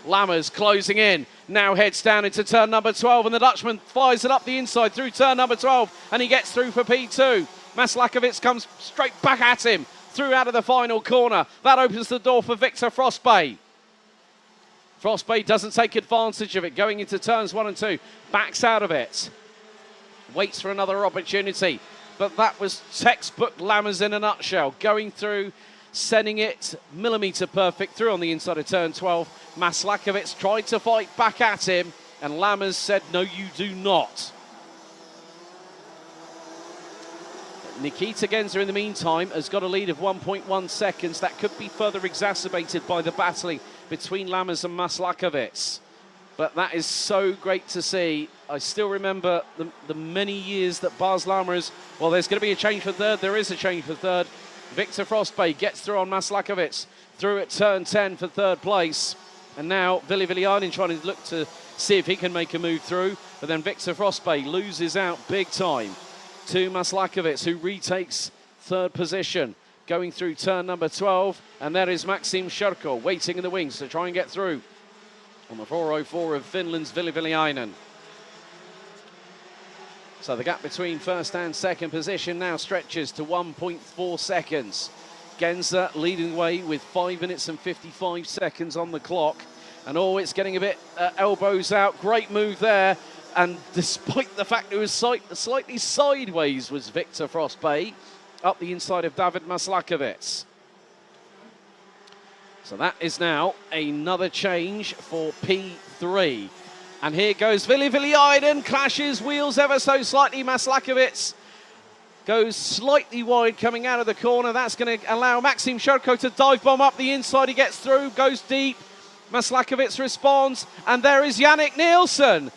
[SPEAKER 2] Lammers closing in, now heads down into turn number 12, and the Dutchman fires it up the inside through turn number 12, and he gets through for P2. Maslakovic comes straight back at him, through out of the final corner. That opens the door for Victor Frostbay. Frostbay doesn't take advantage of it, going into turns 1 and 2, backs out of it, waits for another opportunity. But that was textbook Lammers in a nutshell, going through, sending it millimetre perfect through on the inside of turn 12. Maslakovic tried to fight back at him, and Lammers said, no, you do not. Nikita Genza, in the meantime, has got a lead of 1.1 seconds. That could be further exacerbated by the battling between Lammers and Maslakovic. But that is so great to see. I still remember the many years that Bas Lammers, well, there's going to be a change for third. There is a change for third. Victor Frostbay gets through on Maslakovic, through at turn 10 for third place. And now Vili Vilianin trying to look to see if he can make a move through. But then Victor Frostbay loses out big time to Maslakovic, who retakes third position, going through turn number 12. And there is Maxim Shurko waiting in the wings to try and get through on the 4:04 of Finland's Vili Viliainen. So the gap between first and second position now stretches to 1.4 seconds. Genza leading the way with 5 minutes and 55 seconds on the clock. And oh, it's getting a bit elbows out. Great move there. And despite the fact it was slightly sideways, was Victor Frostbay up the inside of David Maslakovic. So that is now another change for P3. And here goes Vili Viliainen, clashes wheels ever so slightly. Maslakovic goes slightly wide coming out of the corner. That's going to allow Maxim Shurko to dive bomb up the inside. He gets through, goes deep. Maslakovic responds, and there is Yannick Nielsen.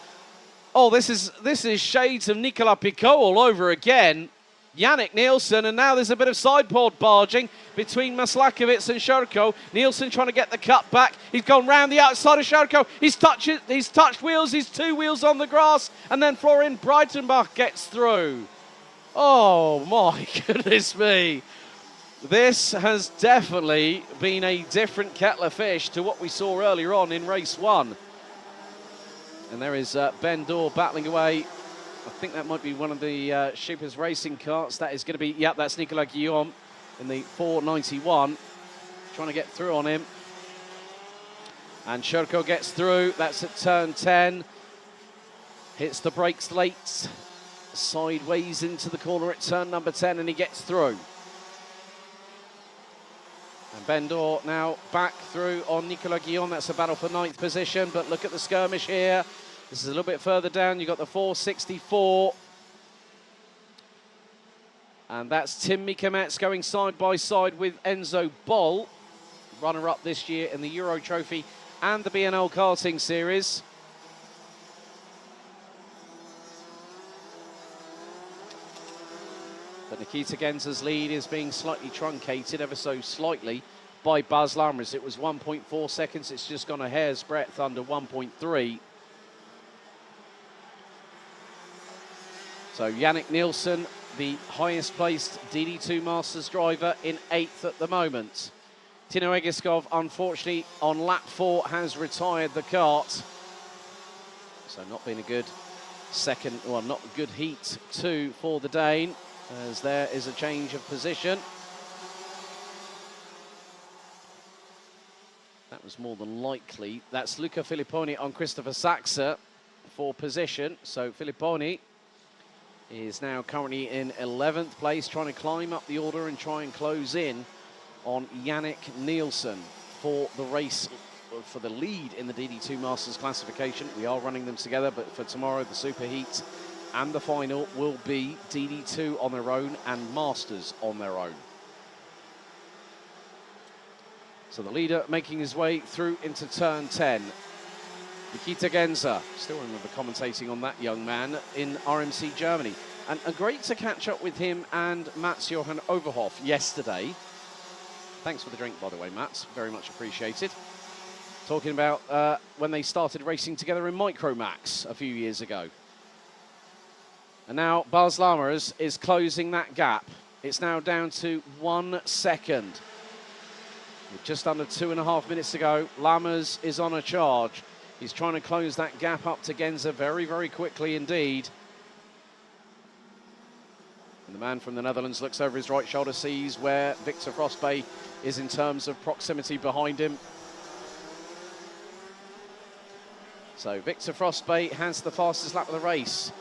[SPEAKER 2] Oh, this is shades of Nicolas Picot all over again. Yannick Nielsen, and now there's a bit of sideboard barging between Maslakovic and Shurko. Nielsen trying to get the cut back. He's gone round the outside of Shurko. He's touched wheels. He's 2 wheels on the grass, and then Florin Breitenbach gets through. Oh my goodness me. This has definitely been a different kettle of fish to what we saw earlier on in race 1. And there is Ben Dorr battling away. I think that might be one of the Schuppers racing carts. That is going to be, yep, that's Nicolas Guillaume in the 491. Trying to get through on him. And Shurko gets through. That's at turn 10. Hits the brakes late. Sideways into the corner at turn number 10, and he gets through. And Ben Dorr now back through on Nicolas Guillaume. That's a battle for 9th position, but look at the skirmish here. This is a little bit further down. You've got the 464. And that's Tim Mikametz going side by side with Enzo Boll, runner-up this year in the Euro Trophy and the BNL Karting Series. But Nikita Genza's lead is being slightly truncated, ever so slightly, by Bas Lammers. It was 1.4 seconds. It's just gone a hair's breadth under 1.3. So Yannick Nielsen, the highest placed DD2 Masters driver, in 8th at the moment. Tino Egiskov, unfortunately, on lap 4 has retired the kart. So not been a good second, well, not a good heat 2 for the Dane, as there is a change of position. That was more than likely. That's Luca Filipponi on Christopher Saxa for position. So Filipponi is now currently in 11th place, trying to climb up the order and try and close in on Yannick Nielsen for the race, for the lead in the DD2 Masters classification. We are running them together, but for tomorrow, the Super Heat and the final will be DD2 on their own and Masters on their own. So the leader making his way through into turn 10. Nikita Genza, still remember commentating on that young man in RMC Germany. And great to catch up with him and Mats Johan Overhoff yesterday. Thanks for the drink, by the way, Mats. Very much appreciated. Talking about when they started racing together in Micromax a few years ago. And now Bas Lammers is closing that gap. It's now down to 1 second. With just under 2.5 minutes to go, Lammers is on a charge. He's trying to close that gap up to Genza very, very quickly indeed. And the man from the Netherlands looks over his right shoulder, sees where Victor Frostbay is in terms of proximity behind him. So Victor Frostbay has the fastest lap of the race,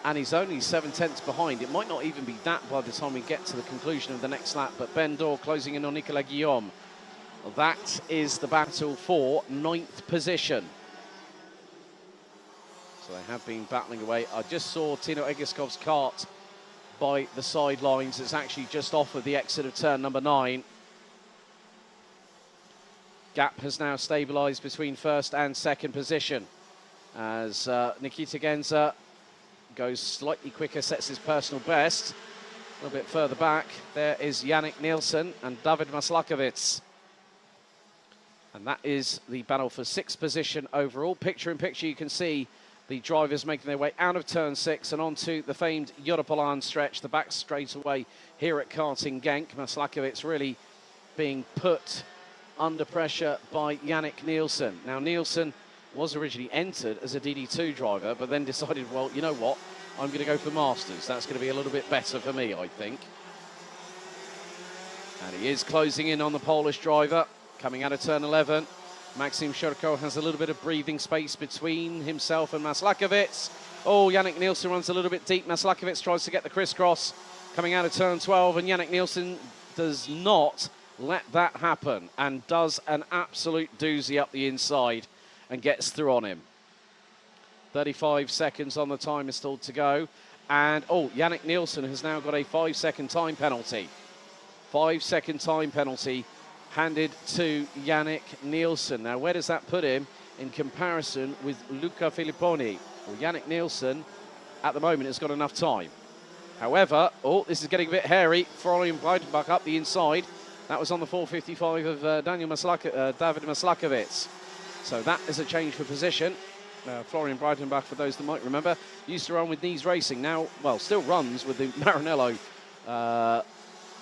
[SPEAKER 2] and he's only 7/10 behind. It might not even be that by the time we get to the conclusion of the next lap, but Ben Dorr closing in on Nicolas Guillaume. That is the battle for 9th position. So they have been battling away. I just saw Tino Egiskov's kart by the sidelines. It's actually just off of the exit of turn number 9. Gap has now stabilised between 1st and 2nd position as Nikita Genza goes slightly quicker, sets his personal best. A little bit further back, there is Yannick Nielsen and David Maslakovic. And that is the battle for 6th position overall. Picture in picture, you can see the drivers making their way out of turn 6 and onto the famed Europolan stretch, the back straightaway here at Karting Genk. Maslakovic really being put under pressure by Yannick Nielsen. Now, Nielsen was originally entered as a DD2 driver, but then decided, well, you know what? I'm going to go for Masters. That's going to be a little bit better for me, I think. And he is closing in on the Polish driver, coming out of turn 11. Maxim Shurko has a little bit of breathing space between himself and Maslakovic. Oh, Yannick Nielsen runs a little bit deep. Maslakovic tries to get the crisscross coming out of turn 12, and Yannick Nielsen does not let that happen and does an absolute doozy up the inside and gets through on him. 35 seconds on the timer still to go. And, oh, Yannick Nielsen has now got a 5-second time penalty. 5-second time penalty handed to Yannick Nielsen. Now, where does that put him in comparison with Luca Filipponi? Well, Yannick Nielsen, at the moment, has got enough time. However, oh, this is getting a bit hairy. Florian Breitenbach up the inside. That was on the 455 of David Maslakovic. So that is a change for position. Florian Breitenbach, for those that might remember, used to run with Nice Racing. Now, well, still runs with the Maranello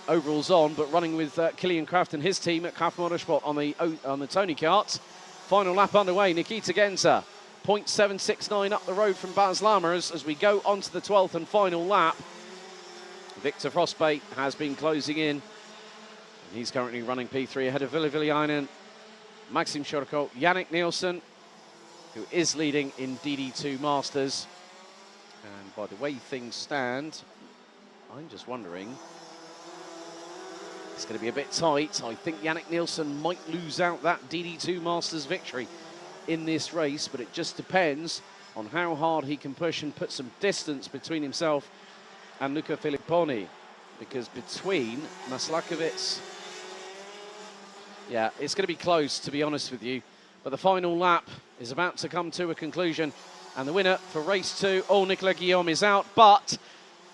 [SPEAKER 2] overalls on, but running with Kilian Kraft and his team at Kraft Motorsport on the Tony kart. Final lap underway. Nikita Genza, 0.769 up the road from Bas Lammers as we go on to the 12th and final lap. Victor Frostbay has been closing in. He's currently running P3 ahead of Ville Villainen, Maxim Shurko, Yannick Nielsen, who is leading in DD2 Masters. And by the way things stand, I'm just wondering, it's going to be a bit tight. I think Yannick Nielsen might lose out that DD2 Masters victory in this race, but it just depends on how hard he can push and put some distance between himself and Luca Filipponi, because between Maslakovic, yeah, it's going to be close, to be honest with you. But the final lap is about to come to a conclusion, and the winner for race 2, oh, Nicolas Guillaume is out, but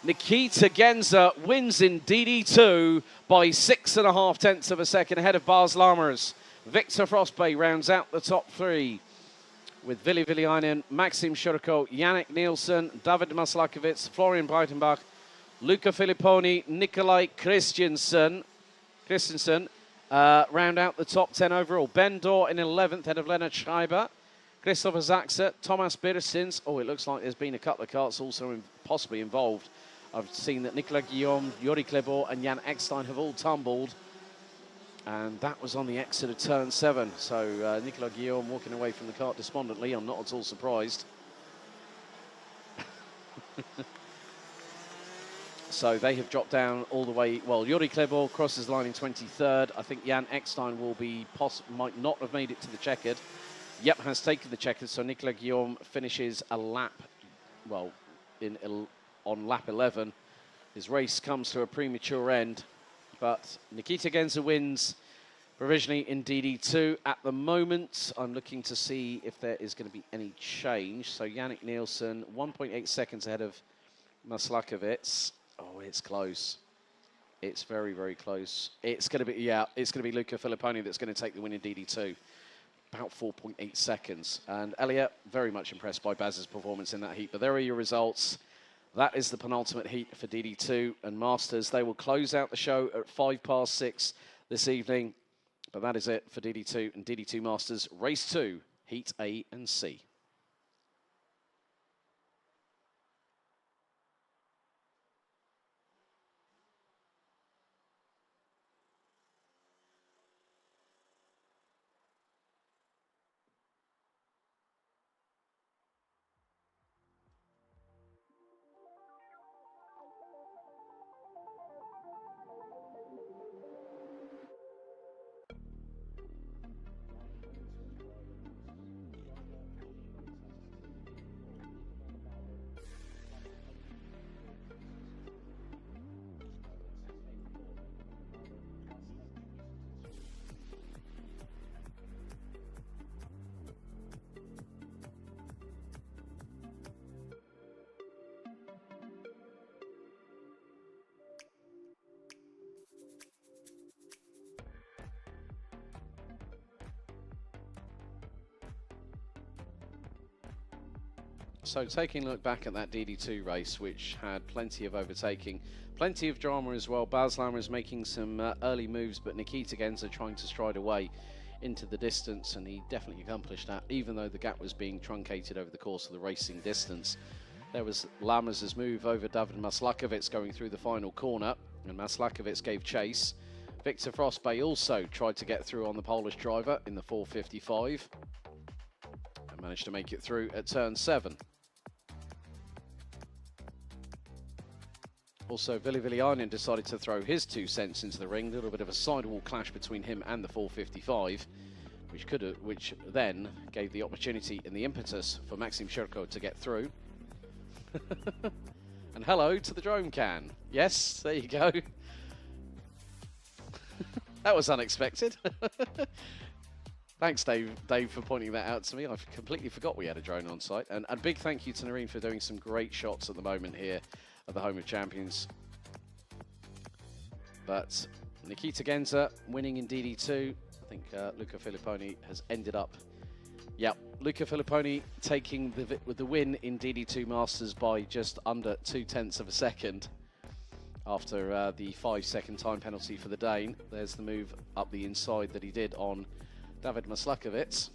[SPEAKER 2] Nikita Genza wins in DD2 by 6.5 tenths of a second ahead of Bas Lammers. Victor Frostbay rounds out the top 3 with Ville Villainen, Maxim Shurko, Yannick Nielsen, David Maslakovic, Florian Breitenbach, Luca Filipponi, Nikolai Christensen round out the top 10 overall. Ben Dorr in 11th, head of Leonard Schreiber. Christopher Zaxa, Thomas Birstins. Oh, it looks like there's been a couple of karts also possibly involved. I've seen that Nicolas Guillaume, Yuri Klebor and Jan Eckstein have all tumbled. And that was on the exit of turn 7. So Nicolas Guillaume walking away from the kart despondently. I'm not at all surprised. So they have dropped down all the way. Well, Yuri Klebor crosses the line in 23rd. I think Jan Eckstein will be might not have made it to the checkered. Yep, has taken the checkered. So Nicolas Guillaume finishes a lap, well, on lap 11. His race comes to a premature end. But Nikita Genza wins Provisionally in DD2 at the moment. I'm looking to see if there is going to be any change. So Yannick Nielsen, 1.8 seconds ahead of Maslakovic. Oh, it's close. It's very, very close. It's going to be, yeah, it's going to be Luca Filipponi that's going to take the win in DD2. About 4.8 seconds. And Elliot, very much impressed by Baz's performance in that heat. But there are your results. That is the penultimate heat for DD2 and Masters. They will close out the show at 6:05 this evening. But that is it for DD2 and DD2 Masters Race 2, Heat A and C. So taking a look back at that DD2 race, which had plenty of overtaking, plenty of drama as well. Baz Lammer is making some early moves, but Nikita Genza trying to stride away into the distance, and he definitely accomplished that, even though the gap was being truncated over the course of the racing distance. There was Lammer's move over David Maslakovic going through the final corner, and Maslakovic gave chase. Victor Frostbay also tried to get through on the Polish driver in the 455, and managed to make it through at turn 7. Also, Vili Viliainen decided to throw his 2 cents into the ring. A little bit of a sidewall clash between him and the 455, which then gave the opportunity and the impetus for Maxim Shirko to get through. And hello to the drone can. Yes, there you go. That was unexpected. Thanks, Dave, for pointing that out to me. I completely forgot we had a drone on site. And a big thank you to Noreen for doing some great shots at the moment here at the Home of Champions. But Nikita Genza winning in DD2. I think Luca Filipponi has ended up. Yep, Luca Filipponi taking the win in DD2 Masters by just under 0.2 of a second after the 5-second time penalty for the Dane. There's the move up the inside that he did on David Maslakovic.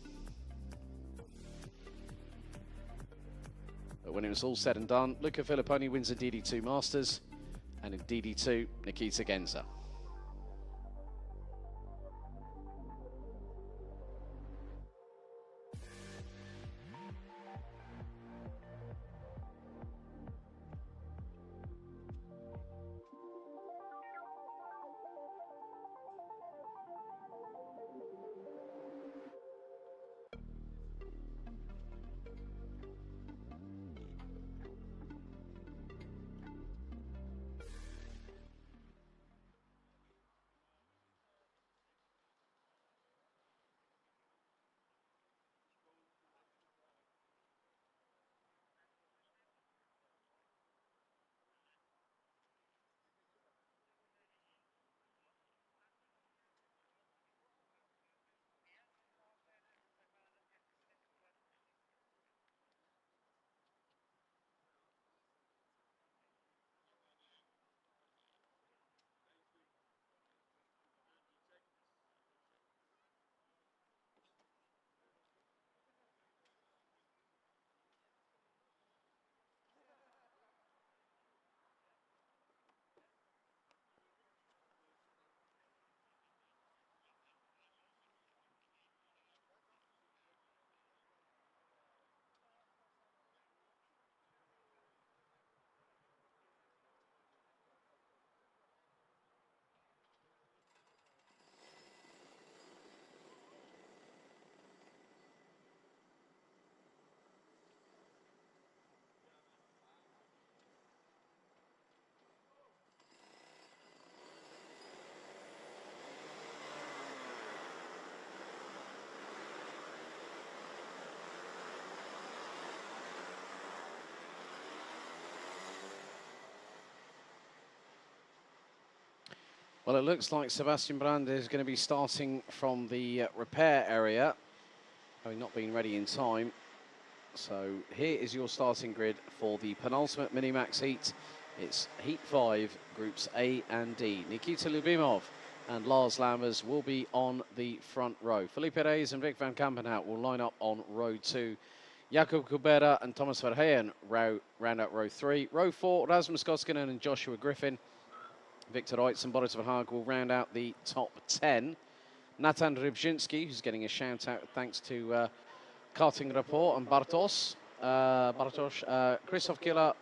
[SPEAKER 2] But when it was all said and done, Luca Filipponi wins the DD2 Masters, and in DD2, Nikita Genza. Well, it looks like Sebastian Brand is going to be starting from the repair area, having not been ready in time. So here is your starting grid for the penultimate Minimax heat. It's Heat 5, Groups A and D. Nikita Lyubimov and Lars Lammers will be on the front row. Felipe Reyes and Vic van Kampenhout will line up on row 2. Jakub Kubera and Thomas Verheyen round out row 3. Row 4, Rasmus Koskinen and Joshua Griffin. Victor Reitz and Boris Verhaag will round out the top 10. Natan Rybczynski, who's getting a shout-out thanks to Karting Rapport and Bartosz. Christoph Killer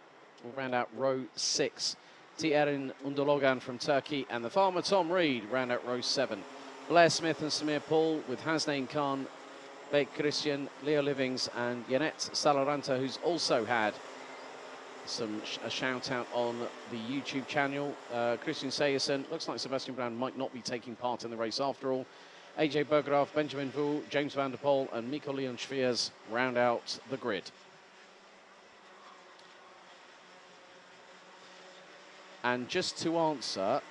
[SPEAKER 2] will round out row 6. Tierin Undologan from Turkey and the farmer Tom Reed round out row 7. Blair Smith and Samir Paul with Hasnain Khan, Bake Christian, Leo Livings and Yanet Salaranta, who's also had a shout out on the YouTube channel. Christian Sayerson, looks like Sebastian Brand might not be taking part in the race after all. AJ Bergeraff, Benjamin Vu, James van der Poel and Mikko Leon Schwiers round out the grid. And just to answer,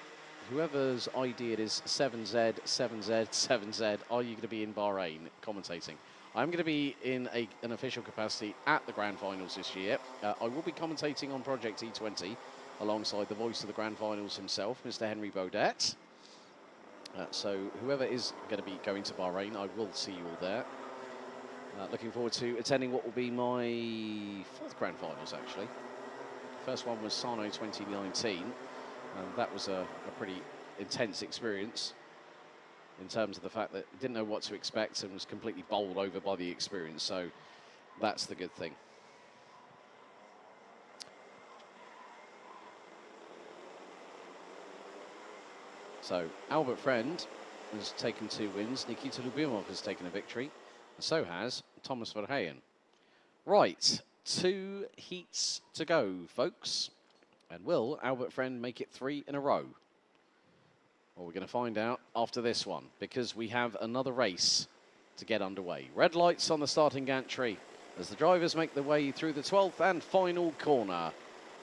[SPEAKER 2] whoever's idea it is 7Z, 7Z, 7Z, are you going to be in Bahrain commentating? I'm going to be in an official capacity at the Grand Finals this year. I will be commentating on Project E20 alongside the voice of the Grand Finals himself, Mr. Henry Baudet. So whoever is going to be going to Bahrain, I will see you all there. Looking forward to attending what will be my 4th Grand Finals, actually. First one was Sano 2019, and that was a pretty intense experience in terms of the fact that I didn't know what to expect and was completely bowled over by the experience, so that's the good thing. So Albert Friend has taken 2 wins, Nikita Lyubimov has taken a victory, and so has Thomas Verheyen. Right, 2 heats to go, folks. And will Albert Friend make it 3 in a row? Well, we're going to find out after this one, because we have another race to get underway. Red lights on the starting gantry as the drivers make their way through the 12th and final corner.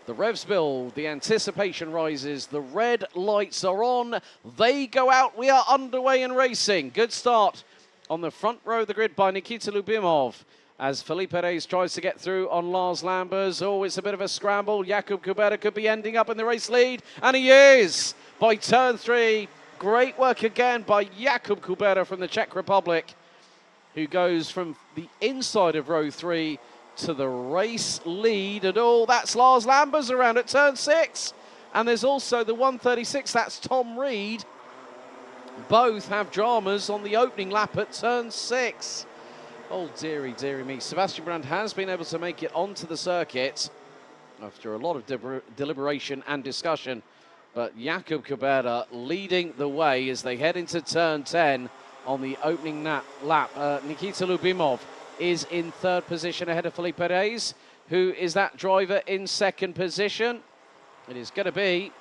[SPEAKER 2] The revs build, the anticipation rises, the red lights are on, they go out, we are underway and racing. Good start on the front row of the grid by Nikita Lyubimov as Felipe Reyes tries to get through on Lars Lammers. Oh, it's a bit of a scramble. Jakub Kubera could be ending up in the race lead, and he is by turn 3. Great work again by Jakub Kubera from the Czech Republic, who goes from the inside of row 3 to the race lead. And oh, that's Lars Lammers around at turn 6. And there's also the 136, that's Tom Reed. Both have dramas on the opening lap at turn 6. Oh, dearie, dearie me. Sebastian Brand has been able to make it onto the circuit after a lot of deliberation and discussion. But Jakub Kubera leading the way as they head into turn 10 on the opening lap. Nikita Lyubimov is in 3rd position ahead of Felipe Reyes. Who is that driver in 2nd position? It is going to be,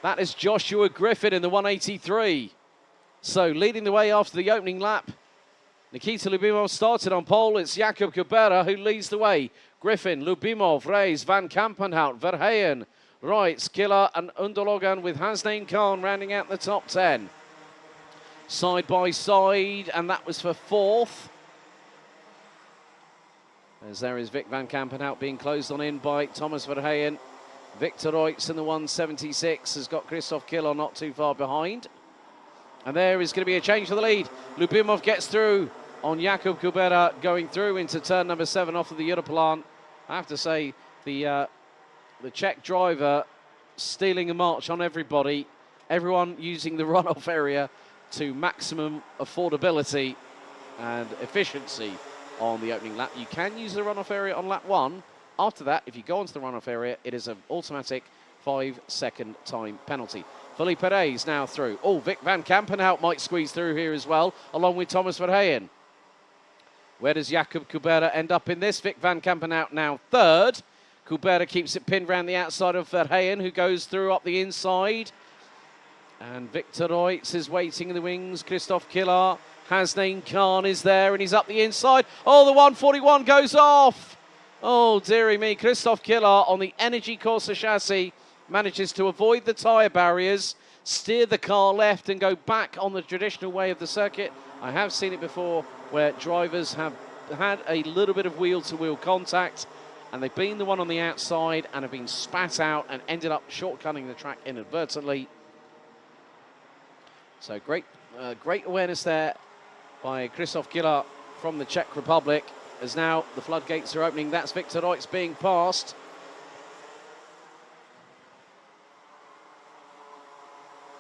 [SPEAKER 2] that is Joshua Griffin in the 183. So leading the way after the opening lap. Nikita Lyubimov started on pole. It's Jakub Kubera who leads the way. Griffin, Lyubimov, Reyes, Van Kampenhout, Verheyen, Reitz, Killer and Undologan with Hasnain Khan rounding out the top 10. Side by side, and that was for 4th. As there is Vic van Kampenhout being closed on in by Thomas Verheyen. Victor Reitz in the 176 has got Christoph Killer not too far behind. And there is going to be a change for the lead. Lyubimov gets through on Jakub Kubera going through into turn number 7 off of the Europlan. I have to say, the Czech driver stealing a march on everybody. Everyone using the runoff area to maximum affordability and efficiency on the opening lap. You can use the runoff area on lap 1. After that, if you go onto the runoff area, it is an automatic 5-second time penalty. Felipe Reyes now through. Oh, Vic van Kampenhout might squeeze through here as well, along with Thomas Verheyen. Where does Jakub Kubera end up in this? Vic van Kampenhout now 3rd. Kubera keeps it pinned around the outside of Verheyen, who goes through up the inside. And Victor Reitz is waiting in the wings. Christoph Killer, Hasnain Khan is there, and he's up the inside. Oh, the 141 goes off. Oh, dearie me. Christoph Killer on the Energy Corsa chassis manages to avoid the tyre barriers, steer the car left and go back on the traditional way of the circuit. I have seen it before where drivers have had a little bit of wheel-to-wheel contact and they've been the one on the outside and have been spat out and ended up shortcutting the track inadvertently. So great awareness there by Krzysztof Giller from the Czech Republic, as now the floodgates are opening. That's Victor Reutz being passed.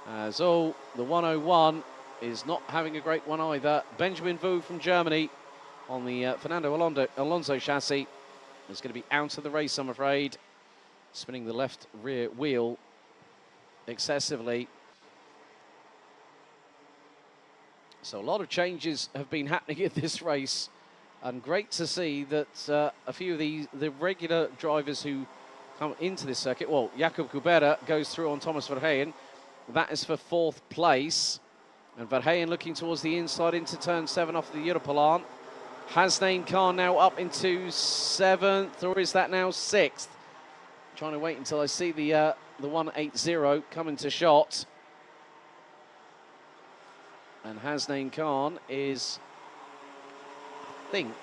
[SPEAKER 2] As all, the 101 is not having a great one either. Benjamin Vu from Germany on the Fernando Alonso chassis is going to be out of the race, I'm afraid. Spinning the left rear wheel excessively. So a lot of changes have been happening in this race, and great to see that a few of the regular drivers who come into this circuit, well, Jakub Kubera goes through on Thomas Verheyen. That is for 4th place. And Verheyen looking towards the inside into turn 7 off the Europolan. Hasnain Khan now up into 7th, or is that now 6th? Trying to wait until I see the 180 come into shot. And Hasnain Khan is, I think,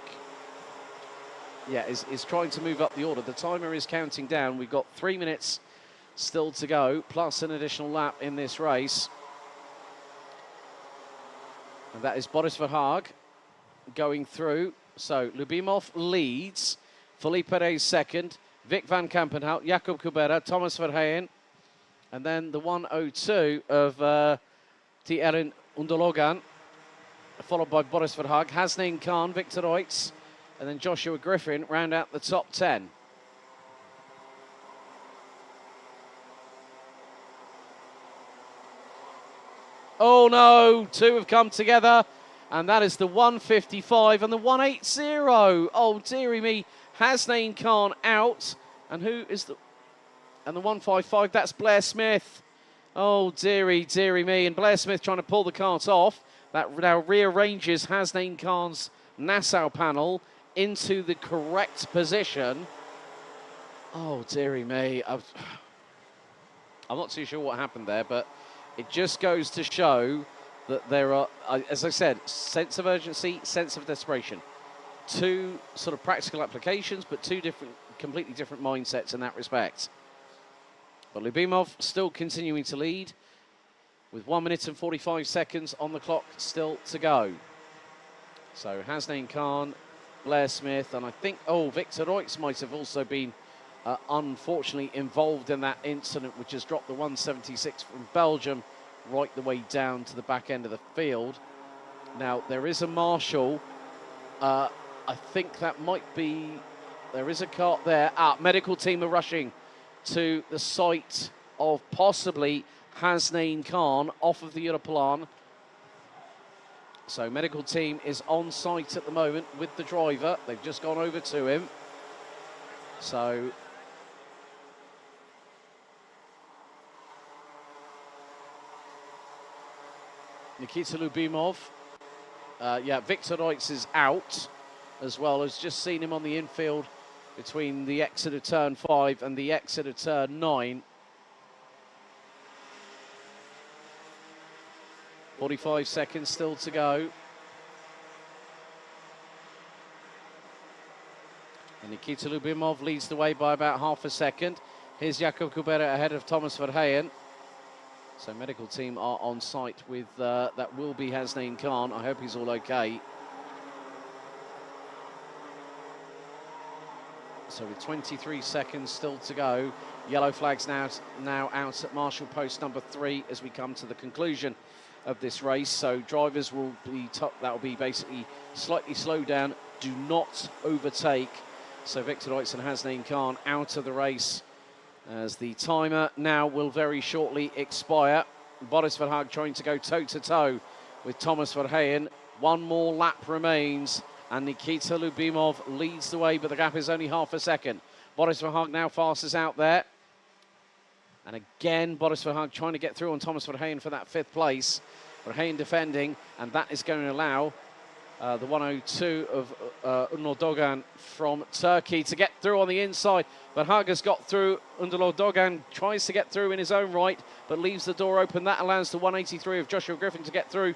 [SPEAKER 2] yeah, is trying to move up the order. The timer is counting down. We've got 3 minutes still to go, plus an additional lap in this race. And that is Boris Verhaag going through. So Lubimov leads, Felipe Perez second, Vic van Kampenhout, Jakub Kubera, Thomas Verheyen, and then the 102 of Thierry Undologan, followed by Boris Verhaag, Hasnain Khan, Victor Reutz, and then Joshua Griffin round out the top 10. Oh no, 2 have come together, and that is the 155 and the 180. Oh dearie me, Hasnain Khan out, and who is the... And the 155, that's Blair Smith. Oh, dearie me. And Blair Smith trying to pull the cart off. That now rearranges Hasnain Khan's Nassau panel into the correct position. Oh, dearie me. I'm not too sure what happened there, but it just goes to show that there are, as I said, sense of urgency, sense of desperation. 2 sort of practical applications, but 2 completely different mindsets in that respect. But Lubimov still continuing to lead with 1 minute and 45 seconds on the clock still to go. So Hasnain Khan, Blair Smith, and I think, Victor Reutz might have also been unfortunately involved in that incident, which has dropped the 176 from Belgium right the way down to the back end of the field. Now, there is a marshal. I think that might be, there is a cart there. Medical team are rushing to the site of possibly Hasnain Khan off of the Europlan. So medical team is on site at the moment with the driver. They've just gone over to him. So Nikita Lubimov. Victor Reutz is out as well. As just seen him on the infield between the exit of turn 5 and the exit of turn 9. 45 seconds still to go. And Nikita Lubimov leads the way by about half a second. Here's Jakub Kubera ahead of Thomas Verheyen. So medical team are on site with, that will be Hasnain Khan. I hope he's all okay. So with 23 seconds still to go, yellow flags now out at marshal post number 3 as we come to the conclusion of this race. So drivers will be, that will be basically slightly slowed down, do not overtake. So Victor Reutz and Hasnain Khan out of the race as the timer now will very shortly expire. Boris Verhaag trying to go toe-to-toe with Thomas Verheyen. 1 more lap remains, and Nikita Lubimov leads the way, but the gap is only half a second. Boris Verhaag now fastest out there. And again, Boris Verhaag trying to get through on Thomas Verheyen for that 5th place. Verheyen defending, and that is going to allow the 102 of Unlo Dogan from Turkey to get through on the inside. But Haga's got through. Unlo Dogan tries to get through in his own right, but leaves the door open. That allows the 183 of Joshua Griffin to get through,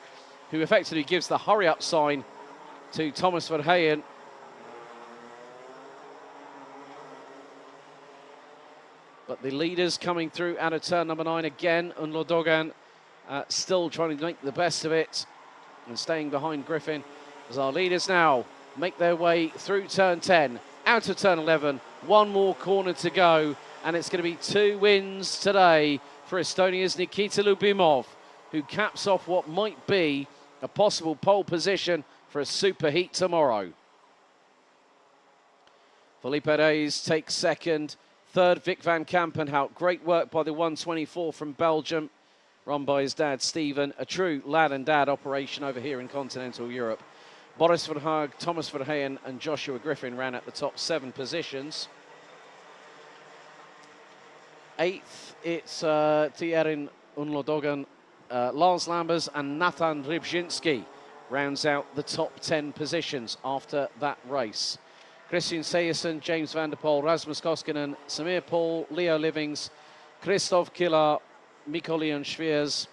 [SPEAKER 2] who effectively gives the hurry-up sign to Thomas Verheyen. But the leaders coming through out of turn number 9 again. Unlo Dogan still trying to make the best of it and staying behind Griffin as our leaders now make their way through turn 10, out of turn 11. One more corner to go, and it's going to be 2 wins today for Estonia's Nikita Lubimov, who caps off what might be a possible pole position for a superheat tomorrow. Felipe Reyes takes second. Third, Vic van Kampenhout. Great work by the 124 from Belgium, run by his dad, Steven. A true lad and dad operation over here in continental Europe. Boris Verhaag, Thomas Verheyen and Joshua Griffin ran at the top 7 positions. 8th, it's Tierin Unlo Dogan, Lars Lambers and Nathan Rybczynski rounds out the top 10 positions after that race. Christian Sejersen, James van der Poel, Rasmus Koskinen, Samir Paul, Leo Livings, Christoph Killer, Mikko Leon Schwiers,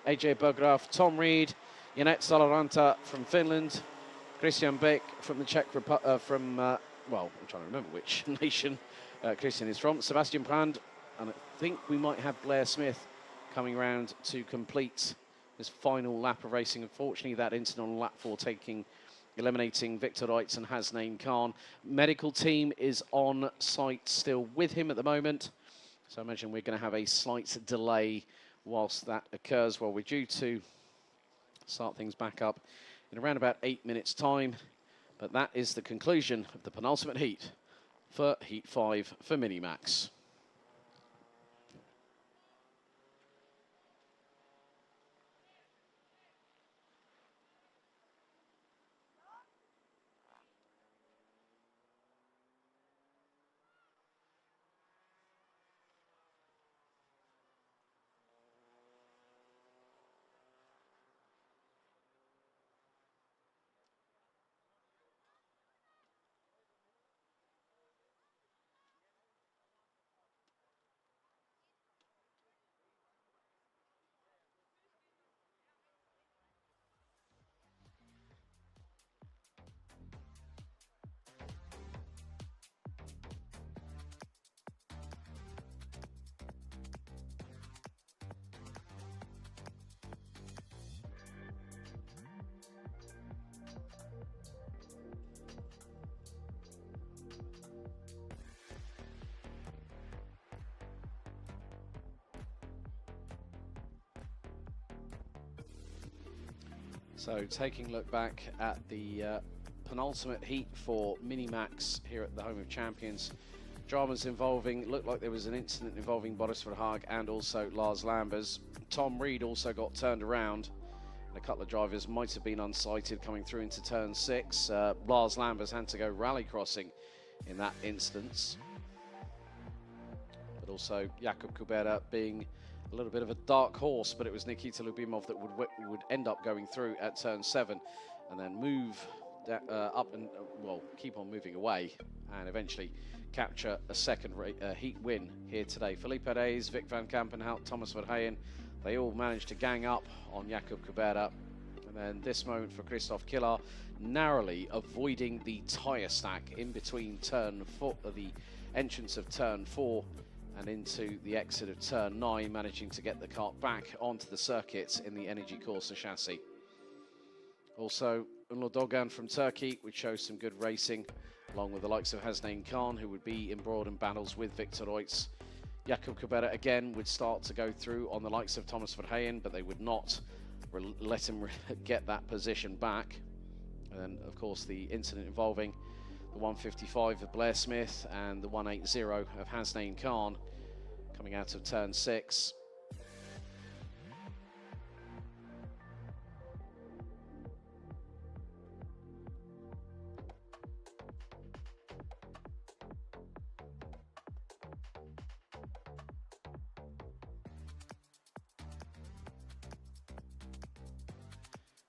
[SPEAKER 2] AJ Berggraf, Tom Reed, Janette Salaranta from Finland, Christian Beck from the Czech Republic, well, I'm trying to remember which nation Christian is from, Sebastian Brand, and I think we might have Blair Smith coming around to complete this final lap of racing. Unfortunately, that incident on lap 4 eliminating Victor Reitz and Hasnain Khan. Medical team is on site still with him at the moment. So I imagine we're going to have a slight delay whilst that occurs. Well, we're due to start things back up in around about 8 minutes' time. But that is the conclusion of the penultimate heat for Heat 5 for Minimax. So taking a look back at the penultimate heat for Minimax here at the Home of Champions. Dramas involving, looked like there was an incident involving Boris Verhaag and also Lars Lambers. Tom Reed also got turned around. And a couple of drivers might have been unsighted coming through into turn 6. Lars Lambers had to go rally crossing in that instance. But also Jakub Kubera being a little bit of a dark horse, but it was Nikita Lubimov that would end up going through at turn 7 and then move up and, well, keep on moving away and eventually capture a second heat win here today. Felipe Reyes, Vic van Kampenhout, Thomas Verheyen, they all managed to gang up on Jakub Kubera. And then this moment for Christoph Killer, narrowly avoiding the tyre stack in between turn 4, the entrance of turn 4 and into the exit of turn 9, managing to get the kart back onto the circuit in the Energy Corsa chassis. Also, Unlo Dogan from Turkey, which shows some good racing, along with the likes of Hasnain Khan, who would be embroiled in battles with Victor Reitz. Jakub Kubera again would start to go through on the likes of Thomas Verheyen, but they would not let him get that position back. And then, of course, the incident involving the 155 of Blair Smith and the 180 of Hasnain Khan coming out of turn 6.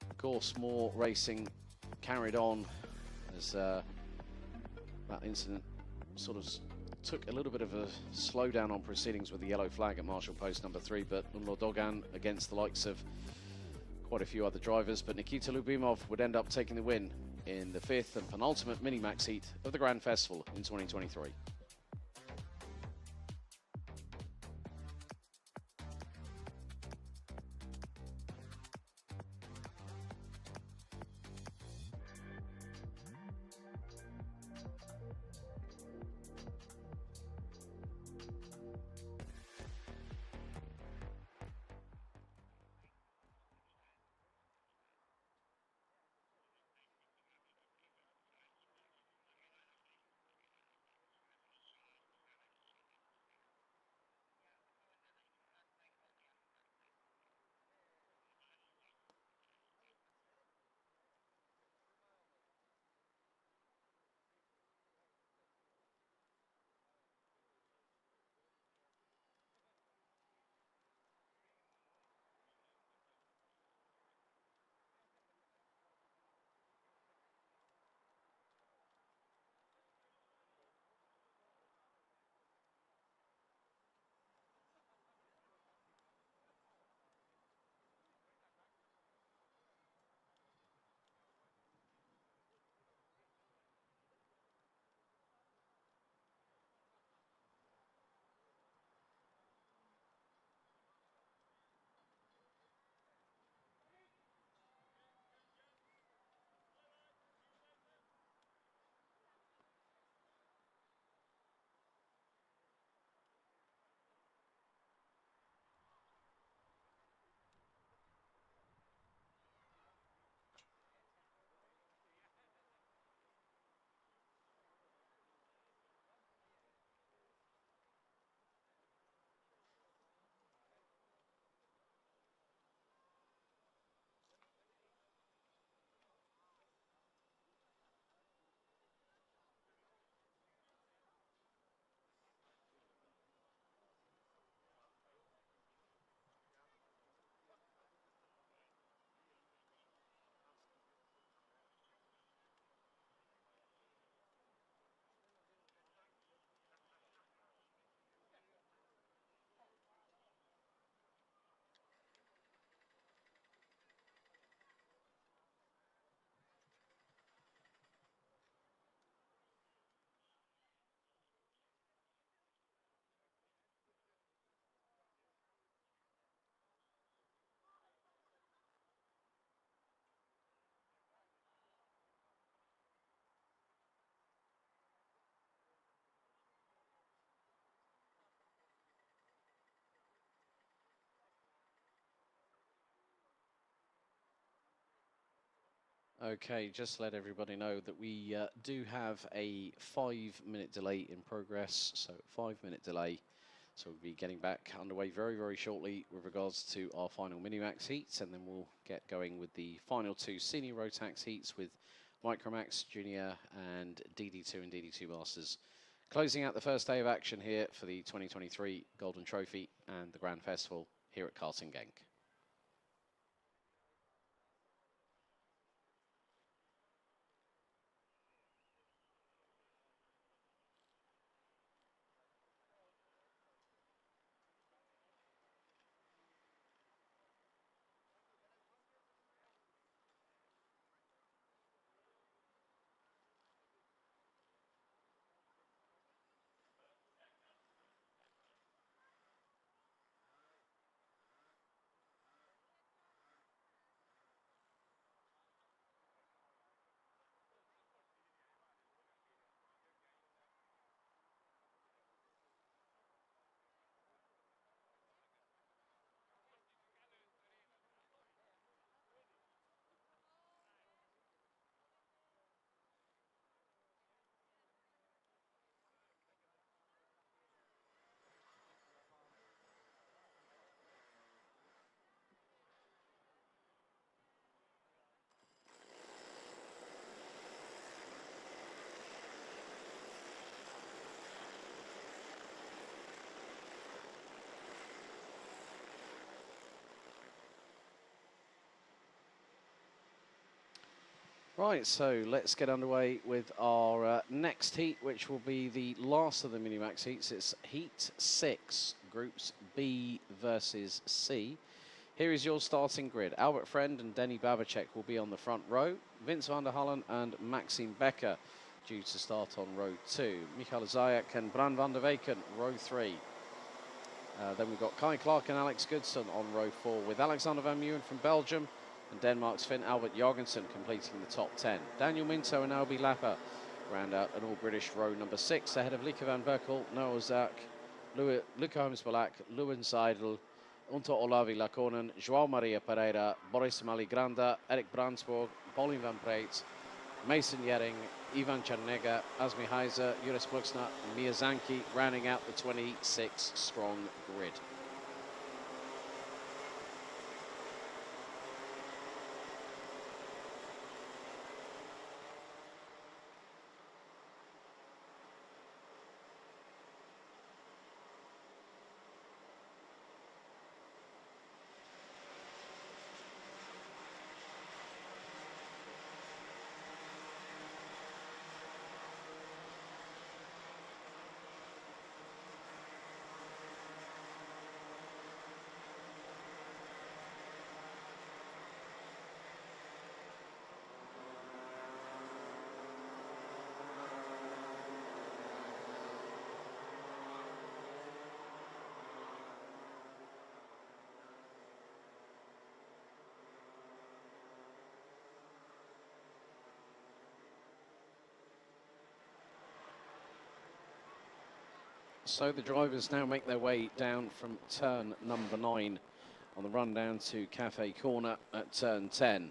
[SPEAKER 2] Of course, more racing carried on as that incident sort of took a little bit of a slowdown on proceedings with the yellow flag at Marshall Post number 3, but Umlo Dogan against the likes of quite a few other drivers, but Nikita Lubimov would end up taking the win in the 5th and penultimate mini-max heat of the Grand Festival in 2023. Okay, just to let everybody know that we do have a 5-minute delay in progress, so 5-minute delay. So we'll be getting back underway very, very shortly with regards to our final mini-max heats, and then we'll get going with the final 2 senior Rotax heats with Micromax Junior and DD2 and DD2 Masters. Closing out the first day of action here for the 2023 Golden Trophy and the Grand Festival here at Karting Genk. Right, so let's get underway with our next heat, which will be the last of the Minimax heats. It's Heat 6, Groups B versus C. Here is your starting grid. Albert Friend and Denny Babacek will be on the front row. Vince van der Hallen and Maxime Becker due to start on row 2. Michael Zayak and Bran van der Weken, row 3. Then we've got Kai Clark and Alex Goodson on row 4, with Alexander Van Meeuwen from Belgium and Denmark's Finn Albert Jorgensen completing the top 10. Daniel Minto and Albi Lapper round out an all-British row number 6 ahead of Lieke van Berkel, Noah Zak, Luca Holmes-Balak, Lewin Seidel, Unto Olavi Lakonen, João Maria Pereira, Boris Maligranda, Eric Brandsborg, Pauline van Breet, Mason Yering, Ivan Chernega, Asmi Heiser, Juris Glucksner, and Miyazaki rounding out the 26-strong grid. So the drivers now make their way down from turn number 9 on the run down to Cafe Corner at turn 10.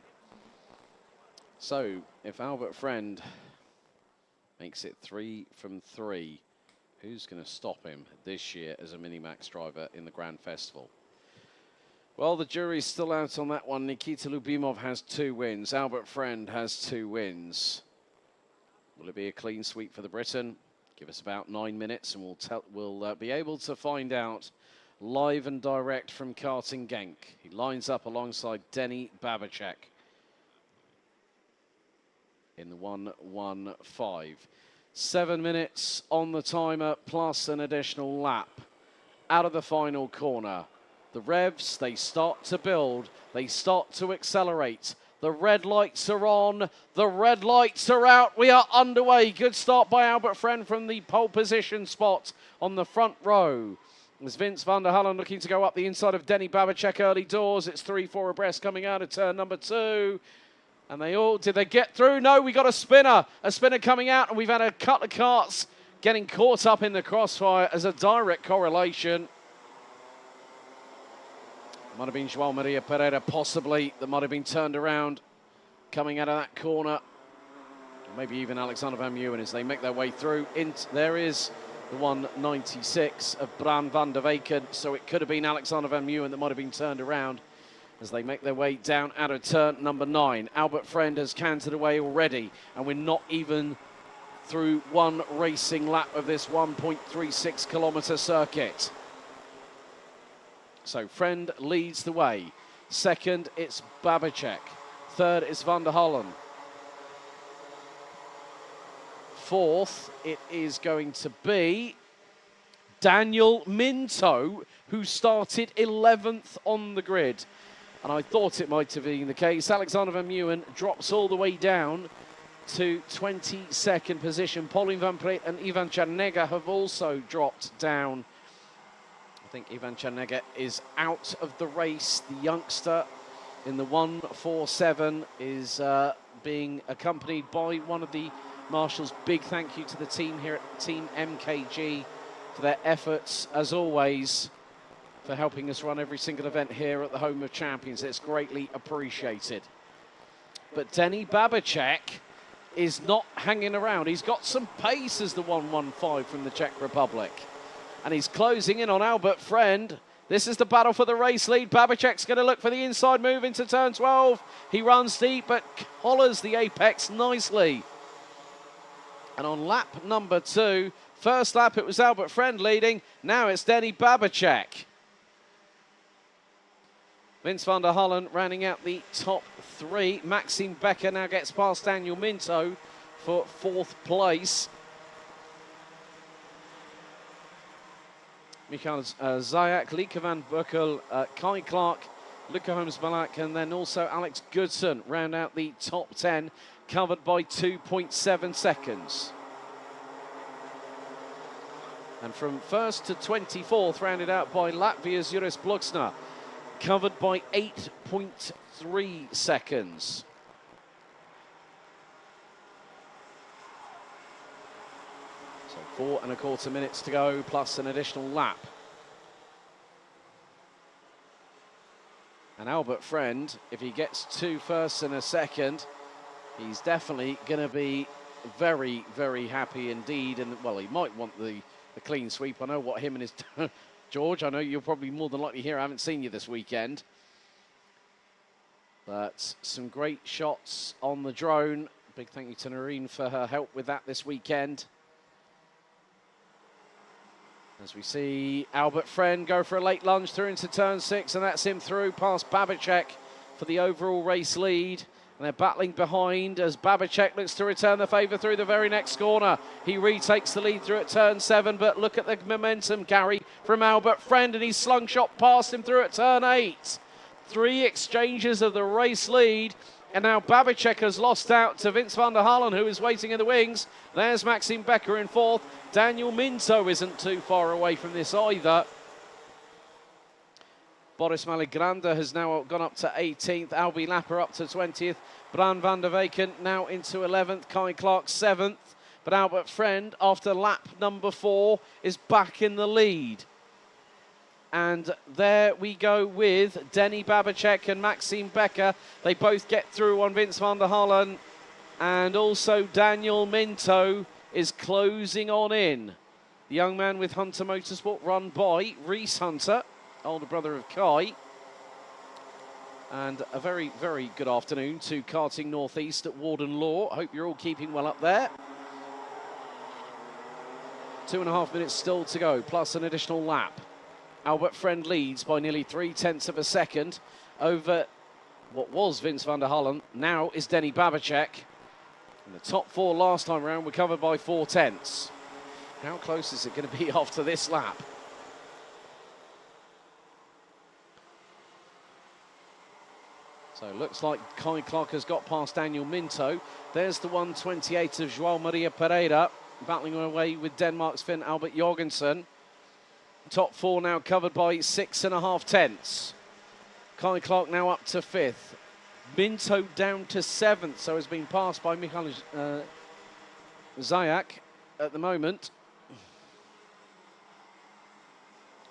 [SPEAKER 2] So if Albert Friend makes it 3 from 3, who's going to stop him this year as a Minimax driver in the Grand Festival? Well, the jury's still out on that one. Nikita Lubimov has 2 wins. Albert Friend has 2 wins. Will it be a clean sweep for the Briton? Give us about 9 minutes and we'll be able to find out live and direct from Karting Genk. He lines up alongside Denny Babacek in the 1:15. 7 minutes on the timer plus an additional lap out of the final corner. The revs, they start to build, they start to accelerate. The red lights are on, the red lights are out, we are underway. Good start by Albert Friend from the pole position spot on the front row. As Vince van der Hallen looking to go up the inside of Denny Babacek early doors. It's 3-4 abreast coming out of turn number 2. And did they get through? No, we got a spinner coming out, and we've had a couple of carts getting caught up in the crossfire as a direct correlation. Might have been João Maria Pereira, possibly, that might have been turned around coming out of that corner. Maybe even Alexander Van Meeuwen as they make their way through. There is the 196 of Bran van der Weken, so it could have been Alexander Van Meeuwen that might have been turned around as they make their way down out of turn number 9. Albert Friend has cantered away already, and we're not even through one racing lap of this 1.36 kilometre circuit. So Friend leads the way. Second, it's Babacek. Third is Van der Hallen. Fourth, it is going to be Daniel Minto, who started 11th on the grid. And I thought it might have been the case. Alexander Van Meeuwen drops all the way down to 22nd position. Pauline van Breet and Ivan Chernega have also dropped down. I think Ivan Chernega is out of the race. The youngster in the 147 is being accompanied by one of the marshals. Big thank you to the team here at Team MKG for their efforts, as always, for helping us run every single event here at the Home of Champions. It's greatly appreciated. But Denny Babacek is not hanging around. He's got some pace as the 115 from the Czech Republic. And he's closing in on Albert Friend. This is the battle for the race lead. Babacek's going to look for the inside move into turn 12. He runs deep, but collars the apex nicely. And on lap number 2, first lap it was Albert Friend leading. Now it's Denny Babacek. Vince van der Hullen rounding out the top 3. Maxime Becker now gets past Daniel Minto for 4th place. Michael Zayak, Lieke van Bukkel, Kai Clark, Luca Holmes-Balak, and then also Alex Goodson round out the top 10, covered by 2.7 seconds. And from 1st to 24th, rounded out by Latvia's Juris Bluksner, covered by 8.3 seconds. So 4.25 minutes to go, plus an additional lap. And Albert Friend, if he gets 2 firsts and a second, he's definitely going to be very, very happy indeed. And, well, he might want the clean sweep. I know what him and his... George, I know you're probably more than likely here. I haven't seen you this weekend. But some great shots on the drone. Big thank you to Noreen for her help with that this weekend. As we see Albert Friend go for a late lunge through into turn 6, and that's him through past Babicek for the overall race lead. And they're battling behind as Babicek looks to return the favour through the very next corner. He retakes the lead through at turn 7, but look at the momentum carry from Albert Friend, and he's slung shot past him through at turn 8. 3 exchanges of the race lead, and now Babicek has lost out to Vince van der Hullen, who is waiting in the wings. There's Maxime Becker in 4th. Daniel Minto isn't too far away from this either. Boris Maligranda has now gone up to 18th. Albi Lapper up to 20th. Bran van der Weken now into 11th. Kai Clark 7th. But Albert Friend, after lap number 4, is back in the lead. And there we go with Denny Babicek and Maxime Becker. They both get through on Vince van der Hullen. And also Daniel Minto is closing on in. The young man with Hunter Motorsport, run by Reese Hunter, older brother of Kai. And a very, very good afternoon to Karting Northeast at Warden Law. Hope you're all keeping well up there. 2.5 minutes still to go, plus an additional lap. Albert Friend leads by nearly 0.3 of a second over what was Vince van der Hullen. Now is Denny Babicek. And the top 4 last time round were covered by 0.4. How close is it going to be after this lap? So it looks like Kai Clark has got past Daniel Minto. There's the 128 of João Maria Pereira, battling away with Denmark's Finn Albert Jorgensen. Top 4 now covered by 6.5. Kai Clark now up to 5th. Minto down to 7th, so has been passed by Michael Zayak at the moment.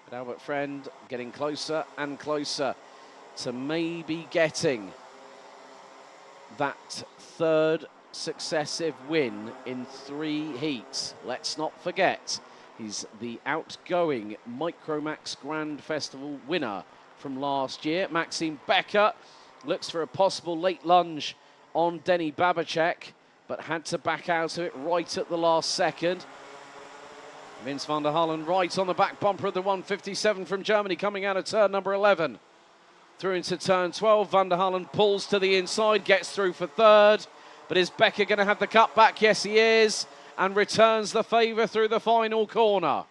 [SPEAKER 2] But Albert Friend getting closer and closer to maybe getting that 3rd successive win in 3 heats. Let's not forget, he's the outgoing Micromax Grand Festival winner from last year. Maxime Becker looks for a possible late lunge on Denny Babicek, but had to back out of it right at the last second. Vince van der Hullen right on the back bumper of the 157 from Germany, coming out of turn number 11. Through into turn 12, van der Hullen pulls to the inside, gets through for 3rd. But is Becker going to have the cut back? Yes, he is. And returns the favour through the final corner.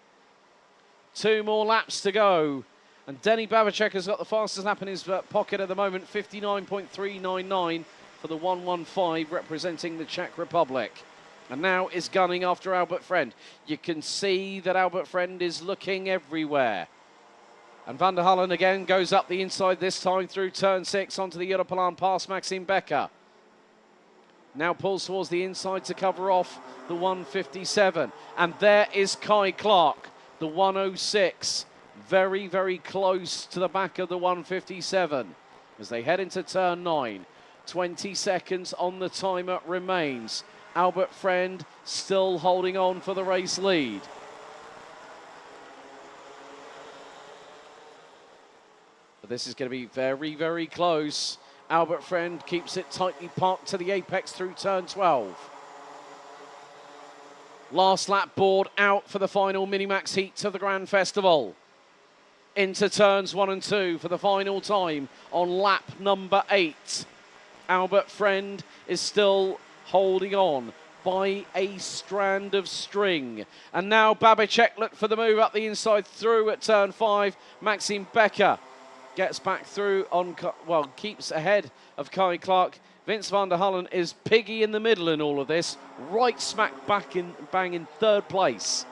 [SPEAKER 2] 2 more laps to go. And Denny Babicek has got the fastest lap in his pocket at the moment, 59.399 for the 115, representing the Czech Republic. And now is gunning after Albert Friend. You can see that Albert Friend is looking everywhere. And van der Hullen again goes up the inside, this time through turn 6 onto the Europalan past Maxime Becker. Now pulls towards the inside to cover off the 157. And there is Kai Clark, the 106. Very, very close to the back of the 157 as they head into turn 9. 20 seconds on the timer remains. Albert Friend still holding on for the race lead. But this is going to be very, very close. Albert Friend keeps it tightly parked to the apex through turn 12. Last lap board out for the final Minimax heat of the Grand Festival. into turns 1 and 2 for the final time on lap number 8. Albert Friend is still holding on by a strand of string. And now Babicek look for the move up the inside through at turn 5. Maxime Becker gets back through on, well, keeps ahead of Kai Clark. Vince van der Hullen is piggy in the middle in all of this, right smack back in, bang in 3rd place.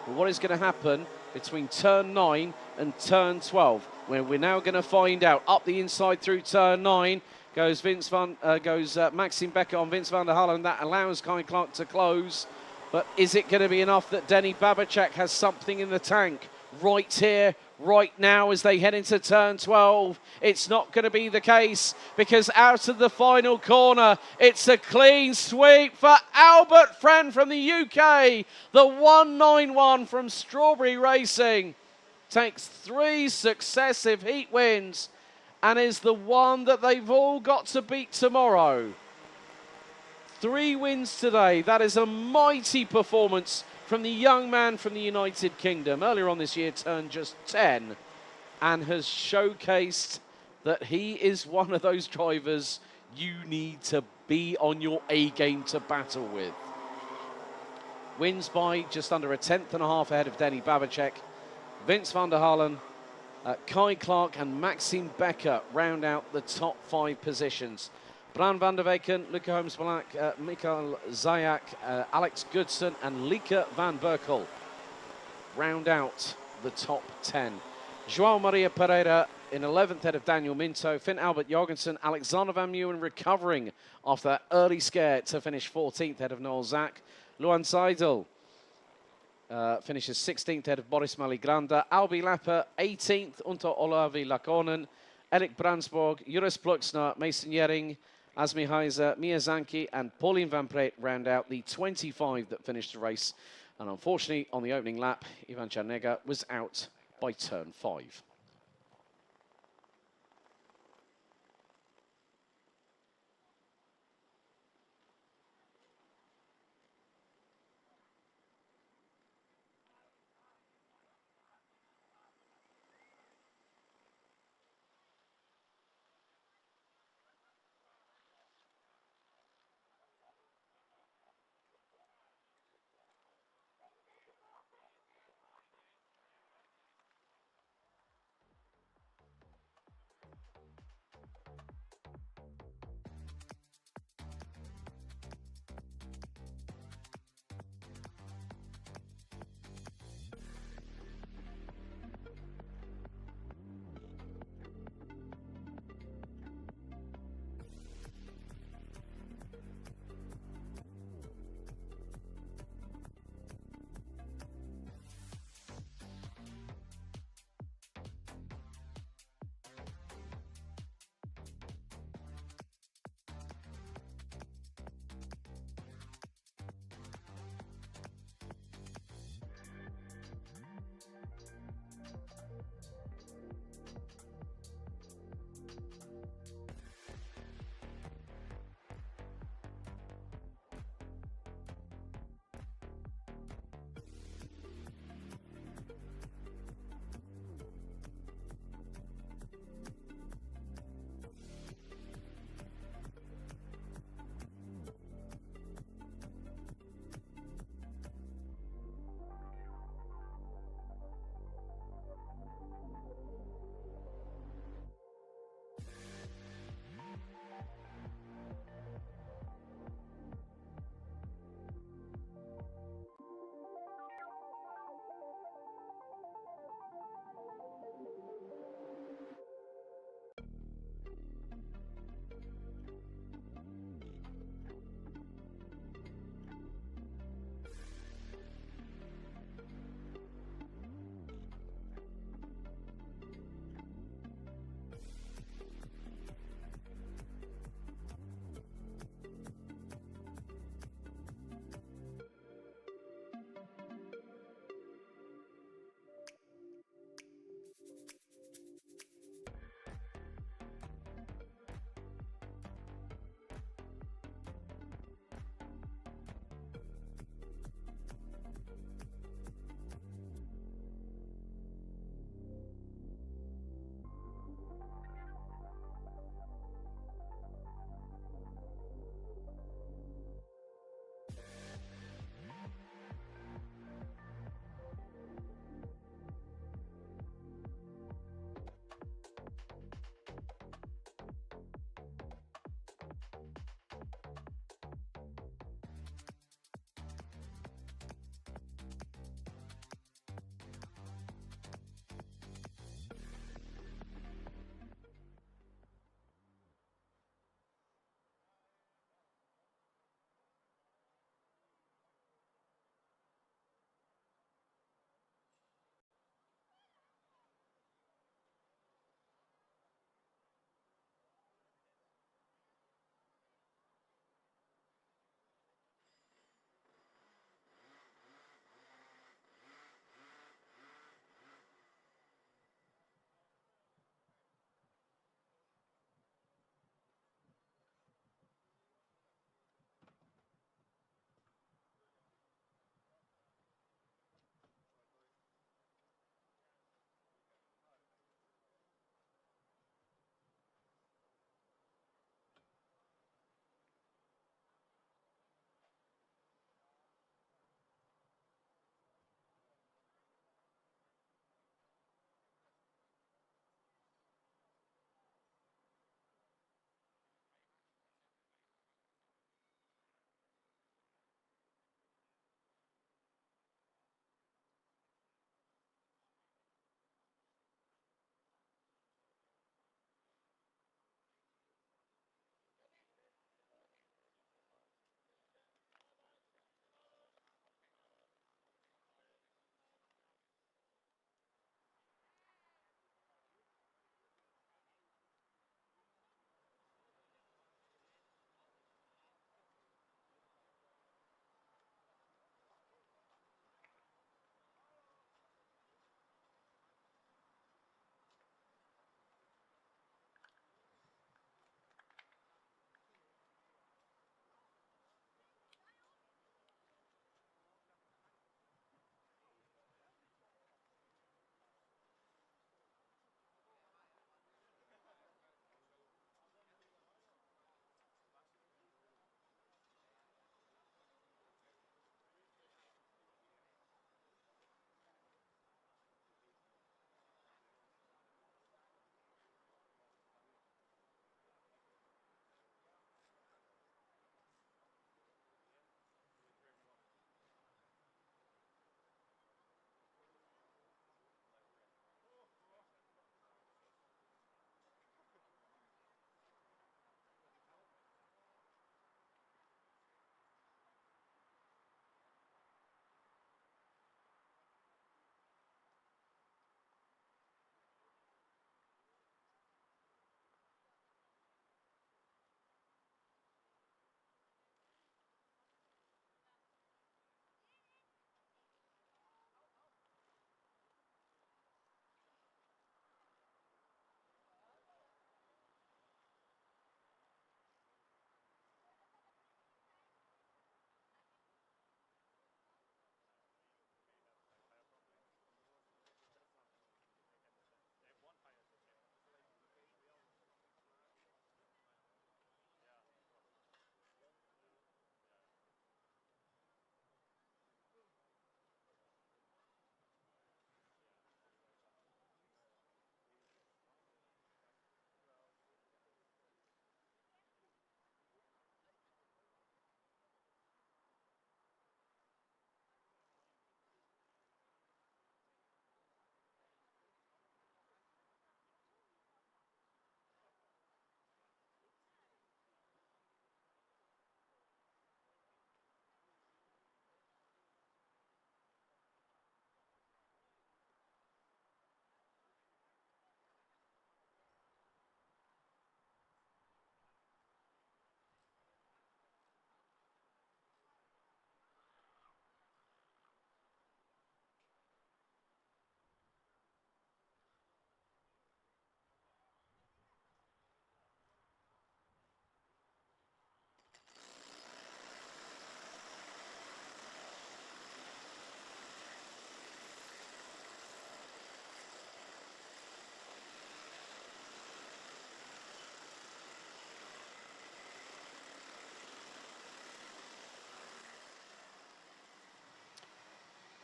[SPEAKER 2] But what is going to happen between turn 9 and turn 12, where we're now going to find out. Up the inside through turn 9 goes Maxime Becker on Vince van der Hullen. That allows Kai Clark to close. But is it going to be enough that Denny Babicek has something in the tank right here, right now as they head into turn 12? It's not going to be the case, because out of the final corner, it's a clean sweep for Albert Friend from the UK. The 191 from Strawberry Racing takes 3 successive heat wins and is the one that they've all got to beat tomorrow. 3 wins today. That is a mighty performance from the young man from the United Kingdom. Earlier on this year turned just 10 and has showcased that he is one of those drivers you need to be on your A game to battle with. Wins by just under a 10.5 ahead of Denny Babicek. Vince van der Hullen, Kai Clark and Maxime Becker round out the top 5 positions. Bran van der Weken, Luca Holmes-Black, Mikael Zayak, Alex Goodson and Lieke van Berkel round out the top 10. João Maria Pereira in 11th head of Daniel Minto. Finn Albert Jorgensen, Alexander Van Meeuwen recovering after that early scare to finish 14th head of Noel Zack. Luan Seidel finishes 16th head of Boris Maligranda. Albi Lapper 18th unter Olavi Lakonen. Eric Brandsborg, Juris Pluxner, Mason Yering, Asmi Heiser, Miyazaki and Pauline Van Preet round out the 25 that finished the race. And unfortunately, on the opening lap, Ivan Chanega was out by turn 5.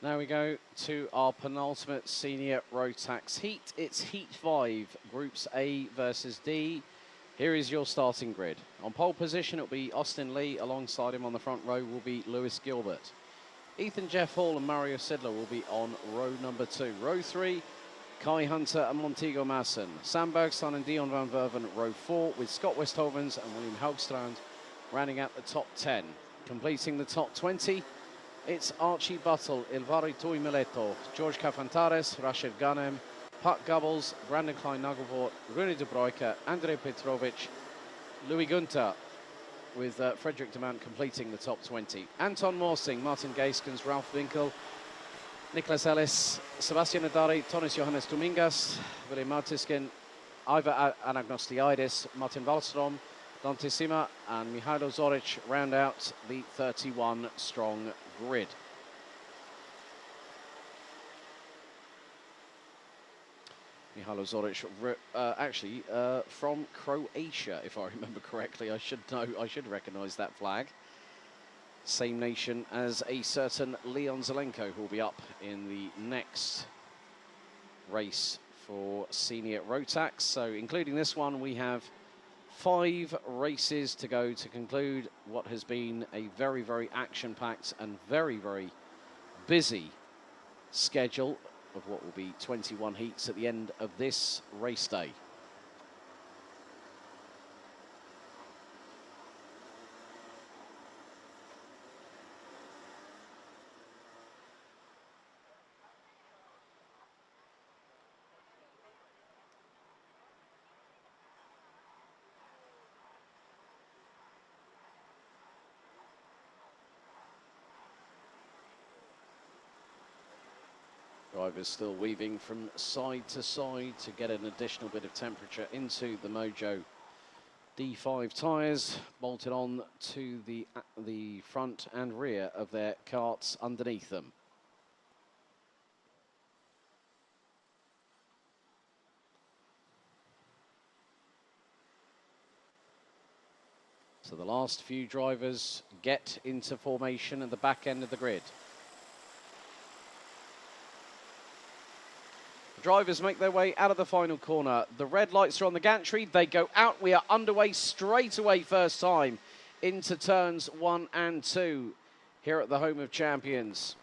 [SPEAKER 2] Now we go to our penultimate senior road tax heat. It's Heat 5, Groups A versus D. Here is your starting grid. On pole position, it'll be Austin Lee. Alongside him on the front row will be Lewis Gilbert. Ethan Jeff Hall and Mario Sidler will be on row number 2. Row 3, Kai Hunter and Montego Masson. Sam Bergstein and Dion van Verven at row 4, with Scott Westhovens and William Hoogstrand rounding out the top 10. Completing the top 20, it's Archie Buttle, Ilvari Tui Mileto, George Kafantares, Rashid Ghanem, Pat Gubbles, Brandon Klein-Nagelvoort, Rune de Broeke, Andrei Petrovic, Louis Gunter, with Frederick Demant completing the top 20. Anton Morsing, Martin Geiskens, Ralph Winkel, Nicholas Ellis, Sebastian Adari, Tonis Johannes Domingas, William Martiskin, Ivar Anagnostiidis, Martin Wallstrom, Dante Sima and Mihailo Zoric round out the 31-strong grid. Mihailo Zoric, actually from Croatia, if I remember correctly. I should recognise that flag. Same nation as a certain Leon Zelenko, who will be up in the next race for senior Rotax. So, including this one, we have 5 races to go to conclude what has been a very, very action-packed and very, very busy schedule of what will be 21 heats at the end of this race day. Drivers still weaving from side to side to get an additional bit of temperature into the Mojo D5 tyres, bolted on to the front and rear of their carts underneath them. So the last few drivers get into formation at the back end of the grid. Drivers make their way out of the final corner. The red lights are on the gantry. They go out. We are underway straight away, first time, into turns 1 and 2 here at the Home of Champions.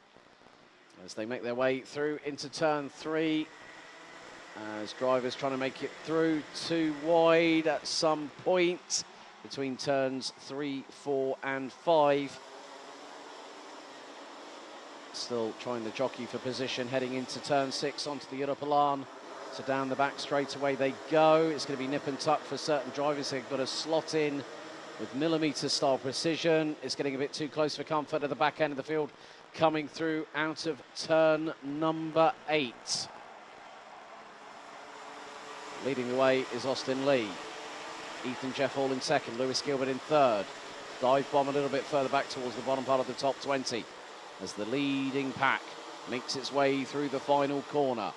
[SPEAKER 2] As they make their way through into turn 3, as drivers trying to make it through, too wide at some point between turns 3, 4 and 5. Still trying to jockey for position, heading into turn 6 onto the Europalan. So down the back straight away they go. It's going to be nip and tuck for certain drivers. They've got to slot in with millimetre style precision. It's getting a bit too close for comfort at the back end of the field, coming through out of turn number 8. Leading the way is Austin Lee. Ethan Jeff Hall in second, Lewis Gilbert in third. Dive bomb a little bit further back towards the bottom part of the top 20. As the leading pack makes its way through the final corner.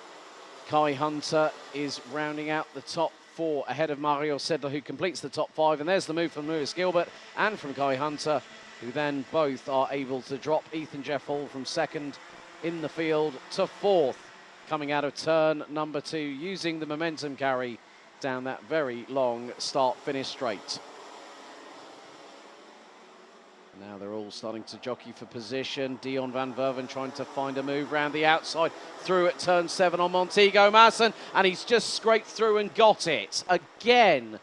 [SPEAKER 2] Kai Hunter is rounding out the top 4 ahead of Mario Sedler, who completes the top 5. And there's the move from Lewis Gilbert and from Kai Hunter, who then both are able to drop Ethan Jeff Hall from second in the field to 4th, coming out of turn number 2, using the momentum carry down that very long start-finish straight. Now they're all starting to jockey for position. Dion van Verven trying to find a move round the outside, through at turn 7 on Montego Masson, and he's just scraped through and got it. Again,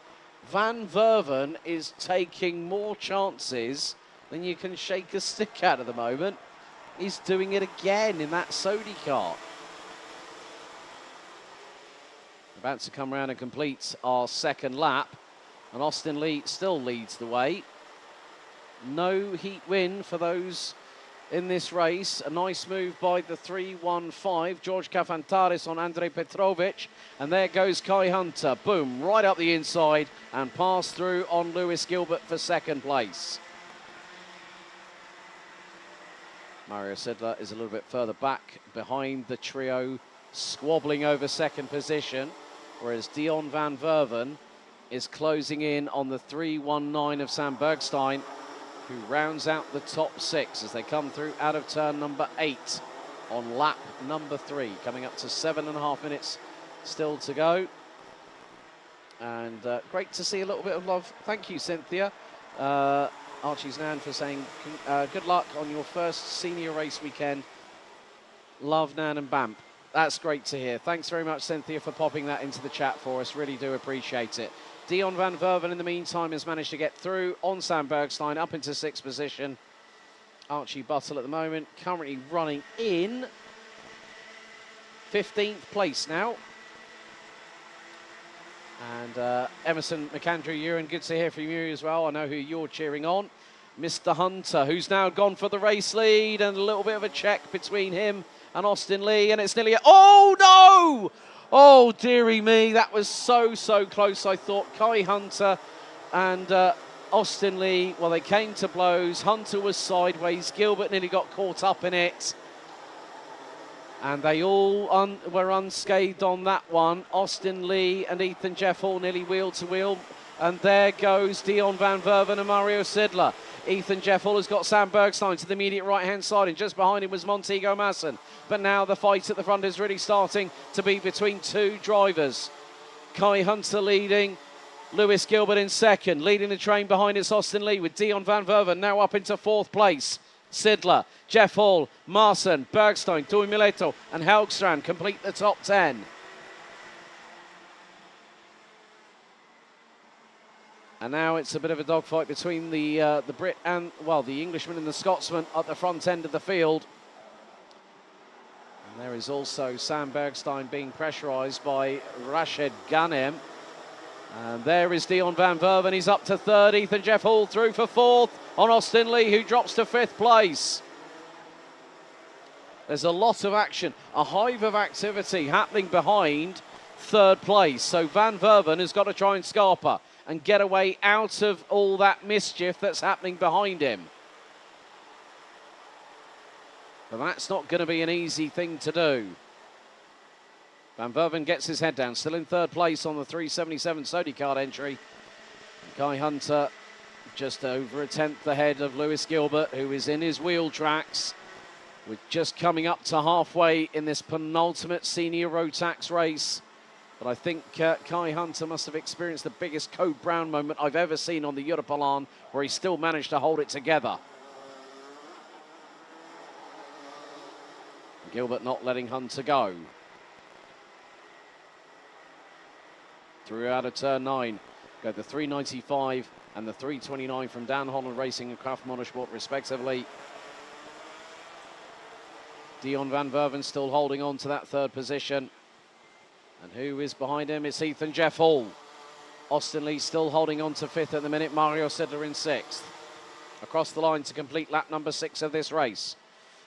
[SPEAKER 2] Van Verven is taking more chances than you can shake a stick at the moment. He's doing it again in that Sodi kart. About to come around and complete our second lap, and Austin Lee still leads the way. No heat win for those in this race. A nice move by the 3-1-5, George Kafantaris on Andrei Petrovic. And there goes Kai Hunter. Boom, right up the inside and pass through on Lewis Gilbert for second place. Mario Sedler is a little bit further back behind the trio, squabbling over second position, whereas Dion van Verven is closing in on the 3-1-9 of Sam Bergstein, who rounds out the top 6 as they come through out of turn number 8. on lap number 3, coming up to 7.5 minutes still to go. And great to see a little bit of love. Thank you, Cynthia. Archie's Nan for saying good luck on your first senior race weekend. Love, Nan and Bamp. That's great to hear. Thanks very much, Cynthia, for popping that into the chat for us. Really do appreciate it. Dion van Verven, in the meantime, has managed to get through on Sam Bergstein up into 6th position. Archie Buttle at the moment, currently running in 15th place now. And Emerson McAndrew, Ewan, good to hear from you as well. I know who you're cheering on. Mr. Hunter, who's now gone for the race lead, and a little bit of a check between him and Austin Lee, and it's nearly a... Oh, no! Oh, dearie me, that was so close. I thought Kai Hunter and Austin Lee, well, they came to blows. Hunter was sideways. Gilbert nearly got caught up in it. And they all were unscathed on that one. Austin Lee and Ethan Jeff all nearly wheel to wheel. And there goes Dion van Verven and Mario Sidler. Ethan Jeffel has got Sam Bergstein to the immediate right-hand side, and just behind him was Montego Masson. But now the fight at the front is really starting to be between 2 drivers. Kai Hunter leading, Lewis Gilbert in 2nd. Leading the train behind it's Austin Lee with Dion van Verven now up into 4th place. Sidler, Jeff Hall, Marson, Bergstein, Tui Mileto and Helgstrand complete the top 10. And now it's a bit of a dogfight between the Brit and, well, the Englishman and the Scotsman at the front end of the field. And there is also Sam Bergstein being pressurised by Rashid Ghanem. And there is Dion van Verven, he's up to 3rd. Ethan Jeff Hall through for 4th on Austin Lee, who drops to 5th place. There's a lot of action, a hive of activity happening behind 3rd place. So van Verven has got to try and scarper and get away out of all that mischief that's happening behind him. But that's not going to be an easy thing to do. Van Verven gets his head down, still in 3rd place on the 377 Sodi card entry. Kai Hunter just over a 10th ahead of Lewis Gilbert, who is in his wheel tracks. We're just coming up to halfway in this penultimate senior Rotax race. But I think Kai Hunter must have experienced the biggest Code Brown moment I've ever seen on the Europalan, where he still managed to hold it together. Gilbert not letting Hunter go. Through out of turn 9, go the 395 and the 329 from Dan Holland Racing and Craft Motorsport respectively. Dion van Verven still holding on to that 3rd position. And who is behind him? It's Ethan Jeff Hall. Austin Lee still holding on to 5th at the minute. Mario Sidler in 6th. Across the line to complete lap number 6 of this race.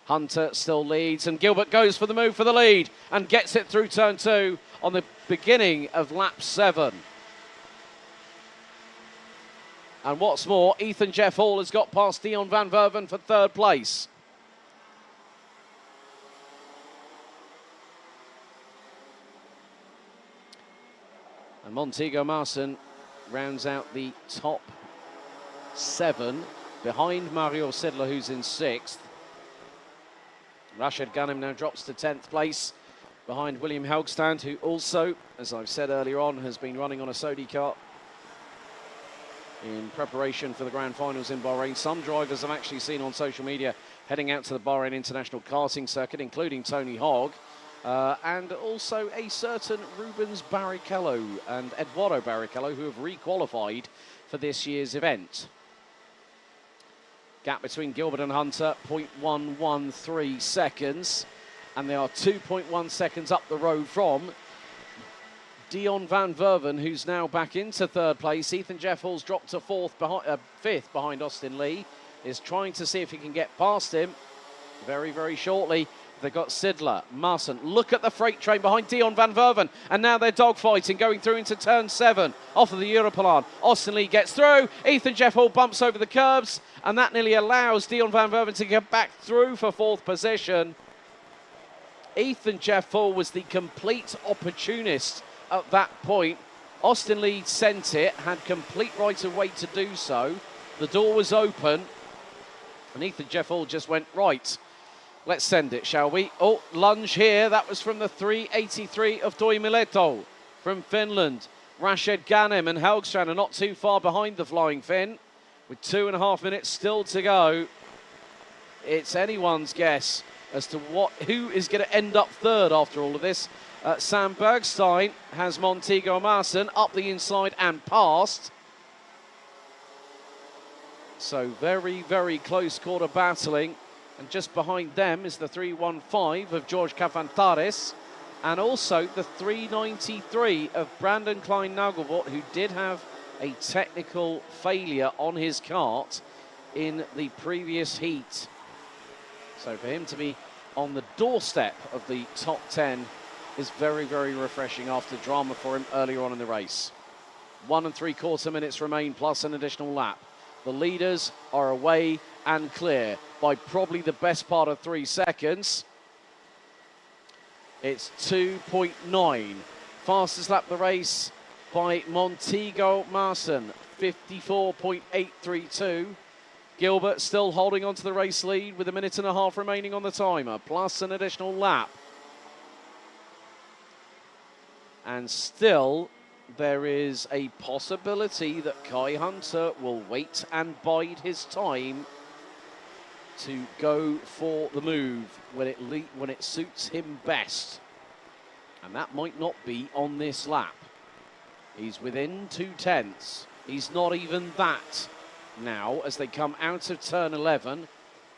[SPEAKER 2] Hunter still leads, and Gilbert goes for the move for the lead and gets it through turn 2 on the beginning of lap 7. And what's more, Ethan Jeff Hall has got past Dion van Verven for 3rd place. And Montego Marson rounds out the top 7 behind Mario Sidler, who's in 6th. Rashid Ghanem now drops to 10th place behind William Helgstand, who also, as I've said earlier on, has been running on a Sodi kart in preparation for the grand finals in Bahrain. Some drivers I've actually seen on social media heading out to the Bahrain International Karting Circuit, including Tony Hogg. And also a certain Rubens Barrichello and Eduardo Barrichello, who have re-qualified for this year's event. Gap between Gilbert and Hunter, 0.113 seconds. And they are 2.1 seconds up the road from Dion van Verven, who's now back into 3rd place. Ethan Jeff Hall's dropped to 5th behind Austin Lee. Is trying to see if he can get past him very shortly. They've got Sidler, Marson. Look at the freight train behind Dion van Verven. And now they're dogfighting, going through into turn 7 off of the Europalan. Austin Lee gets through. Ethan Jeff Hall bumps over the curbs. And that nearly allows Dion van Verven to get back through for 4th position. Ethan Jeff Hall was the complete opportunist at that point. Austin Lee sent it, had complete right of way to do so. The door was open. And Ethan Jeff Hall just went, right, Let's send it, shall we? Oh, lunge here. That was from the 383 of Toimileto from Finland. Rashid Ghanem and Helgstrand are not too far behind the Flying Finn. With 2.5 minutes still to go, it's anyone's guess as to who is going to end up third after all of this. Sam Bergstein has Montego Marson up the inside and past. So very, very close quarter battling. And just behind them is the 315 of George Cafantares. And also the 393 of Brandon Klein-Nagelvoort, who did have a technical failure on his kart in the previous heat. So for him to be on the doorstep of the top 10 is very, very refreshing after drama for him earlier on in the race. 1 3/4 minutes remain plus an additional lap. The leaders are away and clear by probably the best part of 3 seconds. It's 2.9. Fastest lap of the race by Montego Marson, 54.832. Gilbert still holding on to the race lead with 1.5 minutes remaining on the timer, plus an additional lap. And still, there is a possibility that Kai Hunter will wait and bide his time to go for the move when it suits him best. And that might not be on this lap. He's within 2/10. He's not even that now as they come out of turn 11.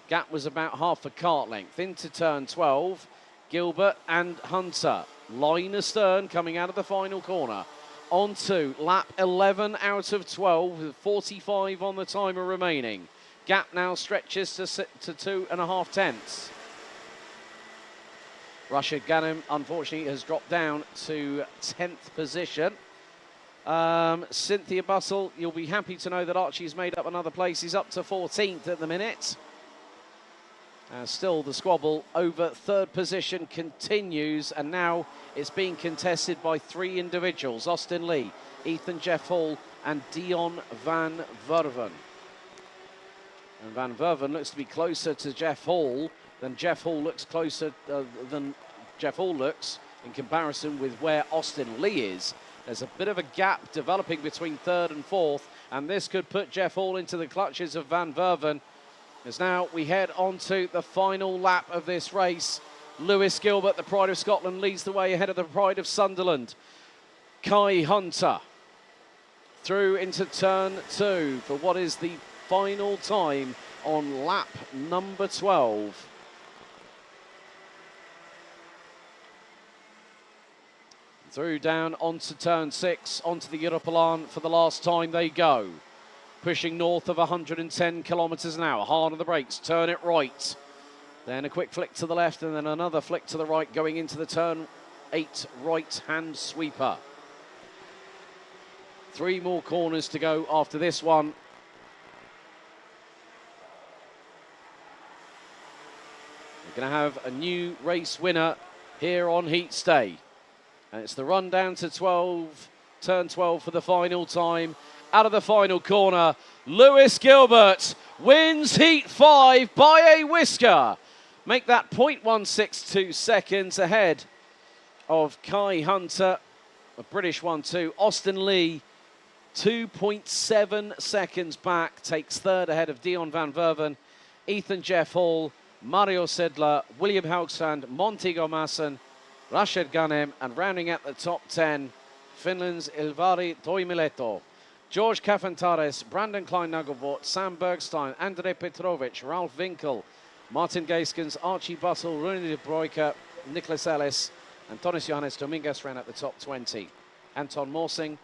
[SPEAKER 2] Gap was about half a kart length. Into turn 12, Gilbert and Hunter. Line astern coming out of the final corner. On to lap 11 out of 12 with 45 on the timer remaining. Gap now stretches to 2.5 tenths. Rashid Ghanem, unfortunately, has dropped down to 10th position. Cynthia Bustle, you'll be happy to know that Archie's made up another place. He's up to 14th at the minute. Still, the squabble over 3rd position continues, and now it's being contested by 3 individuals. Austin Lee, Ethan Jeff Hall, and Dion van Verven. And Van Verven looks to be closer to Jeff Hall than Jeff Hall looks closer than Jeff Hall looks in comparison with where Austin Lee is. There's a bit of a gap developing between 3rd and 4th, and this could put Jeff Hall into the clutches of Van Verven. As now we head on to the final lap of this race. Lewis Gilbert, the Pride of Scotland, leads the way ahead of the Pride of Sunderland. Kai Hunter through into turn 2 for what is the final time on lap number 12. Through down onto turn 6, onto the Europalan for the last time they go. Pushing north of 110 kilometres an hour. Hard on the brakes, turn it right. Then a quick flick to the left and then another flick to the right going into the turn 8 right-hand sweeper. 3 more corners to go after this one. We're going to have a new race winner here on Heat Stay. And it's the run down to 12, turn 12 for the final time. Out of the final corner, Lewis Gilbert wins Heat 5 by a whisker. Make that 0.162 seconds ahead of Kai Hunter, a British one too. Austin Lee, 2.7 seconds back, takes 3rd ahead of Dion van Verven, Ethan Jeff Hall, Mario Sedler, William Haugstrand, Montego Marson, Rashid Ghanem, and rounding at the top 10, Finland's Ilvari Toimileto. George Cafantares, Brandon Klein-Nagelvoort, Sam Bergstein, Andrei Petrovic, Ralph Winkel, Martin Gaiskens, Archie Bustle, Rune de Broeke, Nicholas Ellis, and Tonis Johannes Dominguez ran at the top 20. Anton Morsing,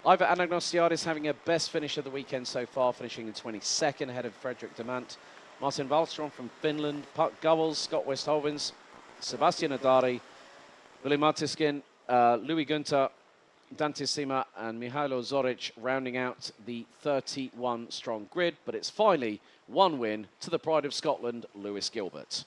[SPEAKER 2] Ivar Anagnostiadis having a best finish of the weekend so far, finishing in 22nd ahead of Fredrik Demant. Martin Wallström from Finland, Puck Gowels, Scott Westhovens, Sebastian Adari, Willi Martiskin, Louis Günther, Dante Sima and Mihailo Zoric rounding out the 31-strong grid, but it's finally one win to the Pride of Scotland, Lewis Gilbert.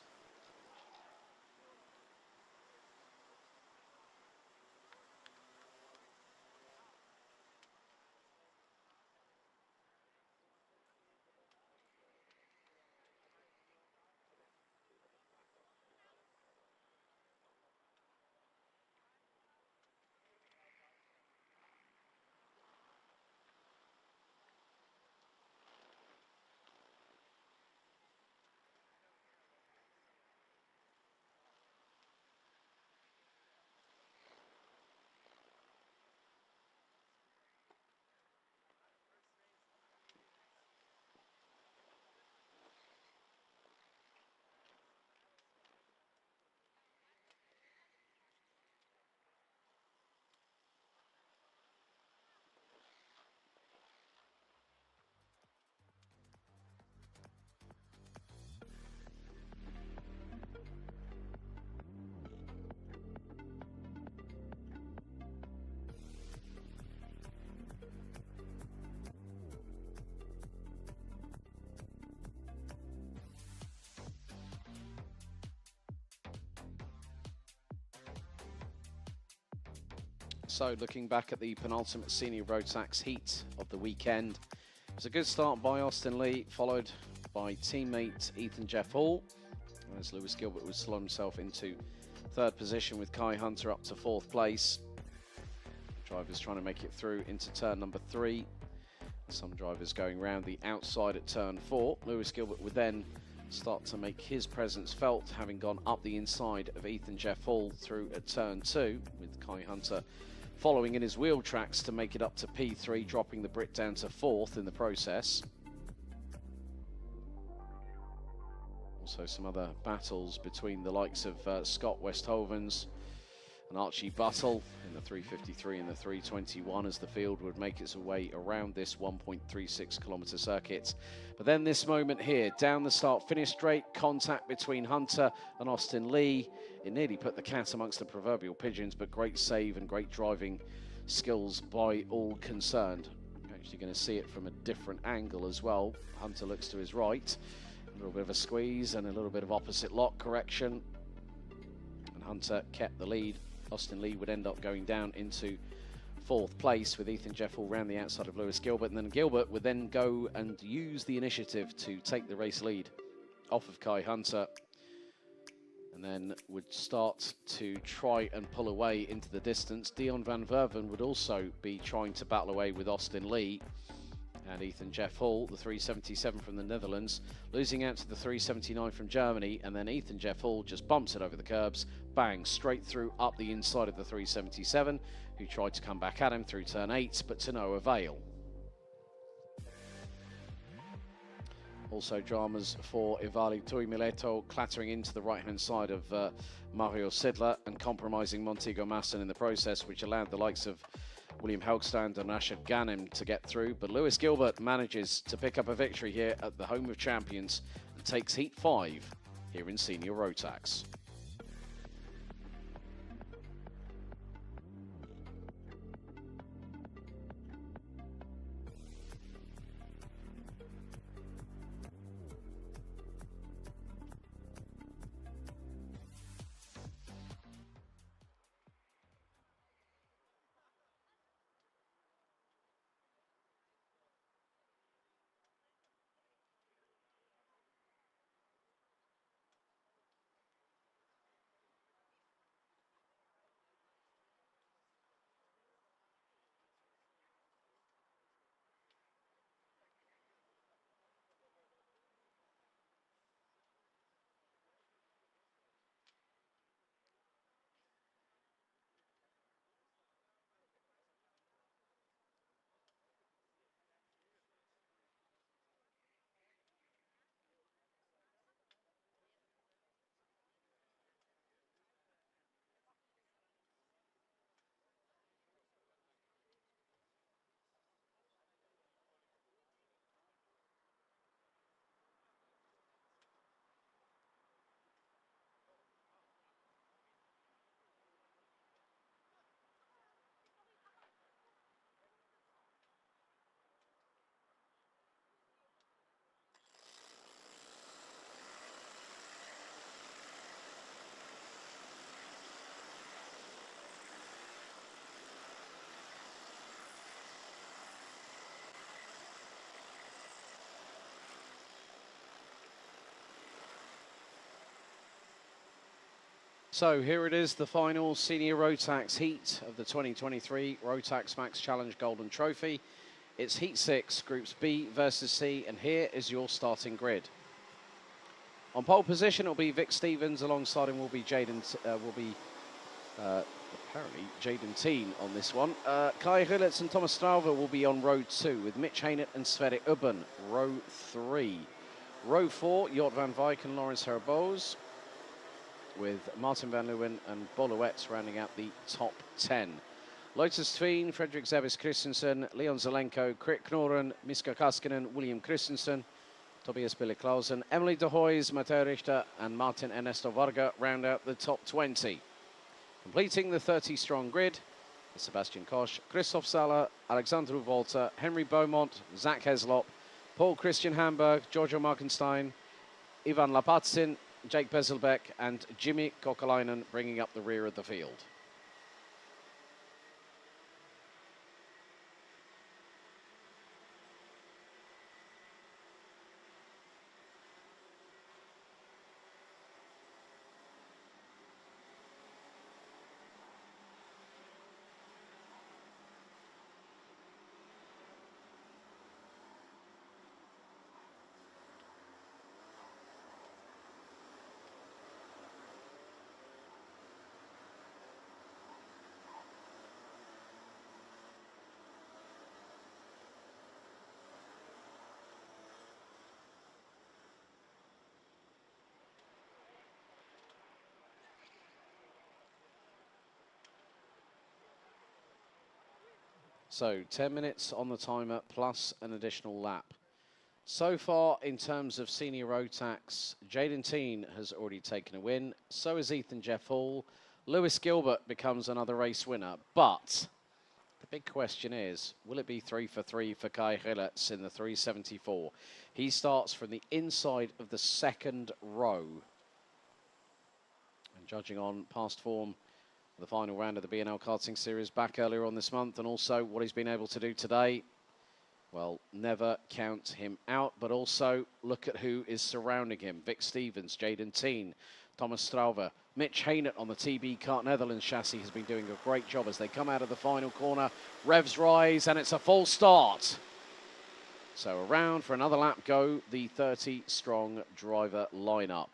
[SPEAKER 2] So looking back at the penultimate senior road tax heat of the weekend, it was a good start by Austin Lee, followed by teammate Ethan Jeff Hall, as Lewis Gilbert would slot himself into third position with Kai Hunter up to fourth place. Drivers trying to make it through into turn number 3. Some drivers going round the outside at turn 4. Lewis Gilbert would then start to make his presence felt, having gone up the inside of Ethan Jeff Hall through at turn 2, with Kai Hunter following in his wheel tracks to make it up to P3, dropping the Brit down to 4th in the process. Also some other battles between the likes of Scott Westhovens and Archie Buttle in the 353 and the 321 as the field would make its way around this 1.36 kilometre circuit. But then this moment here, down the start, finish straight, contact between Hunter and Austin Lee. It nearly put the cat amongst the proverbial pigeons, but great save and great driving skills by all concerned. You're actually going to see it from a different angle as well. Hunter looks to his right, a little bit of a squeeze and a little bit of opposite lock correction. And Hunter kept the lead. Austin Lee would end up going down into 4th place with Ethan Jeff Hall round the outside of Lewis Gilbert, and then Gilbert would then go and use the initiative to take the race lead off of Kai Hunter, and then would start to try and pull away into the distance. Dion van Verven would also be trying to battle away with Austin Lee and Ethan Jeff Hall, the 377 from the Netherlands, losing out to the 379 from Germany, and then Ethan Jeff Hall just bumps it over the curbs, bang, straight through up the inside of the 377, who tried to come back at him through turn 8, but to no avail. Also dramas for Ivali Tuimileto, clattering into the right-hand side of Mario Sidler and compromising Montego Masson in the process, which allowed the likes of William Helgstand and Rashid Ghanem to get through, but Lewis Gilbert manages to pick up a victory here at the home of champions and takes Heat 5 here in Senior Rotax. So here it is, the final Senior Rotax Heat of the 2023 Rotax Max Challenge Golden Trophy. It's Heat 6, Groups B versus C, and here is your starting grid. On pole position, it'll be Vic Stevens. Alongside him will be apparently Jaden Teen on this one. Kai Hulitz and Thomas Strauver will be on row 2, with Mitch Hainert and Sverre Ubben, row 3. Row 4, Jort van Wyk and Lawrence Herboz, with Martin van Leeuwen and Boluets rounding out the top 10. Lotus Tveen, Fredrik Zevis Christensen, Leon Zelenko, Krit Knorren, Miska Kaskinen, William Christensen, Tobias Billy Clausen, Emily de Hoys, Matteo Richter and Martin Ernesto Varga round out the top 20. Completing the 30-strong grid, Sebastian Koch, Christoph Sala, Alexander Volta, Henry Beaumont, Zach Heslop, Paul Christian Hamburg, Giorgio Markenstein, Ivan Lapatsin, Jake Bezelbeck and Jimmy Kokalainen bringing up the rear of the field. So 10 minutes on the timer plus an additional lap. So far, in terms of senior Rotax, Jaden Teen has already taken a win. So is Ethan Jeff Hall. Lewis Gilbert becomes another race winner. But the big question is, will it be 3 for 3 for Kai Hillertz in the 374? He starts from the inside of the second row. And judging on past form, the final round of the B&L Karting Series back earlier on this month, and also what he's been able to do today, well, never count him out, but also look at who is surrounding him. Vic Stevens, Jaden Teen, Thomas Strauver, Mitch Hainert on the TB Kart Netherlands chassis has been doing a great job as they come out of the final corner. Revs rise, and it's a full start. So around for another lap go, the 30-strong driver lineup.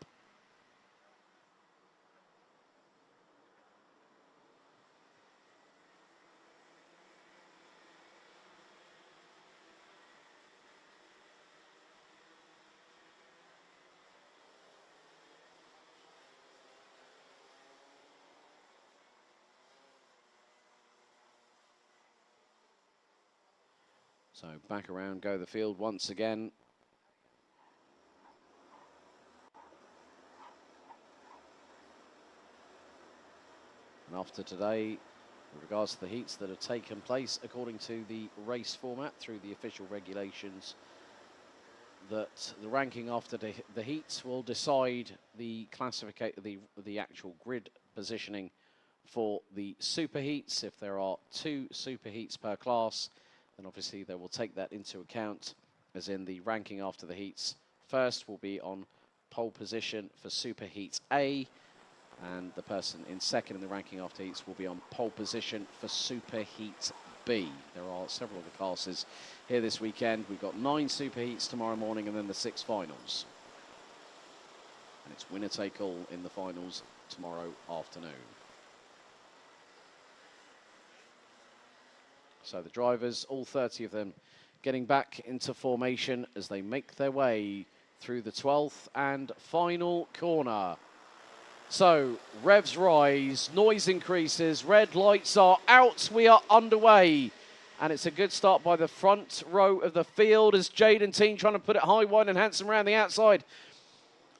[SPEAKER 2] So back around go the field once again. And after today, with regards to the heats that have taken place, according to the race format through the official regulations, that the ranking after the heats will decide the the actual grid positioning for the super heats. If there are 2 super heats per class, then obviously they will take that into account, as in the ranking after the heats. First will be on pole position for Super Heat A, and the person in second in the ranking after heats will be on pole position for Super Heat B. There are several of the classes here this weekend. We've got 9 Super Heats tomorrow morning, and then the 6 finals. And it's winner take all in the finals tomorrow afternoon. So the drivers, all 30 of them, getting back into formation as they make their way through the 12th and final corner. So revs rise, noise increases, red lights are out, we are underway. And it's a good start by the front row of the field as Jaden Teen trying to put it high, wide and handsome around the outside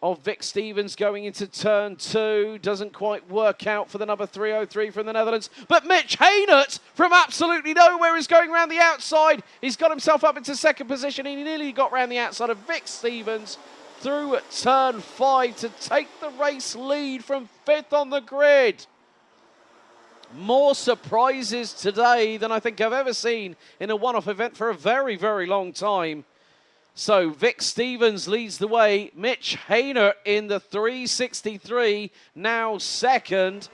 [SPEAKER 2] of Vic Stevens going into turn 2. Doesn't quite work out for the number 303 from the Netherlands. But Mitch Hainert from absolutely nowhere is going around the outside. He's got himself up into second position. He nearly got around the outside of Vic Stevens through turn 5 to take the race lead from 5th on the grid. More surprises today than I think I've ever seen in a one-off event for a very, very long time. So Vic Stevens leads the way. Mitch Hainert in the 363, now second.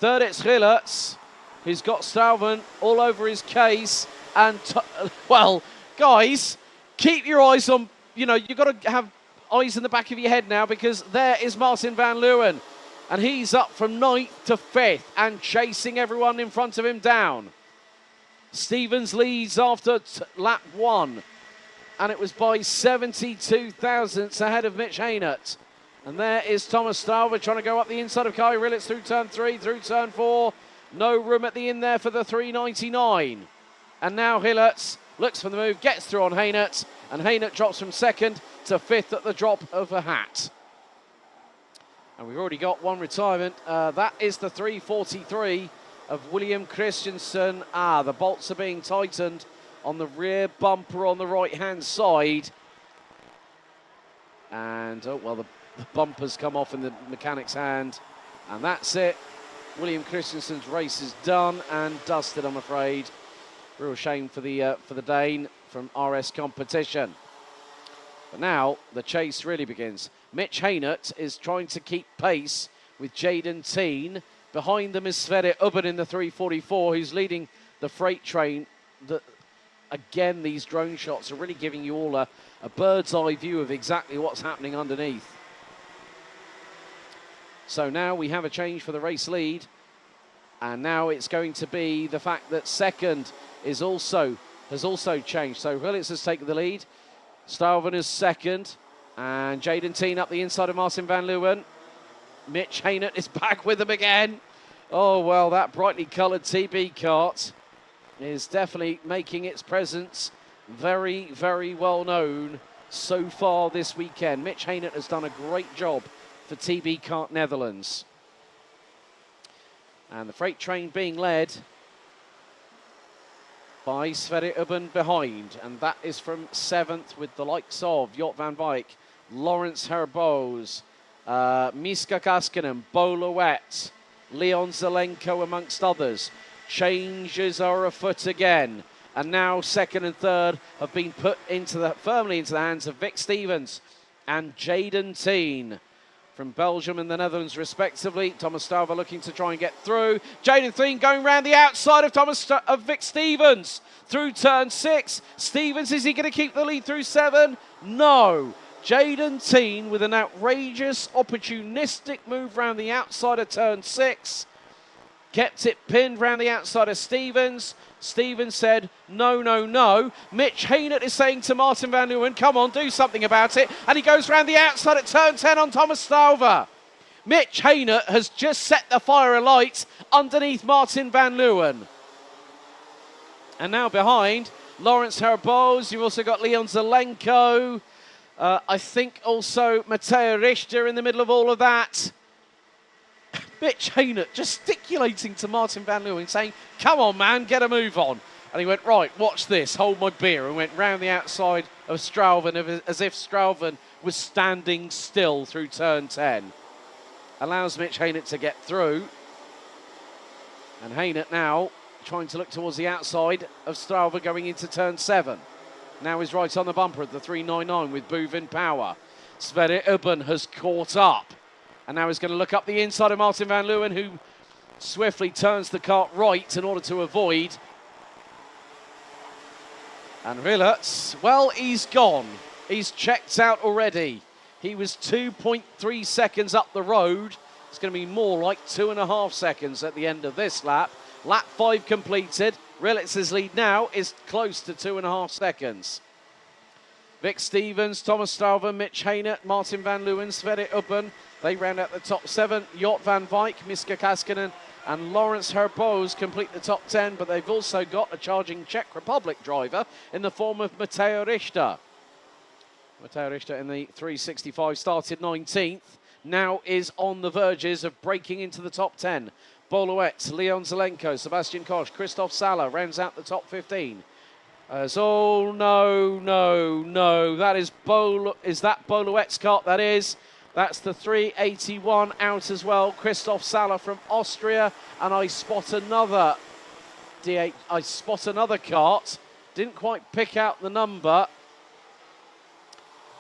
[SPEAKER 2] Third it's Hillertz, who's got Stauven all over his case. And, well, guys, keep your eyes on, you've got to have eyes in the back of your head now, because there is Martin van Leeuwen. And he's up from 9th to 5th and chasing everyone in front of him down. Stevens leads after lap 1. And it was by 72 thousandths ahead of Mitch Hainert. And there is Thomas Strauver trying to go up the inside of Kai Hillertz through turn 3, through turn 4. No room at the in there for the 399. And now Hillertz looks for the move, gets through on Hainert, and Hainert drops from 2nd to 5th at the drop of a hat. And we've already got one retirement. That is the 343 of William Christensen. The bolts are being tightened on the rear bumper on the right-hand side. And, oh, well, the bumper's come off in the mechanic's hand. And that's it. William Christensen's race is done and dusted, I'm afraid. Real shame for the Dane from RS Competition. But now the chase really begins. Mitch Hainert is trying to keep pace with Jaden Teen. Behind them is Sverre Ubben in the 344, who's leading the freight train. Again, these drone shots are really giving you all a bird's eye view of exactly what's happening underneath. So now we have a change for the race lead. And now it's going to be the fact that second has also changed. So Hillertz has taken the lead. Stauven is second. And Jaden Teen up the inside of Martin van Leeuwen. Mitch Hainert is back with them again. Oh, well, that brightly coloured TB kart is definitely making its presence very, very well known so far this weekend. Mitch Haynett has done a great job for TB Kart Netherlands. And the freight train being led by Sverre Ubben behind, and that is from 7th with the likes of Jort van Wijk, Lawrence Herboz, Miska Kaskinen, Bolowet, Leon Zelenko amongst others. Changes are afoot again, and now second and third have been put firmly into the hands of Vic Stevens and Jaden Teen from Belgium and the Netherlands respectively. Thomas Stauber looking to try and get through. Jaden Teen going round the outside of Vic Stevens through turn 6. Stevens, is he going to keep the lead through 7? No. Jaden Teen with an outrageous, opportunistic move round the outside of turn 6. Kept it pinned round the outside of Stevens. Stevens said, no, no, no. Mitch Haynett is saying to Martin van Leeuwen, come on, do something about it. And he goes round the outside at turn 10 on Thomas Stauber. Mitch Haynett has just set the fire alight underneath Martin van Leeuwen. And now behind, Lawrence Herboz. You've also got Leon Zelenko. I think also Mateo Richter in the middle of all of that. Mitch Haynett gesticulating to Martin van Leeuwen, saying, come on, man, get a move on. And he went, right, watch this, hold my beer, and went round the outside of Strauven as if Strauven was standing still through turn 10. Allows Mitch Haynett to get through. And Haynett now trying to look towards the outside of Strauven going into turn 7. Now he's right on the bumper of the 399 with Bouvin Power. Sverre Ubben has caught up. And now he's going to look up the inside of Martin van Leeuwen, who swiftly turns the kart right in order to avoid. And Rillerts, well, he's gone. He's checked out already. He was 2.3 seconds up the road. It's going to be more like 2.5 seconds at the end of this lap. Lap 5 completed. Rillerts' lead now is close to 2.5 seconds. Vic Stevens, Thomas Stauber, Mitch Haynett, Martin van Leeuwen, Sverre Ubben. They round out the top 7. Jort van Wijk, Miska Kaskinen and Lawrence Herboz complete the top 10, but they've also got a charging Czech Republic driver in the form of Mateo Richter. Mateo Richter in the 365 started 19th, now is on the verges of breaking into the top 10. Bolowet, Leon Zelenko, Sebastian Koch, Christoph Sala rounds out the top 15. Oh, no, no, no. That is that Bolowet's kart? That is. That's the 381 out as well. Christoph Sala from Austria. And I spot another D8. I spot another kart. Didn't quite pick out the number.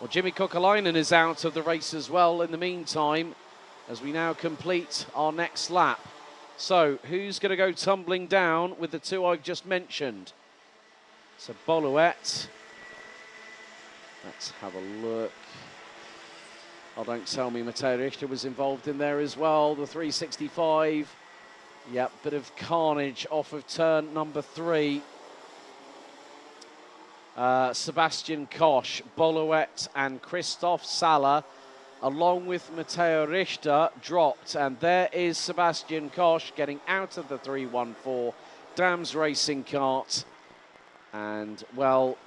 [SPEAKER 2] Well, Jimmy Kokalainen is out of the race as well in the meantime, as we now complete our next lap. So, who's going to go tumbling down with the two I've just mentioned? So, Bolowet. Let's have a look. Oh, don't tell me Mateo Richter was involved in there as well. The 365. Yep, bit of carnage off of turn number 3. Sebastian Koch, Bolowet and Christoph Sala, along with Mateo Richter, dropped. And there is Sebastian Koch getting out of the 314 Dams Racing kart. And, well,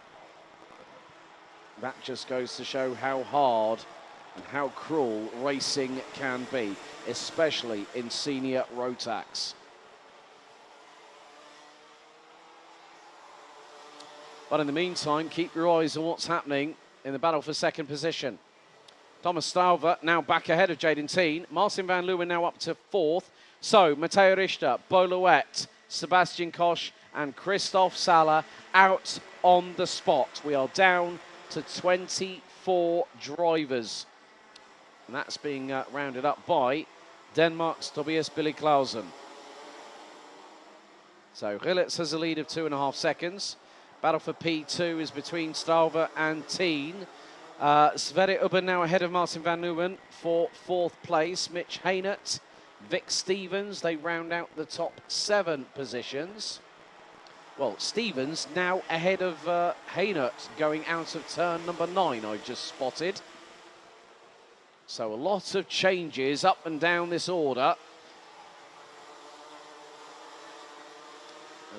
[SPEAKER 2] that just goes to show how hard and how cruel racing can be, especially in senior Rotax. But in the meantime, keep your eyes on what's happening in the battle for second position. Thomas Stauber now back ahead of Jaden Teen. Martin van Leeuwen now up to 4th. So, Mateo Richter, Bolowet, Sebastian Koch and Christoph Sala out on the spot. We are down to 24 drivers. And that's being rounded up by Denmark's Tobias Billy Clausen. So Rillerts has a lead of 2.5 seconds. Battle for P2 is between Stauber and Teen. Sverre Ubben now ahead of Martin van Leeuwen for 4th place. Mitch Haynett, Vic Stevens, they round out the top 7 positions. Well, Stevens now ahead of Haynett going out of turn number 9, I've just spotted. So a lot of changes up and down this order.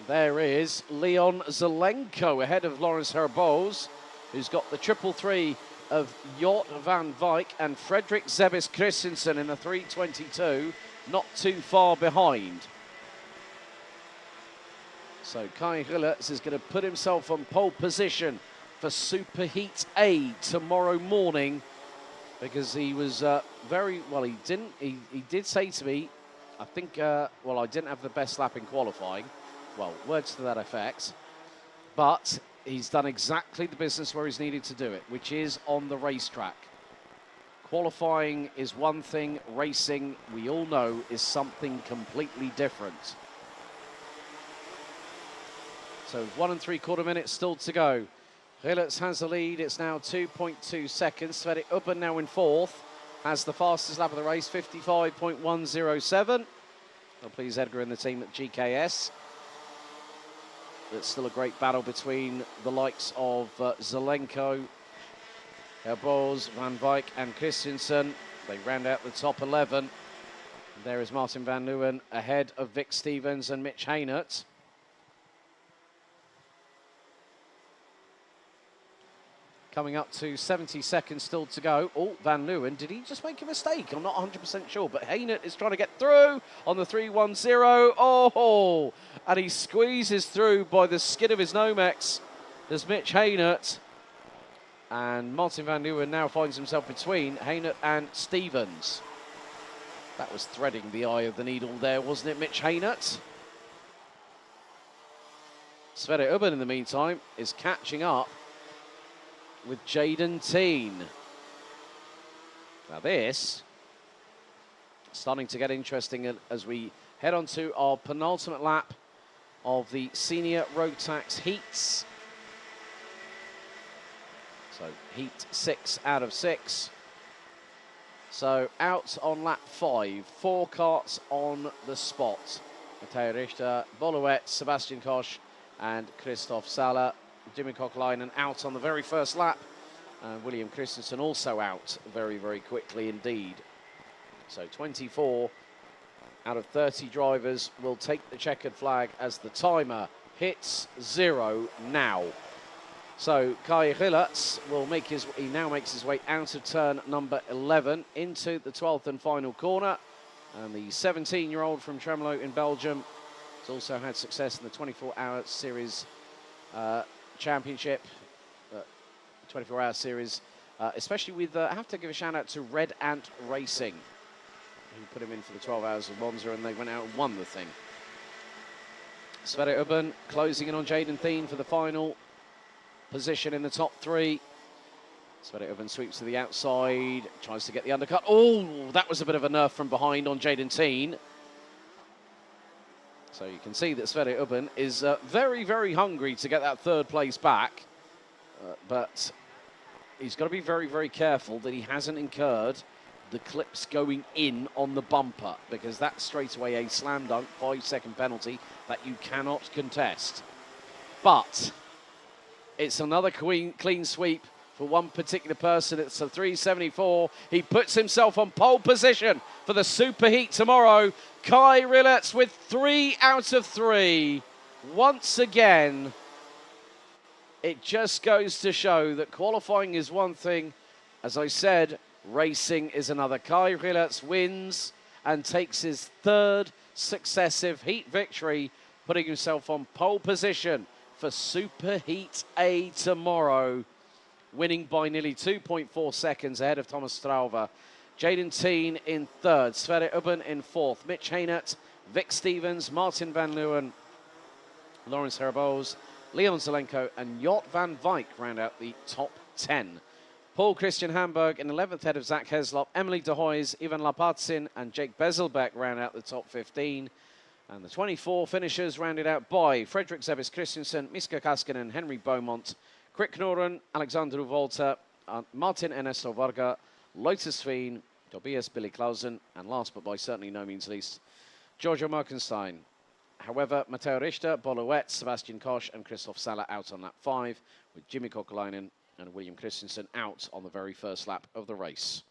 [SPEAKER 2] And there is Leon Zelenko ahead of Lawrence Herboz, who's got the 333 of Jort van Wijk and Frederik Zebis Christensen in the 322, not too far behind. So Kai Rillerts is going to put himself on pole position for Superheat A tomorrow morning, because he was very well. He did say to me, I think, well, I didn't have the best lap in qualifying. Well, words to that effect. But he's done exactly the business where he's needed to do it, which is on the racetrack. Qualifying is one thing, racing, we all know, is something completely different. So 1 3/4 minutes still to go. Rillerts has the lead. It's now 2.2 seconds. Sverre Ubben now in fourth. Has the fastest lap of the race, 55.107. Well, please Edgar and the team at GKS. It's still a great battle between the likes of Zelenko, Herboz, Van Wijk and Christensen. They round out the top 11. There is Martin van Leeuwen ahead of Vic Stevens and Mitch Haynert. Coming up to 70 seconds still to go. Oh, Van Leeuwen, did he just make a mistake? I'm not 100% sure, but Haynert is trying to get through on the 310. Oh, and he squeezes through by the skin of his Nomex. There's Mitch Haynert. And Martin van Leeuwen now finds himself between Haynert and Stevens. That was threading the eye of the needle there, wasn't it, Mitch Haynert? Sverre Ubben, in the meantime, is catching up with Jaden Teen. Now this starting to get interesting as we head on to our penultimate lap of the senior road tax heats. So heat 6 out of 6. So out on lap 5, 4 karts on the spot. Matteo Richter, Boluet, Sebastian Koch and Christoph Sala. Jimmy Kochleinen out on the very first lap. And William Christensen also out very, very quickly indeed. So 24 out of 30 drivers will take the checkered flag as the timer hits 0 now. So Kai Rillerts will now makes his way out of turn number 11 into the 12th and final corner. And the 17-year-old from Tremelo in Belgium has also had success in the 24-hour series championship, 24-hour series, especially with, I have to give a shout out to Red Ant Racing, who put him in for the 12 hours of Monza, and they went out and won the thing. Sverre Ubben closing in on Jaden Thien for the final position in the top 3. Sverre Ubben sweeps to the outside, tries to get the undercut. Oh, that was a bit of a nerf from behind on Jaden Thien. So you can see that Sverre Ubben is very, very hungry to get that 3rd place back. But he's got to be very, very careful that he hasn't incurred the clips going in on the bumper, because that's straight away a slam dunk 5-second penalty that you cannot contest. But it's another clean sweep for one particular person. It's a 374. He puts himself on pole position for the Superheat tomorrow. Kai Rillerts with 3 out of 3. Once again, it just goes to show that qualifying is one thing. As I said, racing is another. Kai Rillerts wins and takes his 3rd successive heat victory, putting himself on pole position for Superheat A tomorrow, winning by nearly 2.4 seconds ahead of Thomas Strauver. Jaden Teen in 3rd, Sverre Ubben in 4th, Mitch Haynert, Vic Stevens, Martin van Leeuwen, Lawrence Herboz, Leon Zelenko and Jort van Wijk round out the top 10. Paul Christian Hamburg in 11th head of Zach Heslop, Emily de Hoys, Ivan Lapatzin and Jake Bezelbeck round out the top 15. And the 24 finishers rounded out by Frederik Zebis Christensen, Miska Kaskinen, Henry Beaumont, Krik Noren, Alexander Volta, Martin Ernesto Varga, Lotus Sveen, Tobias Billy Clausen, and last but by certainly no means least, Giorgio Merkenstein. However, Matteo Richter, Boluet, Sebastian Koch and Christoph Sala out on lap 5, with Jimmy Kochleinen and William Christensen out on the very first lap of the race.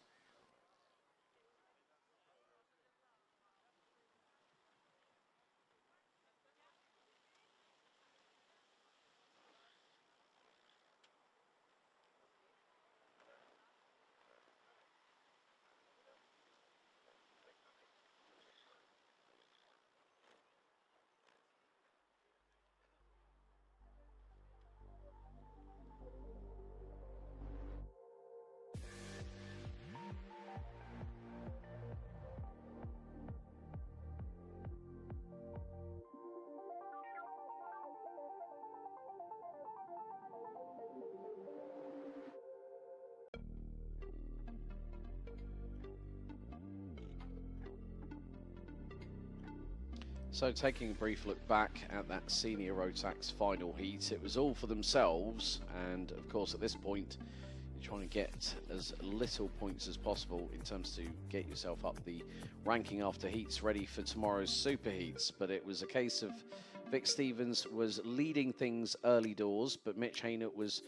[SPEAKER 2] So taking a brief look back at that senior Rotax final heat, it was all for themselves, and of course at this point you're trying to get as little points as possible in terms to get yourself up the ranking after heats ready for tomorrow's super heats. But it was a case of Vic Stevens was leading things early doors, but Mitch Haynett was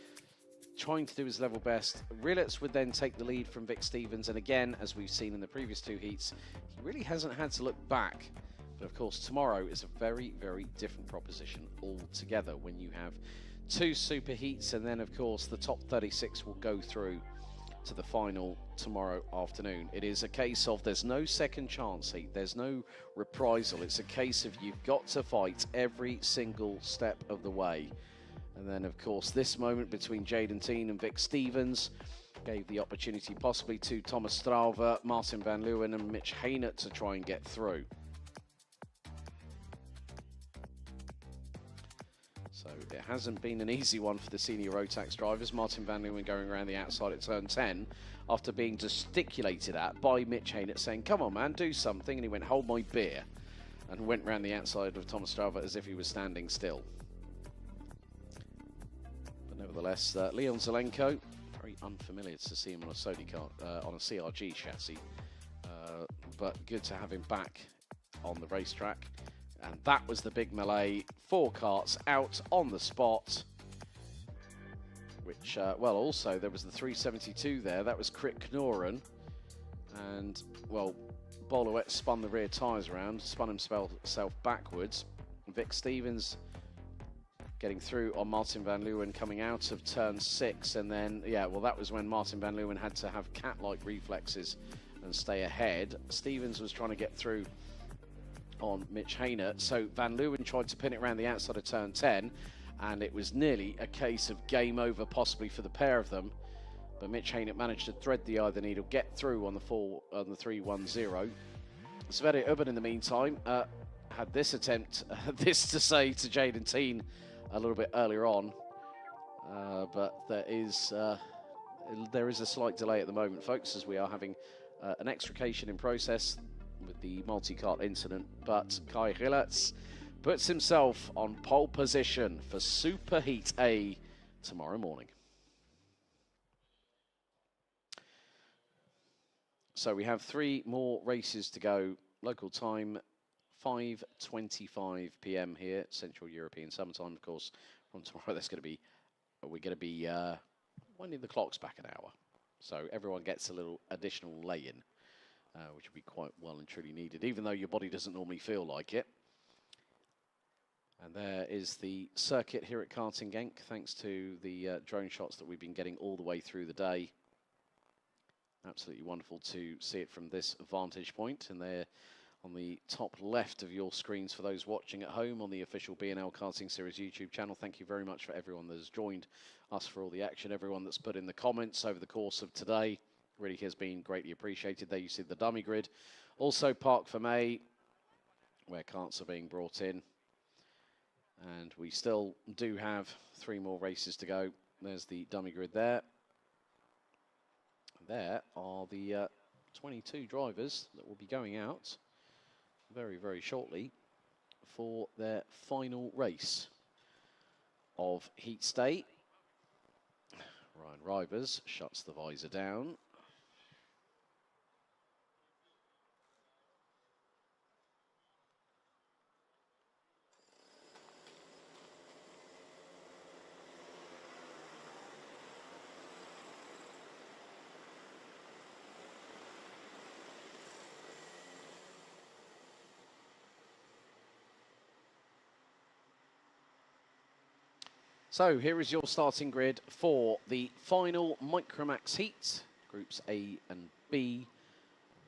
[SPEAKER 2] trying to do his level best. Rilletz would then take the lead from Vic Stevens, and again, as we've seen in the previous two heats, he really hasn't had to look back. But of course, tomorrow is a very, very different proposition altogether when you have two super heats, and then of course the top 36 will go through to the final tomorrow afternoon. It is a case of there's no second chance heat, there's no reprisal. It's a case of you've got to fight every single step of the way. And then of course this moment between Jaden Teen and Vic Stevens gave the opportunity possibly to Thomas Strauver, Martin van Leeuwen and Mitch Haynett to try and get through. So it hasn't been an easy one for the senior Rotax drivers. Martin van Leeuwen going around the outside at turn 10 after being gesticulated at by Mitch Haynett saying, "Come on man, do something," and he went, "Hold my beer," and went around the outside of Thomas Strauver as if he was standing still. But nevertheless, Leon Zelenko, very unfamiliar to see him on a Sodi car, on a CRG chassis, but good to have him back on the racetrack. And that was the big melee. 4 karts out on the spot. Which, well, also there was the 372 there. That was Krit Knoren. And, well, Bolowet spun the rear tyres around, spun himself backwards. Vic Stevens getting through on Martin van Leeuwen coming out of turn 6. And then, yeah, well, that was when Martin van Leeuwen had to have cat-like reflexes and stay ahead. Stevens was trying to get through on Mitch Haynett, so Van Leeuwen tried to pin it around the outside of turn 10, and it was nearly a case of game over possibly for the pair of them, but Mitch Haynett managed to thread the eye of the needle, get through on the 310. Sverre Ubben in the meantime had this attempt, this to say to Jaden Teen a little bit earlier on, but there is a slight delay at the moment, folks, as we are having an extrication in process with the multi-kart incident, but Kai Rilletz puts himself on pole position for Super Heat A tomorrow morning. So we have 3 more races to go. Local time 5:25 p.m. here, Central European Summertime, of course. From tomorrow, we're going to be winding the clocks back an hour, so everyone gets a little additional lay-in. Which will be quite well and truly needed, even though your body doesn't normally feel like it. And there is the circuit here at Karting Genk, thanks to the drone shots that we've been getting all the way through the day. Absolutely wonderful to see it from this vantage point. And there on the top left of your screens for those watching at home on the official B&L Karting Series YouTube channel. Thank you very much for everyone that has joined us for all the action, everyone that's put in the comments over the course of today. Really has been greatly appreciated. There you see the dummy grid. Also Park for May, where karts are being brought in. And we still do have 3 more races to go. There's the dummy grid there. There are the 22 drivers that will be going out very, very shortly for their final race of Heat Stay. Ryan Rivers shuts the visor down. So here is your starting grid for the final Micromax Heat, Groups A and B,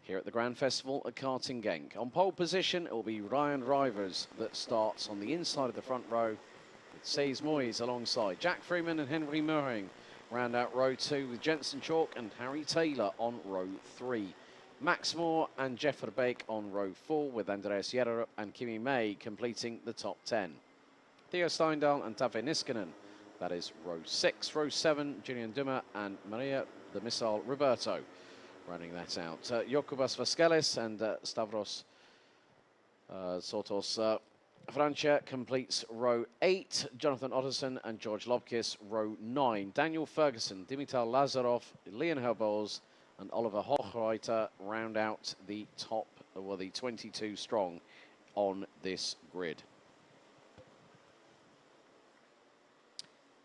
[SPEAKER 2] here at the Grand Festival at Karting Genk. On pole position, it will be Ryan Rivers that starts on the inside of the front row, with Seys Moyes alongside. Jack Freeman and Henry Murring round out row 2, with Jensen Chalk and Harry Taylor on row 3. Max Moore and Jeff Verbeek on row 4, with Andreas Jerrer and Kimi May completing the top 10. Theo Steindal and Tave Niskanen, that is row 6. Row 7, Julian Dummer and Maria the Missile Roberto running that out. Jokubas Vasquez and Stavros Sortos Francia completes row 8, Jonathan Otterson and George Lobkis row 9. Daniel Ferguson, Dimitar Lazarov, Leon Herbos and Oliver Hochreiter round out the top, well, the 22 strong on this grid.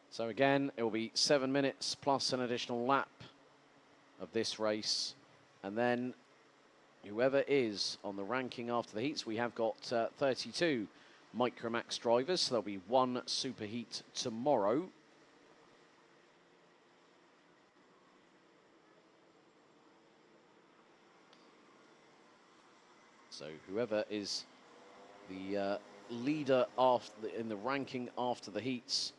[SPEAKER 2] So again, it will be 7 minutes plus an additional lap of this race. And then whoever is on the ranking after the heats, we have got 32 Micromax drivers. So there'll be one superheat tomorrow. So whoever is the leader in the ranking after the heats,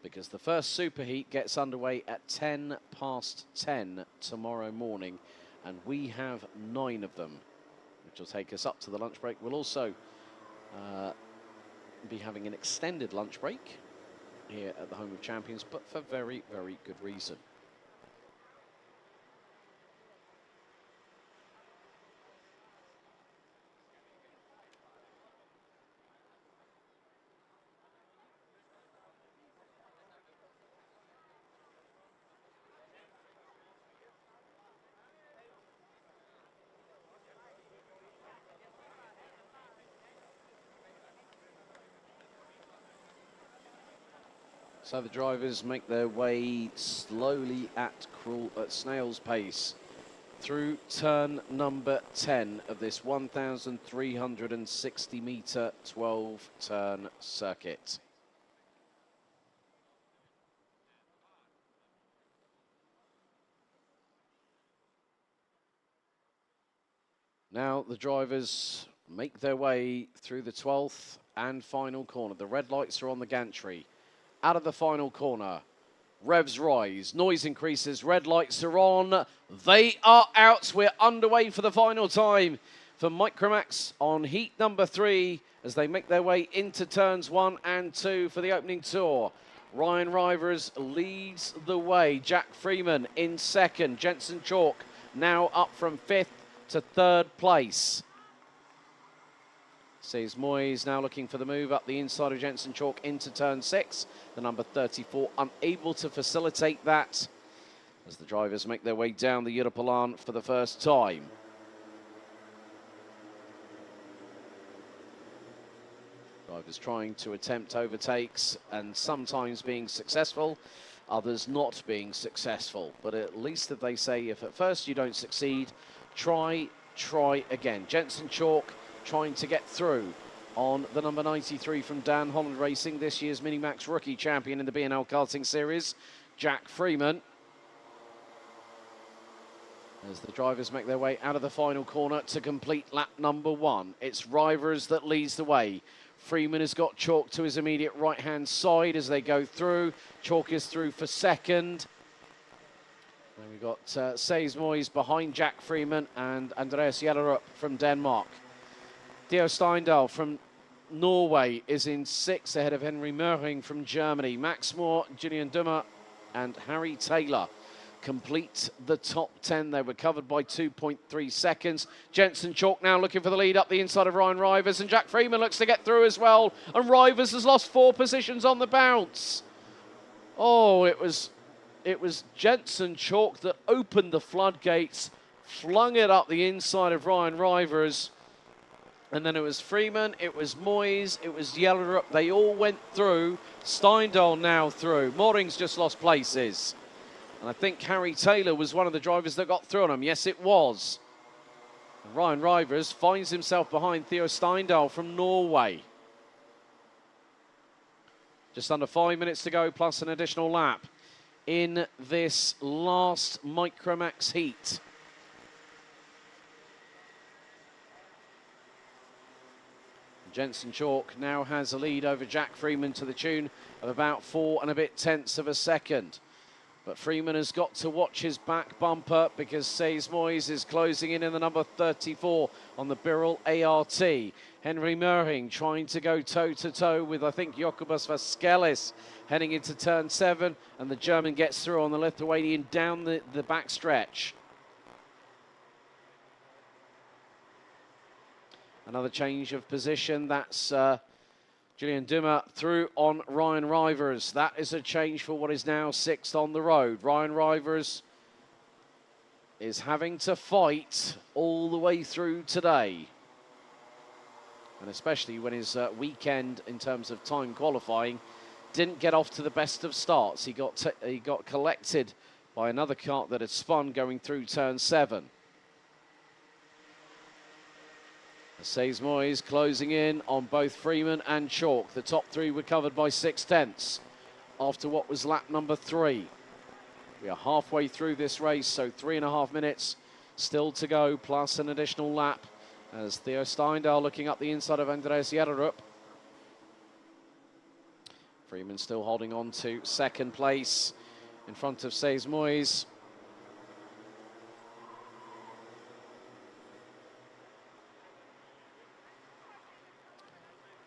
[SPEAKER 2] because the first superheat gets underway at 10 past 10 tomorrow morning, and we have 9 of them, which will take us up to the lunch break. We'll also be having an extended lunch break here at the Home of Champions, but for very, very good reason. So the drivers make their way slowly at snail's pace through turn number 10 of this 1,360 metre 12-turn circuit. Now the drivers make their way through the 12th and final corner. The red lights are on the gantry. Out of the final corner, revs rise, noise increases, red lights are on. They are out. We're underway for the final time for Micromax on heat number 3 as they make their way into turns 1 and 2 for the opening tour. Ryan Rivers leads the way. Jack Freeman in second. Jensen Chalk now up from 5th to 3rd place. Sees Moyes now looking for the move up the inside of Jensen Chalk into turn 6. The number 34 unable to facilitate that as the drivers make their way down the Europalan for the first time. Drivers trying to attempt overtakes and sometimes being successful, others not being successful. But at least if they say if at first you don't succeed, try again. Jensen Chalk trying to get through on the number 93 from Dan Holland Racing, this year's Minimax rookie champion in the B&L Karting Series, Jack Freeman. As the drivers make their way out of the final corner to complete lap number 1. It's Rivers that leads the way. Freeman has got Chalk to his immediate right-hand side as they go through. Chalk is through for second. Then we've got Seys Moyes behind Jack Freeman and Andreas Jellerup from Denmark. Theo Steindal from Norway is in 6th ahead of Henry Möhring from Germany. Max Moore, Julian Dummer and Harry Taylor complete the top 10. They were covered by 2.3 seconds. Jensen Chalk now looking for the lead up the inside of Ryan Rivers, and Jack Freeman looks to get through as well. And Rivers has lost 4 positions on the bounce. Oh, it was Jensen Chalk that opened the floodgates, flung it up the inside of Ryan Rivers. And then it was Freeman, it was Moyes, it was Jellerup. They all went through. Steindal now through. Mooring's just lost places. And I think Harry Taylor was one of the drivers that got through on him. Yes, it was. And Ryan Rivers finds himself behind Theo Steindal from Norway. Just under 5 minutes to go, plus an additional lap in this last Micromax heat. Jensen Chalk now has a lead over Jack Freeman to the tune of about 4 and a bit tenths of a second. But Freeman has got to watch his back bumper because Seys Moyes is closing in the number 34 on the Birrell ART. Henry Möhring trying to go toe-to-toe with, I think, Jokubas Vaskelis heading into turn 7. And the German gets through on the Lithuanian down the back stretch. Another change of position. That's Julian Dummer through on Ryan Rivers. That is a change for what is now 6th on the road. Ryan Rivers is having to fight all the way through today. And especially when his weekend in terms of time qualifying didn't get off to the best of starts. He got collected by another kart that had spun going through turn 7. Moyes closing in on both Freeman and Chalk. The top 3 were covered by 6/10 after what was lap number 3. We are halfway through this race, so 3.5 minutes still to go, plus an additional lap, as Theo Steindal looking up the inside of Andreas Jerrup. Freeman still holding on to 2nd place in front of Moyes.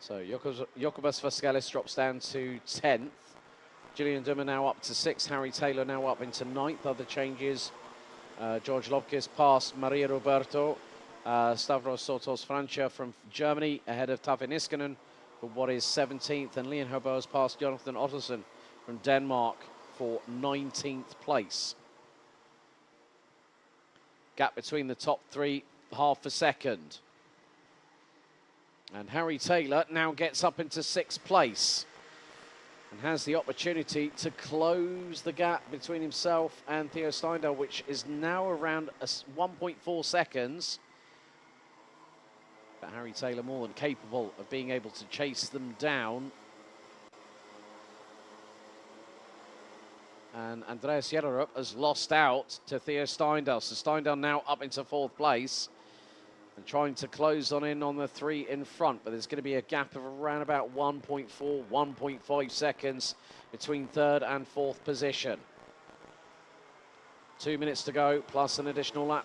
[SPEAKER 2] So Jokubas Vascalis drops down to 10th. Julian Dummer now up to 6th. Harry Taylor now up into 9th. Other changes. George Lobkis past Maria Roberto. Stavros Sotos Francia from Germany ahead of Tave Niskanen for what is 17th. And Leon Hobos past Jonathan Otterson from Denmark for 19th place. Gap between the top 3, half a second. And Harry Taylor now gets up into 6th place and has the opportunity to close the gap between himself and Theo Steindal, which is now around 1.4 seconds. But Harry Taylor more than capable of being able to chase them down. And Andreas Jerrup has lost out to Theo Steindal. So Steindal now up into 4th place and trying to close in on the 3 in front. But there's going to be a gap of around about 1.4, 1.5 seconds between 3rd and 4th position. 2 minutes to go, plus an additional lap.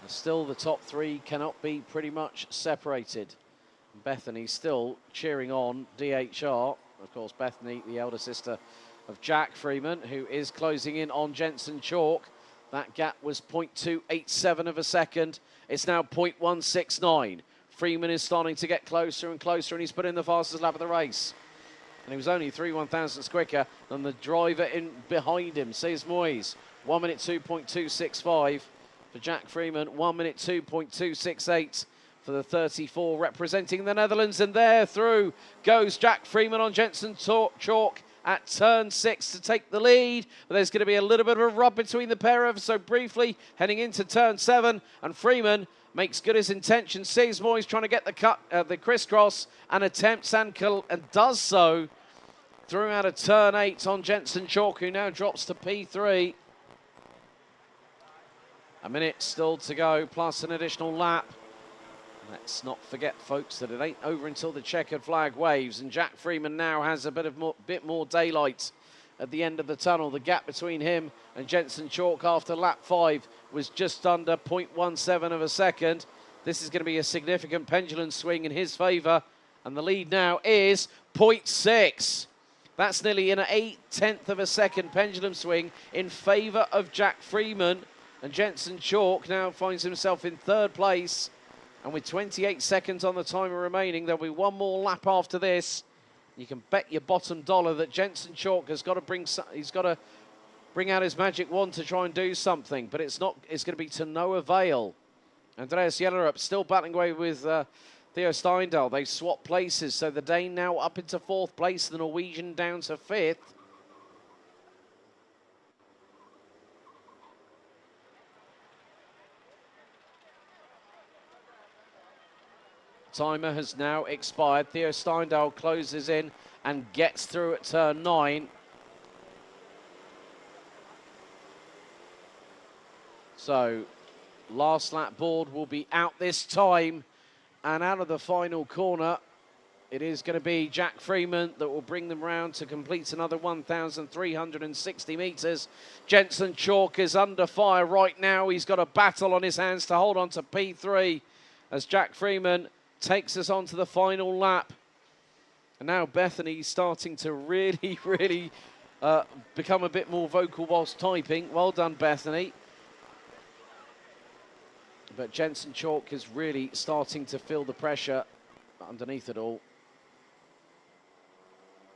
[SPEAKER 2] And still the top 3 cannot be pretty much separated. Bethany still cheering on DHR. Of course, Bethany, the elder sister of Jack Freeman, who is closing in on Jensen Chalk. That gap was 0.287 of a second. It's now 0.169. Freeman is starting to get closer and closer, and he's put in the fastest lap of the race. And he was only 3/1000ths quicker than the driver in behind him, Moyes. 1 minute 2.265 for Jack Freeman. 1 minute 2.268 for the 34 representing the Netherlands. And there through goes Jack Freeman on Jensen Chalk at turn 6 to take the lead. But there's going to be a little bit of a rub between the pair of so briefly heading into turn 7. And Freeman makes good his intention. Moyes trying to get the crisscross and attempts and does so through out of turn 8 on Jensen Chalk, who now drops to P3. A minute still to go, plus an additional lap. Let's not forget, folks, that it ain't over until the checkered flag waves, and Jack Freeman now has a bit more daylight at the end of the tunnel. The gap between him and Jensen Chalk after lap 5 was just under 0.17 of a second. This is going to be a significant pendulum swing in his favour, and the lead now is 0.6. That's nearly an 0.8 of a second pendulum swing in favour of Jack Freeman, and Jensen Chalk now finds himself in 3rd place. And with 28 seconds on the timer remaining, there'll be one more lap after this. You can bet your bottom dollar that Jensen Chalk has got to bring out his magic wand to try and do something, but it's going to be to no avail. Andreas Jerrup still battling away with Theo Steindal. They've swapped places, so the Dane now up into 4th place, the Norwegian down to 5th. Timer has now expired. Theo Steindal closes in and gets through at turn 9. So, last lap board will be out this time. And out of the final corner, it is going to be Jack Freeman that will bring them round to complete another 1,360 metres. Jensen Chalk is under fire right now. He's got a battle on his hands to hold on to P3 as Jack Freeman takes us on to the final lap. And now Bethany starting to really become a bit more vocal whilst typing. Well done, Bethany. But Jensen Chalk is really starting to feel the pressure underneath it all.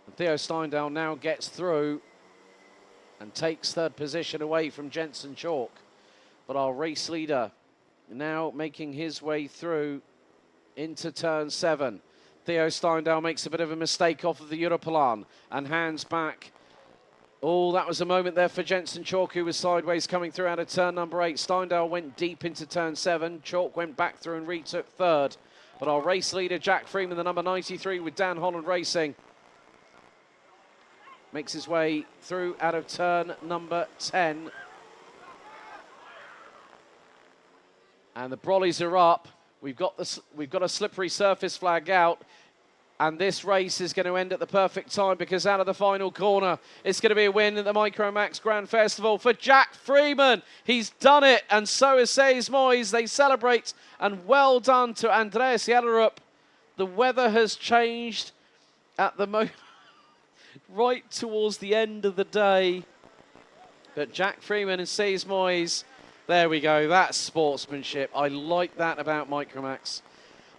[SPEAKER 2] And Theo Steindal now gets through and takes third position away from Jensen Chalk. But our race leader now making his way through into turn 7. Theo Steindal makes a bit of a mistake off of the Europlan and hands back. Oh, that was a moment there for Jensen Chalk, who was sideways coming through out of turn number 8. Steindal went deep into turn 7. Chalk went back through and retook third. But our race leader, Jack Freeman, the number 93 with Dan Holland Racing, makes his way through out of turn number 10. And the brollies are up. We've got a slippery surface flag out. And this race is going to end at the perfect time, because out of the final corner, it's going to be a win at the Micromax Grand Festival for Jack Freeman. He's done it, and so is Seis Moyes. They celebrate, and well done to Andreas Jellerup. The weather has changed at the moment, right towards the end of the day. But Jack Freeman and Seis Moyes, there we go. That's sportsmanship. I like that about Micromax.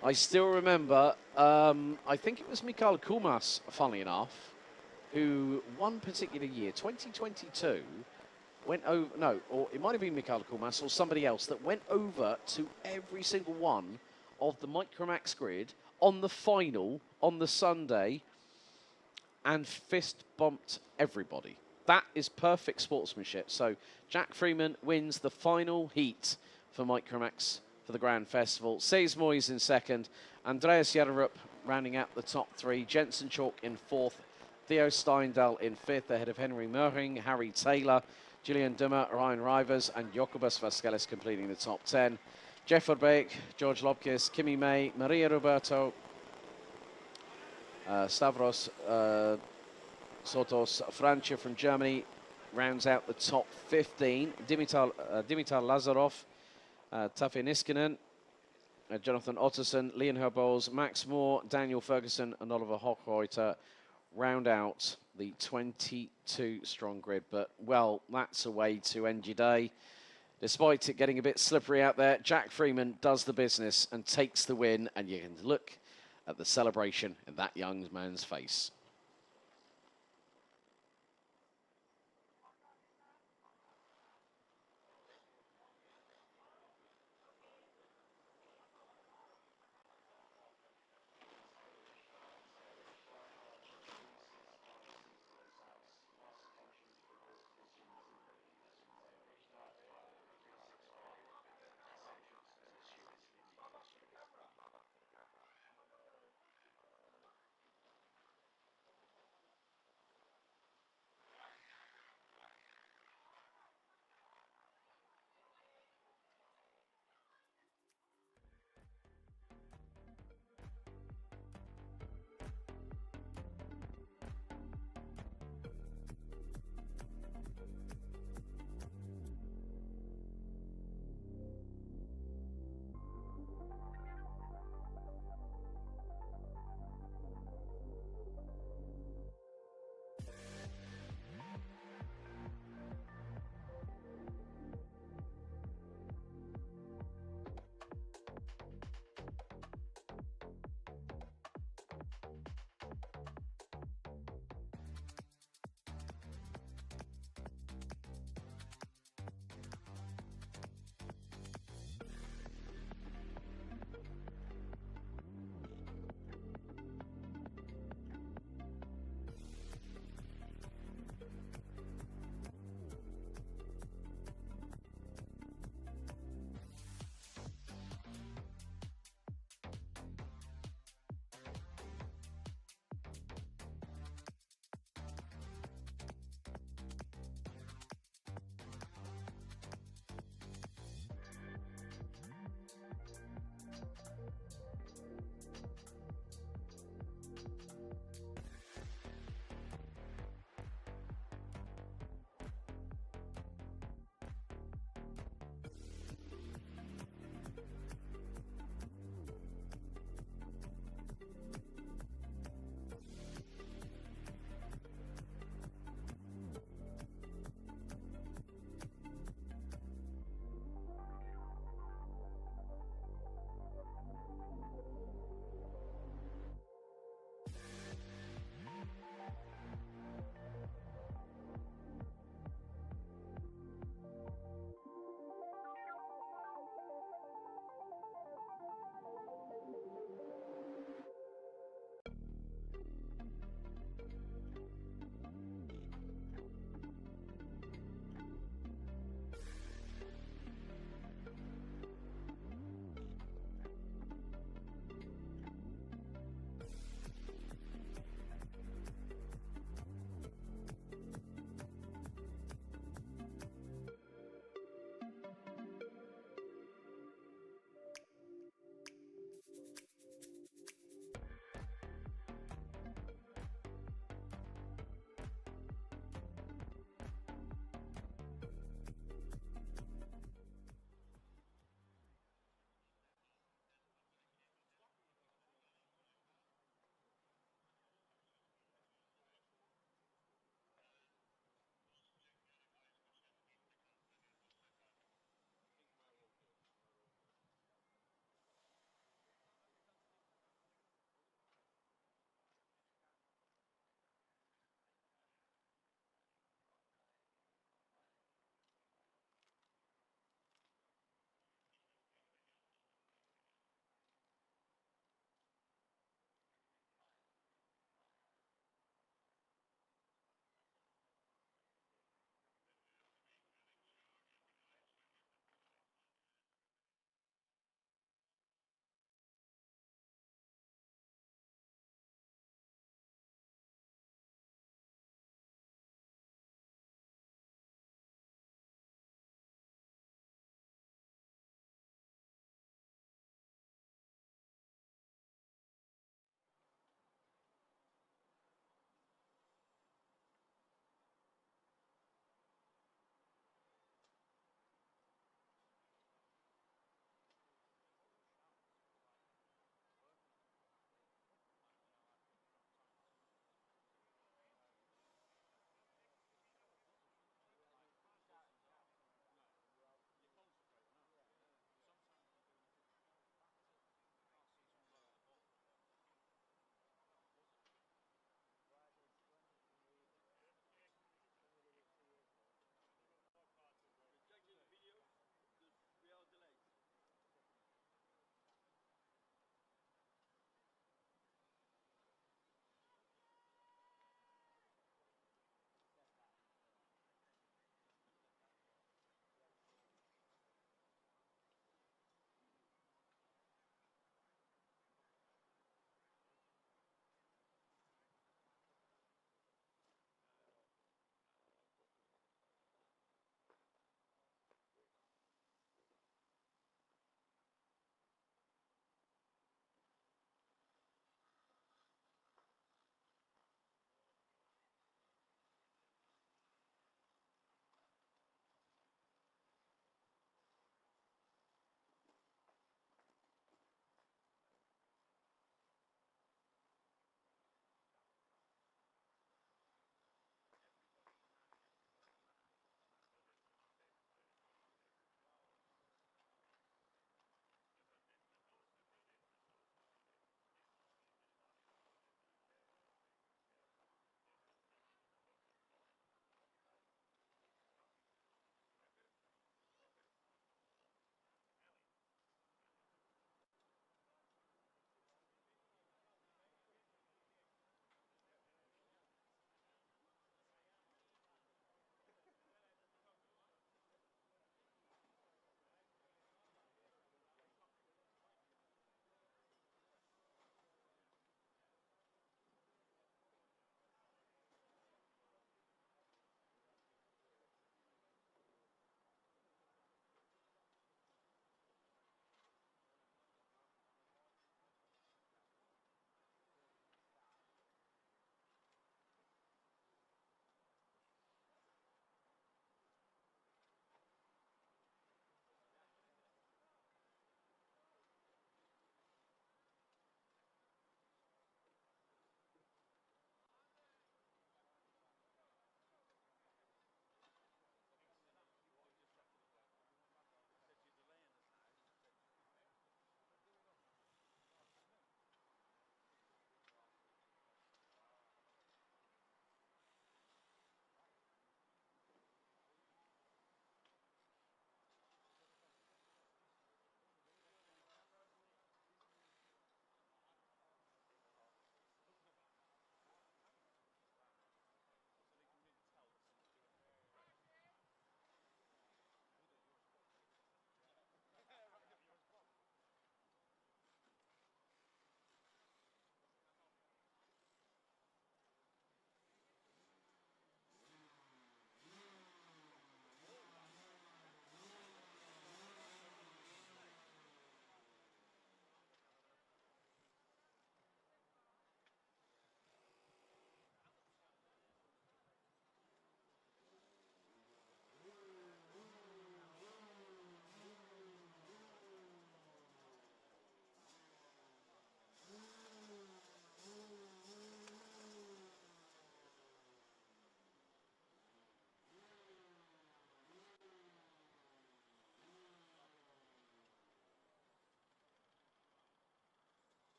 [SPEAKER 2] I still remember, I think it was Mikael Kumas, funnily enough, who one particular year, 2022, went over, no, or it might have been Mikael Kumas or somebody else that went over to every single one of the Micromax grid on the final on the Sunday and fist bumped everybody. That is perfect sportsmanship. So Jack Freeman wins the final heat for Micromax for the Grand Festival. Seis Moyes in second, Andreas Jellerup rounding out the top 3, Jensen Chalk in 4th, Theo Steindal in 5th, ahead of Henry Möhring, Harry Taylor, Julian Dummer, Ryan Rivers, and Jokubas Vasquez completing the top 10. Jeff Verbeek, George Lobkis, Kimi May, Maria Roberto, Stavros Sotos Francia from Germany rounds out the top 15. Dimitar Lazarov, Tafi Niskanen, Jonathan Otterson, Leon Herbols, Max Moore, Daniel Ferguson, and Oliver Hochreuter round out the 22-strong grid. But, well, that's a way to end your day. Despite it getting a bit slippery out there, Jack Freeman does the business and takes the win, and you can look at the celebration in that young man's face.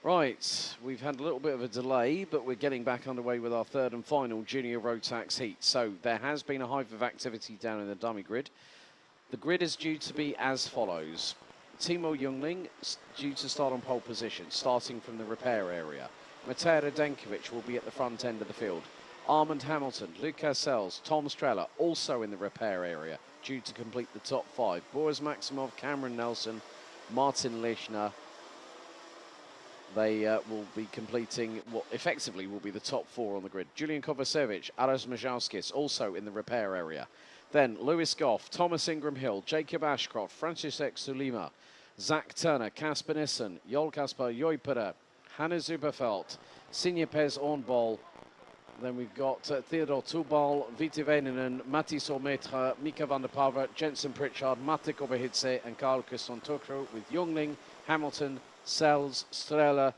[SPEAKER 2] Right, we've had a little bit of a delay, but we're getting back underway with our third and final junior road tax heat. So there has been a hive of activity down in the dummy grid. The grid is due to be as follows. Timo Jungling due to start on pole position, starting from the repair area. Matej Radenkovic will be at the front end of the field. Armand Hamilton, Lucas Sells, Tom Streller also in the repair area, due to complete the top 5. Boris Maximov, Cameron Nelson, Martin Lischner. They will be completing what effectively will be the top 4 on the grid. Julian Kovacevic, Aras Majalskis also in the repair area. Then Lewis Goff, Thomas Ingram Hill, Jacob Ashcroft, František Sulima, Zach Turner, Kasper Nissen, Jol Kasper Joipere, Hannes Zuberfeld, Sinja Pez Ornball. Then we've got Theodor Tubal, Viti Väinänen, Matti Sormetra, Mika van der Pava, Jensen Pritchard, Matti Kobahidze and Carl Christian Tokro, with Jungling, Hamilton, Sells, Strela,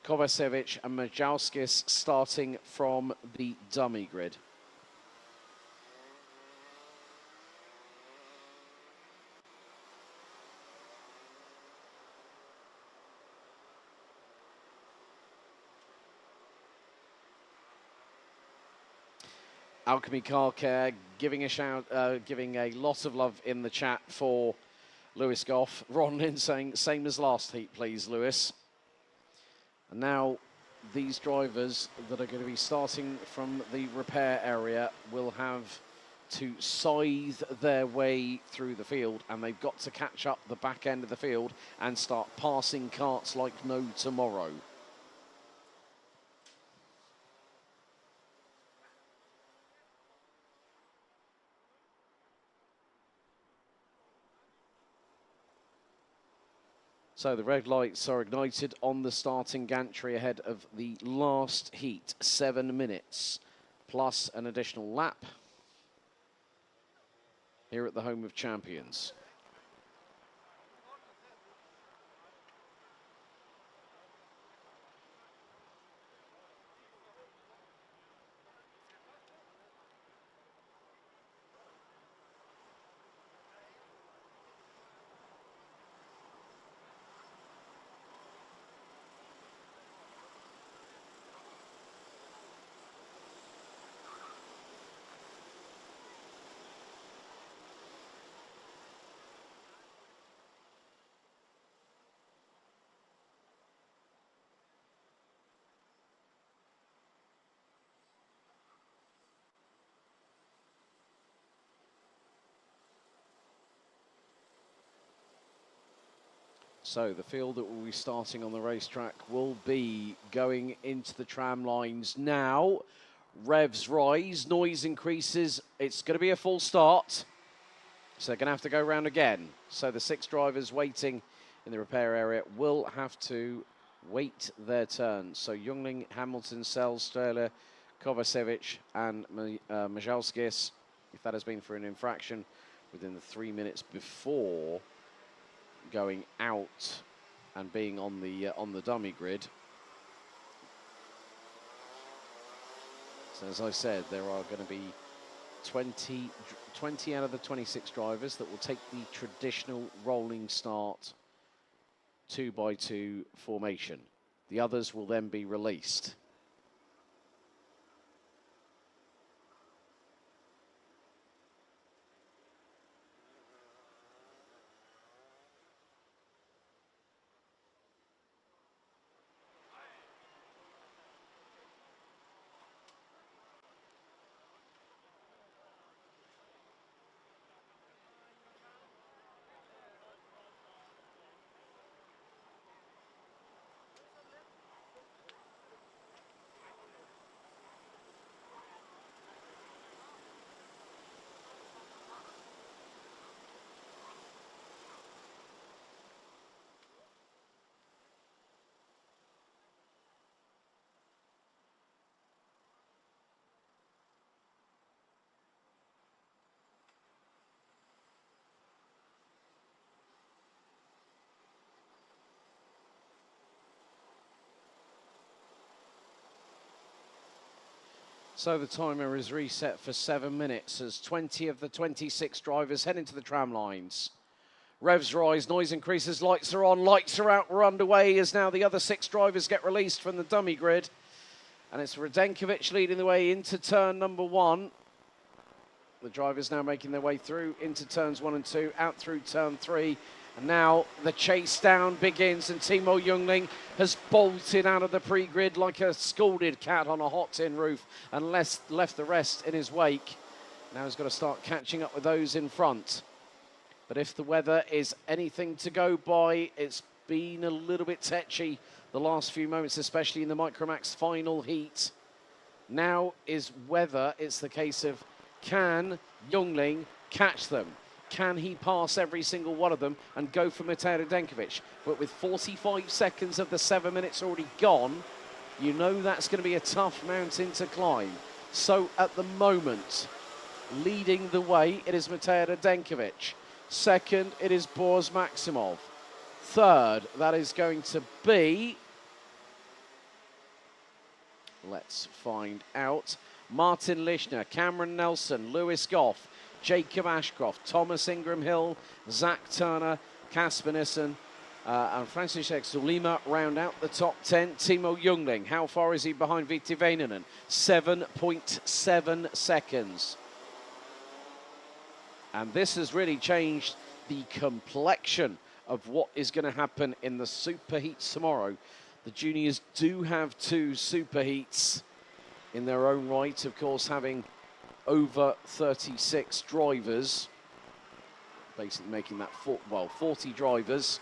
[SPEAKER 2] Kovacevic and Majalskis starting from the dummy grid. Alchemy Car Care giving a shout, giving a lot of love in the chat for Lewis Goff. Ron Lynn saying, same as last heat, please, Lewis. And now these drivers that are going to be starting from the repair area will have to scythe their way through the field, and they've got to catch up the back end of the field and start passing karts like no tomorrow. So the red lights are ignited on the starting gantry ahead of the last heat. 7 minutes plus an additional lap here at the home of champions. So the field that will be starting on the racetrack will be going into the tram lines now. Revs rise, noise increases. It's going to be a full start. So they're going to have to go round again. So the 6 drivers waiting in the repair area will have to wait their turn. So Jungling, Hamilton, Sells, Strela, Kovacevic and Majalskis, if that has been for an infraction within the 3 minutes before going out and being on the dummy grid. So as I said, there are going to be 20 out of the 26 drivers that will take the traditional rolling start 2x2 formation. The others will then be released. So the timer is reset for 7 minutes as 20 of the 26 drivers head into the tram lines. Revs rise, noise increases, lights are on, lights are out, we're underway as now the other 6 drivers get released from the dummy grid. And it's Radenkovic leading the way into turn number 1. The drivers now making their way through into turns 1 and 2, out through turn 3. And now the chase down begins, and Timo Jungling has bolted out of the pre-grid like a scalded cat on a hot tin roof and left the rest in his wake. Now he's got to start catching up with those in front. But if the weather is anything to go by, it's been a little bit tetchy the last few moments, especially in the Micromax final heat. Now is whether it's the case of, can Jungling catch them? Can he pass every single one of them and go for Matej Radenkovic? But with 45 seconds of the 7 minutes already gone, you know that's going to be a tough mountain to climb. So at the moment, leading the way, it is Matej Radenkovic. Second, it is Boris Maximov. Third, that is going to be, let's find out, Martin Lischner, Cameron Nelson, Lewis Goff, Jacob Ashcroft, Thomas Ingram Hill, Zach Turner, Casper Nissen, and Francis Zulima round out the top 10. Timo Jungling, how far is he behind Viti Väinänen? 7.7 seconds. And this has really changed the complexion of what is going to happen in the superheats tomorrow. The juniors do have 2 superheats in their own right, of course, having over 36 drivers, basically making that 40 drivers.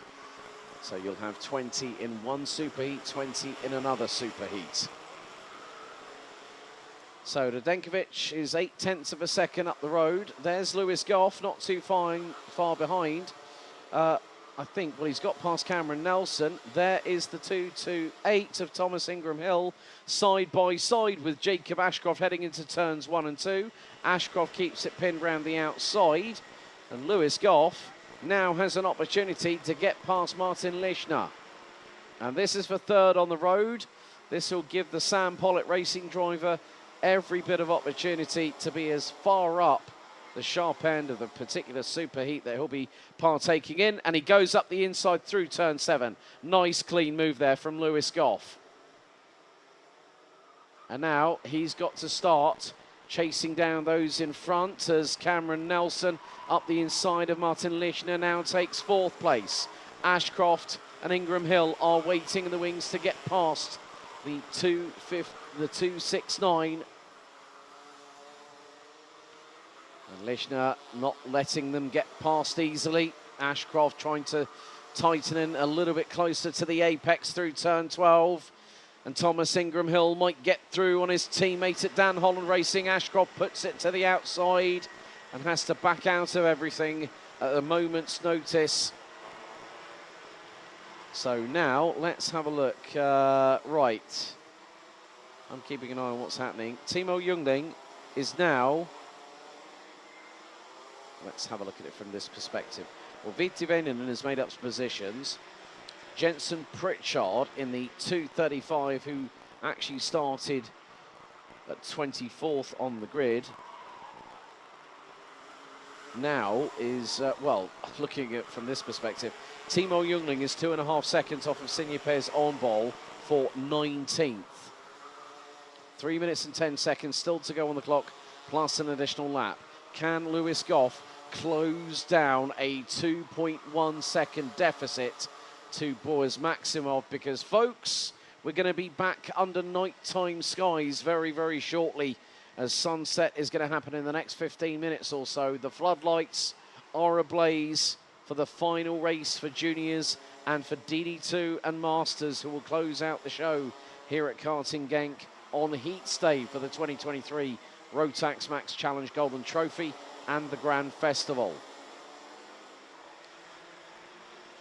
[SPEAKER 2] So you'll have 20 in one superheat, 20 in another superheat. So Radenkovic is 0.8 of a second up the road. There's Lewis Goff, not too far behind. I think, well, he's got past Cameron Nelson. There is the 2.28 of Thomas Ingram Hill, side by side with Jacob Ashcroft heading into turns 1 and 2. Ashcroft keeps it pinned round the outside. And Lewis Goff now has an opportunity to get past Martin Lischner. And this is for third on the road. This will give the Sam Pollitt racing driver every bit of opportunity to be as far up the sharp end of the particular superheat that he'll be partaking in. And he goes up the inside through turn 7. Nice clean move there from Lewis Goff. And now he's got to start chasing down those in front as Cameron Nelson up the inside of Martin Lischner now takes 4th place. Ashcroft and Ingram Hill are waiting in the wings to get past the 2.69. And Lischner not letting them get past easily. Ashcroft trying to tighten in a little bit closer to the apex through turn 12. And Thomas Ingram Hill might get through on his teammate at Dan Holland Racing. Ashcroft puts it to the outside and has to back out of everything at a moment's notice. So now let's have a look. Right. I'm keeping an eye on what's happening. Timo Jungling is now... Let's have a look at it from this perspective. Well, Viti Väinänen has made up positions. Jensen Pritchard in the 2.35, who actually started at 24th on the grid, now is, well, looking at it from this perspective, Timo Jungling is 2.5 seconds off of Sinjapes Onbol for 19th. 3 minutes and 10 seconds still to go on the clock, plus an additional lap. Can Lewis Goff close down a 2.1 second deficit to Boris Maximov? Because, folks, we're going to be back under nighttime skies very, very shortly, as sunset is going to happen in the next 15 minutes or so. The floodlights are ablaze for the final race for juniors and for DD2 and Masters, who will close out the show here at Karting Genk on Heats Day for the 2023 Rotax Max Challenge Golden Trophy and the Grand Festival.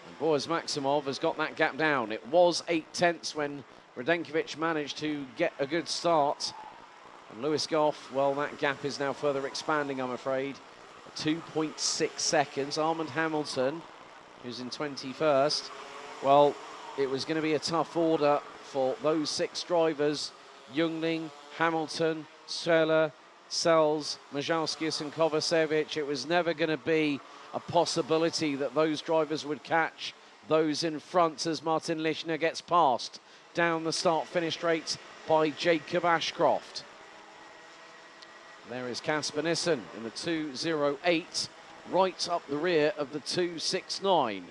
[SPEAKER 2] And Boris Maximov has got that gap down. It was 0.8 when Radenkovic managed to get a good start. And Lewis Goff, well, that gap is now further expanding, I'm afraid. 2.6 seconds. Armand Hamilton, who's in 21st. Well, it was going to be a tough order for those 6 drivers. Jungling, Hamilton, Söller, Sells, Majalskis and Kovacevic. It was never going to be a possibility that those drivers would catch those in front as Martin Lischner gets passed down the start-finish straight by Jacob Ashcroft. There is Casper Nissen in the 2.08, right up the rear of the 2.69.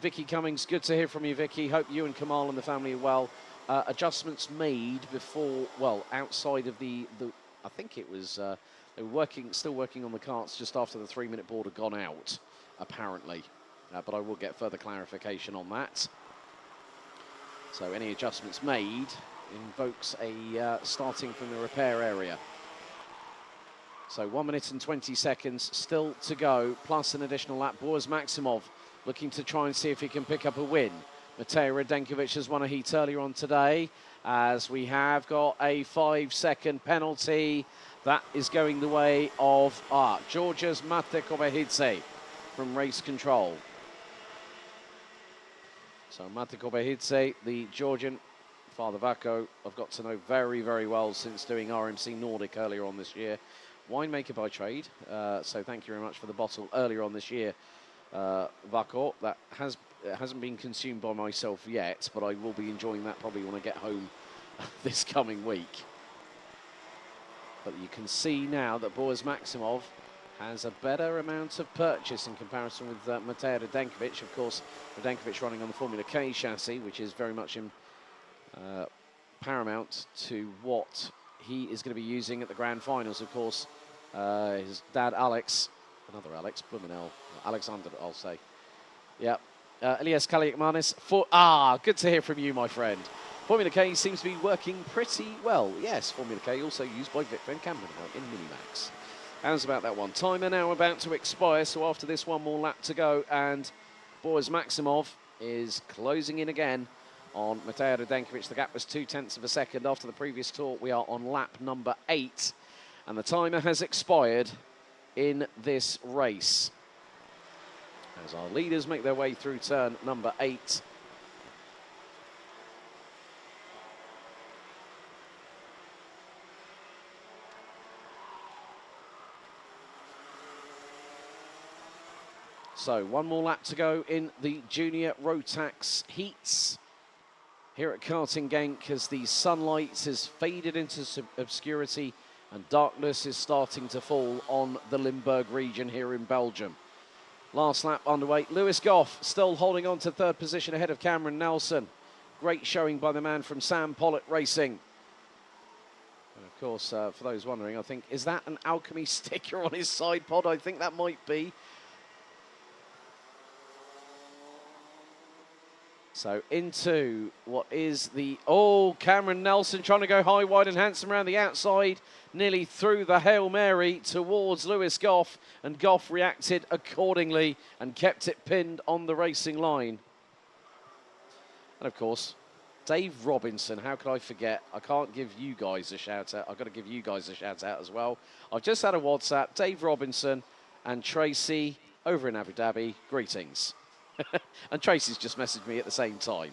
[SPEAKER 2] Vicky Cummings, good to hear from you, Vicky. Hope you and Kamal and the family are well. Adjustments made before, well, outside of the I think it was, they were still working on the karts just after the 3-minute board had gone out, apparently. But I will get further clarification on that. So any adjustments made invokes a starting from the repair area. So 1 minute and 20 seconds still to go, plus an additional lap. Boris Maximov looking to try and see if he can pick up a win. Matej Radenkovic has won a heat earlier on today, as we have got a 5-second penalty. That is going the way of Georgia's Mate Kobehidze from race control. So Mate Kobehidze, the Georgian, Father Vako, I've got to know very, very well since doing RMC Nordic earlier on this year. Winemaker by trade, so thank you very much for the bottle earlier on this year, Vako. That hasn't been consumed by myself yet, but I will be enjoying that probably when I get home this coming week. But you can see now that Boris Maximov has a better amount of purchase in comparison with Matej Radenkovic. Of course, Radenkovic running on the Formula K chassis, which is very much in paramount to what he is going to be using at the grand finals. Of course, his dad Alex, another Alex, Blumenau, Alexander, I'll say. Yeah, Elias Kaliakmanis. Good to hear from you, my friend. Formula K seems to be working pretty well. Yes, Formula K also used by Vic Van Kampenhout in Minimax. How's about that one? Timer now about to expire, so after this, one more lap to go, and Boris Maximov is closing in again on Matej Radenkovic. The gap was 0.2 of a second after the previous talk. We are on lap number 8, and the timer has expired in this race as our leaders make their way through turn number 8. So one more lap to go in the junior Rotax heats here at Karting Genk, as the sunlight has faded into obscurity and darkness is starting to fall on the Limburg region here in Belgium. Last lap underway. Lewis Goff still holding on to third position ahead of Cameron Nelson. Great showing by the man from Sam Pollitt Racing. And of course, for those wondering, I think, is that an Alchemy sticker on his side pod? I think that might be. So into what is the, Cameron Nelson trying to go high, wide and handsome around the outside, nearly threw the Hail Mary towards Lewis Goff, and Goff reacted accordingly and kept it pinned on the racing line. And of course, Dave Robinson, how could I forget? I can't give you guys a shout out. I've got to give you guys a shout out as well. I've just had a WhatsApp, Dave Robinson and Tracy over in Abu Dhabi, greetings. And Tracy's just messaged me at the same time.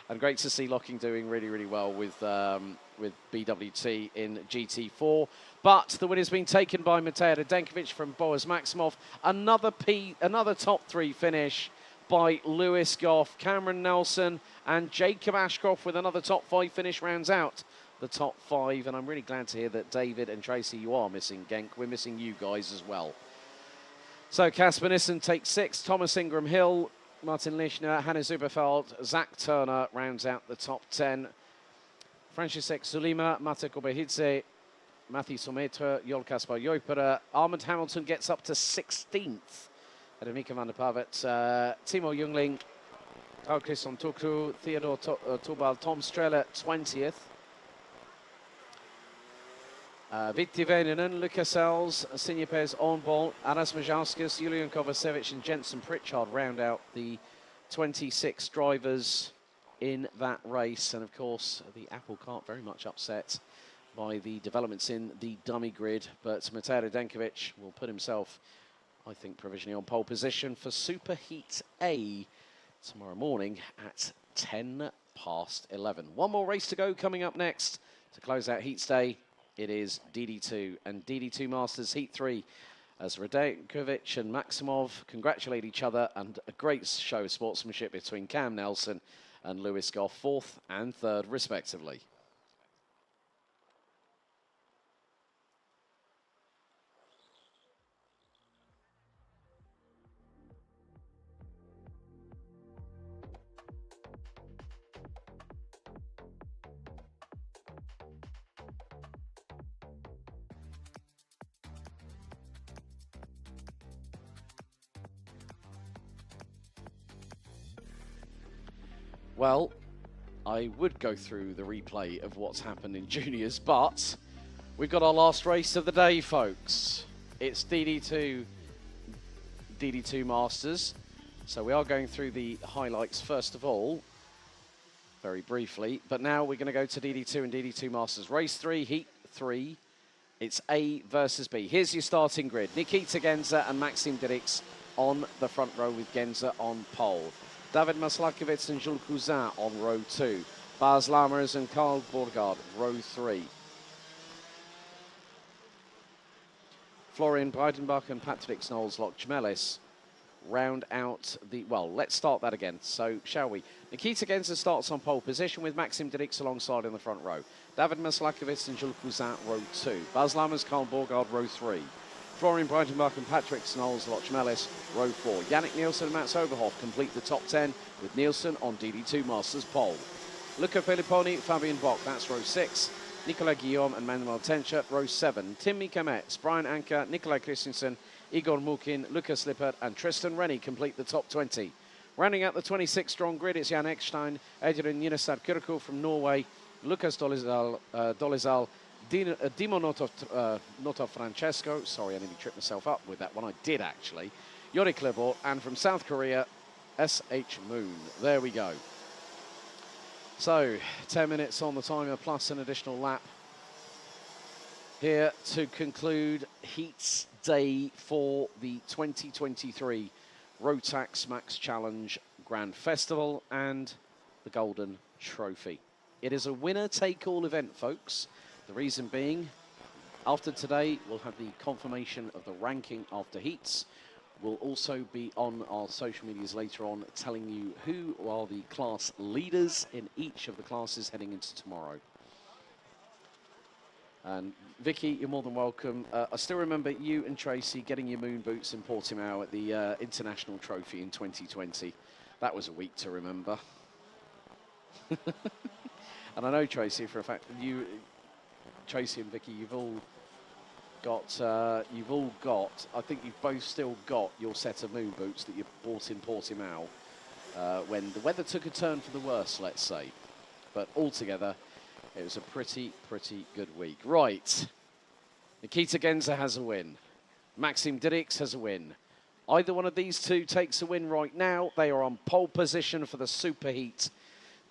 [SPEAKER 2] And great to see Locking doing really, really well with BWT in GT4. But the win has been taken by Matej Radenkovic from Boris Maximov. Another top 3 finish by Lewis Goff, Cameron Nelson and Jacob Ashcroft with another top 5 finish rounds out the top 5. And I'm really glad to hear that David and Tracy, you are missing Genk. We're missing you guys as well. So Casper Nissen takes 6, Thomas Ingram Hill, Martin Lischner, Hannes Uberfeld, Zach Turner rounds out the top 10. František Sulima, Mate Kobehidze, Matthew Sometra, Jol Kaspar Joipera. Armand Hamilton gets up to 16th. Ahead of Mika van der Pavet, Timo Jungling, Christian Tukru, Theodore Tubal, Tom Streller 20th. Vitti Väinänen, Lucas Sells, Sinjapes Ornball, Anas Majalskis, Julian Kovacevic and Jensen Pritchard round out the 26 drivers in that race. And of course, the apple cart very much upset by the developments in the dummy grid. But Matej Radenkovic will put himself, I think, provisionally on pole position for Superheat A tomorrow morning at 10 past 11. One more race to go coming up next to close out Heats Day. It is DD2 and DD2 Masters Heat 3 as Radenkovic and Maximov congratulate each other, and a great show of sportsmanship between Cam Nelson and Lewis Goff, 4th and 3rd respectively. Well, I would go through the replay of what's happened in juniors, but we've got our last race of the day, folks. It's DD2 Masters. So we are going through the highlights first of all, very briefly. But now we're going to go to DD2 and DD2 Masters. Race 3, Heat 3. It's A versus B. Here's your starting grid. Nikita Genza and Maxim Dirix on the front row with Genza on pole. David Maslakovic and Jules Cousin on row 2. Bas Lammers and Karl Borgard, row 3. Florian Breitenbach and Patrick Snolls-Lochmelis round out the... Well, let's start that again. So, shall we? Nikita Genza starts on pole position with Maxim Dirix alongside in the front row. David Maslakovic and Jules Cousin, row 2. Bas Lammers, Karl Borgard, row 3. Florian Breitenbach and Patrick Snolls-Lochmelis, row 4. Yannick Nielsen and Mats Overhoff complete the top 10 with Nielsen on DD2 Masters pole. Luca Filipponi, Fabian Bock, that's row 6. Nicolas Guillaume and Manuel Tenchert, row 7. Timmy Kametz, Brian Anker, Nikolai Christensen, Igor Mukin, Lucas Lippert and Tristan Rennie complete the top 20. Rounding out the 26-strong grid, it's Jan Eckstein, Adrian Nynestad Kirko from Norway, Lucas Dolizal, Dimo Noto Francesco, sorry, I nearly tripped myself up with that one, I did actually. Yori Klebort, and from South Korea, SH Moon. There we go. So, 10 minutes on the timer plus an additional lap here to conclude Heats Day for the 2023 Rotax Max Challenge Grand Festival and the Golden Trophy. It is a winner-take-all event, folks. The reason being, after today, we'll have the confirmation of the ranking after heats. We'll also be on our social medias later on telling you who are the class leaders in each of the classes heading into tomorrow. And Vicky, you're more than welcome. I still remember you and Tracy getting your moon boots in Portimao at the International Trophy in 2020. That was a week to remember. And I know, Tracy, for a fact, Tracy and Vicky, you've all got, I think you've both still got your set of moon boots that you bought in Portimao when the weather took a turn for the worse, let's say. But altogether, it was a pretty good week. Right, Nikita Genza has a win. Maxim Dirix has a win. Either one of these two takes a win right now. They are on pole position for the Superheat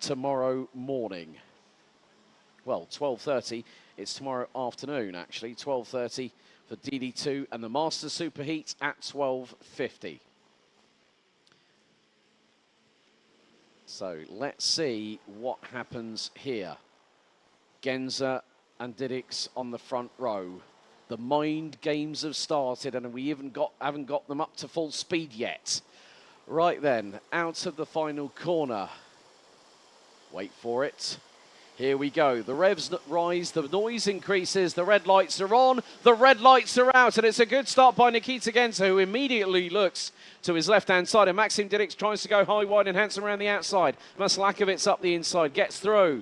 [SPEAKER 2] tomorrow morning. Well, 12:30. It's tomorrow afternoon, actually. 12:30 for DD2 and the Masters Superheat at 12:50. So let's see what happens here. Genza and Dirix on the front row. The mind games have started and we haven't got them up to full speed yet. Right then, out of the final corner. Wait for it. Here we go. The revs rise, the noise increases, the red lights are on, the red lights are out, and it's a good start by Nikita Genza, who immediately looks to his left-hand side, and Maxim Dirix tries to go high, wide, and handsome around the outside. Maslakovic up the inside, gets through.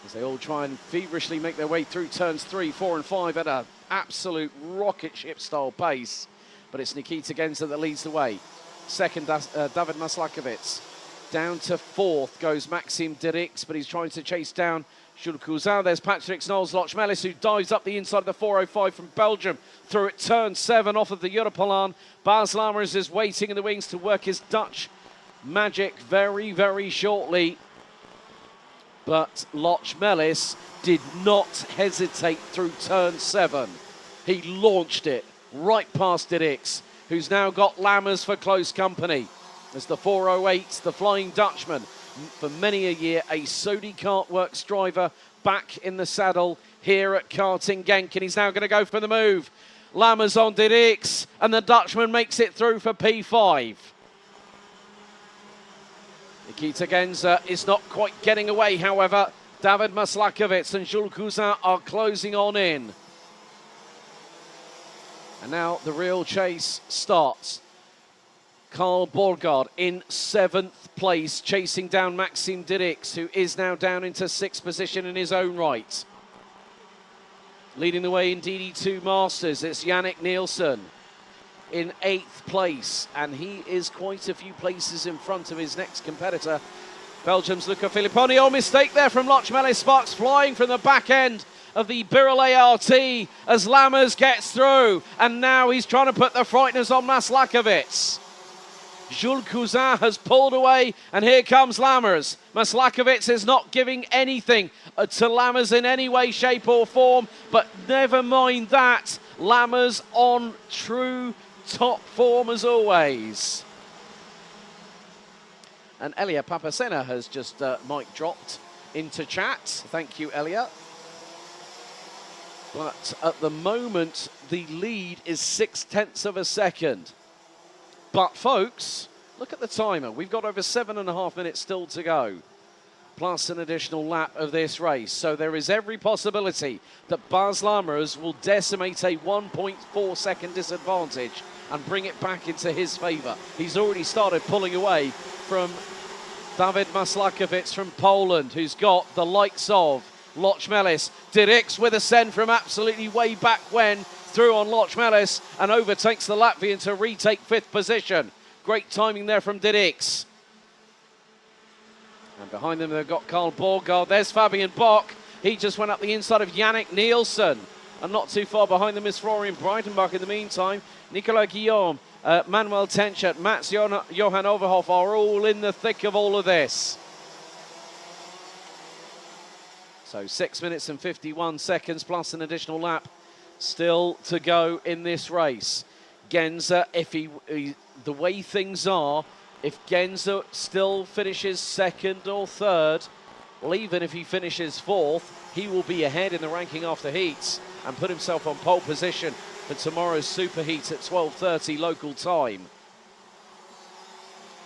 [SPEAKER 2] As they all try and feverishly make their way through turns 3, 4, and 5 at an absolute rocket ship-style pace. But it's Nikita Genza that leads the way. Second, David Maslakovic. Down to 4th goes Maxim Dirix, but he's trying to chase down Jules Cousin. There's Patrick Snolls-Lochmelis, who dives up the inside of the 405 from Belgium through at turn 7 off of the Europolan. Bas Lammers is waiting in the wings to work his Dutch magic very shortly. But Lochmelis did not hesitate through turn 7. He launched it right past Dirix, who's now got Lammers for close company. As the 408, the Flying Dutchman, for many a year, a Sodi Kartworks driver back in the saddle here at Karting Genk, and he's now going to go for the move. Lammers on Dirks, and the Dutchman makes it through for P5. Nikita Genza is not quite getting away, however. David Maslakovic and Jules Cousin are closing on in. And now the real chase starts. Carl Borgard in 7th place, chasing down Maxime Dirks, who is now down into 6th position in his own right. Leading the way in DD2 Masters, it's Yannick Nielsen in 8th place, and he is quite a few places in front of his next competitor, Belgium's Luca Filipponi. Oh, mistake there from Loch Melis. Sparks flying from the back end of the Birol ART as Lammers gets through, and now he's trying to put the frighteners on Maslakovic. Jules Cousin has pulled away, and here comes Lammers. Maslakovic is not giving anything to Lammers in any way, shape or form, but never mind that. Lammers on true top form as always. And Elia Papasena has just mic dropped into chat. Thank you, Elia. But at the moment, the lead is 0.6 of a second. But folks, look at the timer. We've got over 7.5 minutes still to go, plus an additional lap of this race. So there is every possibility that Bas Lammers will decimate a 1.4 second disadvantage and bring it back into his favour. He's already started pulling away from David Maslakovic from Poland, who's got the likes of Loch Melis. Dirks with a send from absolutely way back when, through on Loch Melis, and overtakes the Latvian to retake 5th position. Great timing there from Dirks. And behind them they've got Carl Borgard. There's Fabian Bock. He just went up the inside of Yannick Nielsen. And not too far behind them is Florian Breitenbach in the meantime. Nicolas Guillaume, Manuel Tenchet, Mats Johan Overhoff are all in the thick of all of this. So 6 minutes and 51 seconds plus an additional lap still to go in this race. Genza, if the way things are, if Genza still finishes 2nd or 3rd, well, even if he finishes 4th, he will be ahead in the ranking after heats and put himself on pole position for tomorrow's super heats at 12:30 local time.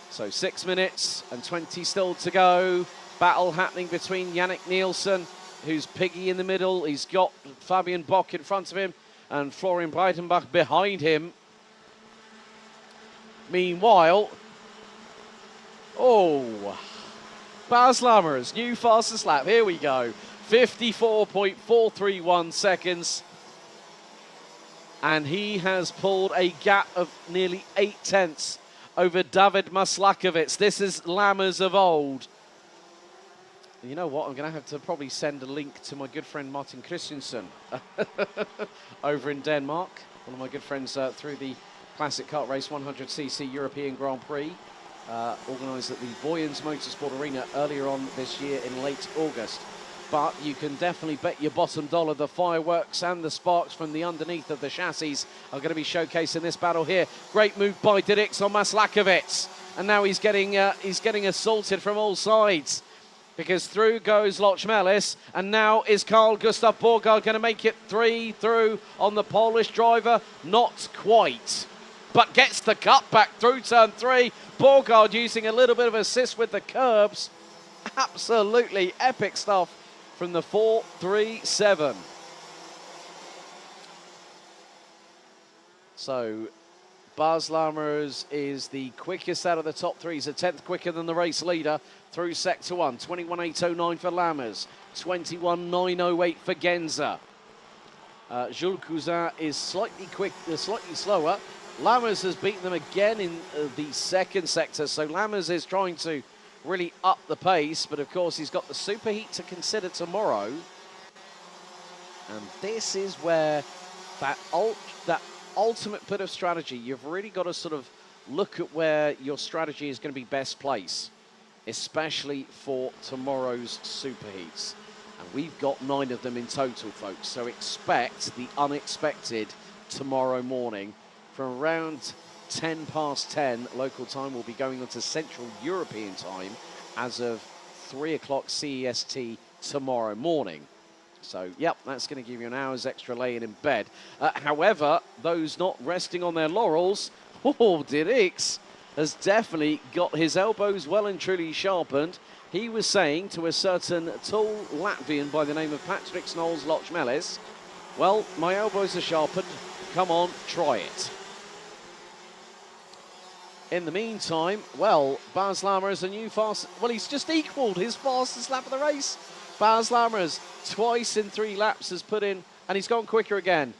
[SPEAKER 2] So 6 minutes and 20 still to go. Battle happening between Yannick Nielsen, who's piggy in the middle. He's got Fabian Bock in front of him and Florian Breitenbach behind him. Meanwhile, Bas Lammers, new fastest lap. Here we go. 54.431 seconds. And he has pulled a gap of nearly 0.8 over David Maslakovic. This is Lammers of old. You know what? I'm going to have to probably send a link to my good friend Martin Christensen over in Denmark. One of my good friends through the Classic Kart Race 100cc European Grand Prix, organised at the Boyens Motorsport Arena earlier on this year in late August. But you can definitely bet your bottom dollar the fireworks and the sparks from the underneath of the chassis are going to be showcased in this battle here. Great move by Dirks on Maslakovic, and now he's getting assaulted from all sides, because through goes Loch Melis, and now is Carl Gustav Borgard going to make it through on the Polish driver? Not quite, but gets the cut back through turn 3. Borgard using a little bit of assist with the curbs. Absolutely epic stuff from the 4.37. So Bas Lammers is the quickest out of the top 3. He's a 10th quicker than the race leader through sector 1. 21.809 for Lammers, 21.908 for Genza. Jules Cousin is slightly slower. Lammers has beaten them again in the 2nd sector, so Lammers is trying to really up the pace, but of course he's got the superheat to consider tomorrow. And this is where that ultimate bit of strategy, you've really got to sort of look at where your strategy is going to be best placed, especially for tomorrow's superheats. And we've got 9 of them in total, folks, so expect the unexpected tomorrow morning. From around 10 past 10 local time, we'll be going on to Central European time, as of 3 o'clock CEST tomorrow morning. So, yep, that's going to give you an hour's extra laying in bed. However, those not resting on their laurels, Dirks has definitely got his elbows well and truly sharpened. He was saying to a certain tall Latvian by the name of Patrick Lochmelis, well, my elbows are sharpened. Come on, try it. In the meantime, well, Bas Lammers a new fast... Well, he's just equalled his fastest lap of the race. Bas Lammers twice in 3 laps has put in, and he's gone quicker again.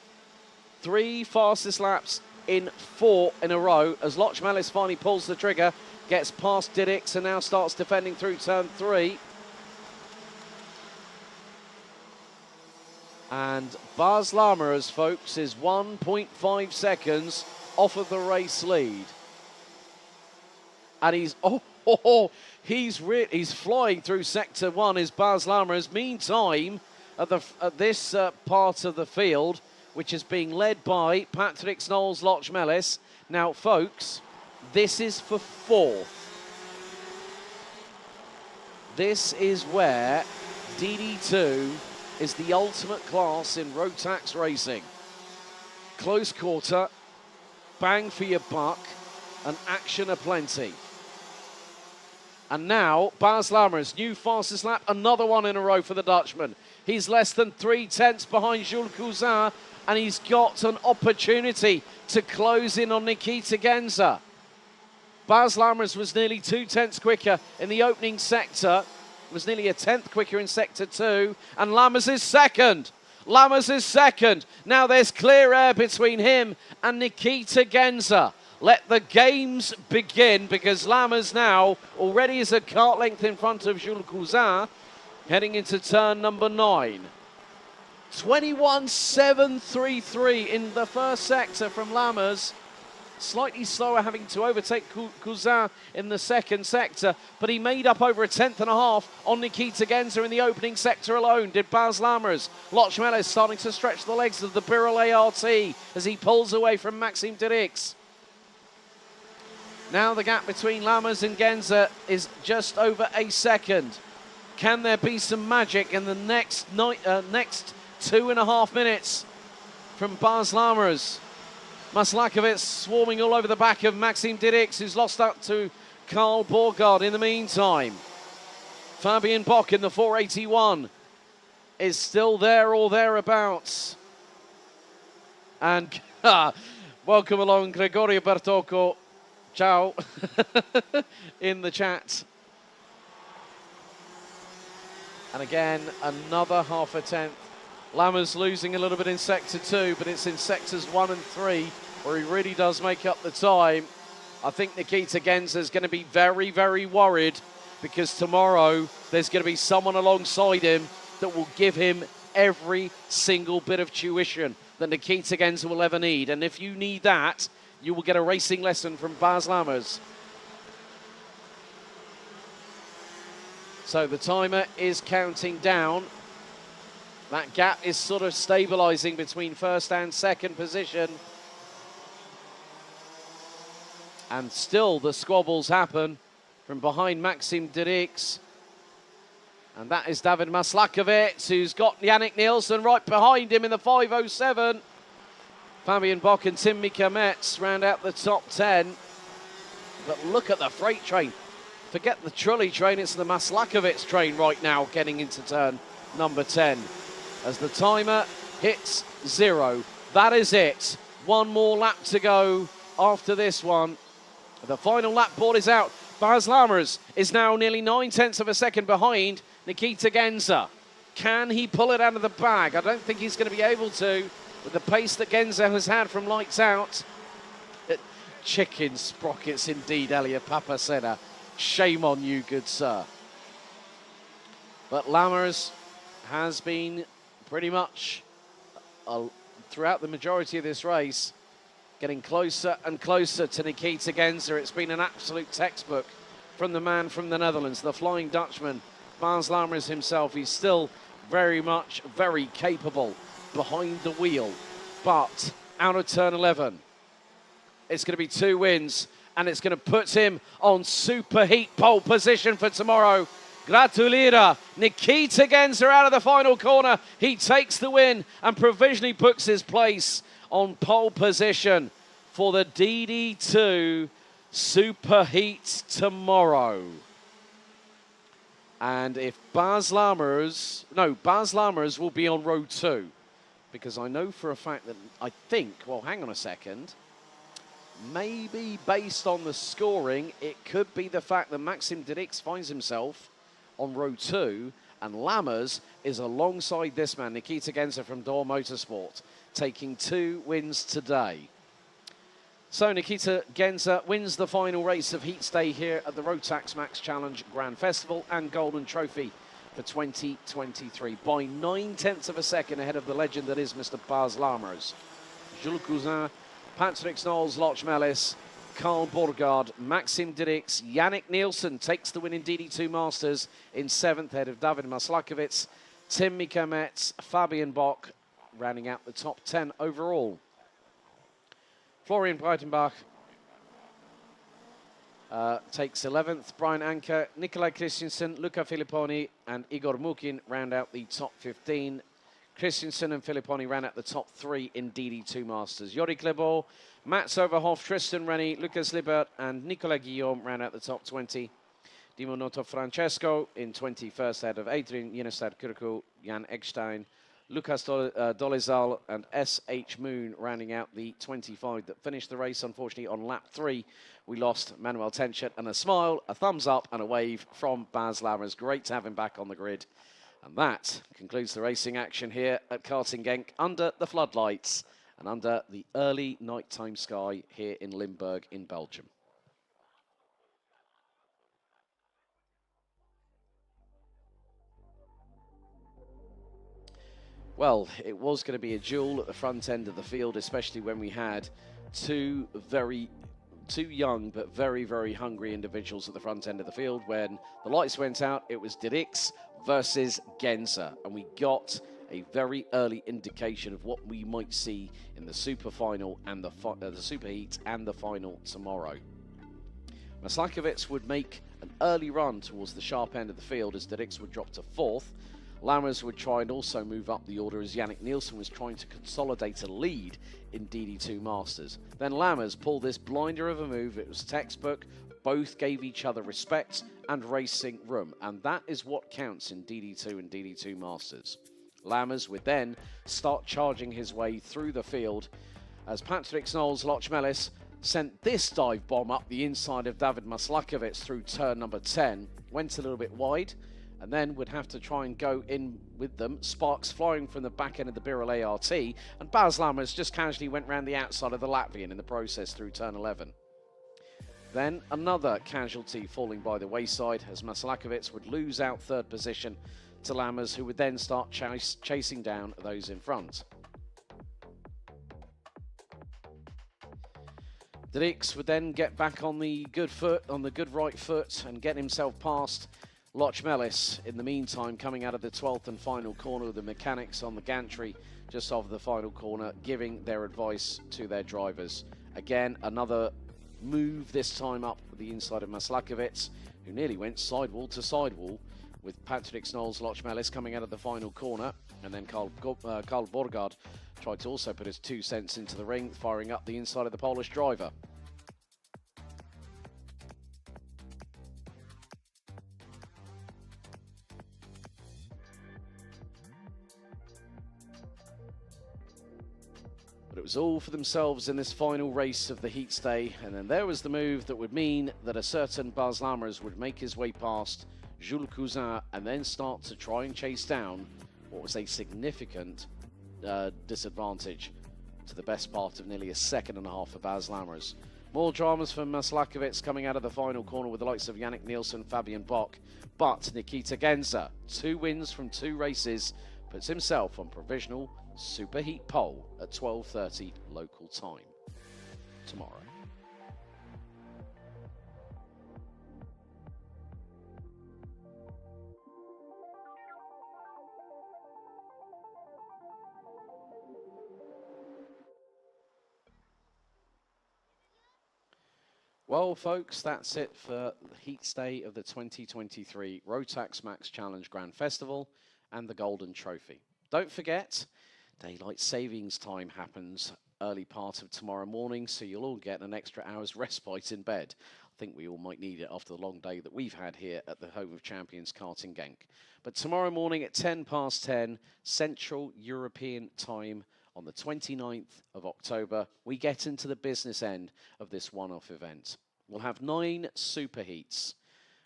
[SPEAKER 2] 3 fastest laps in 4 in a row as Lochmelis finally pulls the trigger, gets past Dirks and now starts defending through turn 3. And Bas Lammers, folks, is 1.5 seconds off of the race lead. And he's he's flying through sector 1 is Bas Lammers. Meantime, at this part of the field, which is being led by Patrick Lochmelis. Now, folks, this is for 4th. This is where DD2 is the ultimate class in Rotax racing. Close quarter, bang for your buck, and action aplenty. And now, Bas Lammers, new fastest lap, another one in a row for the Dutchman. He's less than 3 tenths behind Jules Cousin, and he's got an opportunity to close in on Nikita Genza. Bas Lammers was nearly 2 tenths quicker in the opening sector, was nearly a tenth quicker in sector 2, and Lammers is second. Lammers is second. Now there's clear air between him and Nikita Genza. Let the games begin, because Lammers now already is a kart length in front of Jules Cousin, heading into turn number 9. 21.733 in the first sector from Lammers. Slightly slower, having to overtake Cousin in the second sector, but he made up over 1.5 tenths on Nikita Genza in the opening sector alone, did Bas Lammers. Lochmelis starting to stretch the legs of the Birol ART as he pulls away from Maxime Dirks. Now the gap between Lammers and Genza is just over a second. Can there be some magic in the next 2.5 minutes from Bas Lammers? Maslakovic swarming all over the back of Maxime Dirks, who's lost out to Carl Borgard in the meantime. Fabian Bock in the 481 is still there or thereabouts. And welcome along Gregorio Bertocco. Ciao. In the chat. And again, another 0.5 tenth. Lammers losing a little bit in sector 2, but it's in sectors 1 and 3 where he really does make up the time. I think Nikita Genza is going to be very, very worried, because tomorrow there's going to be someone alongside him that will give him every single bit of tuition that Nikita Genza will ever need. And if you need that, you will get a racing lesson from Bas Lammers. So the timer is counting down. That gap is sort of stabilizing between first and second position. And still the squabbles happen from behind Maxime Dirks. And that is David Maslakovic, who's got Yannick Nielsen right behind him in the 507. Fabian Bock and Tim Mika-Metz round out the top 10. But look at the freight train. Forget the trolley train, it's the Maslakovic train right now getting into turn number 10. As the timer hits 0. That is it. One more lap to go after this one. The final lap board is out. Bas Lammers is now nearly 9 tenths of a second behind Nikita Genza. Can he pull it out of the bag? I don't think he's going to be able to, with the pace that Genza has had from lights out. Chicken sprockets indeed, Elia Papacena. Shame on you, good sir. But Lammers has been pretty much throughout the majority of this race getting closer and closer to Nikita Genza. It's been an absolute textbook from the man from the Netherlands, the Flying Dutchman, Bas Lammers himself. He's still very much very capable behind the wheel, but out of turn 11, it's going to be 2 wins and it's going to put him on superheat pole position for tomorrow. Gratulira. Nikita Genza out of the final corner. He takes the win and provisionally puts his place on pole position for the DD2 Superheat tomorrow. And if Baz Lammers will be on row 2, because I know for a fact that well, hang on a second, maybe based on the scoring, it could be the fact that Maxim Dirix finds himself on row 2 and Lammers is alongside this man, Nikita Genza from Door Motorsport, taking 2 wins today. So Nikita Genza wins the final race of Heat Stay here at the Rotax Max Challenge Grand Festival and Golden Trophy for 2023 by 9/10 of a second ahead of the legend that is Mr. Baz Lammers. Jules Cousin, Patrick Snolls, Loch Mellis, Carl Borgard, Maxim Dirix, Yannick Nielsen takes the win in DD2 Masters in 7th ahead of David Maslakovitz, Tim Mikametz, Fabian Bock rounding out the top 10 overall. Florian Breitenbach takes 11th. Brian Anker, Nikolai Christensen, Luca Filipponi and Igor Mukin round out the top 15. Christensen and Filipponi ran out the top 3 in DD2 Masters. Yori Klebo, Mats Overhoff, Tristan Rennie, Lucas Libert and Nicolas Guillaume ran out the top 20. Dimo Noto Francesco in 21st ahead of Adrian Yenestad Kurku, Jan Eckstein, Lucas Dolezal and S.H. Moon rounding out the 25 that finished the race. Unfortunately, on lap 3, we lost Manuel Tenchet, and a smile, a thumbs up and a wave from Baz Lammers. Great to have him back on the grid. And that concludes the racing action here at Karting Genk under the floodlights and under the early nighttime sky here in Limburg in Belgium. Well, it was going to be a duel at the front end of the field, especially when we had two young but very, very hungry individuals at the front end of the field. When the lights went out, it was Dirix versus Genza, and we got a very early indication of what we might see in the super final and the superheat and the final tomorrow. Maslakovitz would make an early run towards the sharp end of the field as Dirix would drop to 4th. Lammers would try and also move up the order as Yannick Nielsen was trying to consolidate a lead in DD2 Masters. Then Lammers pulled this blinder of a move. It was textbook. Both gave each other respect and racing room, and that is what counts in DD2 and DD2 Masters. Lammers would then start charging his way through the field as Patrick Snolls, Loch Mellis sent this dive bomb up the inside of David Maslakovitz through turn number 10, went a little bit wide, and then would have to try and go in with them. Sparks flying from the back end of the Birol ART, and Baz Lammers just casually went round the outside of the Latvian in the process through turn 11. Then another casualty falling by the wayside as Maslakovitz would lose out 3rd position to Lammers, who would then start chasing down those in front. Dirix would then get back on the good right foot, and get himself past Loch Mellis. In the meantime, coming out of the 12th and final corner, the mechanics on the gantry just off the final corner, giving their advice to their drivers. Again, another move, this time up the inside of Maslakovitz, who nearly went sidewall to sidewall with Patrick Snolls, Loch Mellis coming out of the final corner. And then Karl Borgard tried to also put his 2 cents into the ring, firing up the inside of the Polish driver. But it was all for themselves in this final race of the heat stay, and then there was the move that would mean that a certain Baz Lammers would make his way past Jules Cousin and then start to try and chase down what was a significant disadvantage to the best part of nearly a second and a half for Baz Lammers. More dramas from Maslakovitz coming out of the final corner with the likes of Yannick Nielsen, Fabian Bock, but Nikita Genza, 2 wins from 2 races, puts himself on provisional superheat pole at 12:30 local time tomorrow. Well, folks, that's it for the Heats Day of the 2023 Rotax Max Challenge Grand Festival and the Golden Trophy. Don't forget, daylight savings time happens early part of tomorrow morning, so you'll all get an extra hour's respite in bed. I think we all might need it after the long day that we've had here at the Home of Champions Karting Genk. But tomorrow morning at 10:10 Central European Time on the 29th of October, we get into the business end of this one-off event. We'll have 9 super heats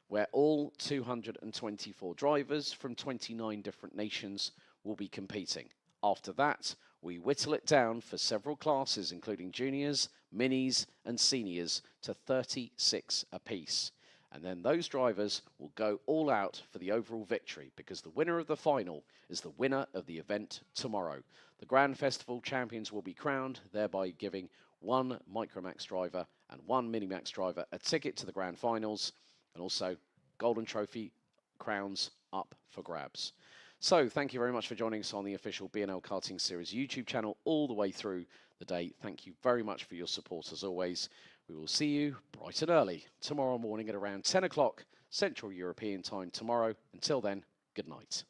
[SPEAKER 2] where all 224 drivers from 29 different nations will be competing. After that, we whittle it down for several classes, including juniors, minis, and seniors, to 36 apiece. And then those drivers will go all out for the overall victory, because the winner of the final is the winner of the event tomorrow. The Grand Festival champions will be crowned, thereby giving one Micromax driver and one Minimax driver a ticket to the Grand Finals, and also Golden Trophy crowns up for grabs. So thank you very much for joining us on the official B&L Karting Series YouTube channel all the way through the day. Thank you very much for your support as always. We will see you bright and early tomorrow morning at around 10 o'clock Central European Time tomorrow. Until then, good night.